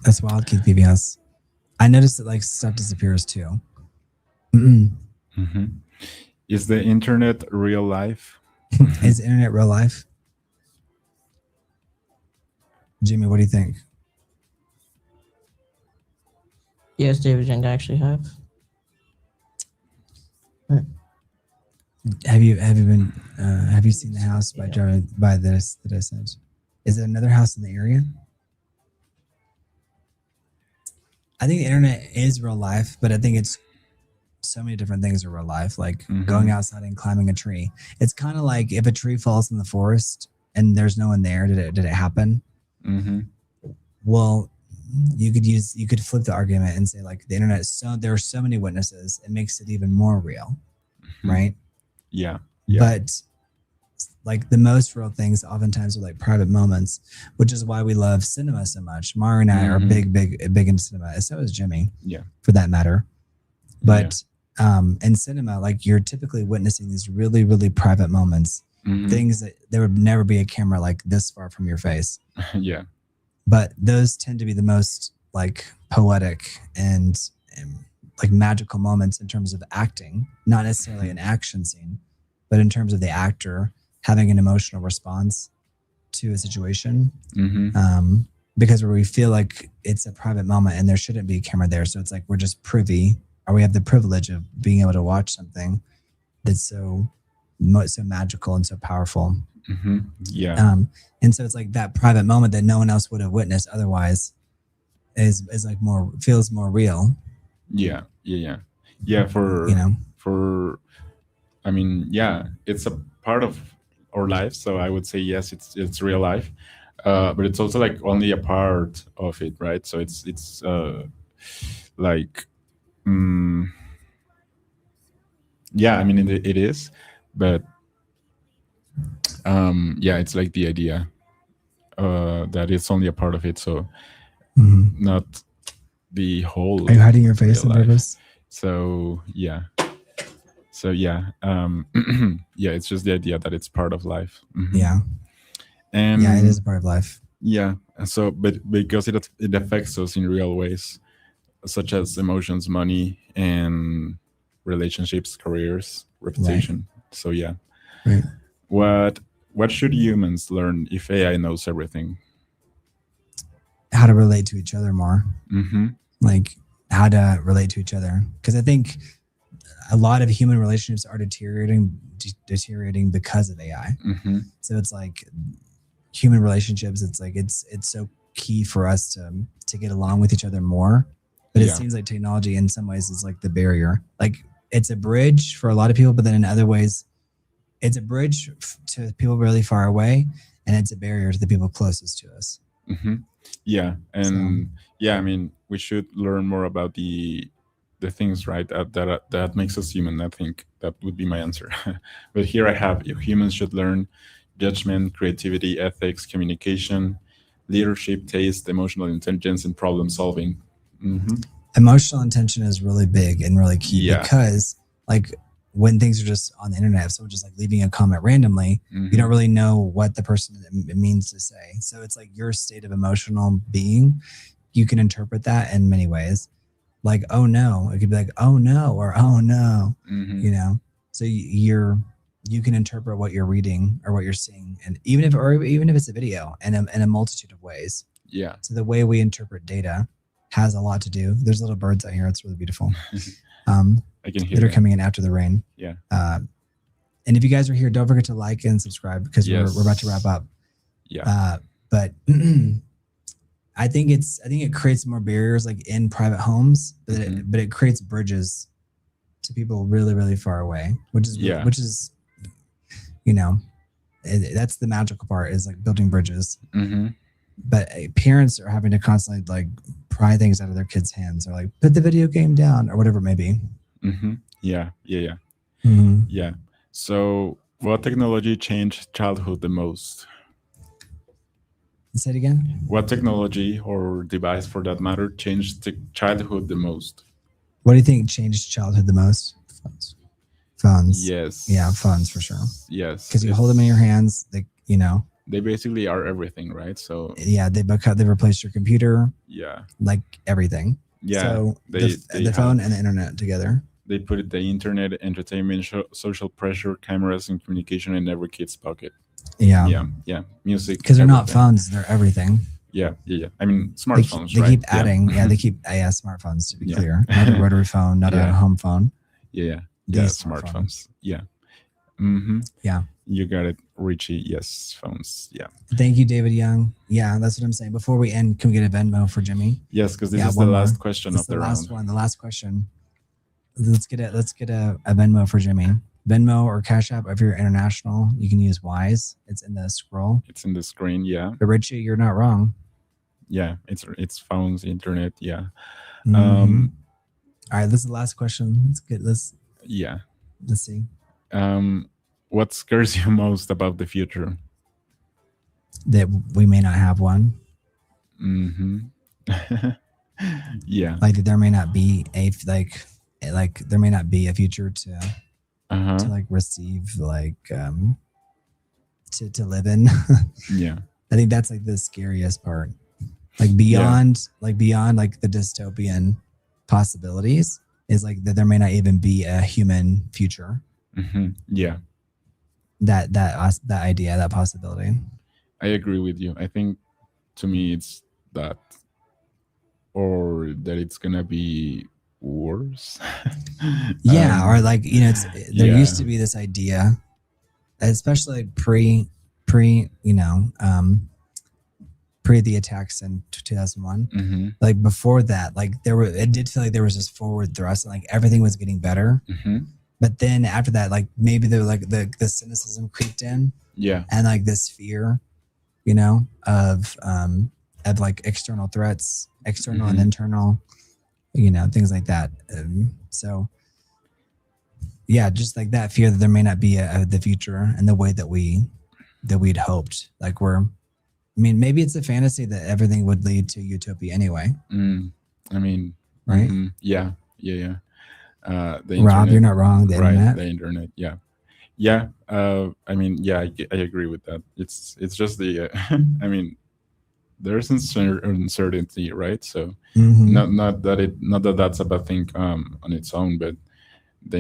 That's wild, Keith PBS. I noticed that like stuff disappears too. Mm-mm. mm-hmm. Is the internet real life? Is the internet real life? Jimmy, what do you think? Yes, David Jeng actually have. Have you seen the house by driving by this that I sent? Is there another house in the area? I think the internet is real life, but I think it's so many different things are real life, like going outside and climbing a tree. It's kind of like if a tree falls in the forest and there's no one there, did it happen? Mm-hmm. Well, you could flip the argument and say like the internet, so there are so many witnesses, it makes it even more real, right? Yeah. But like the most real things oftentimes are like private moments, which is why we love cinema so much. Mario and I are big into cinema. So is Jimmy. Yeah. For that matter. But in cinema, like you're typically witnessing these really, really private moments, things that there would never be a camera like this far from your face. Yeah. But those tend to be the most like poetic and like magical moments in terms of acting, not necessarily an action scene, but in terms of the actor having an emotional response to a situation. Because where we feel like it's a private moment and there shouldn't be a camera there. So it's like we're just privy, or we have the privilege of being able to watch something that's so magical and so powerful. Yeah. And so it's like that private moment that no one else would have witnessed otherwise is like feels more real. Yeah. For, you know, I mean, yeah, it's a part of our life. So I would say, yes, it's real life. But it's also like only a part of it, right? So it's like, yeah, I mean, it is, but yeah, it's like the idea that it's only a part of it. So not the whole. Are you hiding your face on purpose? So yeah. Yeah, it's just the idea that it's part of life. Yeah. And yeah, it is a part of life. Yeah. So, but because it affects us in real ways, such as emotions, money, and relationships, careers, reputation. Right. So yeah. Right. What should humans learn if AI knows everything? how to relate to each other more, Mm-hmm. like how to relate to each other. Because I think a lot of human relationships are deteriorating because of AI. Mm-hmm. So it's like human relationships. It's like it's so key for us to get along with each other more. But it Yeah. seems like technology in some ways is like the barrier. Like it's a bridge for a lot of people, but then in other ways, it's a bridge to people really far away, and it's a barrier to the people closest to us. Mm-hmm. Yeah, and yeah, I mean, we should learn more about the things, right? That makes us human. I think that would be my answer. But here I have: humans should learn judgment, creativity, ethics, communication, leadership, taste, emotional intelligence, and problem solving. Mm-hmm. Emotional intention is really big and really key Yeah. because like when things are just on the internet, if someone's just like leaving a comment randomly, Mm-hmm. you don't really know what the person means to say. So it's like your state of emotional being. You can interpret that in many ways. Like, oh no, it could be like, oh no, or oh no, Mm-hmm. you know. So you can interpret what you're reading or what you're seeing, and even if it's a video, in a multitude of ways. Yeah. So the way we interpret data has a lot to do. There's little birds out here. It's really beautiful. I can hear That are that. coming in after the rain. Yeah. And if you guys are here, don't forget to like and subscribe because Yes. we're about to wrap up. Yeah. But I think it creates more barriers like in private homes, but Mhm. it creates bridges to people really, really far away, which is Yeah. you know, that's the magical part is like building bridges. Mm-hmm. But parents are having to constantly like pry things out of their kids' hands or like put the video game down or whatever it may be. Mm-hmm. Yeah. Yeah. Yeah. Mm-hmm. Yeah. So, what technology changed childhood the most? Say it again. What technology or device, for that matter, changed childhood the most? What do you think changed childhood the most? Phones. Yes. Yeah, phones for sure. Yes. Because you hold them in your hands, They basically are everything, right? So yeah, they replaced your computer, yeah, like everything. yeah. So the phone and the internet together. They put the internet, entertainment, social pressure, cameras, and communication in every kid's pocket. Yeah. Yeah. Music. Because they're not everything. phones, they're everything. Yeah. I mean, They smartphones, keep, right? they keep adding. Yeah, they keep smartphones to be Yeah. clear. Not a rotary phone, not a Yeah. home phone. Yeah. These Smartphones. Yeah. Mm-hmm. Yeah. You got it, Richie. Yes, phones. Yeah. Thank you, David Young. Yeah, that's what I'm saying. Before we end, can we get a Venmo for Jimmy? Yes, because this Yeah, is the one more. last question This of is the the last round. one. The last question. Let's get a Venmo for Jimmy. Venmo or Cash App if you're international, you can use Wise. It's in the scroll. It's in the screen. Yeah. But Richie, you're not wrong. Yeah. It's phones, internet. Yeah. Mhm. All right, this is the last question. Let's Yeah. see. What scares you most about the future? That we may not have one. Mm-hmm. Yeah. Like that there may not be there may not be a future to Uh-huh. like receive to live in. Yeah. I think that's like the scariest part. Like beyond like the dystopian possibilities is like that there may not even be a human future. Mm-hmm. Yeah. That idea, that possibility. I agree with you. I think to me it's that, or that it's gonna be worse. Yeah, or like there yeah. used to be this idea, especially like pre the attacks in 2001. Mm-hmm. Like before that, like it did feel like there was this forward thrust and like everything was getting better. Mm-hmm. But then after that, like maybe there like the cynicism creeped in, Yeah. and like this fear, of like external threats, external and Mhm. internal, things like that. So yeah, just like that fear that there may not be the future in the way that we'd hoped. Like maybe it's a fantasy that everything would lead to utopia anyway. I mean, Right? mhm. Yeah. The Rob, internet, you're not wrong. The right? internet. The internet. Yeah. I mean, yeah, I agree with that. It's just the. I mean, there's uncertainty, right? So Mhm. not that that's a bad thing on its own, but the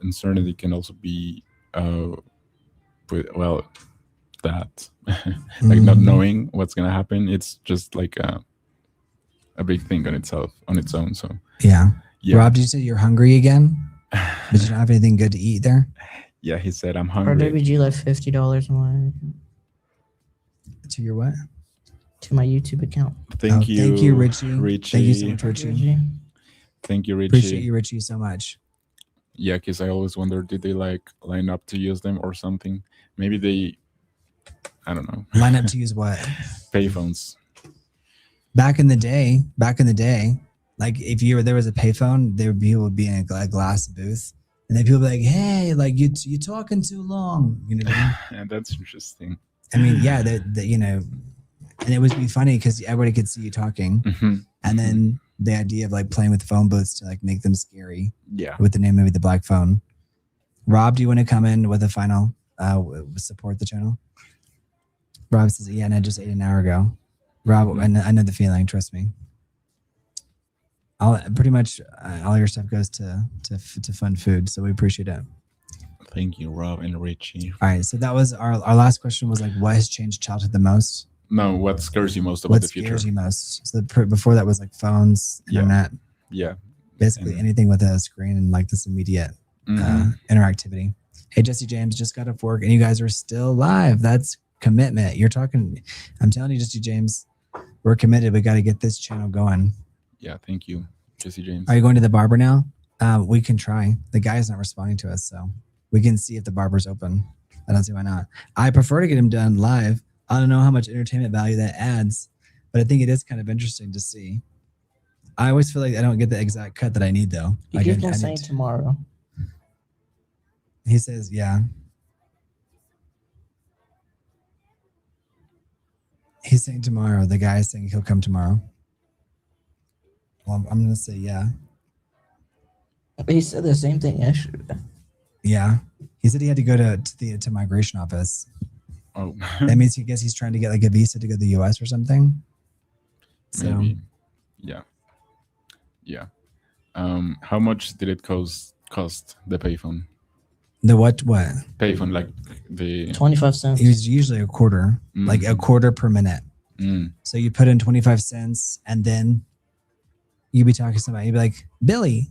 uncertainty can also be that like not Mhm. knowing what's gonna happen. It's just like a big thing on its own. So Yeah. yeah, Rob, did you say you're hungry again? But you don't have anything good to eat there? yeah. He said, "I'm Our hungry." WG left $50 To your what? to my YouTube account. Thank you, Thank you, Richie. Richie. Thank you so much, Thank you, Richie. Thank you, Richie. Appreciate you, Richie, so much. Yeah, because I always wonder, did they like line up to use them or something? Maybe they, I don't know. Line up to use what? Payphones. Back in the day, like if there was a payphone, people would be in a glass booth, and then people would be like, "Hey, like you talking too long," you know what I mean? And that's interesting. I mean, yeah, you know, and it would be funny because everybody could see you talking, and then the idea of like playing with phone booths to like make them scary. Yeah. With the name of the Black Phone. Rob, do you want to come in with a final support the channel? Rob says, "Yeah, and I just ate an hour ago." Rob, I know the feeling. Trust me. Pretty much all your stuff goes to fund food, so we appreciate it. Thank you, Rob and Richie. All right, so that was our last question. Was like, what has changed childhood the most? No, what scares you most about the future? What scares you most? So before that was like phones, internet, Yeah, basically anything with a screen and like this immediate interactivity. Hey, Jesse James just got off work, and you guys are still live. That's commitment. You're talking. I'm telling you, Jesse James, we're committed. We got to get this channel going. Yeah, thank you, Jesse James. Are you going to the barber now? We can try. The guy's not responding to us, so we can see if the barber's open. I don't see why not. I prefer to get him done live. I don't know how much entertainment value that adds, but I think it is kind of interesting to see. I always feel like I don't get the exact cut that I need, though. You keep on saying tomorrow. He says, yeah. He's saying tomorrow. The guy is saying he'll come tomorrow. Well, I'm going to say yeah. He said the same thing yesterday. Yeah. He said he had to go to migration office. Oh. That means he's trying to get like a visa to go to the US or something. So, maybe. Yeah. Yeah. How much did it cost the payphone? The what? Payphone, like the 25 cents. It was usually a quarter, like a quarter per minute. So you put in 25 cents and then you'd be talking to somebody. You'd be like, Billy,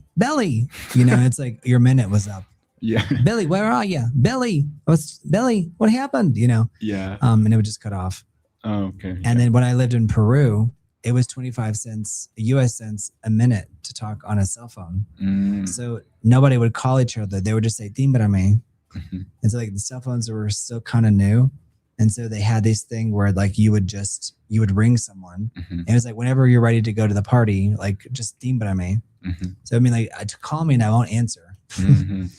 you know, it's like your minute was up. Yeah. Billy, where are you? Billy, what happened? You know? Yeah. And it would just cut off. Oh, okay. And then when I lived in Peru, it was 25 cents, US cents a minute to talk on a cell phone. So nobody would call each other. They would just say, "Tímbrame." And so like the cell phones were still kind of new. And so they had this thing where like you would ring someone. And it was like, whenever you're ready to go to the party, like just tímbrame. So I mean, like to call me and I won't answer.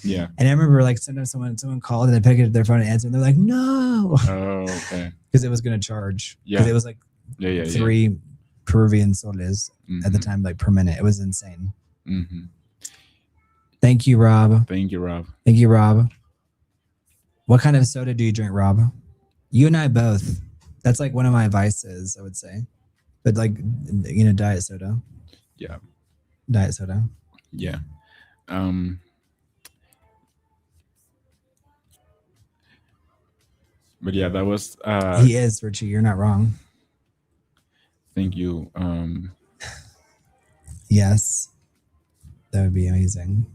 Yeah. And I remember like sometimes someone called and I picked up their phone and answered and they're like, "No." Oh, okay. Because it was going to charge. Yeah. Because it was like 3 Peruvian soles at the time, like per minute. It was insane. Thank you, Rob. Thank you, Rob. Thank you, Rob. What kind of soda do you drink, Rob? You and I both. That's like one of my vices, I would say. But like, you know, diet soda. Yeah. Diet soda. Yeah. But yeah, that was he is, Richie. You're not wrong. Thank you. Yes. That would be amazing.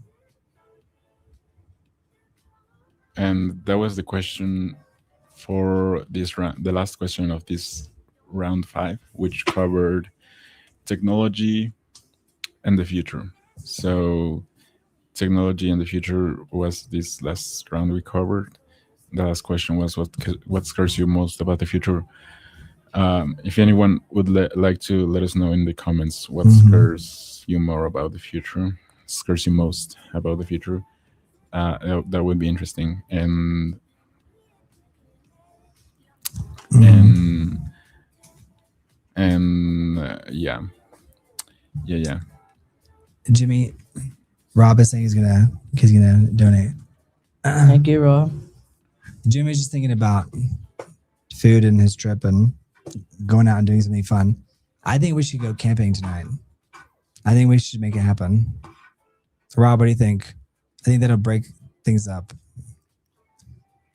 And that was the question for this round, the last question of this round 5, which covered technology and the future. So technology and the future was this last round we covered. The last question was what scares you most about the future? If anyone would like to let us know in the comments what scares you more about the future, scares you most about the future, that would be interesting. And yeah. Jimmy, Rob is saying he's gonna donate. Thank you, Rob. Jimmy's just thinking about food and his trip and going out and doing something fun. I think we should go camping tonight. I think we should make it happen. So Rob, what do you think? I think that'll break things up.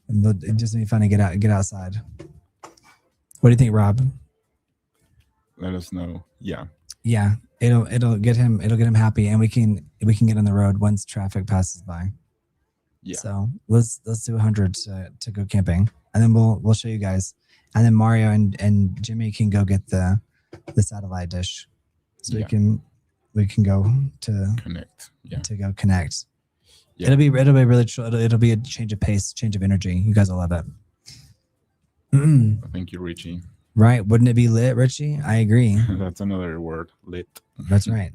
And it'd just be fun to get outside. What do you think, Rob? Let us know. Yeah. Yeah, it'll get him happy, and we can get on the road once traffic passes by. Yeah. So let's do 100 to go camping, and then we'll show you guys, and then Mario and Jimmy can go get the satellite dish, so Yeah. we can go to Connect. Yeah. to go connect. Yeah. It'll be really chill. It'll be a change of pace, change of energy. You guys will love it. Thank you, Richie. Right? Wouldn't it be lit, Richie? I agree. That's another word, lit. That's right.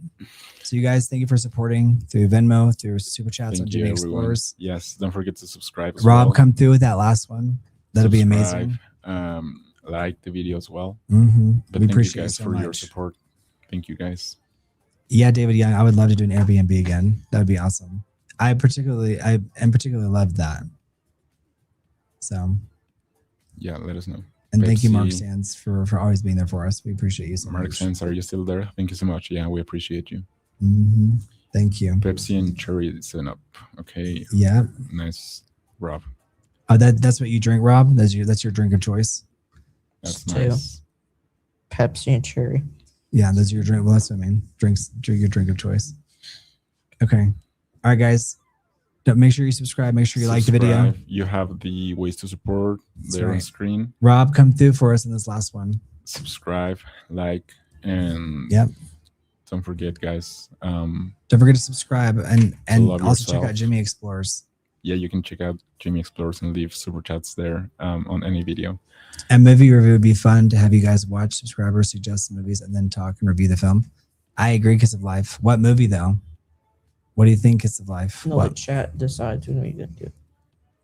So you guys, thank you for supporting through Venmo, through Super Chats on Thank you, Jimmy everyone. Explores. Yes, don't forget to subscribe as Rob, well. come through with that last one. That'll be amazing. Like the video as well. But But we thank you appreciate guys so for much. your support. Thank you guys. Yeah, David Young, I would love to do an Airbnb again. That would be awesome. I particularly loved that. So, Yeah, let us know. and thank you, Mark Pepsi. Sands, for always being there for us. We appreciate you so Mark much. Sands, are you still there? Thank you so much. Yeah, we appreciate you. Thank you. Pepsi and cherry 7-Up. Okay, Yeah. nice, Rob. Oh, that's what you drink, Rob? That's your drink of choice? That's Two. nice. Pepsi and cherry. Yeah, that's your drink. Well, that's what I mean. Drink your drink of choice. Okay. All right, guys. Make sure you subscribe. Make sure you like the video. Subscribe. You have the ways to support there on right. screen. Rob, come through for us in this last one. Subscribe, like, and Yep. don't forget, guys. Don't forget to subscribe and love also check yourself. out Jimmy Explores. Yeah, you can check out Jimmy Explores and leave super chats there on any video. A movie review would be fun to have you guys watch, subscribe, or suggest movies, and then talk and review the film. I agree because of life. What movie though? What do you think is of life? No, What? the chat decides when we get to it.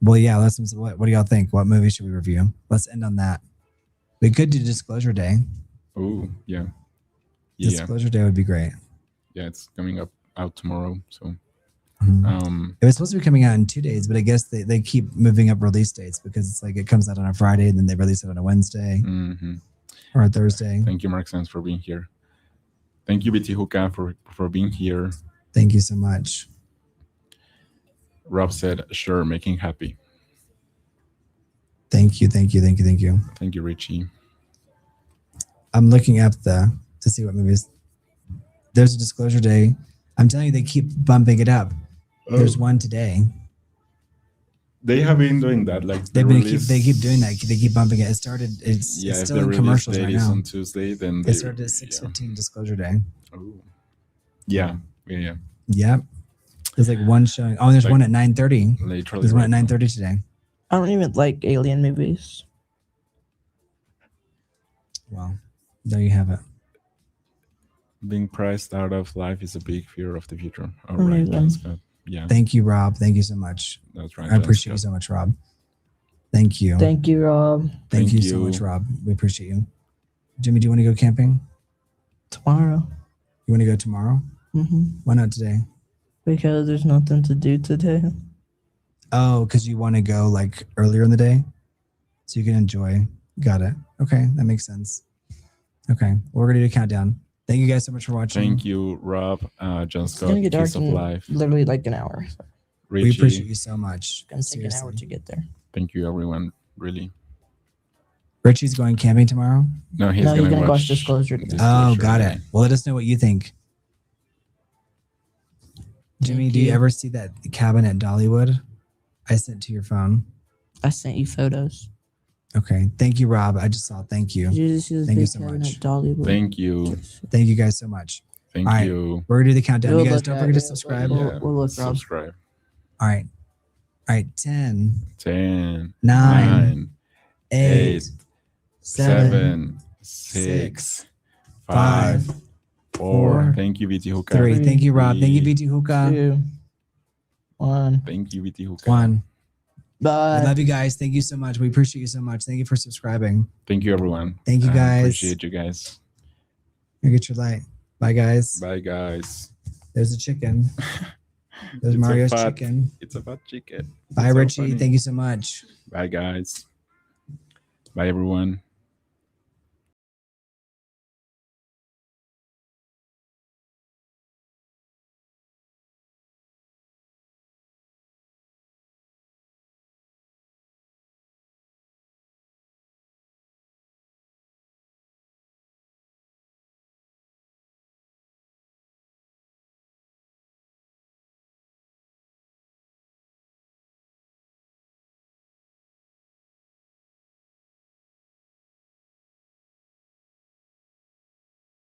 Well, yeah. What do y'all think? What movie should we review? Let's end on that. We could do Disclosure Day. Oh, yeah. Yeah, Disclosure Day would be great. yeah, it's coming out tomorrow. So, It was supposed to be coming out in 2 days, but I guess they keep moving up release dates because it's like it comes out on a Friday and then they release it on a Wednesday or a Thursday. Thank you, Mark Sands, for being here. Thank you, BT Hookah, for being here. Thank you so much. Rob said, sure, making happy. Thank you. Thank Thank you, Richie. I'm looking up to see what movies. There's a Disclosure Day. I'm telling you, they keep bumping it up. There's one today. They have been doing that. Like They keep doing that. They keep bumping it. It started. It's if still the in release commercials date right is now. on Tuesday, then It started at 6:15 Disclosure Day. Oh. Yeah. Yep. There's like one showing. Oh, there's Like, one at 9:30. Literally. There's one right at 9:30 today. I don't even like alien movies. Well, there you have it. Being priced out of life is a big fear of the future. All Amazing. right, John Scott. Yeah, Thank you, Rob. Thank you so much. that's right. I appreciate you so much, Rob. Thank you. Thank you, Rob. Thank you so you. much, Rob. We appreciate you. Jimmy, do you want to go camping? Tomorrow. You want to go tomorrow? Why not today? Because there's nothing to do today. Oh, because you want to go like earlier in the day so you can enjoy. Got it. Okay, that makes sense. Okay, we're going to do a countdown. Thank you guys so much for watching. Thank you, Rob. John It's Scott, gonna get dark Kiss of in Life. literally like an hour. So We Richie, appreciate you so much. it's gonna take an hour Seriously. to get there. thank you, everyone. Really. Richie's going camping tomorrow? No, he's No, gonna watch Disclosure Day. Oh, got it. Well, let us know what you think. Jimmy, Thank do you you. ever see that cabin at Dollywood? I sent to your phone. I sent you photos. Okay. Thank you, Rob. I just saw. Thank you. Did you see this Thank you big so cabin much. at Dollywood? Thank you. Thank you guys so much. Thank All right. you. We're going to do the countdown. We'll You guys look don't at forget to it. subscribe. We'll look, Rob. Subscribe. All right. All right. 10, 10, 9, 8, 8, 7, 6, 5, 5, 4. 4, Thank you, BT Hookah. 3. Thank you, Rob. Thank you, Three. BT Hookah. 2, 1. Thank you, BT Hookah. 1. Bye. I love you guys. Thank you so much. We appreciate you so much. Thank you for subscribing. Thank you, everyone. Thank you, I guys. appreciate you guys. You get your light. Bye, guys. Bye, guys. There's a chicken. There's It's a Mario's fat- chicken. It's a fat chicken. Bye, It's so Richie. funny. Thank you so much. Bye, guys. Bye, everyone.